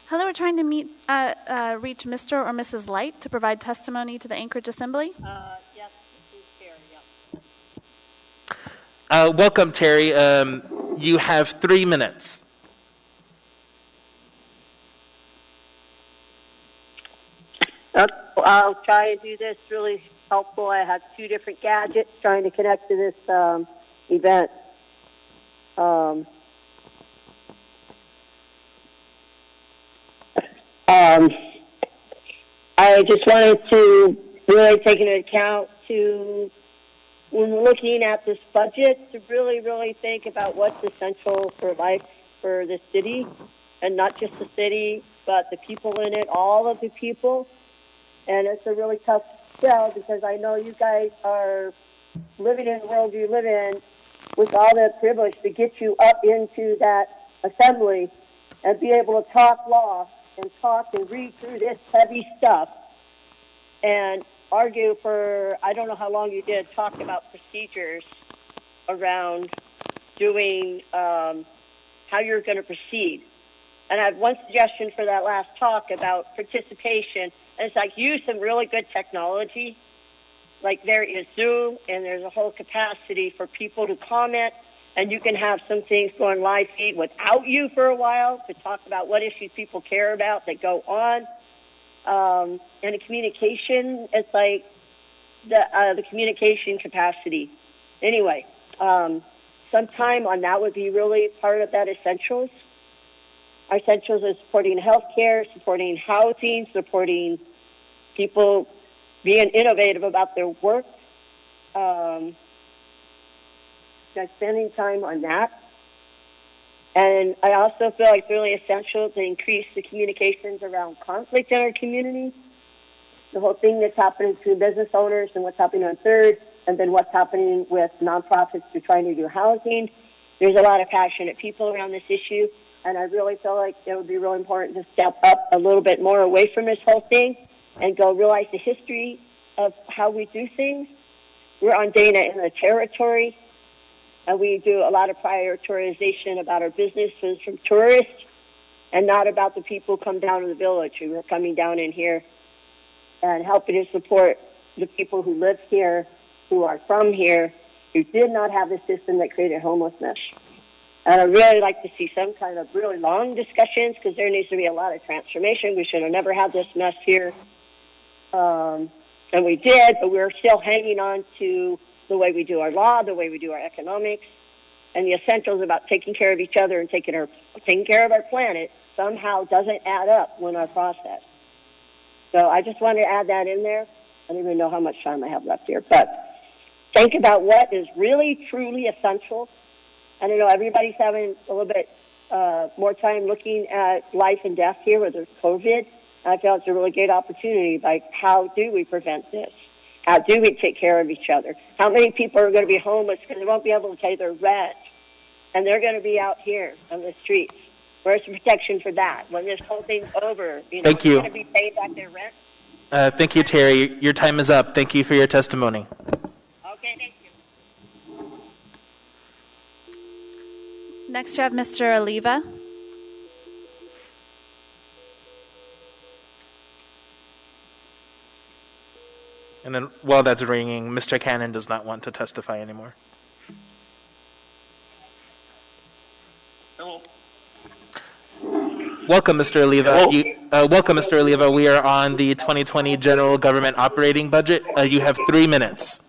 Hello, we're trying to reach Mr. or Mrs. Light to provide testimony to the Anchorage Assembly. Yes, this is Terry, yeah. Welcome, Terry. You have 3 minutes. I'll try and do this really helpful. I have 2 different gadgets trying to connect to this event. I just wanted to really take into account when we're looking at this budget, to really think about what's essential for life for the city, and not just the city, but the people in it, all of the people. And it's a really tough sell because I know you guys are living in the world you live in with all the privilege to get you up into that assembly and be able to talk law and talk and read through this heavy stuff and argue for, I don't know how long you did, talk about procedures around doing how you're going to proceed. And I have one suggestion for that last talk about participation. And it's like, use some really good technology. Like there is Zoom, and there's a whole capacity for people to comment, and you can have some things going live feed without you for a while to talk about what issues people care about that go on. And the communication, it's like the communication capacity. Anyway, some time on that would be really part of that essentials. Our essentials is supporting healthcare, supporting housing, supporting people being innovative about their work. Spending time on that. And I also feel like it's really essential to increase the communications around conflict in our community. The whole thing that's happening between business owners and what's happening on Third, and then what's happening with nonprofits who are trying to do housing. There's a lot of passionate people around this issue, and I really feel like it would be really important to step up a little bit more away from this whole thing and go realize the history of how we do things. We're on Dana in the territory, and we do a lot of prioritization about our businesses from tourists and not about the people who come down to the village who are coming down in here and helping to support the people who live here, who are from here, who did not have the system that created homelessness. And I'd really like to see some kind of really long discussions because there needs to be a lot of transformation. We should have never had this mess here. And we did, but we're still hanging on to the way we do our law, the way we do our economics, and the essentials about taking care of each other and taking care of our planet somehow doesn't add up in our process. So I just wanted to add that in there. I don't even know how much time I have left here, but think about what is really, truly essential. And I know everybody's having a little bit more time looking at life and death here with there's COVID. I feel it's a really great opportunity. Like, how do we prevent this? How do we take care of each other? How many people are going to be homeless because they won't be able to pay their rent? And they're going to be out here on the streets. Where's the protection for that? When this whole thing's over, Thank you. They're going to be paying back their rent? Thank you, Terry. Your time is up. Thank you for your testimony. Okay, thank you. Next, you have Mr. Oliva. And then while that's ringing, Mr. Cannon does not want to testify anymore. Hello. Welcome, Mr. Oliva. Welcome, Mr. Oliva. We are on the 2020 General Government Operating Budget. You have 3 minutes.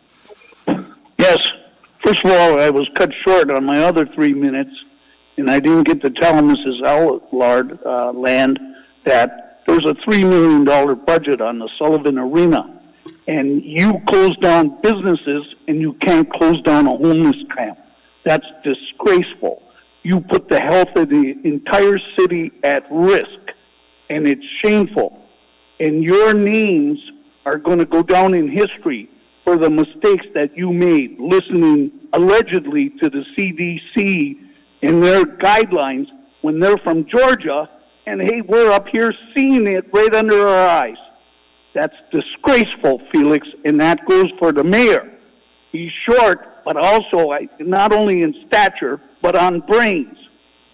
Yes. First of all, I was cut short on my other 3 minutes, and I didn't get to tell Mrs. Allard Land that there's a $3 million budget on the Sullivan Arena. And you close down businesses, and you can't close down a homeless camp. That's disgraceful. You put the health of the entire city at risk, and it's shameful. And your names are going to go down in history for the mistakes that you made, listening allegedly to the CDC and their guidelines when they're from Georgia, and hey, we're up here seeing it right under our eyes. That's disgraceful, Felix, and that goes for the mayor. He's short, but also not only in stature, but on brains.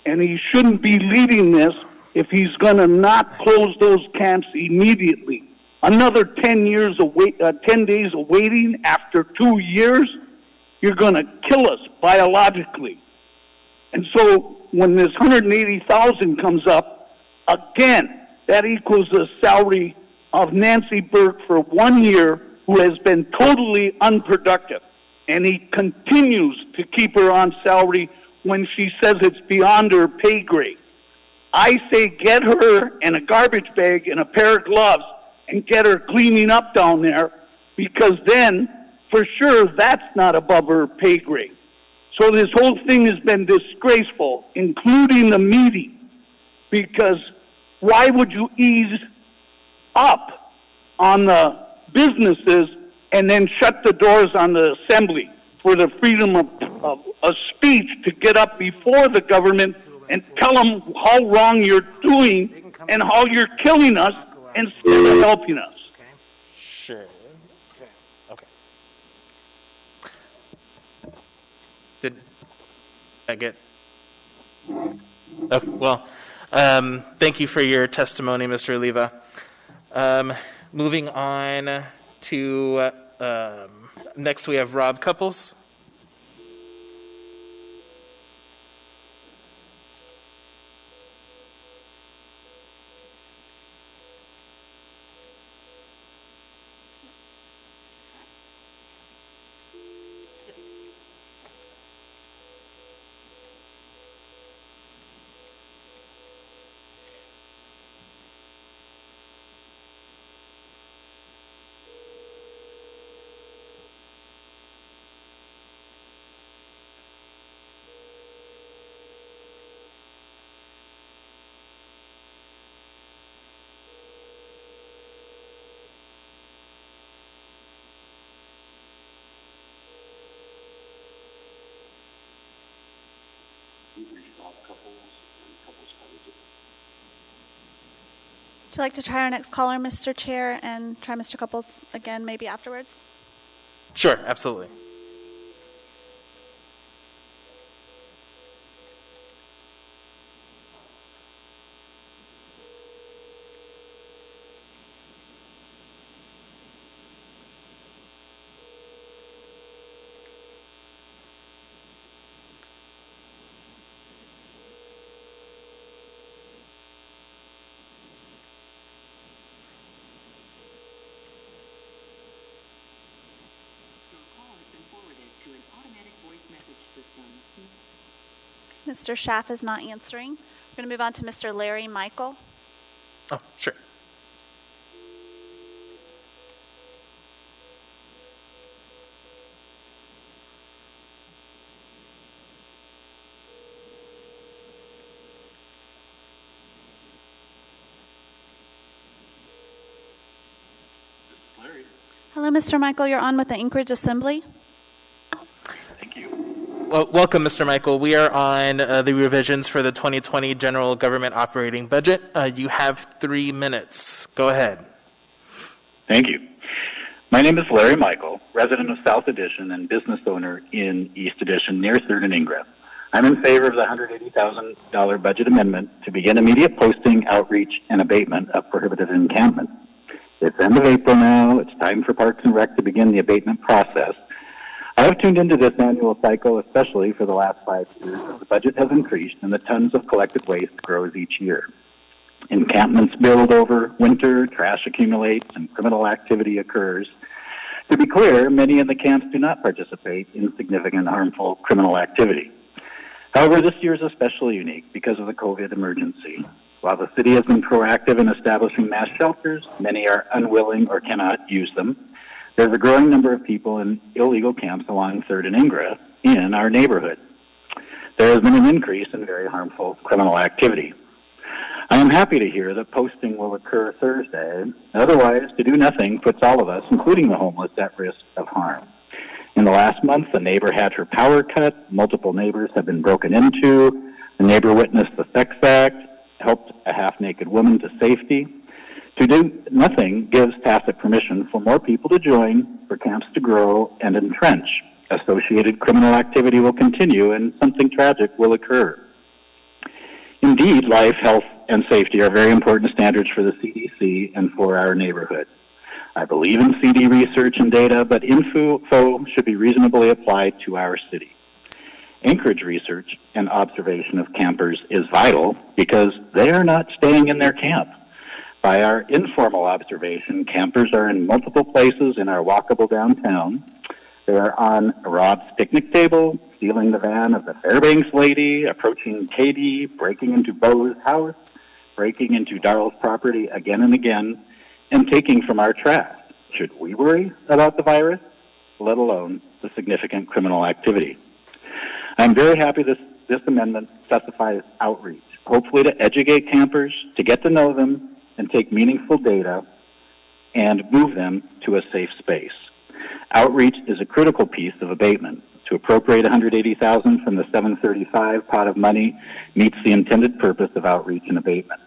And he shouldn't be leading this if he's going to not close those camps immediately. Another 10 days of waiting after 2 years, you're going to kill us biologically. And so when this 180,000 comes up, again, that equals the salary of Nancy Burke for 1 year, who has been totally unproductive. And he continues to keep her on salary when she says it's beyond her pay grade. I say get her in a garbage bag and a pair of gloves and get her cleaning up down there, because then, for sure, that's not above her pay grade. So this whole thing has been disgraceful, including the meeting, because why would you ease up on the businesses and then shut the doors on the assembly for the freedom of speech to get up before the government and tell them how wrong you're doing and how you're killing us instead of helping us? Sure. Okay. Did I get? Okay, well, thank you for your testimony, Mr. Oliva. Moving on to next, we have Rob Couples. Would you like to try our next caller, Mr. Chair, and try Mr. Couples again maybe afterwards? Sure, absolutely. Mr. Schaff is not answering. We're going to move on to Mr. Larry Michael. Oh, sure. Hello, Mr. Michael. You're on with the Anchorage Assembly. Well, welcome, Mr. Michael. We are on the revisions for the 2020 General Government Operating Budget. You have 3 minutes. Go ahead. Thank you. My name is Larry Michael, resident of South Addition and business owner in East Addition near 3rd and Ingram. I'm in favor of the $180,000 budget amendment to begin immediate posting, outreach, and abatement of prohibited encampments. It's end of April now. It's time for Parks and Rec to begin the abatement process. I have tuned into this annual cycle, especially for the last 5 years, as the budget has increased and the tons of collected waste grows each year. Encampments build over winter, trash accumulates, and criminal activity occurs. To be clear, many in the camps do not participate in significant harmful criminal activity. However, this year is especially unique because of the COVID emergency. While the city has been proactive in establishing mass shelters, many are unwilling or cannot use them. There's a growing number of people in illegal camps along 3rd and Ingram in our neighborhood. There has been an increase in very harmful criminal activity. I am happy to hear that posting will occur Thursday. Otherwise, to do nothing puts all of us, including the homeless, at risk of harm. In the last month, a neighbor had her power cut. Multiple neighbors have been broken into. A neighbor witnessed the sex act, helped a half-naked woman to safety. To do nothing gives tacit permission for more people to join, for camps to grow and entrench. Associated criminal activity will continue and something tragic will occur. Indeed, life, health, and safety are very important standards for the CDC and for our neighborhood. I believe in CD research and data, but info should be reasonably applied to our city. Anchorage research and observation of campers is vital because they are not staying in their camp. By our informal observation, campers are in multiple places in our walkable downtown. They are on Rob's picnic table, stealing the van of the Fairbanks lady, approaching Katie, breaking into Bo's house, breaking into Darrell's property again and again, and taking from our trash. Should we worry about the virus, let alone the significant criminal activity? I'm very happy this amendment specifies outreach, hopefully to educate campers, to get to know them, and take meaningful data and move them to a safe space. Outreach is a critical piece of abatement. To appropriate $180,000 from the 735 pot of money meets the intended purpose of outreach and abatement.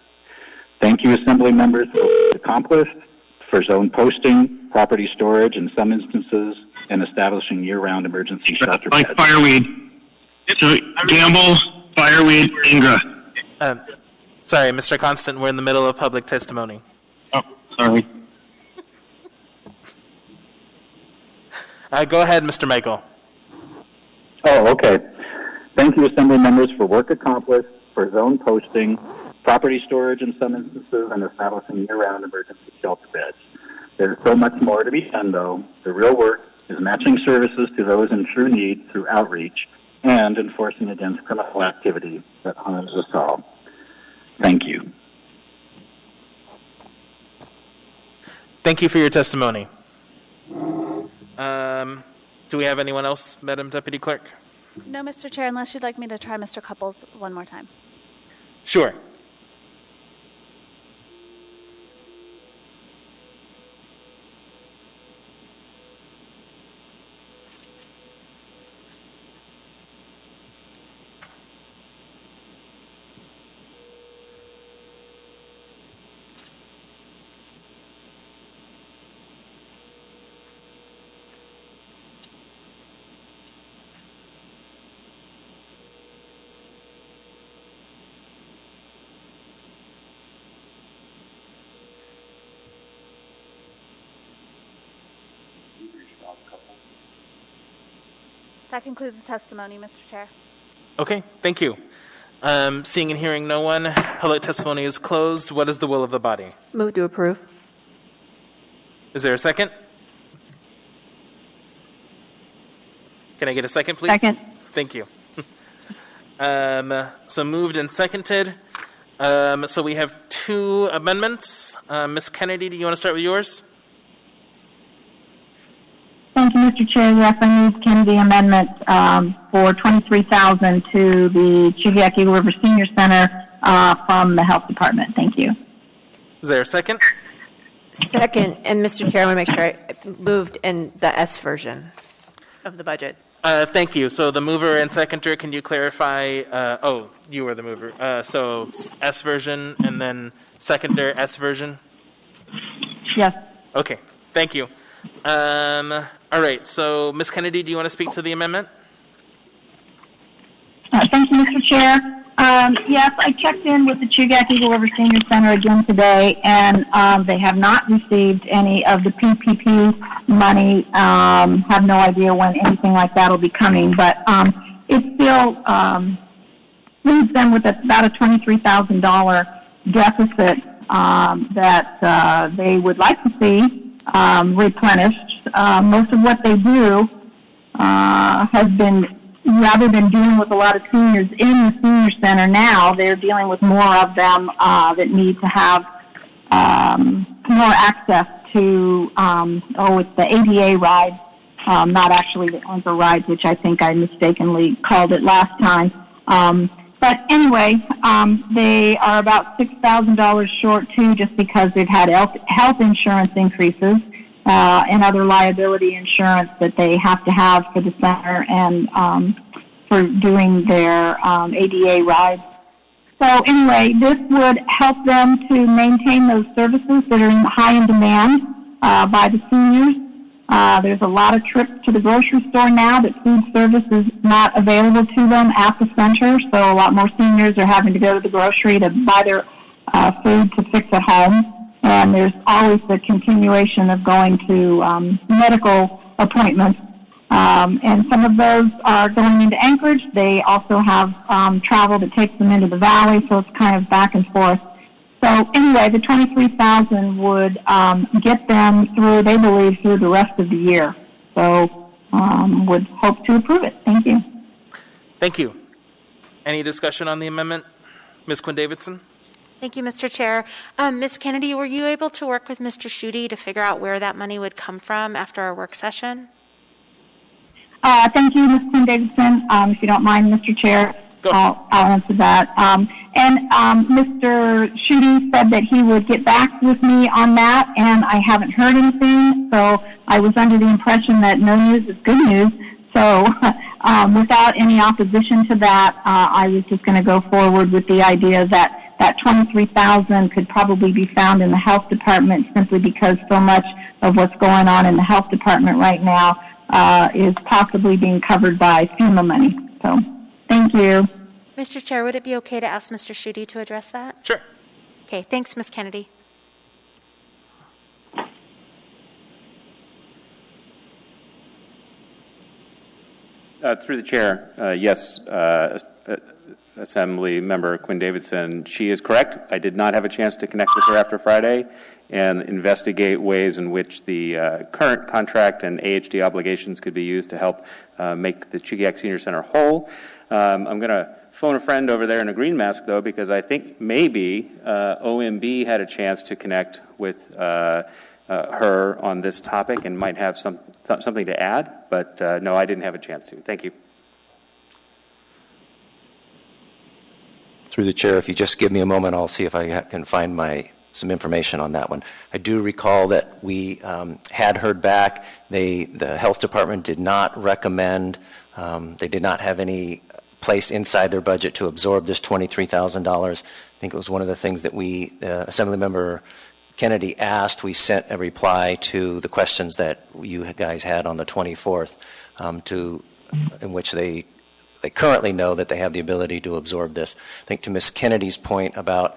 Thank you, Assembly members, for what's accomplished, for zone posting, property storage in some instances, and establishing year-round emergency shelter beds. Like fireweed. So Gamble, fireweed, Ingra. Sorry, Mr. Constant, we're in the middle of public testimony. Oh, sorry. Go ahead, Mr. Michael. Oh, okay. Thank you, Assembly members, for work accomplished, for zone posting, property storage in some instances, and establishing year-round emergency shelter beds. There's so much more to be done, though. The real work is matching services to those in true need through outreach and enforcing against criminal activity that harms us all. Thank you. Thank you for your testimony. Do we have anyone else, Madam Deputy Clerk? No, Mr. Chair, unless you'd like me to try Mr. Couples one more time. Sure. That concludes the testimony, Mr. Chair. Okay, thank you. Seeing and hearing no one, public testimony is closed. What is the will of the body? Move to approve. Is there a second? Can I get a second, please? Second. Thank you. So moved and seconded. So we have two amendments. Ms. Kennedy, do you want to start with yours? Thank you, Mr. Chair. Yes, I move Kennedy amendment for $23,000 to the Chuviak Eagle River Senior Center from the Health Department. Thank you. Is there a second? Second, and Mr. Chair, I want to make sure I moved in the S version of the budget. Thank you. So the mover and seconder, can you clarify? Oh, you were the mover. So S version and then seconder S version? Yes. Okay, thank you. All right, so Ms. Kennedy, do you want to speak to the amendment? Thank you, Mr. Chair. Yes, I checked in with the Chugach Eagle River Senior Center again today, and they have not received any of the PPP money. Have no idea when anything like that will be coming, but it still leaves them with about a $23,000 deficit that they would like to see replenished. Most of what they do has been, rather than dealing with a lot of seniors in the senior center now, they're dealing with more of them that need to have more access to, it's the ADA ride, not actually the Anchor ride, which I think I mistakenly called it last time. But anyway, they are about $6,000 short, too, just because they've had health insurance increases and other liability insurance that they have to have for the center and for doing their ADA rides. So anyway, this would help them to maintain those services that are high in demand by the seniors. There's a lot of trips to the grocery store now that food service is not available to them at the center, so a lot more seniors are having to go to the grocery to buy their food to fix at home. And there's always the continuation of going to medical appointments. And some of those are going into Anchorage. They also have travel that takes them into the valley, so it's kind of back and forth. So anyway, the $23,000 would get them through, they believe, through the rest of the year. So would hope to approve it. Thank you. Thank you. Any discussion on the amendment? Ms. Quinn-Davidson? Thank you, Mr. Chair. Ms. Kennedy, were you able to work with Mr. Schutte to figure out where that money would come from after our work session? Thank you, Ms. Quinn-Davidson. If you don't mind, Mr. Chair, I'll answer that. And Mr. Schutte said that he would get back with me on that, and I haven't heard anything, so I was under the impression that no news is good news. So without any opposition to that, I was just going to go forward with the idea that that $23,000 could probably be found in the health department, simply because so much of what's going on in the health department right now is possibly being covered by FEMA money. So thank you. Mr. Chair, would it be okay to ask Mr. Schutte to address that? Sure. Okay, thanks, Ms. Kennedy. Through the chair, yes, Assembly Member Quinn-Davidson, she is correct. I did not have a chance to connect with her after Friday and investigate ways in which the current contract and AHD obligations could be used to help make the Chugach Senior Center whole. I'm going to phone a friend over there in a green mask, though, because I think maybe OMB had a chance to connect with her on this topic and might have something to add, but no, I didn't have a chance to. Thank you. Through the chair, if you just give me a moment, I'll see if I can find some information on that one. I do recall that we had heard back. The health department did not recommend, they did not have any place inside their budget to absorb this $23,000. I think it was one of the things that we, Assemblymember Kennedy asked. We sent a reply to the questions that you guys had on the 24th, in which they currently know that they have the ability to absorb this. I think to Ms. Kennedy's point about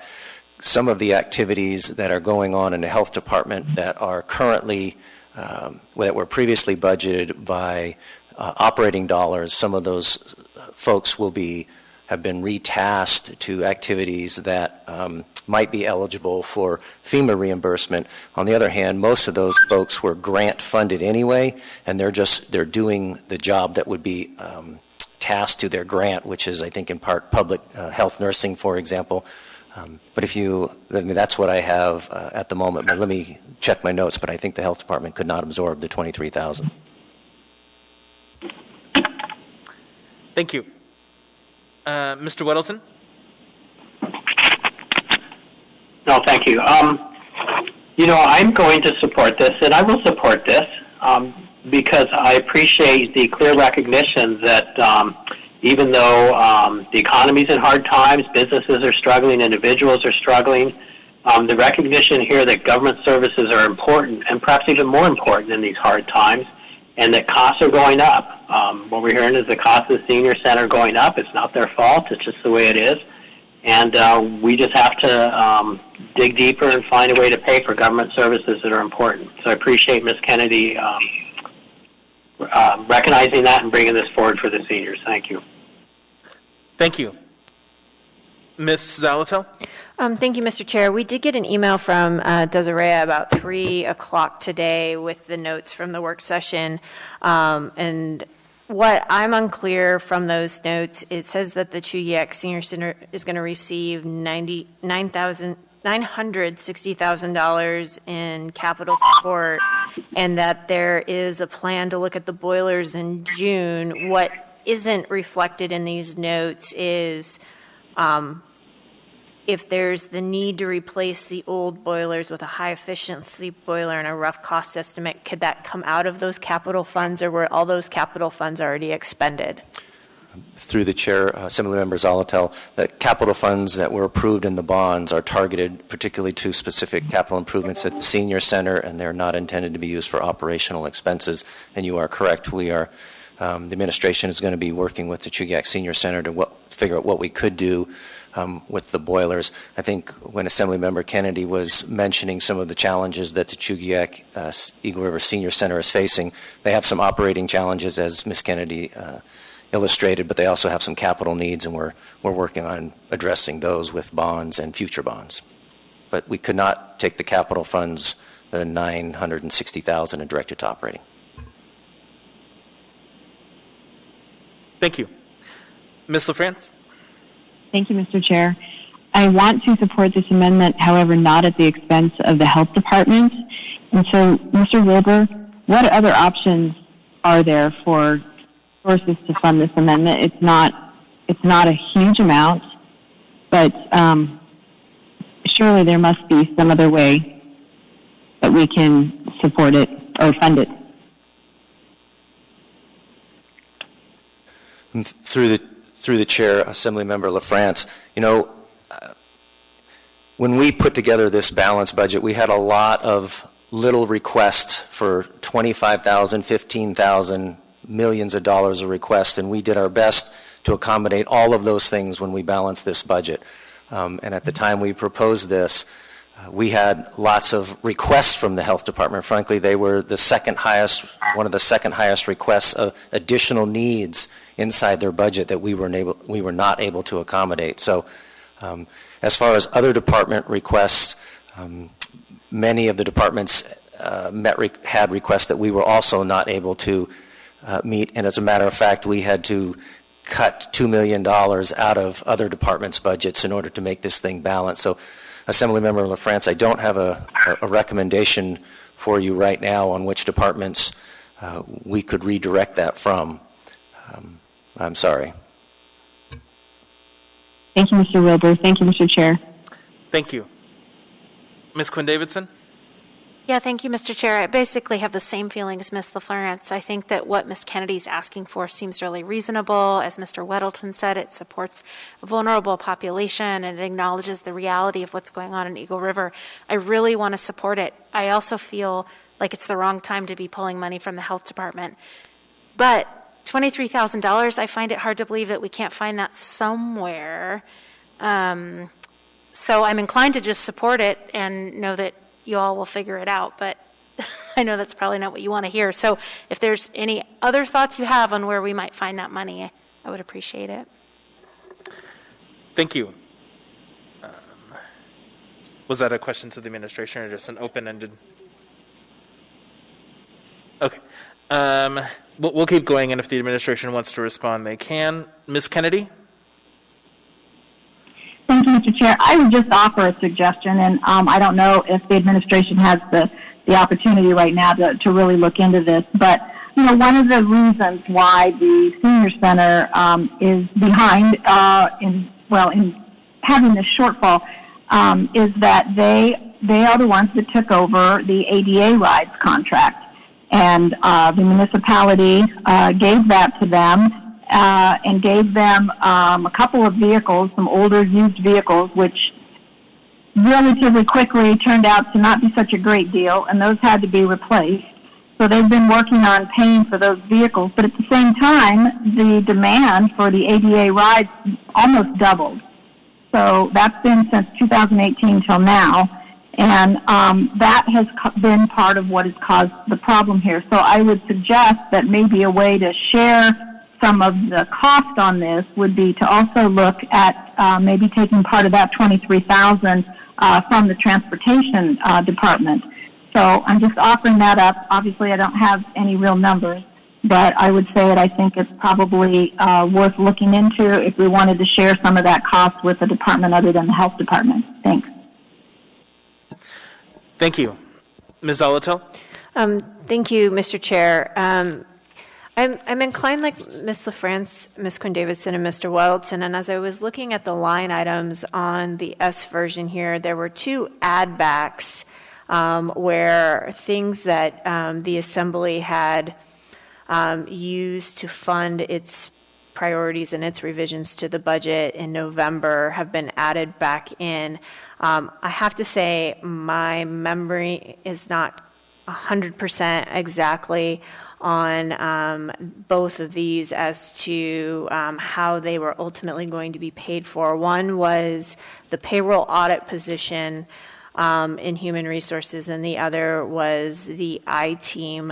some of the activities that are going on in the health department that are currently, that were previously budgeted by operating dollars, some of those folks have been retasked to activities that might be eligible for FEMA reimbursement. On the other hand, most of those folks were grant funded anyway, and they're doing the job that would be tasked to their grant, which is, I think, in part public health nursing, for example. But that's what I have at the moment. But let me check my notes. But I think the health department could not absorb the $23,000. Thank you. Mr. Weddleton? No, thank you. I'm going to support this, and I will support this because I appreciate the clear recognition that even though the economy's in hard times, businesses are struggling, individuals are struggling, the recognition here that government services are important and perhaps even more important in these hard times, and that costs are going up. What we're hearing is the cost of the senior center going up. It's not their fault. It's just the way it is. And we just have to dig deeper and find a way to pay for government services that are important. So I appreciate Ms. Kennedy recognizing that and bringing this forward for the seniors. Thank you. Thank you. Ms. Zalatel? Thank you, Mr. Chair. We did get an email from Desiree about 3 o'clock today with the notes from the work session. And what I'm unclear from those notes, it says that the Chugiak Senior Center is going to receive $960,000 in capital support, and that there is a plan to look at the boilers in June. What isn't reflected in these notes is if there's the need to replace the old boilers with a high efficiency boiler and a rough cost estimate, could that come out of those capital funds, or were all those capital funds already expended? Through the chair, Assemblymember Zalatel, the capital funds that were approved in the bonds are targeted particularly to specific capital improvements at the senior center, and they're not intended to be used for operational expenses. And you are correct. We are, the administration is going to be working with the Chugiak Senior Center to figure out what we could do with the boilers. I think when Assemblymember Kennedy was mentioning some of the challenges that the Chugiak Eagle River Senior Center is facing, they have some operating challenges, as Ms. Kennedy illustrated, but they also have some capital needs, and we're working on addressing those with bonds and future bonds. But we could not take the capital funds, the $960,000, and direct it to operating. Thank you. Ms. LaFrance? Thank you, Mr. Chair. I want to support this amendment, however, not at the expense of the health department. And so, Mr. Wilbur, what other options are there for sources to fund this amendment? It's not a huge amount, but surely there must be some other way that we can support it or fund it. Through the chair, Assemblymember LaFrance, when we put together this balanced budget, we had a lot of little requests for $25,000, $15,000, millions of dollars of requests, and we did our best to accommodate all of those things when we balanced this budget. And at the time we proposed this, we had lots of requests from the health department. Frankly, they were the second highest, one of the second highest requests of additional needs inside their budget that we were not able to accommodate. So as far as other department requests, many of the departments had requests that we were also not able to meet. And as a matter of fact, we had to cut $2 million out of other departments' budgets in order to make this thing balanced. So Assemblymember LaFrance, I don't have a recommendation for you right now on which departments we could redirect that from. I'm sorry. Thank you, Mr. Wilbur. Thank you, Mr. Chair. Thank you. Ms. Quinn Davidson? Yeah, thank you, Mr. Chair. I basically have the same feeling as Ms. LaFrance. I think that what Ms. Kennedy's asking for seems really reasonable. As Mr. Weddleton said, it supports a vulnerable population and it acknowledges the reality of what's going on in Eagle River. I really want to support it. I also feel like it's the wrong time to be pulling money from the health department. But $23,000, I find it hard to believe that we can't find that somewhere. So I'm inclined to just support it and know that you all will figure it out, but I know that's probably not what you want to hear. So if there's any other thoughts you have on where we might find that money, I would appreciate it. Thank you. Was that a question to the administration or just an open-ended? Okay. We'll keep going, and if the administration wants to respond, they can. Ms. Kennedy? Thank you, Mr. Chair. I would just offer a suggestion, and I don't know if the administration has the opportunity right now to really look into this, but one of the reasons why the senior center is behind in having this shortfall, is that they are the ones that took over the ADA rides contract. And the municipality gave that to them and gave them a couple of vehicles, some older used vehicles, which relatively quickly turned out to not be such a great deal, and those had to be replaced. So they've been working on paying for those vehicles, but at the same time, the demand for the ADA rides almost doubled. So that's been since 2018 till now, and that has been part of what has caused the problem here. So I would suggest that maybe a way to share some of the cost on this would be to also look at maybe taking part of that $23,000 from the transportation department. So I'm just offering that up. Obviously, I don't have any real numbers, but I would say that I think it's probably worth looking into if we wanted to share some of that cost with a department other than the health department. Thanks. Thank you. Ms. Zolotel? Thank you, Mr. Chair. I'm inclined like Ms. LaFrance, Ms. Quinn-Davidson, and Mr. Weldon, and as I was looking at the line items on the S version here, there were two add backs where things that the Assembly had used to fund its priorities and its revisions to the budget in November have been added back in. I have to say my memory is not 100% exactly on both of these as to how they were ultimately going to be paid for. One was the payroll audit position in Human Resources, and the other was the I-team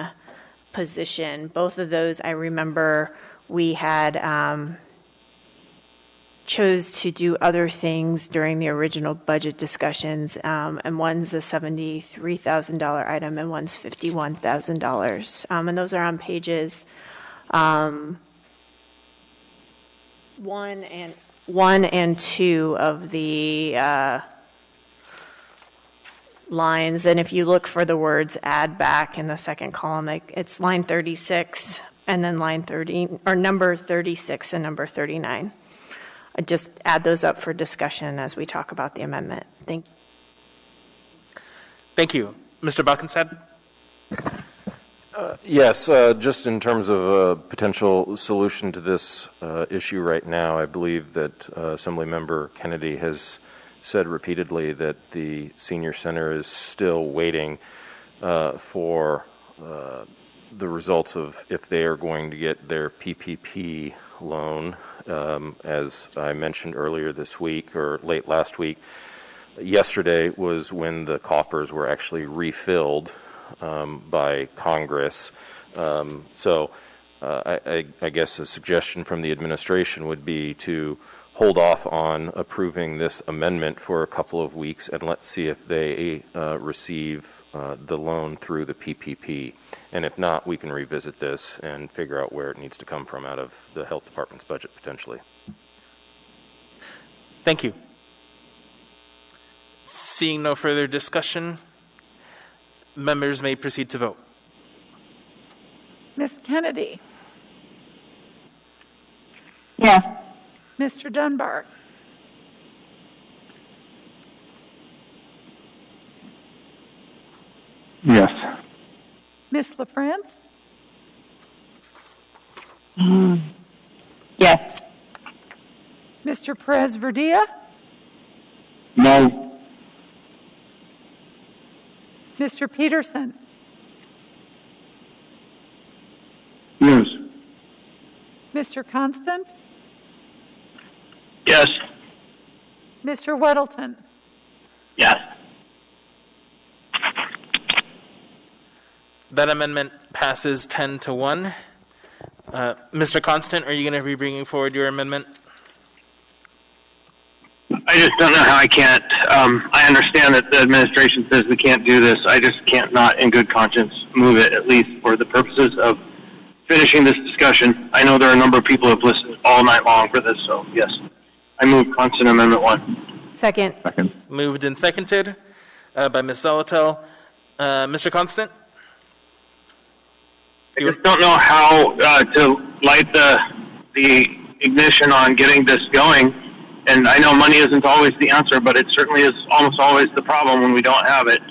position. Both of those I remember we had chose to do other things during the original budget discussions, and one's a $73,000 item and one's $51,000. And those are on pages 1 and 2 of the lines. And if you look for the words add back in the second column, it's line 36 and then line 30, or number 36 and number 39. I just add those up for discussion as we talk about the amendment. Thank you. Thank you. Mr. Buckenstead? Yes, just in terms of a potential solution to this issue right now, I believe that Assemblymember Kennedy has said repeatedly that the Senior Center is still waiting for the results of if they are going to get their PPP loan. As I mentioned earlier this week or late last week, yesterday was when the coffers were actually refilled by Congress. So I guess a suggestion from the administration would be to hold off on approving this amendment for a couple of weeks and let's see if they receive the loan through the PPP. And if not, we can revisit this and figure out where it needs to come from out of the health department's budget potentially. Thank you. Seeing no further discussion, members may proceed to vote. Ms. Kennedy? Yes. Mr. Dunbar? Yes. Ms. LaFrance? Yes. Mr. Perez-Verdia? No. Mr. Peterson? Yes. Mr. Constant? Yes. Mr. Weddleton? Yes. That amendment passes 10-1. Mr. Constant, are you going to be bringing forward your amendment? I just don't know how I can't. I understand that the administration says we can't do this. I just can't not in good conscience move it, at least for the purposes of finishing this discussion. I know there are a number of people who have listened all night long for this, so yes. I move Constant Amendment 1. Second. Moved and seconded by Ms. Zolotel. Mr. Constant? I just don't know how to light the ignition on getting this going And I know money isn't always the answer, but it certainly is almost always the problem when we don't have it.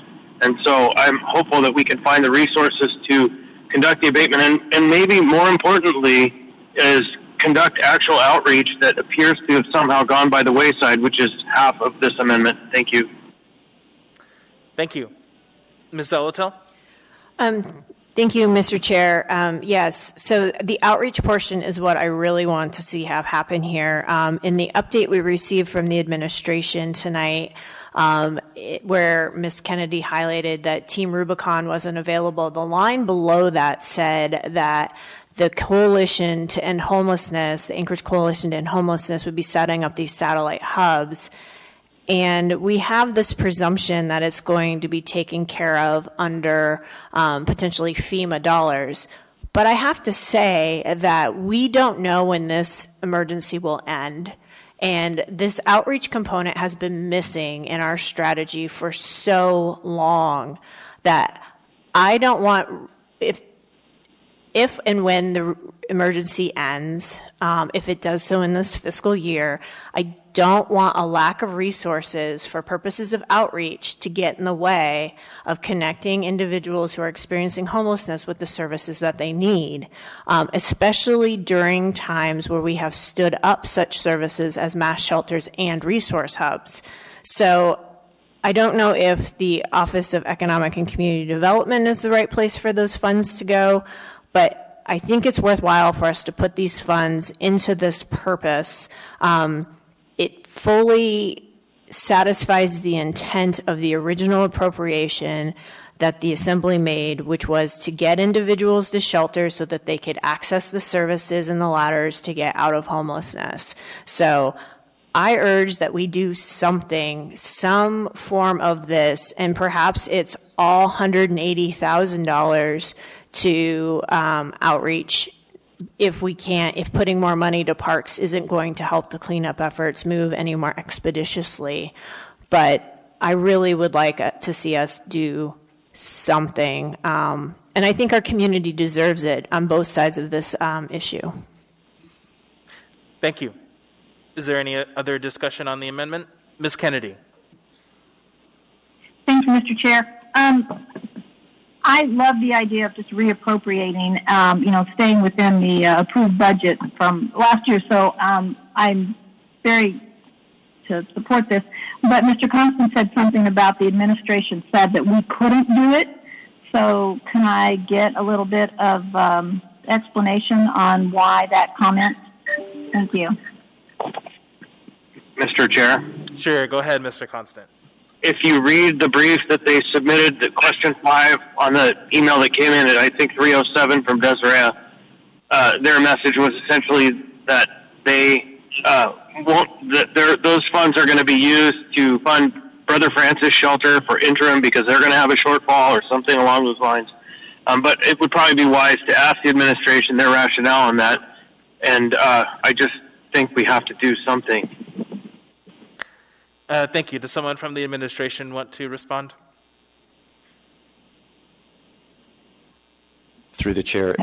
And so I'm hopeful that we can find the resources to conduct the abatement, and maybe more importantly is conduct actual outreach that appears to have somehow gone by the wayside, which is half of this amendment. Thank you. Thank you. Ms. Zolotel? Thank you, Mr. Chair. Yes, so the outreach portion is what I really want to see have happen here. In the update we received from the administration tonight, where Ms. Kennedy highlighted that Team Rubicon wasn't available, the line below that said that the Coalition to End Homelessness, the Anchorage Coalition to End Homelessness, would be setting up these satellite hubs. And we have this presumption that it's going to be taken care of under potentially FEMA dollars. But I have to say that we don't know when this emergency will end. And this outreach component has been missing in our strategy for so long that I don't want, if and when the emergency ends, if it does so in this fiscal year, I don't want a lack of resources for purposes of outreach to get in the way of connecting individuals who are experiencing homelessness with the services that they need, especially during times where we have stood up such services as mass shelters and resource hubs. So I don't know if the Office of Economic and Community Development is the right place for those funds to go, but I think it's worthwhile for us to put these funds into this purpose. It fully satisfies the intent of the original appropriation that the Assembly made, which was to get individuals to shelter so that they could access the services and the ladders to get out of homelessness. So I urge that we do something, some form of this, and perhaps it's all $180,000 to outreach if we can't, if putting more money to parks isn't going to help the cleanup efforts move any more expeditiously. But I really would like to see us do something. And I think our community deserves it on both sides of this issue. Thank you. Is there any other discussion on the amendment? Ms. Kennedy. Thank you, Mr. Chair. I love the idea of just reappropriating, staying within the approved budget from last year. So I'm very to support this. But Mr. Constant said something about the administration said that we couldn't do it. So can I get a little bit of explanation on why that comment? Thank you. Mr. Chair? Sure, go ahead, Mr. Constant. If you read the brief that they submitted, the question 5 on the email that came in at, I think, 3:07 from Desiree, their message was essentially that they those funds are going to be used to fund Brother Francis Shelter for interim because they're going to have a shortfall or something along those lines. But it would probably be wise to ask the administration their rationale on that. And I just think we have to do something. Thank you. Does someone from the administration want to respond? Through the chair.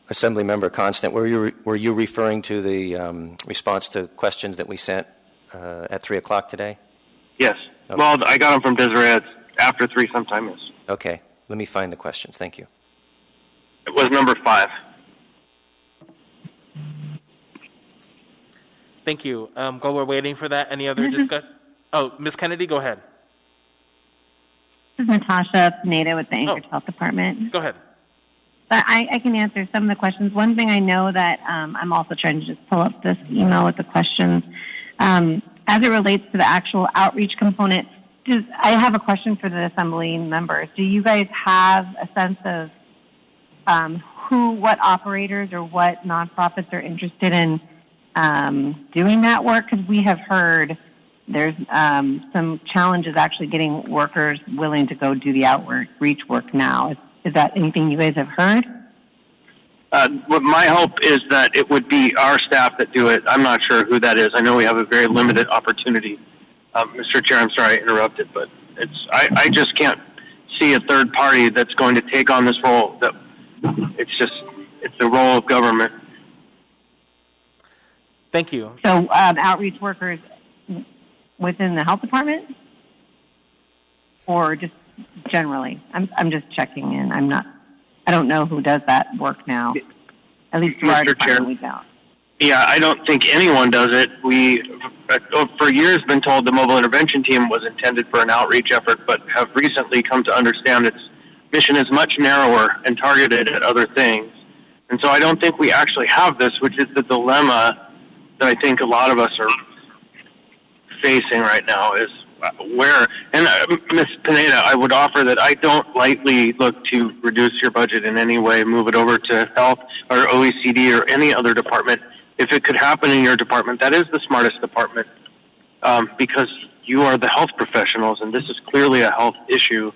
Assembly Member Constant, were you referring to the response to questions that we sent at 3 o'clock today? Yes. Okay. Well, I got them from Desiree. It's after 3 sometime, yes. Okay. Let me find the questions. Thank you. It was number 5. Thank you. While we're waiting for that, any other discussion? Oh, Ms. Kennedy, go ahead. This is Natasha Pineda with the Anchorage Health Department. Go ahead. But I can answer some of the questions. One thing I know that I'm also trying to just pull up this email with the questions. As it relates to the actual outreach component, I have a question for the Assembly members. Do you guys have a sense of what operators or what nonprofits are interested in doing that work? Because we have heard there's some challenges actually getting workers willing to go do the outreach work now. Is that anything you guys have heard? What my hope is that it would be our staff that do it. I'm not sure who that is. I know we have a very limited opportunity. Mr. Chair, I'm sorry I interrupted, but I just can't see a third party that's going to take on this role. It's the role of government. Thank you. So outreach workers within the health department, or just generally? I'm just checking in. I don't know who does that work now. At least through our department, we don't. Yeah, I don't think anyone does it. We, for years, been told the mobile intervention team was intended for an outreach effort, but have recently come to understand its mission is much narrower and targeted at other things. And so I don't think we actually have this, which is the dilemma that I think a lot of us are facing right now is where, and Ms. Pineda, I would offer that I don't lightly look to reduce your budget in any way, move it over to health or OECD or any other department. If it could happen in your department, that is the smartest department because you are the health professionals, and this is clearly a health issue.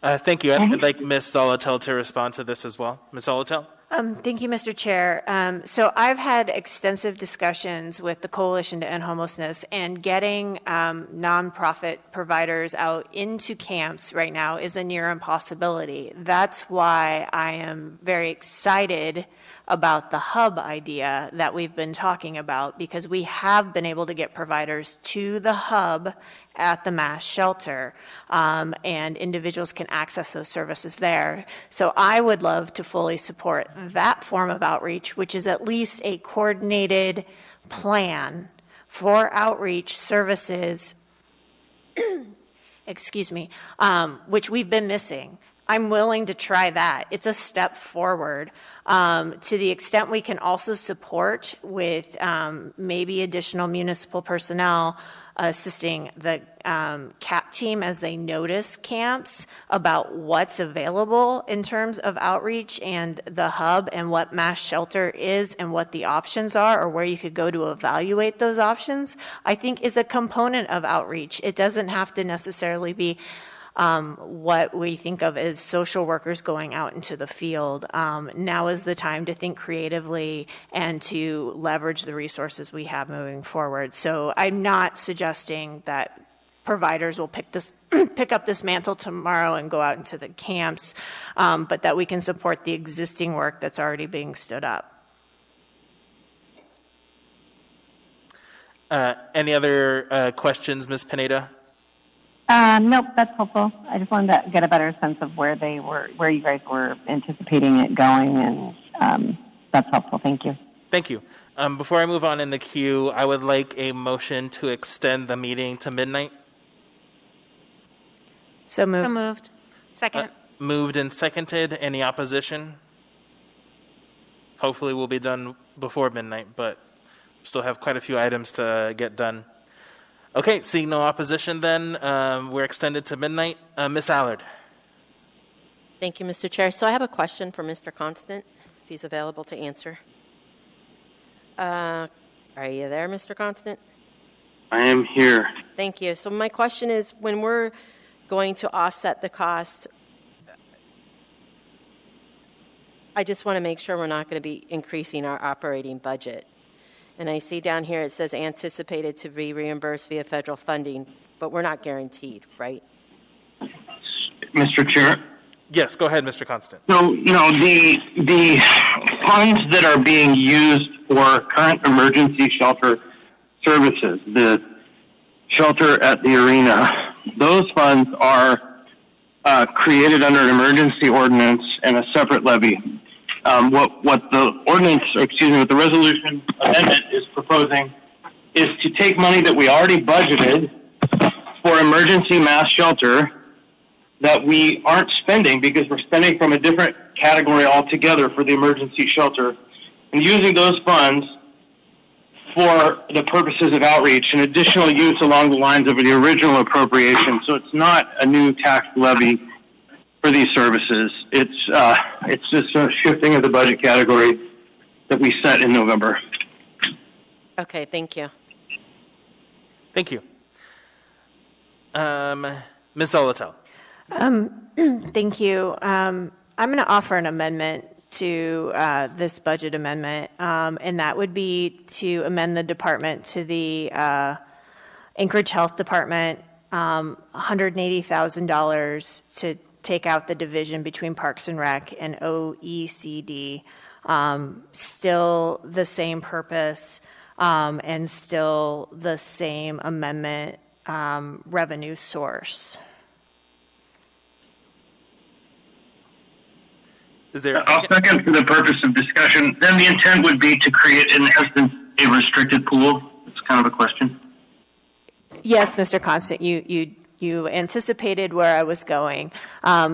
Thank you. I'd like Ms. Zolotel to respond to this as well. Ms. Zolotel? Thank you, Mr. Chair. So I've had extensive discussions with the Coalition to End Homelessness, and getting nonprofit providers out into camps right now is a near impossibility. That's why I am very excited about the hub idea that we've been talking about, because we have been able to get providers to the hub at the mass shelter, and individuals can access those services there. So I would love to fully support that form of outreach, which is at least a coordinated plan for outreach services, excuse me, which we've been missing. I'm willing to try that. It's a step forward. To the extent we can also support with maybe additional municipal personnel assisting the CAP team as they notice camps about what's available in terms of outreach and the hub and what mass shelter is and what the options are or where you could go to evaluate those options, I think is a component of outreach. It doesn't have to necessarily be what we think of as social workers going out into the field. Now is the time to think creatively and to leverage the resources we have moving forward. So I'm not suggesting that providers will pick up this mantle tomorrow and go out into the camps, but that we can support the existing work that's already being stood up. Any other questions, Ms. Pineda? Nope, that's helpful. I just wanted to get a better sense of where you guys were anticipating it going, and that's helpful. Thank you. Thank you. Before I move on in the queue, I would like a motion to extend the meeting to midnight. So moved. So moved. Second. Moved and seconded. Any opposition? Hopefully we'll be done before midnight, but still have quite a few items to get done. Okay, seeing no opposition then, we're extended to midnight. Ms. Allard. Thank you, Mr. Chair. So I have a question for Mr. Constant, if he's available to answer. Are you there, Mr. Constant? I am here. Thank you. So my question is, when we're going to offset the cost, I just want to make sure we're not going to be increasing our operating budget. And I see down here it says anticipated to be reimbursed via federal funding, but we're not guaranteed, right? Mr. Chair? Yes, go ahead, Mr. Constant. So, the funds that are being used for current emergency shelter services, the shelter at the arena, those funds are created under an emergency ordinance and a separate levy. What the resolution amendment is proposing is to take money that we already budgeted for emergency mass shelter that we aren't spending because we're spending from a different category altogether for the emergency shelter, and using those funds for the purposes of outreach and additional use along the lines of the original appropriation. So it's not a new tax levy for these services. It's just a shifting of the budget category that we set in November. Okay, thank you. Thank you. Ms. Zolotel. Thank you. I'm going to offer an amendment to this budget amendment, and that would be to amend the department to the Anchorage Health Department, $180,000 to take out the division between Parks and Rec and OECD, still the same purpose, and still the same amendment revenue source. I'll second for the purpose of discussion. Then the intent would be to create, in essence, a restricted pool. It's kind of a question. Yes, Mr. Constant, you anticipated where I was going.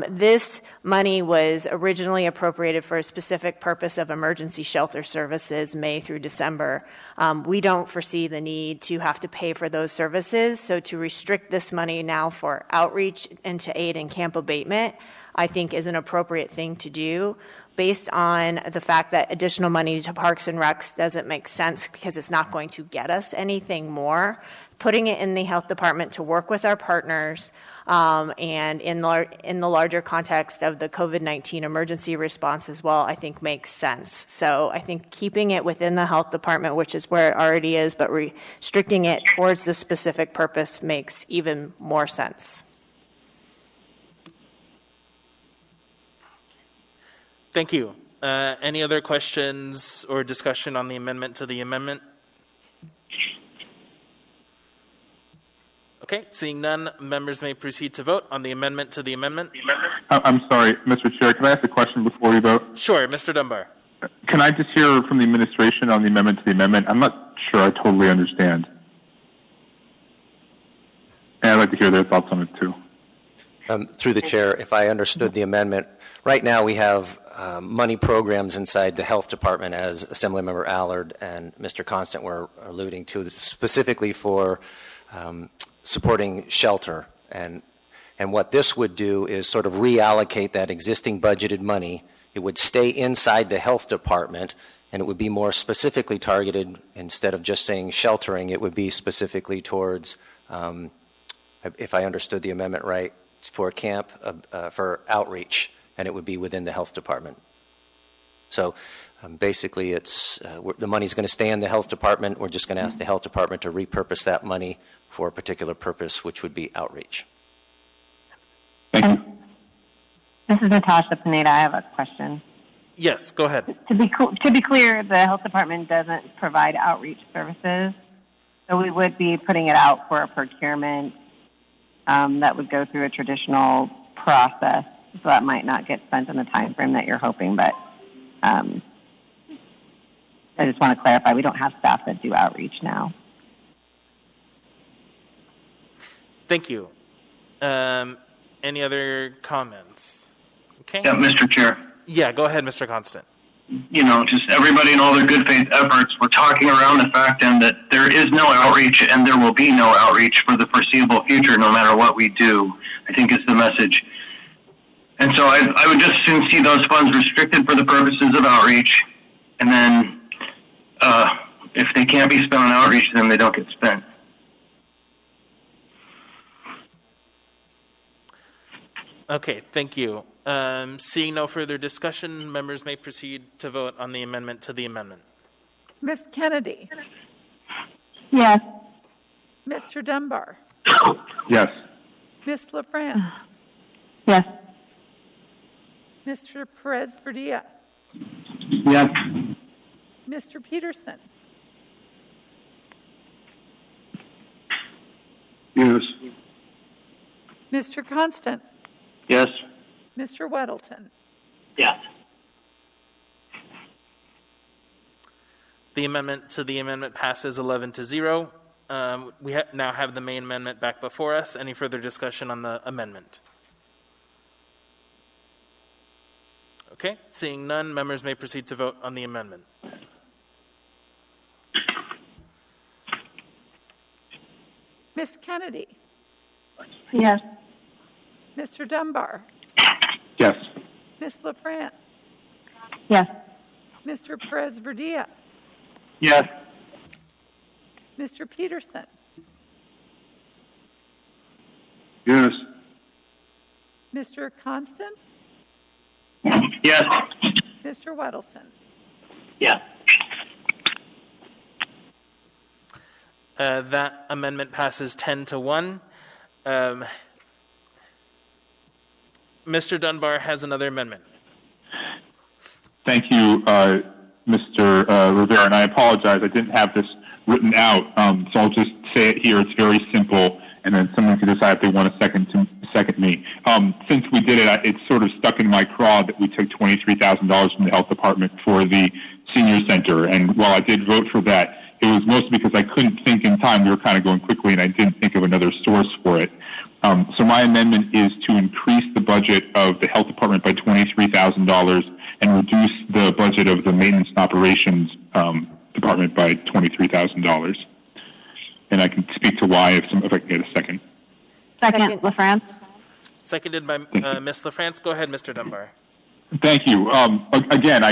This money was originally appropriated for a specific purpose of emergency shelter services May through December. We don't foresee the need to have to pay for those services, so to restrict this money now for outreach and to aid in camp abatement, I think is an appropriate thing to do based on the fact that additional money to Parks and Recs doesn't make sense because it's not going to get us anything more. Putting it in the health department to work with our partners and in the larger context of the COVID-19 emergency response as well, I think makes sense. So I think keeping it within the health department, which is where it already is, but restricting it towards the specific purpose makes even more sense. Thank you. Any other questions or discussion on the amendment to the amendment? Okay, seeing none, members may proceed to vote on the amendment to the amendment. I'm sorry, Mr. Chair, can I ask a question before we vote? Sure, Mr. Dunbar. Can I just hear from the administration on the amendment to the amendment? I'm not sure I totally understand. And I'd like to hear their thoughts on it too. Through the chair, if I understood the amendment, right now we have money programs inside the health department, as Assemblymember Allard and Mr. Constant were alluding to, specifically for supporting shelter. And what this would do is sort of reallocate that existing budgeted money. It would stay inside the health department, and it would be more specifically targeted. Instead of just saying sheltering, it would be specifically towards, if I understood the amendment right, for camp, for outreach, and it would be within the health department. So basically it's, the money's going to stay in the health department. We're just going to ask the health department to repurpose that money for a particular purpose, which would be outreach. This is Natasha Pineda. I have a question. Yes, go ahead. To be clear, the health department doesn't provide outreach services, so we would be putting it out for a procurement that would go through a traditional process. So that might not get spent in the time frame that you're hoping, but I just want to clarify, we don't have staff that do outreach now. Thank you. Any other comments? Okay. Yeah, Mr. Chair. Yeah, go ahead, Mr. Constant. You know, just everybody in all their good faith efforts, we're talking around the fact then that there is no outreach and there will be no outreach for the foreseeable future no matter what we do, I think is the message. And so I would just soon see those funds restricted for the purposes of outreach, and then if they can't be spent on outreach, then they don't get spent. Okay, thank you. Seeing no further discussion, members may proceed to vote on the amendment to the amendment. Ms. Kennedy? Yes. Mr. Dunbar? Yes. Ms. LaFrance? Yes. Mr. Perez-Verdilla? Yes. Mr. Peterson? Yes. Mr. Constant? Yes. Mr. Weddleton? Yes. The amendment to the amendment passes 11-0. We now have the main amendment back before us. Any further discussion on the amendment? Okay, seeing none, members may proceed to vote on the amendment. Ms. Kennedy? Yes. Mr. Dunbar? Yes. Ms. LaFrance? Yes. Mr. Perez-Verdilla? Yes. Mr. Peterson? Yes. Mr. Constant? Yes. Mr. Weddleton? Yes. That amendment passes 10-1. Mr. Dunbar has another amendment. Thank you, Mr. Rivera, and I apologize. I didn't have this written out, so I'll just say it here. It's very simple, and then someone can decide if they want to second me. Since we did it, it's sort of stuck in my craw that we took $23,000 from the health department for the senior center, and while I did vote for that, it was mostly because I couldn't think in time. We were kind of going quickly, and I didn't think of another source for it. So my amendment is to increase the budget of the health department by $23,000 and reduce the budget of the maintenance and operations department by $23,000. And I can speak to why if I can get a second. Second, LaFrance. Seconded by Ms. LaFrance. Go ahead, Mr. Dunbar. Thank you. Again,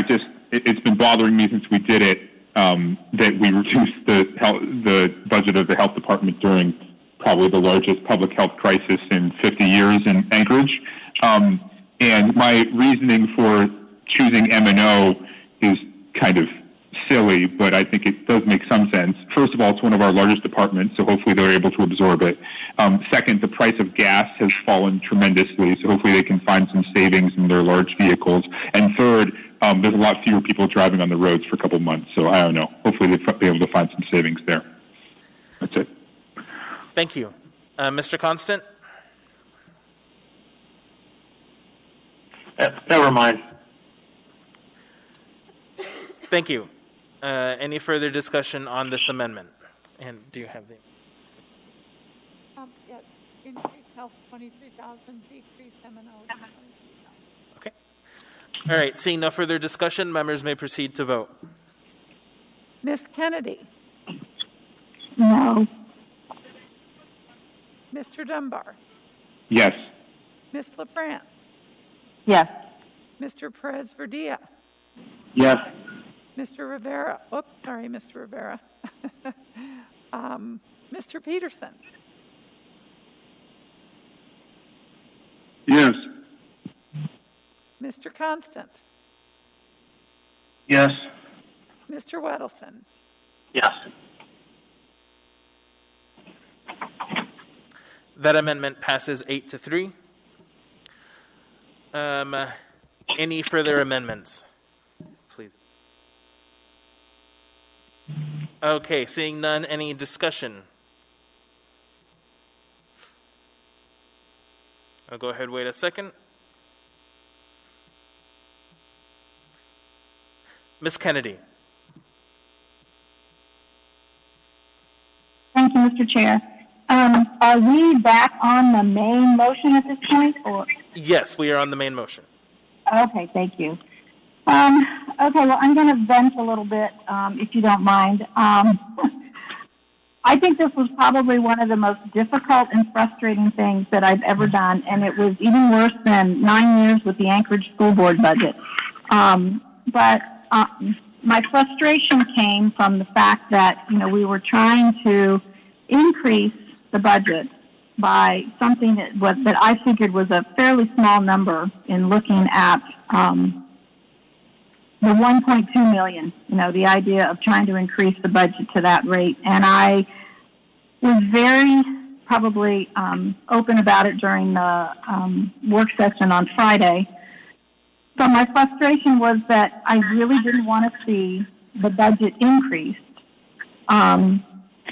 it's been bothering me since we did it that we reduced the budget of the health department during probably the largest public health crisis in 50 years in Anchorage. And my reasoning for choosing M&O is kind of silly, but I think it does make some sense. First of all, it's one of our largest departments, so hopefully they're able to absorb it. Second, the price of gas has fallen tremendously, so hopefully they can find some savings in their large vehicles. And third, there's a lot fewer people driving on the roads for a couple months, so I don't know. Hopefully they'll be able to find some savings there. That's it. Thank you. Mr. Constant? Never mind. Thank you. Any further discussion on this amendment? And do you have the... Yes, increase health 23,000, decrease M&O 23,000. Okay. All right, seeing no further discussion, members may proceed to vote. Ms. Kennedy? No. Mr. Dunbar? Yes. Ms. LaFrance? Yes. Mr. Perez-Verdia? Yes. Mr. Rivera? Oops, sorry, Mr. Rivera. Mr. Peterson? Yes. Mr. Constant? Yes. Mr. Weddleton? Yes. That amendment passes 8-3. Any further amendments? Please. Okay, seeing none, any discussion? I'll go ahead, wait a second. Ms. Kennedy. Thank you, Mr. Chair. Are we back on the main motion at this point, or? Yes, we are on the main motion. Okay, thank you. Okay, well, I'm going to vent a little bit, if you don't mind. I think this was probably one of the most difficult and frustrating things that I've ever done, and it was even worse than 9 years with the Anchorage School Board budget. But my frustration came from the fact that, we were trying to increase the budget by something that I figured was a fairly small number in looking at the 1.2 million, the idea of trying to increase the budget to that rate. And I was very probably open about it during the work session on Friday. So my frustration was that I really didn't want to see the budget increased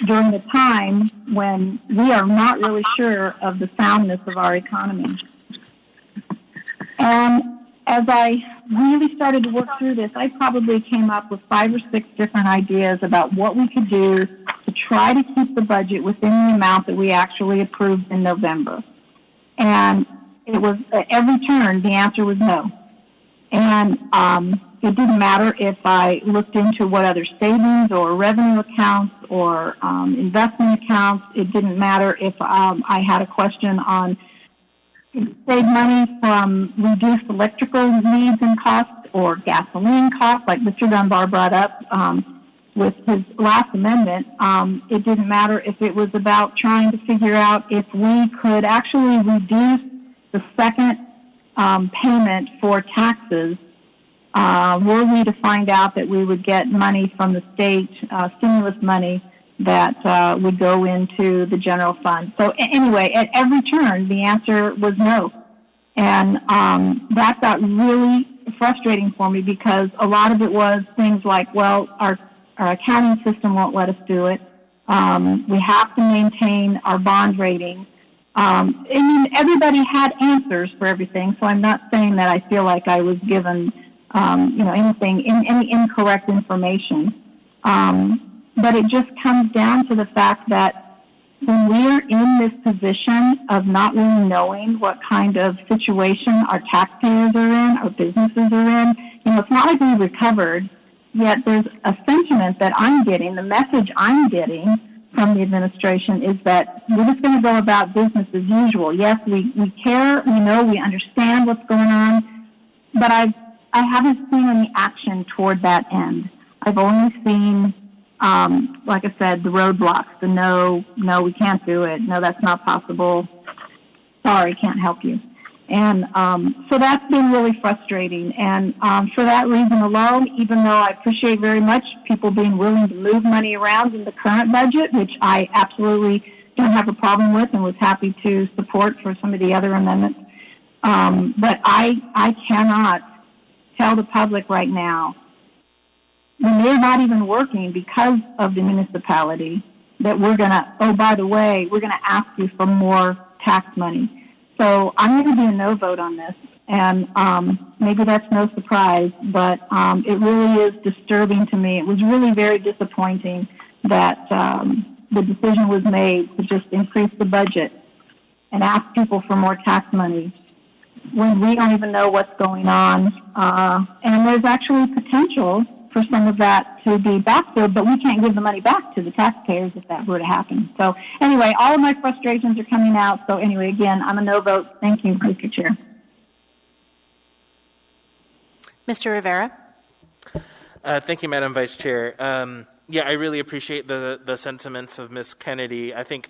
during the time when we are not really sure of the soundness of our economy. And as I really started to work through this, I probably came up with 5 or 6 different ideas about what we could do to try to keep the budget within the amount that we actually approved in November. And it was, at every turn, the answer was no. And it didn't matter if I looked into what other savings or revenue accounts or investment accounts. It didn't matter if I had a question on save money from reduced electrical needs and costs or gasoline costs, like Mr. Dunbar brought up with his last amendment. It didn't matter if it was about trying to figure out if we could actually reduce the second payment for taxes were we to find out that we would get money from the state, stimulus money that would go into the general fund. So anyway, at every turn, the answer was no. And that got really frustrating frustrating for me because a lot of it was things like, well, our accounting system won't let us do it. We have to maintain our bond rating. I mean, everybody had answers for everything, so I'm not saying that I feel like I was given, any incorrect information. But it just comes down to the fact that when we're in this position of not really knowing what kind of situation our taxpayers are in, our businesses are in, it's not like we recovered, yet there's a sentiment that I'm getting, the message I'm getting from the administration is that we're just going to go about business as usual. Yes, we care, we know, we understand what's going on, but I haven't seen any action toward that end. I've only seen like I said, the roadblocks, the no, we can't do it. No, that's not possible. Sorry, can't help you. And so that's been really frustrating. And for that reason alone, even though I appreciate very much people being willing to move money around in the current budget, which I absolutely don't have a problem with and was happy to support for some of the other amendments, but I cannot tell the public right now, when they're not even working because of the municipality, that we're going to, oh, by the way, we're going to ask you for more tax money. So I'm going to be a no vote on this. And maybe that's no surprise, but it really is disturbing to me. It was really very disappointing that the decision was made to just increase the budget and ask people for more tax money when we don't even know what's going on. And there's actually potential for some of that to be backfilled, but we can't give the money back to the taxpayers if that were to happen. So anyway, all of my frustrations are coming out. So anyway, again, I'm a no vote. Thank you, Mr. Chair. Mr. Rivera. Thank you, Madam Vice Chair. I really appreciate the sentiments of Ms. Kennedy. I think,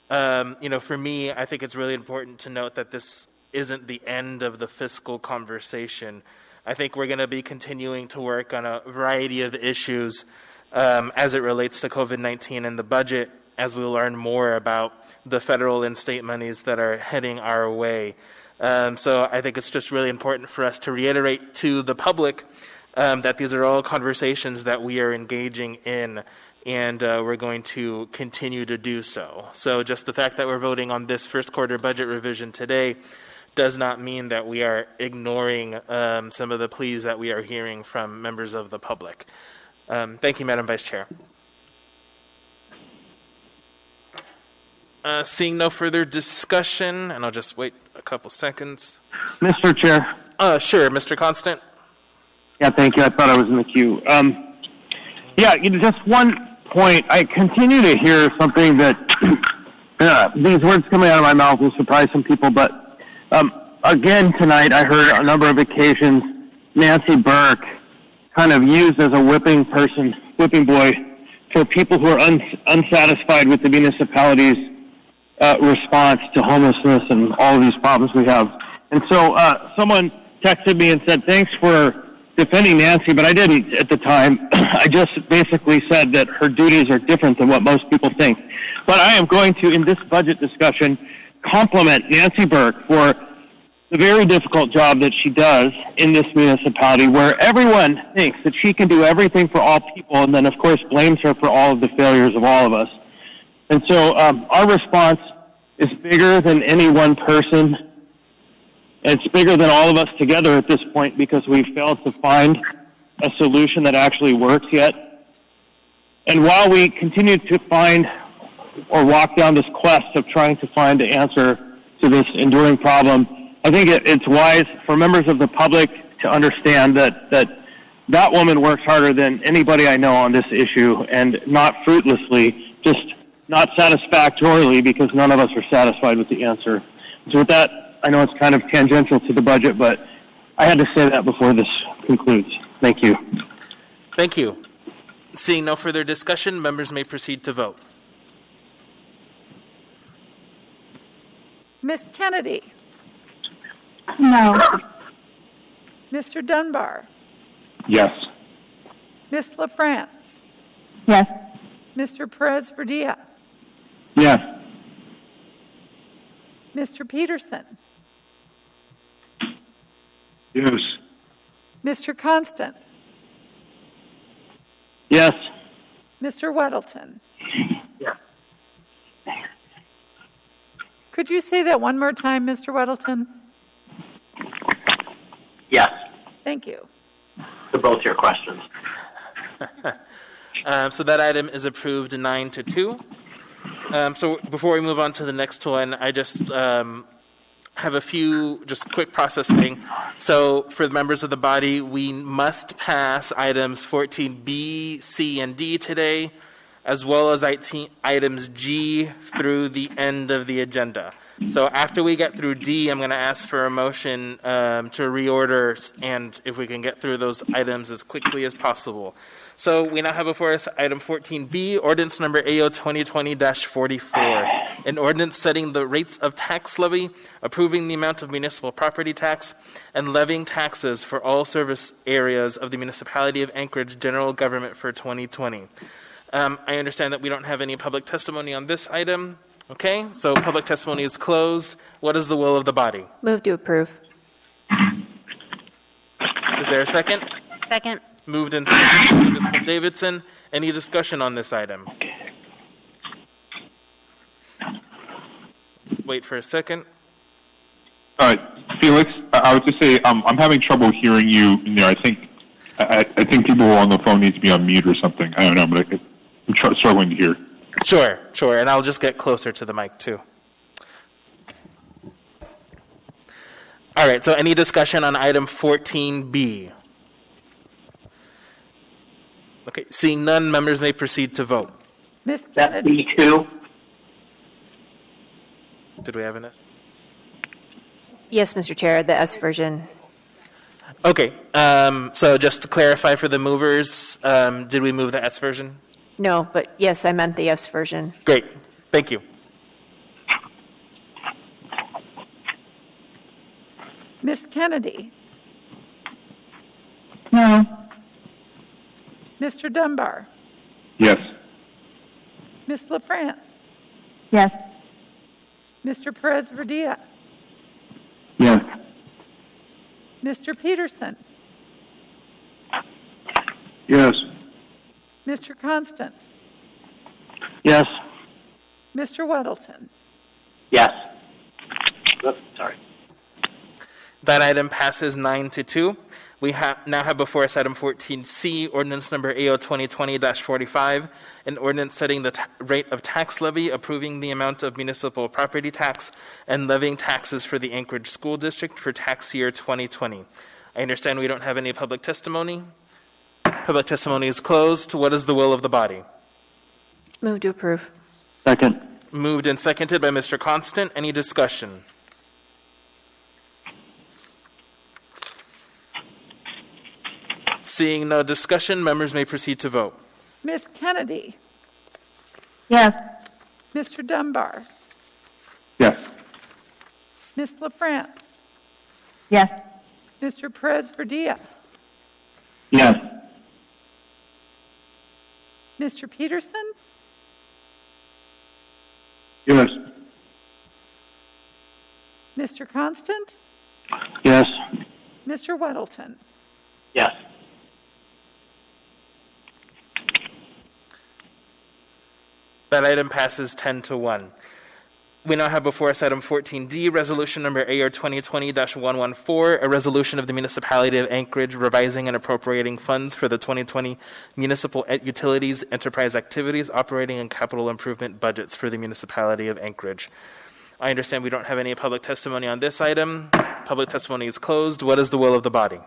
for me, I think it's really important to note that this isn't the end of the fiscal conversation. I think we're going to be continuing to work on a variety of issues as it relates to COVID-19 and the budget as we learn more about the federal and state monies that are heading our way. So I think it's just really important for us to reiterate to the public that these are all conversations that we are engaging in, and we're going to continue to do so. So just the fact that we're voting on this first quarter budget revision today does not mean that we are ignoring some of the pleas that we are hearing from members of the public. Thank you, Madam Vice Chair. Seeing no further discussion, and I'll just wait a couple seconds. Mr. Chair. Sure, Mr. Constant. Yeah, thank you. I thought I was in the queue. Just one point. I continue to hear something that these words coming out of my mouth will surprise some people, but again tonight I heard on a number of occasions Nancy Burke kind of used as a whipping boy for people who are unsatisfied with the municipality's response to homelessness and all of these problems we have. And so someone texted me and said, thanks for defending Nancy, but I didn't at the time. I just basically said that her duties are different than what most people think. But I am going to, in this budget discussion, compliment Nancy Burke for the very difficult job that she does in this municipality, where everyone thinks that she can do everything for all people and then, of course, blames her for all of the failures of all of us. And so our response is bigger than any one person. It's bigger than all of us together at this point because we've failed to find a solution that actually works yet. And while we continue to find or walk down this quest of trying to find the answer to this enduring problem, I think it's wise for members of the public to understand that woman works harder than anybody I know on this issue, and not fruitlessly, just not satisfactorily, because none of us are satisfied with the answer. So with that, I know it's kind of tangential to the budget, but I had to say that before this concludes. Thank you. Thank you. Seeing no further discussion, members may proceed to vote. Ms. Kennedy? No. Mr. Dunbar? Yes. Ms. LaFrance? Yes. Mr. Perez-Verdia? Yes. Mr. Peterson? Yes. Mr. Constant? Yes. Mr. Weddleton? Yes. Could you say that one more time, Mr. Weddleton? Yes. Thank you. To both your questions. So that item is approved 9-2. So before we move on to the next one, I just have a few just quick processing. So for the members of the body, we must pass items 14B, C, and D today, as well as items G through the end of the agenda. So after we get through D, I'm going to ask for a motion to reorder, and if we can get through those items as quickly as possible. So we now have before us item 14B, ordinance number AO 2020-44, an ordinance setting the rates of tax levy, approving the amount of municipal property tax, and levying taxes for all service areas of the municipality of Anchorage general government for 2020. I understand that we don't have any public testimony on this item. Okay, so public testimony is closed. What is the will of the body? Move to approve. Is there a second? Second. Moved and seconded. Ms. Davidson, any discussion on this item? Just wait for a second. Felix, I would just say I'm having trouble hearing you in there. I think people on the phone need to be on mute or something. I don't know, but I'm struggling to hear. Sure, and I'll just get closer to the mic too. All right, so any discussion on item 14B? Okay, seeing none, members may proceed to vote. Ms. That's Kennedy? B2. Did we have an S? Yes, Mr. Chair, the S version. Okay, so just to clarify for the movers, did we move the S version? No, but yes, I meant the S version. Great, thank you. Ms. Kennedy? No. Mr. Dunbar? Yes. Ms. LaFrance? Yes. Mr. Perez Verdilla? Yes. Mr. Peterson? Yes. Mr. Constant? Yes. Mr. Weddleton? Yes. Oops, sorry. That item passes 9-2. We now have before us item 14C, ordinance number AO 2020-45, an ordinance setting the rate of tax levy, approving the amount of municipal property tax, and levying taxes for the Anchorage School District for tax year 2020. I understand we don't have any public testimony. Public testimony is closed. What is the will of the body? Move to approve. Second. Moved and seconded by Mr. Constant. Any discussion? Seeing no discussion, members may proceed to vote. Ms. Kennedy? Yes. Mr. Dunbar? Yes. Ms. LaFrance? Yes. Mr. Perez Verdilla? Yes. Mr. Peterson? Yes. Mr. Constant? Yes. Mr. Weddleton? Yes. That item passes 10-1. We now have before us item 14D, resolution number AR 2020-114, a resolution of the municipality of Anchorage revising and appropriating funds for the 2020 municipal utilities enterprise activities, operating and capital improvement budgets for the municipality of Anchorage. I understand we don't have any public testimony on this item. Public testimony is closed. What is the will of the body?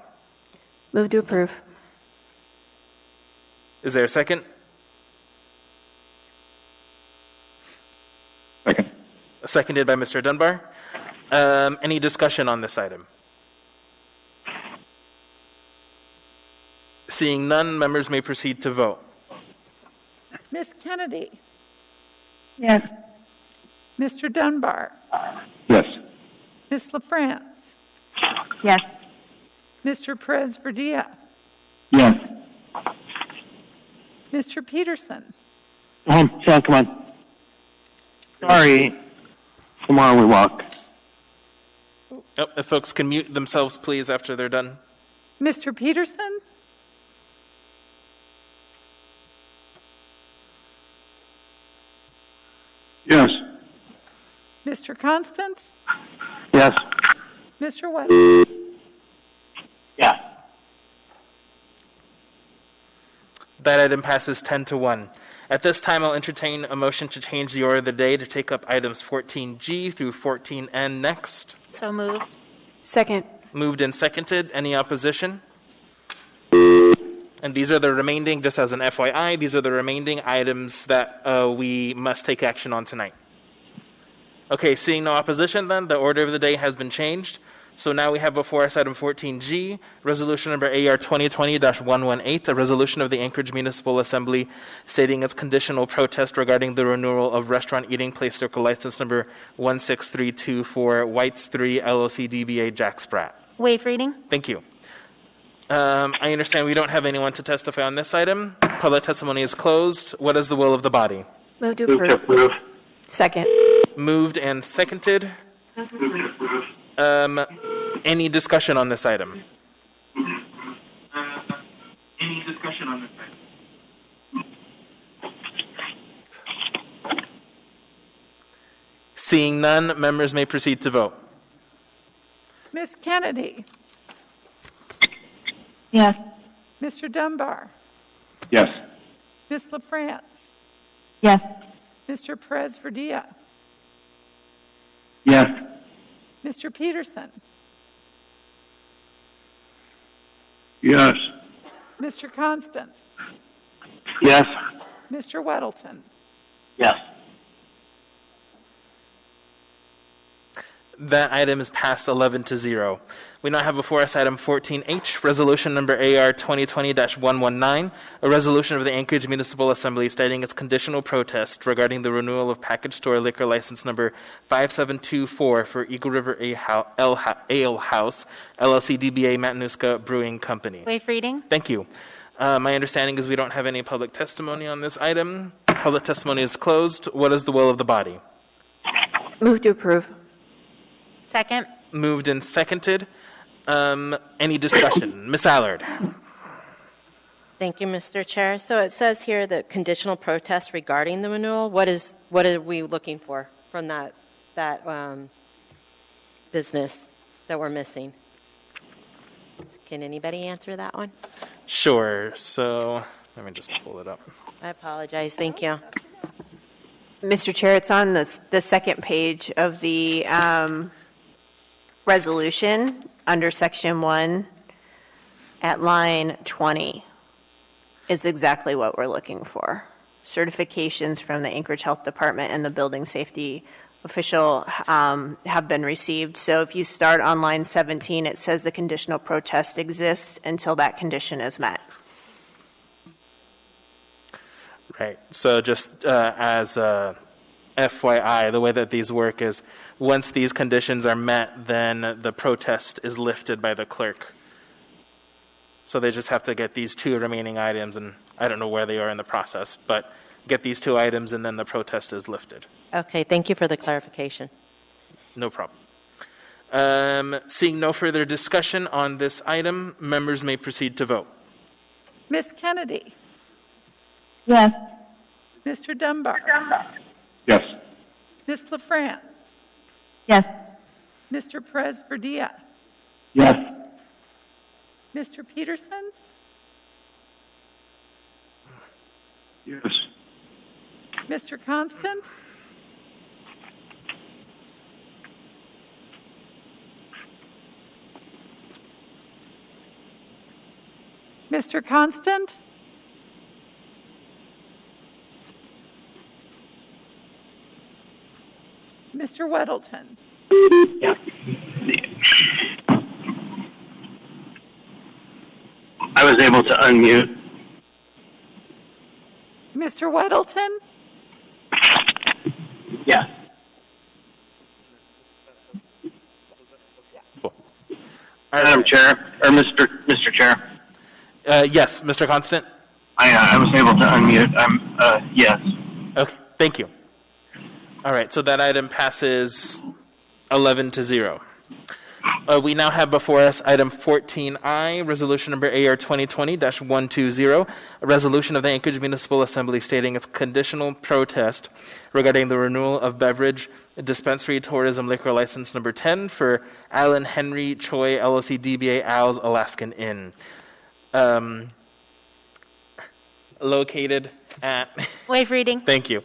Move to approve. Is there a second? Second. Seconded by Mr. Dunbar. Any discussion on this item? Seeing none, members may proceed to vote. Ms. Kennedy? Yes. Mr. Dunbar? Yes. Ms. LaFrance? Yes. Mr. Perez Verdilla? Yes. Mr. Peterson? Sean, come on. Sorry. Tomorrow we walk. Oh, if folks can mute themselves, please, after they're done. Mr. Peterson? Yes. Mr. Constant? Yes. Mr. Weddle? Yeah. That item passes 10-1. At this time, I'll entertain a motion to change the order of the day to take up items 14G through 14N next. So moved. Second. Moved and seconded. Any opposition? And these are the remaining, just as an FYI, these are the remaining items that we must take action on tonight. Okay, seeing no opposition then, the order of the day has been changed. So now we have before us item 14G, resolution number AR 2020-118, a resolution of the Anchorage Municipal Assembly stating its conditional protest regarding the renewal of restaurant eating place circle license number 16324 for White's 3 LLC DBA Jack Sprat. Waive reading. Thank you. I understand we don't have anyone to testify on this item. Public testimony is closed. What is the will of the body? Move to approve. Second. Moved and seconded. Any discussion on this item? Any discussion on this item? Seeing none, members may proceed to vote. Ms. Kennedy? Yes. Mr. Dunbar? Yes. Ms. LaFrance? Yes. Mr. Perez Verdilla? Yes. Mr. Peterson? Yes. Mr. Constant? Yes. Mr. Weddleton? Yes. That item is passed 11-0. We now have before us item 14H, resolution number AR 2020-119, a resolution of the Anchorage Municipal Assembly stating its conditional protest regarding the renewal of package store liquor license number 5724 for Eagle River Ale House, LLC DBA Matanuska Brewing Company. Waive reading. Thank you. My understanding is we don't have any public testimony on this item. Public testimony is closed. What is the will of the body? Move to approve. Second. Moved and seconded. Any discussion? Ms. Allard. Thank you, Mr. Chair. So it says here that conditional protest regarding the renewal. What are we looking for from that business that we're missing? Can anybody answer that one? Sure. So let me just pull it up. I apologize. Thank you. Mr. Chair, it's on the second page of the resolution under section 1 at line 20 is exactly what we're looking for. Certifications from the Anchorage Health Department and the building safety official have been received. So if you start on line 17, it says the conditional protest exists until that condition is met. Right. So just as a FYI, the way that these work is once these conditions are met, then the protest is lifted by the clerk. So they just have to get these two remaining items, and I don't know where they are in the process, but get these two items and then the protest is lifted. Okay, thank you for the clarification. No problem. Seeing no further discussion on this item, members may proceed to vote. Ms. Kennedy? Yes. Mr. Dunbar? Yes. Ms. LaFrance? Yes. Mr. Perez Verdilla? Yes. Mr. Peterson? Yes. Mr. Constant? Mr. Constant? Mr. Weddleton? I was able to unmute. Mr. Weddleton? Yeah. Madam Chair, or Mr. Chair. Yes, Mr. Constant? I was able to unmute. Yes. Okay, thank you. All right, so that item passes 11-0. We now have before us item 14I, resolution number AR 2020-120, a resolution of the Anchorage Municipal Assembly stating its conditional protest regarding the renewal of beverage dispensary tourism liquor license number 10 for Alan Henry Choi LLC DBA Al's Alaskan Inn. Located at... Waive reading. Thank you.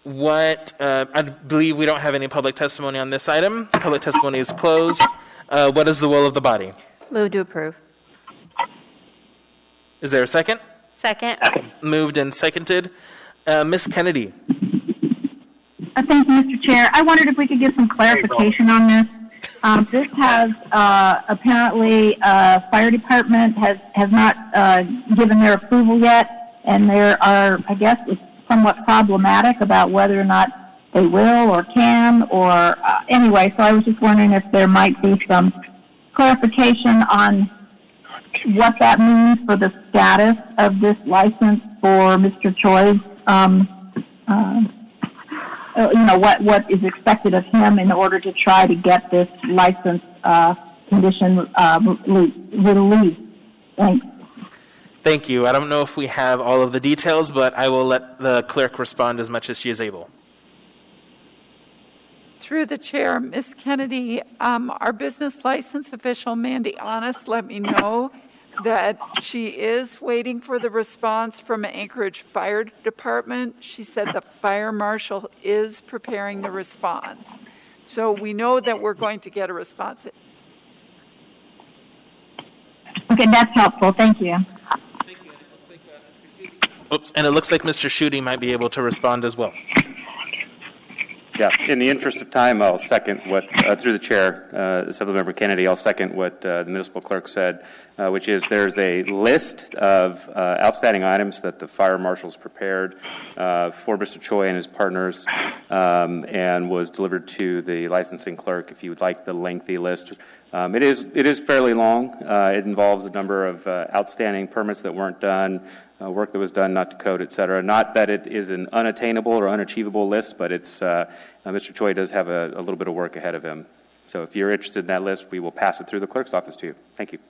I believe we don't have any public testimony on this item. Public testimony is closed. What is the will of the body? Move to approve. Is there a second? Second. Moved and seconded. Ms. Kennedy. Thank you, Mr. Chair. I wondered if we could get some clarification on this. This has apparently fire department has not given their approval yet, and there are, I guess, it's somewhat problematic about whether or not they will or can or anyway. So I was just wondering if there might be some clarification on what that means for the status of this license for Mr. Choi's. What is expected of him in order to try to get this license condition released. Thanks. Thank you. I don't know if we have all of the details, but I will let the clerk respond as much as she is able. Through the chair, Ms. Kennedy, our business license official, Mandy Honest, let me know that she is waiting for the response from Anchorage Fire Department. She said the fire marshal is preparing the response. So we know that we're going to get a response. Okay, that's helpful. Thank you. Oops, and it looks like Mr. Schutte might be able to respond as well. Yeah, in the interest of time, I'll second what, through the chair, Assemblymember Kennedy, I'll second what the municipal clerk said, which is there's a list of outstanding items that the fire marshal's prepared for Mr. Choi and his partners and was delivered to the licensing clerk if you would like the lengthy list. It is fairly long. It involves a number of outstanding permits that weren't done, work that was done not to code, et cetera. Not that it is an unattainable or unachievable list, but it's Mr. Choi does have a little bit of work ahead of him. So if you're interested in that list, we will pass it through the clerk's office to you. Thank you.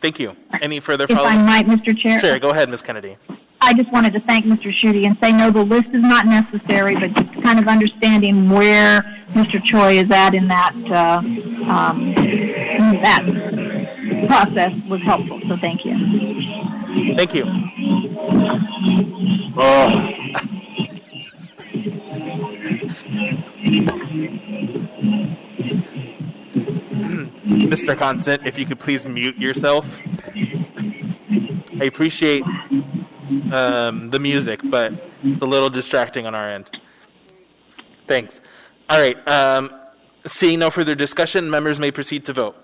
Thank you. Any further If follow-up? I might, Mr. Chair. Sure, go ahead, Ms. Kennedy. I just wanted to thank Mr. Schutte and say, no, the list is not necessary, but just kind of understanding where Mr. Choi is at in that process was helpful. So thank you. Thank you. Mr. Constant, if you could please mute yourself. I appreciate the music, but it's a little distracting on our end. Thanks. All right. Seeing no further discussion, members may proceed to vote.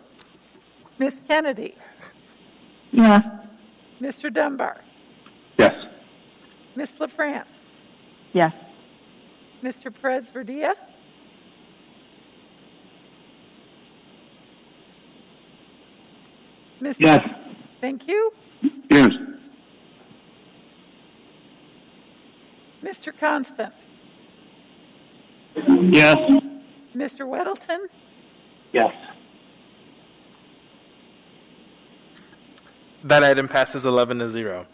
Ms. Kennedy. Yes. Mr. Dunbar. Yes. Ms. LaFrance. Yes. Mr. Perez-Verdia. Mr. Yes. Thank you. Yes. Mr. Constant. Yes. Mr. Weddleton. Yes. That item passes 11-0.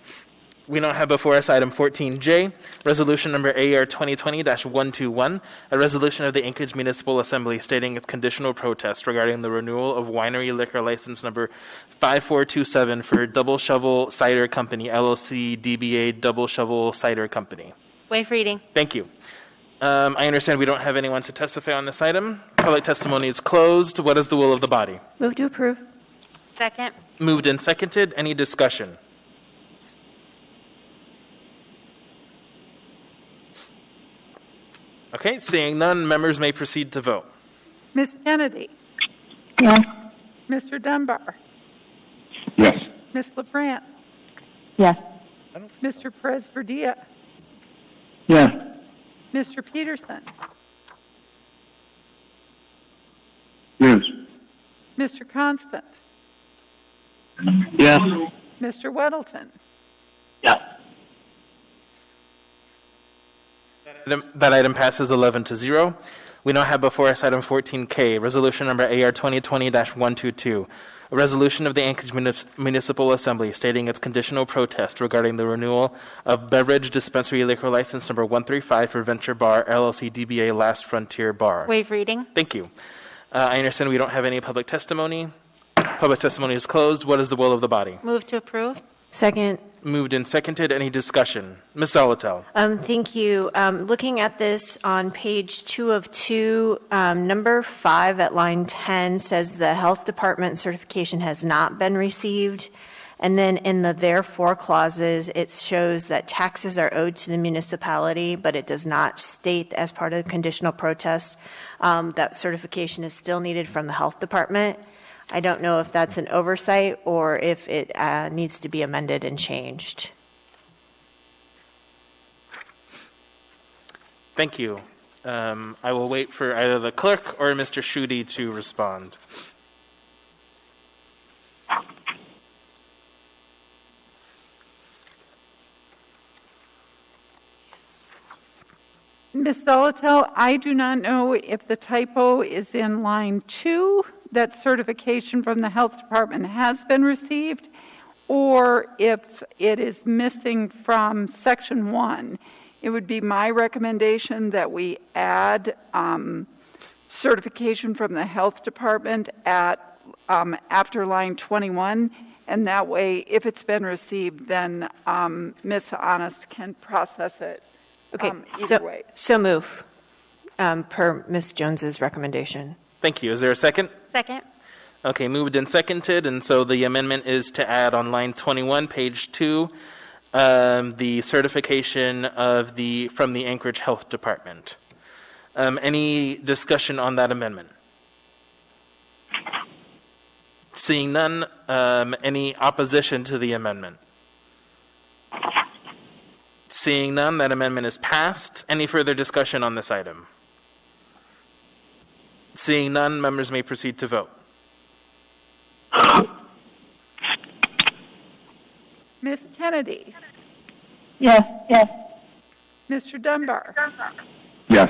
We now have before us item 14J, resolution number AR 2020-121, a resolution of the Anchorage Municipal Assembly stating its conditional protest regarding the renewal of winery liquor license number 5427 for Double Shovel Cider Company, LLC, DBA Double Shovel Cider Company. Waive reading. Thank you. I understand we don't have anyone to testify on this item. Public testimony is closed. What is the will of the body? Move to approve. Second. Moved and seconded. Any discussion? Okay, seeing none, members may proceed to vote. Ms. Kennedy. Yes. Mr. Dunbar. Yes. Ms. LaFrance. Yes. Mr. Perez-Verdia. Yes. Mr. Peterson. Yes. Mr. Constant. Yes. Mr. Weddleton. Yes. That item passes 11-0. We now have before us item 14K, resolution number AR 2020-122, a resolution of the Anchorage Municipal Assembly stating its conditional protest regarding the renewal of beverage dispensary liquor license number 135 for Venture Bar LLC DBA Last Frontier Bar. Waive reading. Thank you. I understand we don't have any public testimony. Public testimony is closed. What is the will of the body? Move to approve. Second. Moved and seconded. Any discussion? Ms. Zolotel. Thank you. Looking at this on page 2 of 2, number 5 at line 10 says the health department certification has not been received. And then in the therefore clauses, it shows that taxes are owed to the municipality, but it does not state as part of the conditional protest that certification is still needed from the health department. I don't know if that's an oversight or if it needs to be amended and changed. Thank you. I will wait for either the clerk or Mr. Schutte to respond. Ms. Zolotel, I do not know if the typo is in line 2, that certification from the health department has been received, or if it is missing from section 1. It would be my recommendation that we add certification from the health department at after line 21, and that way, if it's been received, then Ms. Honest can process it. Okay, either way. So move per Ms. Jones's recommendation. Thank you. Is there a second? Second. Okay, moved and seconded, and so the amendment is to add on line 21, page 2, the certification of from the Anchorage Health Department. Any discussion on that amendment? Seeing none, any opposition to the amendment? Seeing none, that amendment is passed. Any further discussion on this item? Seeing none, members may proceed to vote. Ms. Kennedy? Yes, yes. Mr. Dunbar? Yes.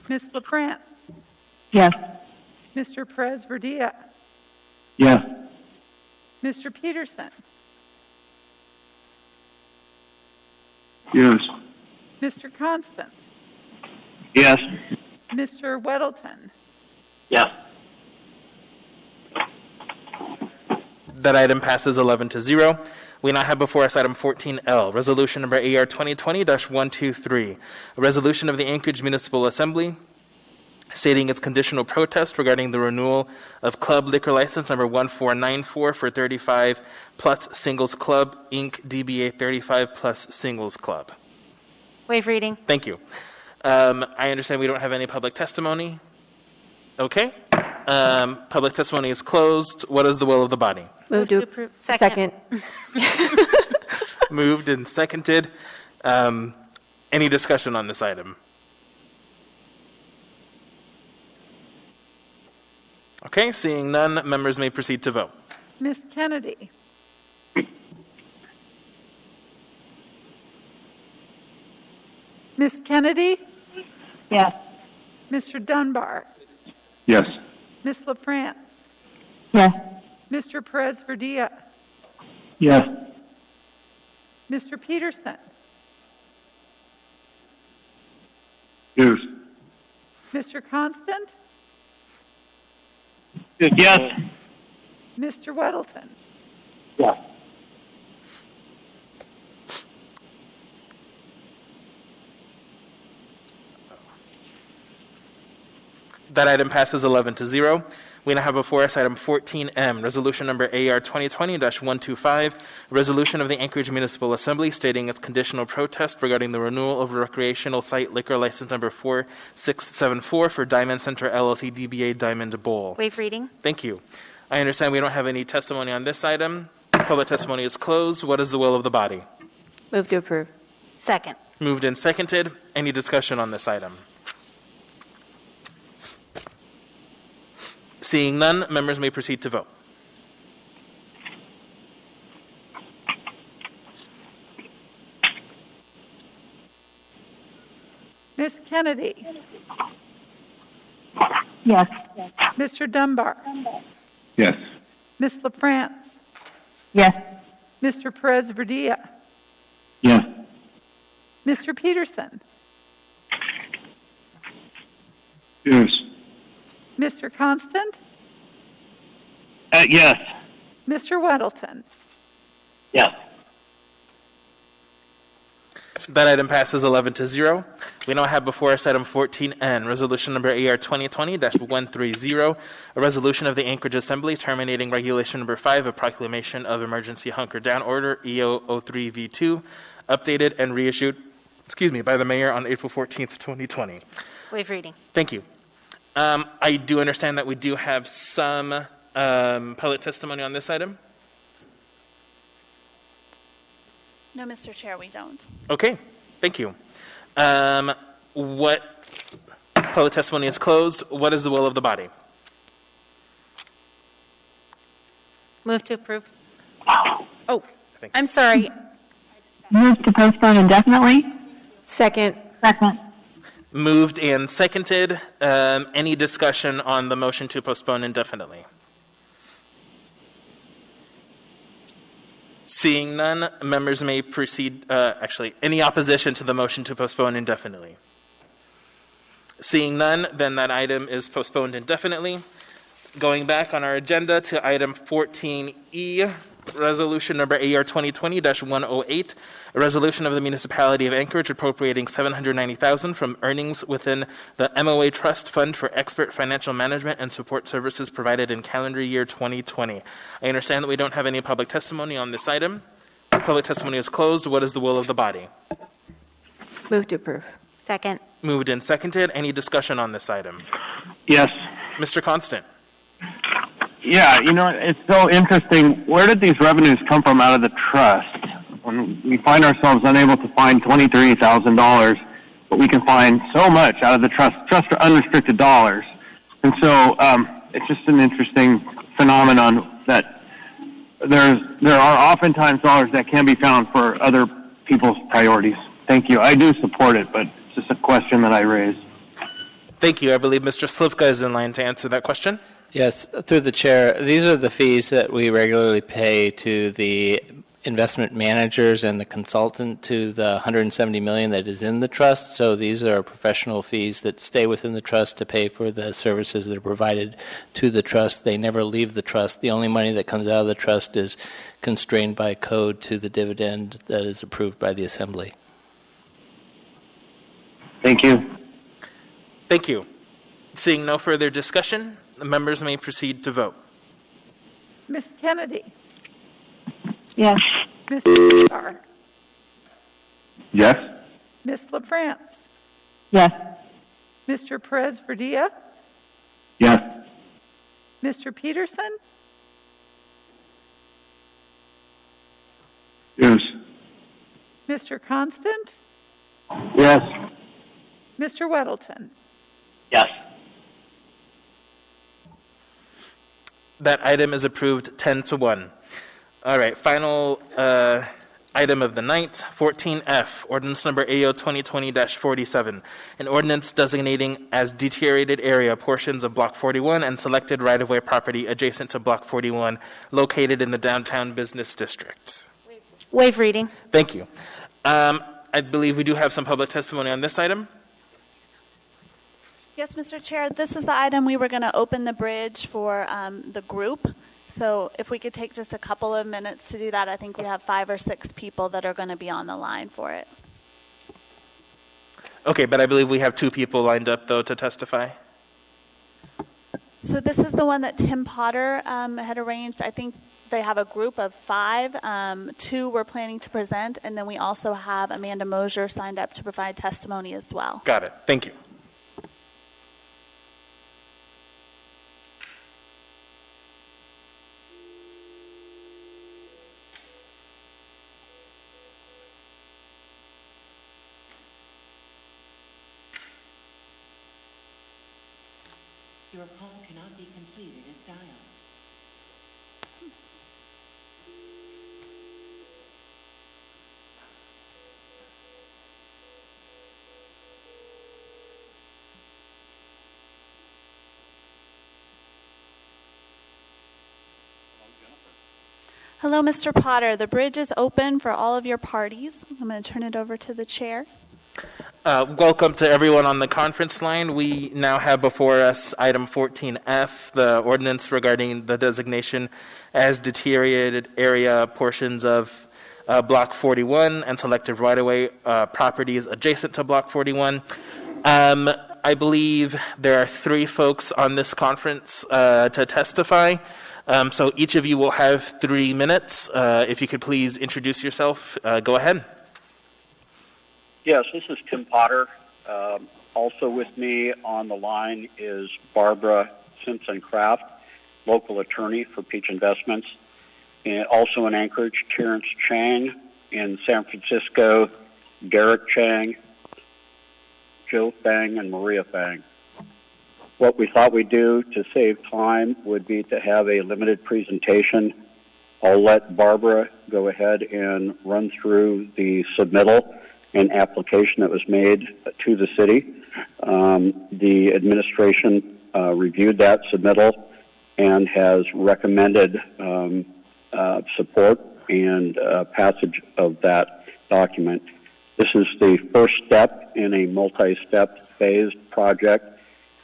Ms. LaFrance? Yes. Mr. Perez-Verdia? Yes. Mr. Peterson? Yes. Mr. Constant? Yes. Mr. Weddleton? Yes. That item passes 11-0. We now have before us item 14L, resolution number AR 2020-123, a resolution of the Anchorage Municipal Assembly stating its conditional protest regarding the renewal of club liquor license number 1494 for 35 plus Singles Club, Inc., DBA 35 plus Singles Club. Waive reading. Thank you. I understand we don't have any public testimony. Okay. Public testimony is closed. What is the will of the body? Move to approve. Second. Moved and seconded. Any discussion on this item? Okay, seeing none, members may proceed to vote. Ms. Kennedy? Ms. Kennedy? Yes. Mr. Dunbar? Yes. Ms. LaFrance? Yes. Mr. Perez-Verdia? Yes. Mr. Peterson? Yes. Mr. Constant? Yes. Mr. Weddleton? Yes. That item passes 11-0. We now have before us item 14M, resolution number AR 2020-125, resolution of the Anchorage Municipal Assembly stating its conditional protest regarding the renewal of recreational site liquor license number 4674 for Diamond Center LLC DBA Diamond Bowl. Waive reading. Thank you. I understand we don't have any testimony on this item. Public testimony is closed. What is the will of the body? Move to approve. Second. Moved and seconded. Any discussion on this item? Seeing none, members may proceed to vote. Ms. Kennedy? Yes. Mr. Dunbar? Yes. Ms. LaFrance? Yes. Mr. Perez Verdilla? Yes. Mr. Peterson? Yes. Mr. Constant? Yes. Mr. Weddleton? Yes. That item passes 11-0. We now have before us item 14N, resolution number AR 2020-130, a resolution of the Anchorage Assembly terminating regulation number 5, a proclamation of emergency hunker down order EO 03V2, updated and reissued, by the mayor on April 14th, 2020. Waive reading. Thank you. I do understand that we do have some public testimony on this item. No, Mr. Chair, we don't. Okay, thank you. What public testimony is closed? What is the will of the body? Move to approve. Oh, I'm sorry. Move to postpone indefinitely. Second. Second. Moved and seconded. Any discussion on the motion to postpone indefinitely? Seeing none, members may proceed, any opposition to the motion to postpone indefinitely? Seeing none, then that item is postponed indefinitely. Going back on our agenda to item 14E, resolution number AR 2020-108, a resolution of the Municipality of Anchorage appropriating $790,000 from earnings within the MOA Trust Fund for expert financial management and support services provided in calendar year 2020. I understand that we don't have any public testimony on this item. Public testimony is closed. What is the will of the body? Move to approve. Second. Moved and seconded. Any discussion on this item? Yes. Mr. Constant. Yeah, it's so interesting. Where did these revenues come from out of the trust? When we find ourselves unable to find $23,000, but we can find so much out of the trust for unrestricted dollars. And so it's just an interesting phenomenon that there are oftentimes dollars that can be found for other people's priorities. Thank you. I do support it, but it's just a question that I raised. Thank you. I believe Mr. Slivka is in line to answer that question. Yes, through the chair, these are the fees that we regularly pay to the investment managers and the consultant to the $170 million that is in the trust. So these are professional fees that stay within the trust to pay for the services that are provided to the trust. They never leave the trust. The only money that comes out of the trust is constrained by code to the dividend that is approved by the Assembly. Thank you. Thank you. Seeing no further discussion, the members may proceed to vote. Ms. Kennedy? Yes. Mr. Dunbar? Yes. Ms. LaFrance? Yes. Mr. Perez Verdilla? Yes. Mr. Peterson? Yes. Mr. Constant? Yes. Mr. Weddleton? Yes. That item is approved 10-1. All right, final item of the night, 14F, ordinance number AO 2020-47, an ordinance designating as deteriorated area portions of Block 41 and selected right-of-way property adjacent to Block 41 located in the downtown business district. Waive reading. Thank you. I believe we do have some public testimony on this item. Yes, Mr. Chair, this is the item we were going to open the bridge for the group. So if we could take just a couple of minutes to do that, I think we have 5 or 6 people that are going to be on the line for it. Okay, but I believe we have 2 people lined up, though, to testify. So this is the one that Tim Potter had arranged. I think they have a group of 5. 2 we're planning to present, and then we also have Amanda Mosier signed up to provide testimony as well. Got it. Thank you. Your call cannot be completed as dialed. Hello, Mr. Potter. The bridge is open for all of your parties. I'm going to turn it over to the chair. Welcome to everyone on the conference line. We now have before us item 14F, the ordinance regarding the designation as deteriorated area portions of Block 41 and selective right-of-way properties adjacent to Block 41. I believe there are 3 folks on this conference to testify. So each of you will have 3 minutes. If you could please introduce yourself, go ahead. Yes, this is Tim Potter. Also with me on the line is Barbara Simpson-Kraft, local attorney for Peach Investments. And also in Anchorage, Terrence Chang. In San Francisco, Derek Chang, Joe Fang, and Maria Fang. What we thought we'd do to save time would be to have a limited presentation. I'll let Barbara go ahead and run through the submittal and application that was made to the city. The administration reviewed that submittal and has recommended support and passage of that document. This is the first step in a multi-step phased project,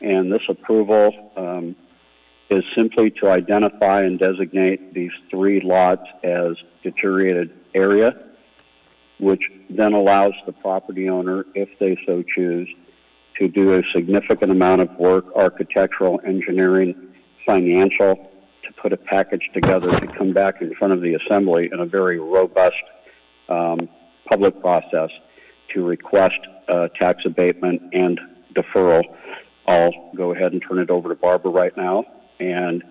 and this approval is simply to identify and designate these 3 lots as deteriorated area, which then allows the property owner, if they so choose, to do a significant amount of work, architectural, engineering, financial, to put a package together to come back in front of the assembly in a very robust public process to request tax abatement and deferral. I'll go ahead and turn it over to Barbara right now, and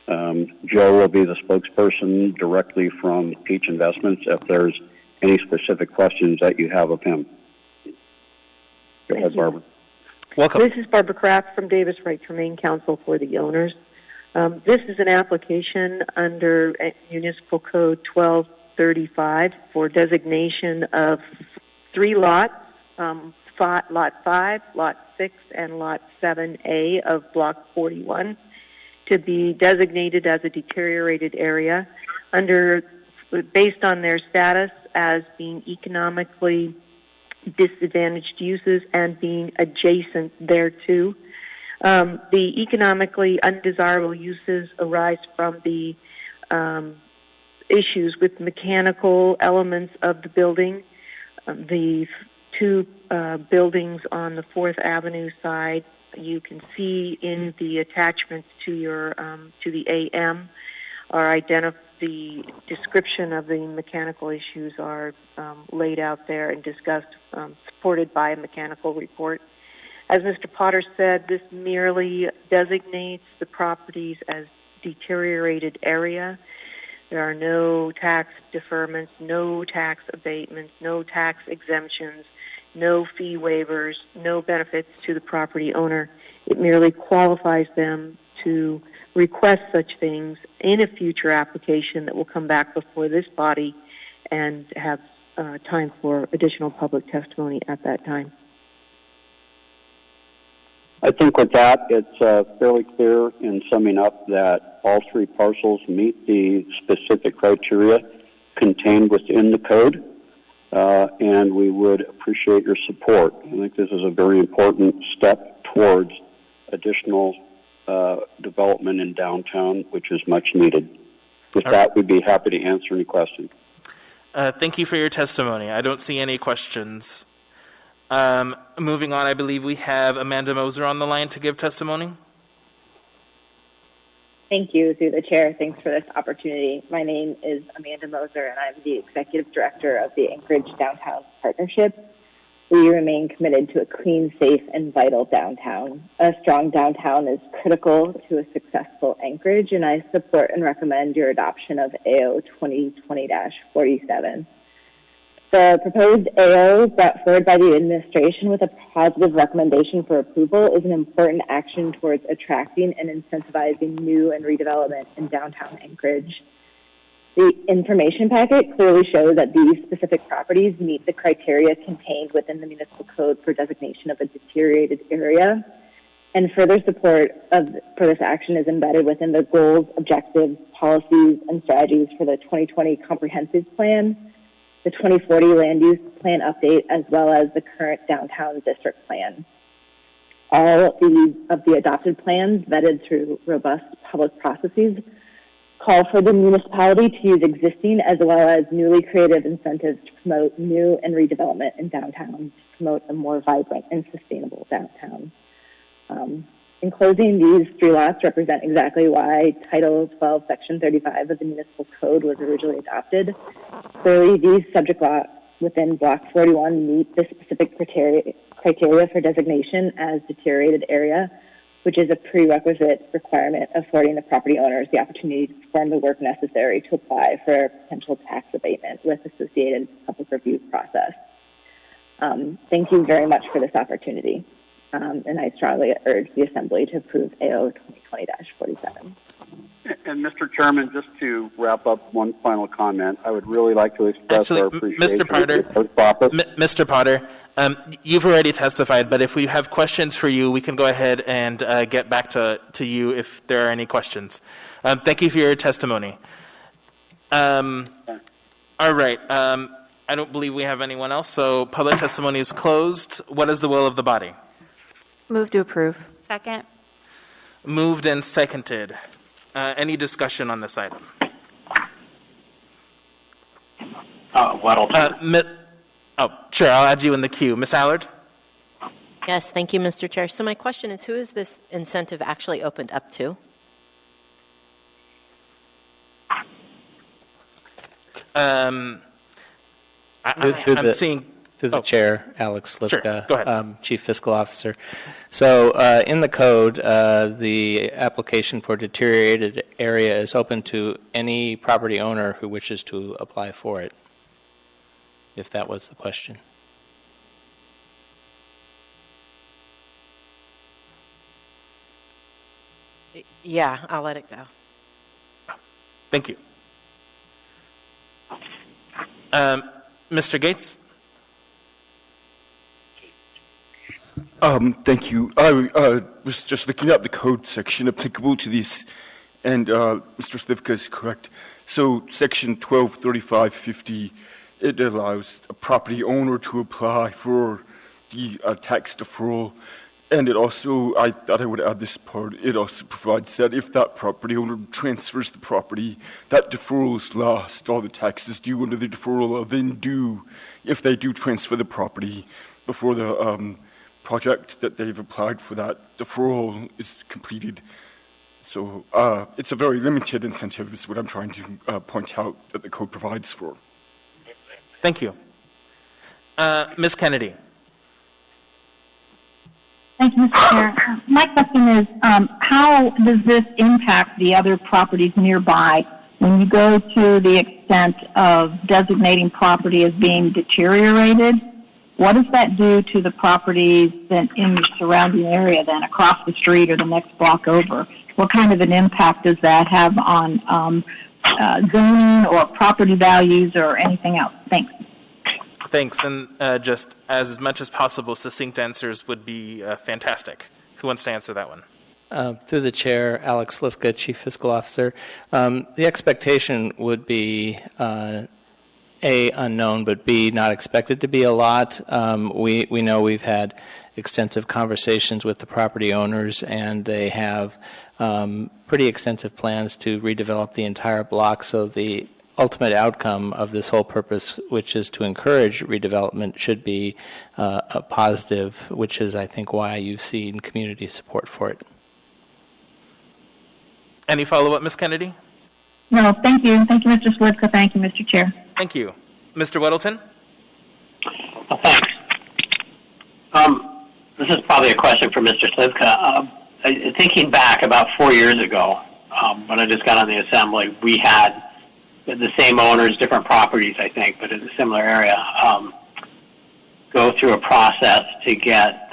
Joe will be the spokesperson directly from Peach Investments if there's any specific questions that you have of him. Go ahead, Barbara. Welcome. This is Barbara Kraft from Davis Wright Tremaine, counsel for the owners. This is an application under Municipal Code 1235 for designation of 3 lots, Lot 5, Lot 6, and Lot 7A of Block 41 to be designated as a deteriorated area based on their status as being economically disadvantaged uses and being adjacent thereto. The economically undesirable uses arise from the issues with mechanical elements of the building. The 2 buildings on the 4th Avenue side, you can see in the attachments to your to the AM are the description of the mechanical issues are laid out there and discussed, supported by a mechanical report. As Mr. Potter said, this merely designates the properties as deteriorated area. There are no tax deferments, no tax abatements, no tax exemptions, no fee waivers, no benefits to the property owner. It merely qualifies them to request such things in a future application that will come back before this body and have time for additional public testimony at that time. I think with that, it's fairly clear in summing up that all 3 parcels meet the specific criteria contained within the code, and we would appreciate your support. I think this is a very important step towards additional development in downtown, which is much needed. With that, we'd be happy to answer any questions. Thank you for your testimony. I don't see any questions. Moving on, I believe we have Amanda Moser on the line to give testimony. Thank you, through the chair. Thanks for this opportunity. My name is Amanda Moser, and I'm the executive director of the Anchorage Downtown Partnership. We remain committed to a clean, safe, and vital downtown. A strong downtown is critical to a successful Anchorage, and I support and recommend your adoption of AO 2020-47. The proposed AO brought forward by the administration with a positive recommendation for approval is an important action towards attracting and incentivizing new and redevelopment in downtown Anchorage. The information packet clearly shows that these specific properties meet the criteria contained within the municipal code for designation of a deteriorated area. and further support for this action is embedded within the goals, objectives, policies, and strategies for the 2020 Comprehensive Plan, the 2040 Land Use Plan update, as well as the current Downtown District Plan. All of the adopted plans, vetted through robust public processes, call for the municipality to use existing as well as newly creative incentives to promote new and redevelopment in downtown, to promote a more vibrant and sustainable downtown. In closing, these three lots represent exactly why Title 12, Section 35 of the Municipal Code was originally adopted. Clearly, these subject lots within Block 41 meet the specific criteria for designation as deteriorated area, which is a prerequisite requirement affording the property owners the opportunity to perform the work necessary to apply for a potential tax abatement with associated public review process. Thank you very much for this opportunity. And I strongly urge the Assembly to approve AO 2020-47. And Mr. Chairman, just to wrap up one final comment, I would really like to express our appreciation. Mr. Potter, you've already testified, but if we have questions for you, we can go ahead and get back to you if there are any questions. Thank you for your testimony. All right. I don't believe we have anyone else, so public testimony is closed. What is the will of the body? Move to approve. Second. Moved and seconded. Any discussion on this item? Sure, I'll add you in the queue. Ms. Allard? Yes, thank you, Mr. Chair. So my question is, who is this incentive actually opened up to? I'm seeing... Through the chair, Alex Slipka, sure. Go ahead. Chief Fiscal Officer. So in the code, the application for deteriorated area is open to any property owner who wishes to apply for it, if that was the question. Yeah, I'll let it go. Thank you. Mr. Gates? Thank you. I was just looking at the code section applicable to this, and Mr. Slivka is correct. So section 123550, it allows a property owner to apply for the tax deferral, and it also, I thought I would add this part, it also provides that if that property owner transfers the property, that deferral is lost. All the taxes due under the deferral are then due if they do transfer the property before the project that they've applied for that deferral is completed. So it's a very limited incentive is what I'm trying to point out that the code provides for. Thank you. Ms. Kennedy. Thank you, Mr. Chair. My question is, how does this impact the other properties nearby when you go to the extent of designating property as being deteriorated? What does that do to the properties then in the surrounding area then across the street or the next block over? What kind of an impact does that have on zoning or property values or anything else? Thanks. Thanks. And just as much as possible, succinct answers would be fantastic. Who wants to answer that one? Through the chair, Alex Slivka, Chief Fiscal Officer. The expectation would be A, unknown, but B, not expected to be a lot. We know we've had extensive conversations with the property owners, and they have pretty extensive plans to redevelop the entire block. So the ultimate outcome of this whole purpose, which is to encourage redevelopment, should be a positive, which is, I think, why you've seen community support for it. Any follow-up, Ms. Kennedy? No, thank you. Thank you, Mr. Slivka. Thank you, Mr. Chair. Thank you. Mr. Weddleton? Thanks. This is probably a question for Mr. Slivka. Thinking back about 4 years ago, when I just got on the Assembly, we had the same owners, different properties, I think, but in a similar area, go through a process to get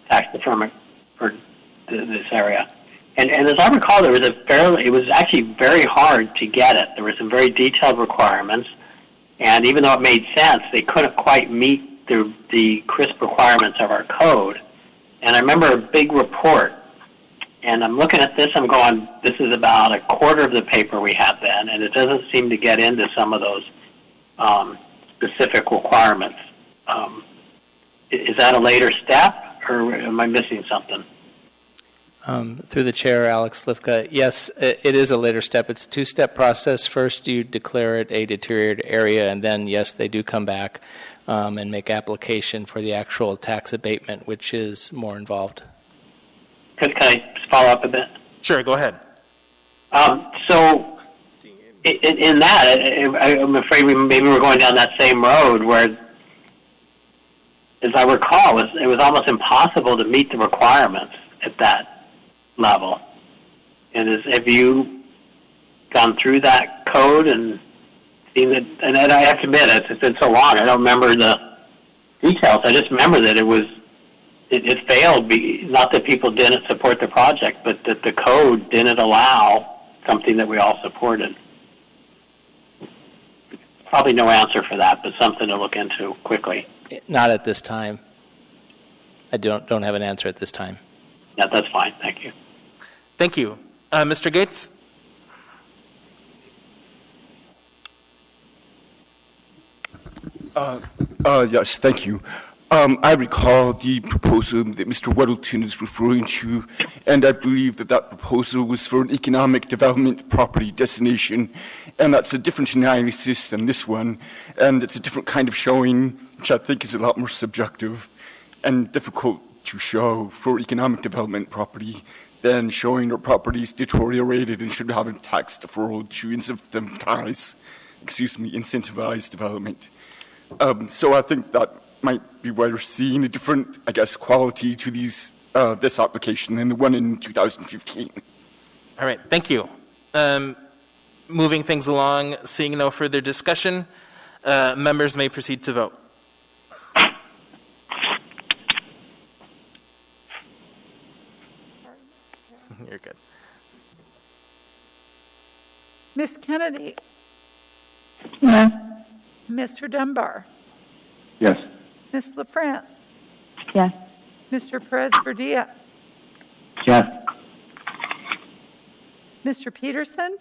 tax deferment for this area. And as I recall, it was actually very hard to get it. There were some very detailed requirements, and even though it made sense, they couldn't quite meet the crisp requirements of our code. And I remember a big report. And I'm looking at this, I'm going, this is about a quarter of the paper we had then, and it doesn't seem to get into some of those specific requirements. Is that a later step, or am I missing something? Through the chair, Alex Slivka, yes, it is a later step. It's a two-step process. First, you declare it a deteriorated area, and then, yes, they do come back and make application for the actual tax abatement, which is more involved. Can I just follow up a bit? Sure, go ahead. So in that, I'm afraid maybe we're going down that same road where, as I recall, it was almost impossible to meet the requirements at that level. And have you gone through that code and seen that? And I have to admit, it's been so long, I don't remember the details. I just remember that it failed, not that people didn't support the project, but that the code didn't allow something that we all supported. Probably no answer for that, but something to look into quickly. Not at this time. I don't have an answer at this time. Yeah, that's fine. Thank you. Thank you. Mr. Gates? Yes, thank you. I recall the proposal that Mr. Weddleton is referring to, and I believe that proposal was for an economic development property destination, and that's a different analysis than this one, and it's a different kind of showing, which I think is a lot more subjective and difficult to show for economic development property than showing our properties deteriorated and should have a tax deferral to incentivize development. So I think that might be why we're seeing a different, quality to this application than the one in 2015. All right, thank you. Moving things along, seeing no further discussion, members may proceed to vote. You're good. Ms. Kennedy? Yes. Mr. Dunbar? Yes. Ms. LaFrance? Yes. Mr. Perez Verdia? Yes. Mr. Peterson?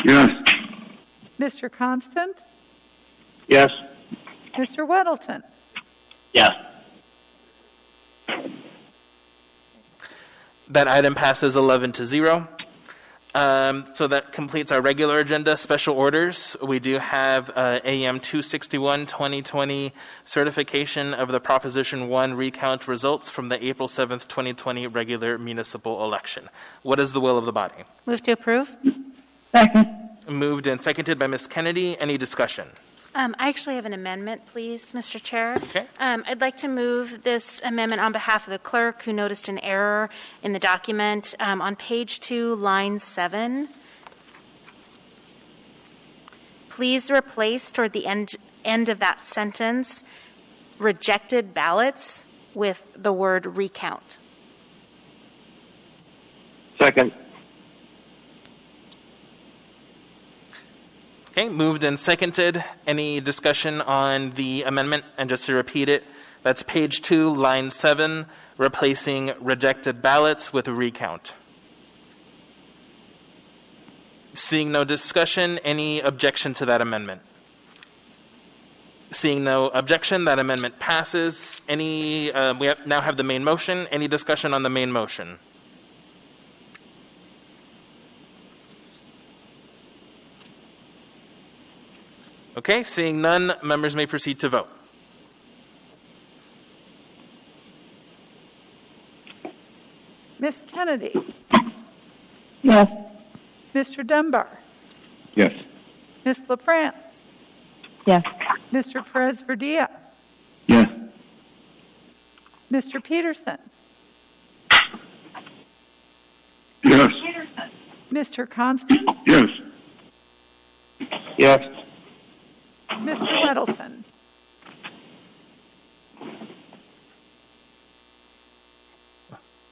Yes. Mr. Constant? Yes. Mr. Weddleton? Yes. That item passes 11-0. So that completes our regular agenda. Special orders. We do have AM 261 2020 certification of the Proposition 1 recount results from the April 7th, 2020 regular municipal election. What is the will of the body? Move to approve. Second. Moved and seconded by Ms. Kennedy. Any discussion? I actually have an amendment, please, Mr. Chair. Okay. I'd like to move this amendment on behalf of the clerk who noticed an error in the document. On page 2, line 7, please replace toward the end of that sentence rejected ballots with the word recount. Second. Okay, moved and seconded. Any discussion on the amendment? And just to repeat it, that's page 2, line 7, replacing rejected ballots with a recount. Seeing no discussion, any objection to that amendment? Seeing no objection, that amendment passes. We now have the main motion. Any discussion on the main motion? Okay, seeing none, members may proceed to vote. Ms. Kennedy? Yes. Mr. Dunbar? Yes. Ms. LaFrance? Yes. Mr. Perez Verdia? Yes. Mr. Peterson? Yes. Mr. Constant? Yes. Yes. Mr. Weddleton?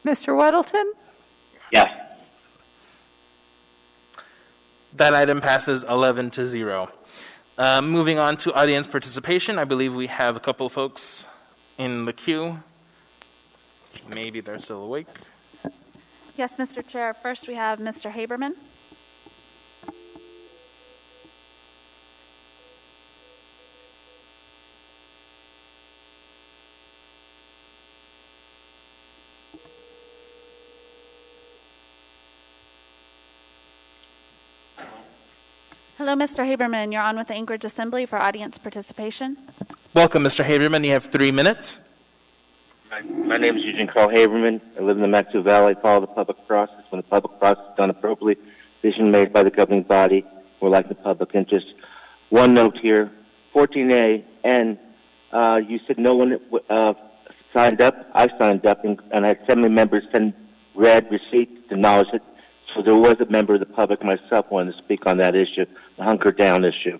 Mr. Weddleton? Yes. That item passes 11-0. Moving on to audience participation, I believe we have a couple folks in the queue. Maybe they're still awake. Yes, Mr. Chair. First, we have Mr. Haberman. Hello, Mr. Haberman. You're on with the Anchorage Assembly for audience participation. Welcome, Mr. Haberman. You have 3 minutes. My name is Eugene Carl Haberman. I live in the Matsu Valley. I follow the public process. When the public process is done appropriately, decision made by the governing body, we're like the public interest. One note here, 14A, and you said no one signed up. I signed up, and I had 70 members send red receipts to acknowledge it. So there was a member of the public, myself, wanted to speak on that issue, the hunker down issue.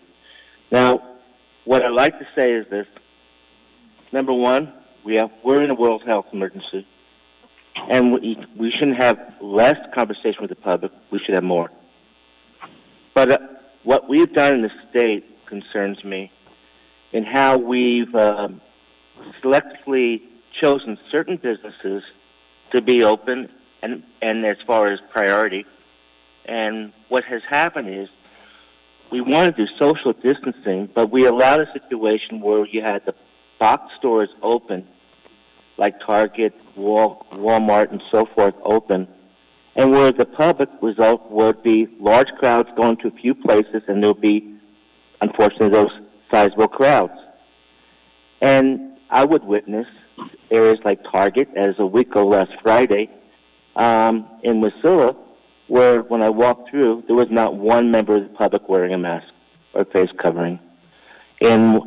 Now, what I'd like to say is this. Number one, we're in a world health emergency, and we shouldn't have less conversation with the public. We should have more. But what we've done in the state concerns me in how we've selectively chosen certain businesses to be open and as far as priority. And what has happened is we want to do social distancing, but we allowed a situation where you had the box stores open, like Target, Walmart, and so forth open, and where the public result would be large crowds going to a few places, and there would be, unfortunately, those sizable crowds. And I would witness areas like Target, as a week ago last Friday, in Wasilla, where when I walked through, there was not one member of the public wearing a mask or face covering. In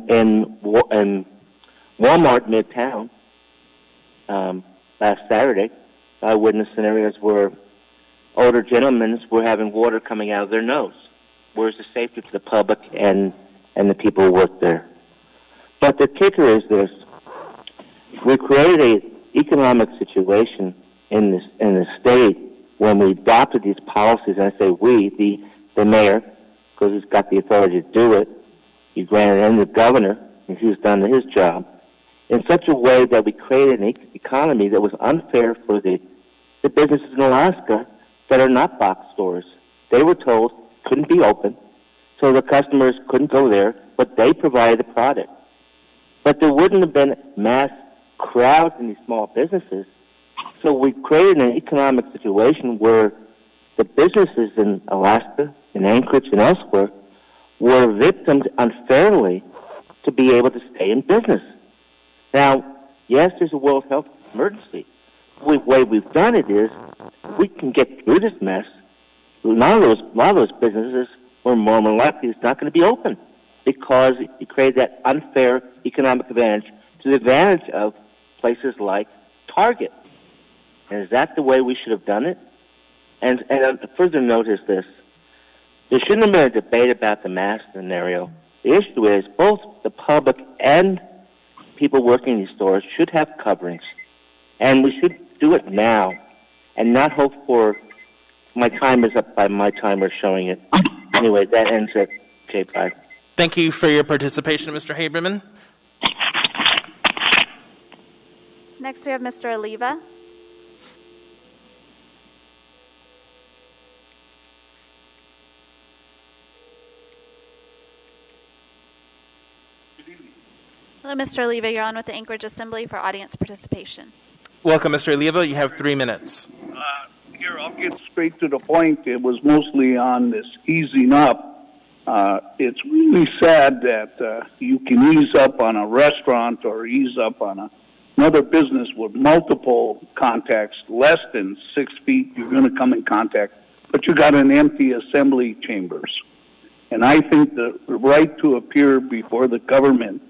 Walmart Midtown, last Saturday, I witnessed scenarios where older gentlemen were having water coming out of their nose. Where's the safety for the public and the people who work there? But the kicker is this. We created an economic situation in the state when we adopted these policies, and I say we, the mayor, because he's got the authority to do it. He granted it, and the governor, and he's done his job, in such a way that we created an economy that was unfair for the businesses in Alaska that are not box stores. They were told couldn't be open, so the customers couldn't go there, but they provided the product. But there wouldn't have been mass crowds in these small businesses. So we created an economic situation where the businesses in Alaska, in Anchorage, and elsewhere were victims unfairly to be able to stay in business. Now, yes, there's a world health emergency. The way we've done it is we can get through this mess. A lot of those businesses were more than likely it's not going to be open because you created that unfair economic advantage to the advantage of places like Target. And is that the way we should have done it? And a further note is this. There shouldn't have been a debate about the mask scenario. The issue is both the public and people working in these stores should have coverings. And we should do it now and not hope for my time is up by my timer showing it. Anyway, that ends it. Okay, bye. Thank you for your participation, Mr. Haberman. Next, we have Mr. Oliva. Hello, Mr. Oliva. You're on with the Anchorage Assembly for audience participation. Welcome, Mr. Oliva. You have 3 minutes. Here, I'll get straight to the point. It was mostly on this easing up. It's really sad that you can ease up on a restaurant or ease up on another business with multiple contacts, less than 6 feet, you're going to come in contact, but you got an empty assembly chambers. And I think the right to appear before the government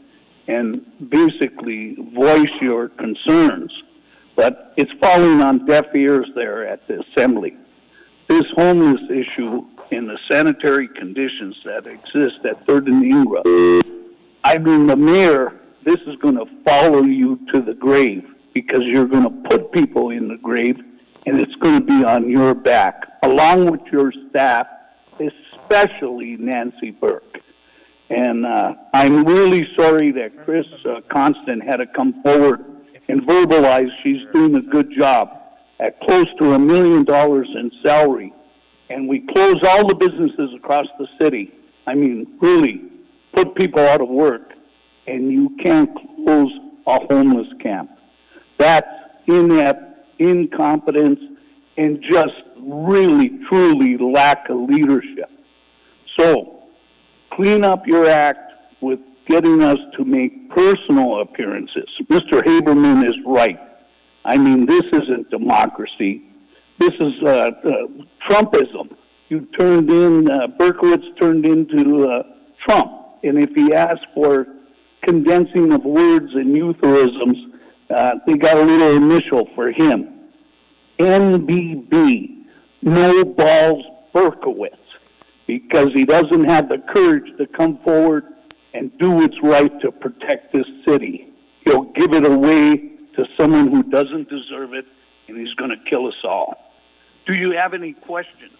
and basically voice your concerns, but it's falling on deaf ears there at the assembly. This homeless issue and the sanitary conditions that exist at 3rd and Ingram, I mean, the mayor, this is going to follow you to the grave because you're going to put people in the grave and it's going to be on your back, along with your staff, especially Nancy Burke. And I'm really sorry that Chris Constant had to come forward and verbalize she's doing a good job at close to $1 million in salary. And we close all the businesses across the city. I mean, really put people out of work. And you can't close a homeless camp. That's inept, incompetence, and just really, truly lack of leadership. So, clean up your act with getting us to make personal appearances. Mr. Haberman is right. I mean, this isn't democracy. This is Trumpism. You turned in, Berkowitz turned into Trump. And if he asked for condensing of words and euphemisms, they got a little initial for him. NBB, no balls Berkowitz, because he doesn't have the courage to come forward and do what's right to protect this city. He'll give it away to someone who doesn't deserve it, and he's going to kill us all. Do you have any questions?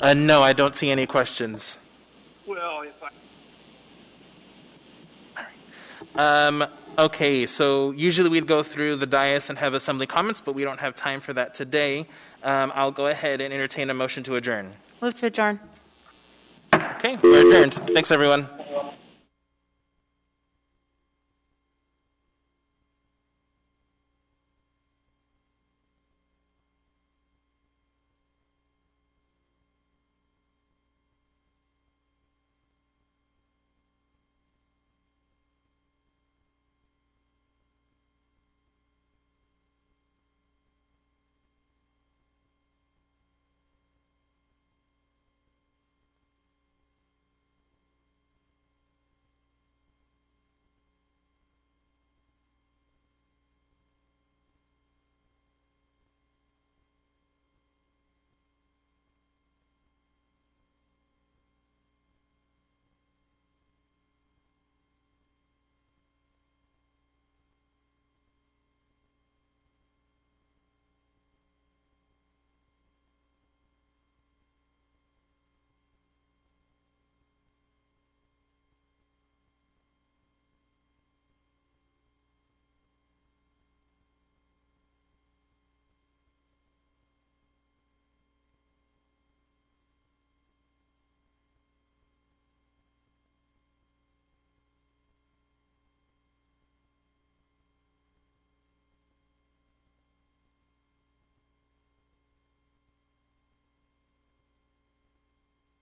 No, I don't see any questions. Well, if Okay, so usually we'd go through the dais and have assembly comments, but we don't have time for that today. I'll go ahead and entertain a motion to adjourn. Move to adjourn. Okay, we're adjourned. Thanks, everyone.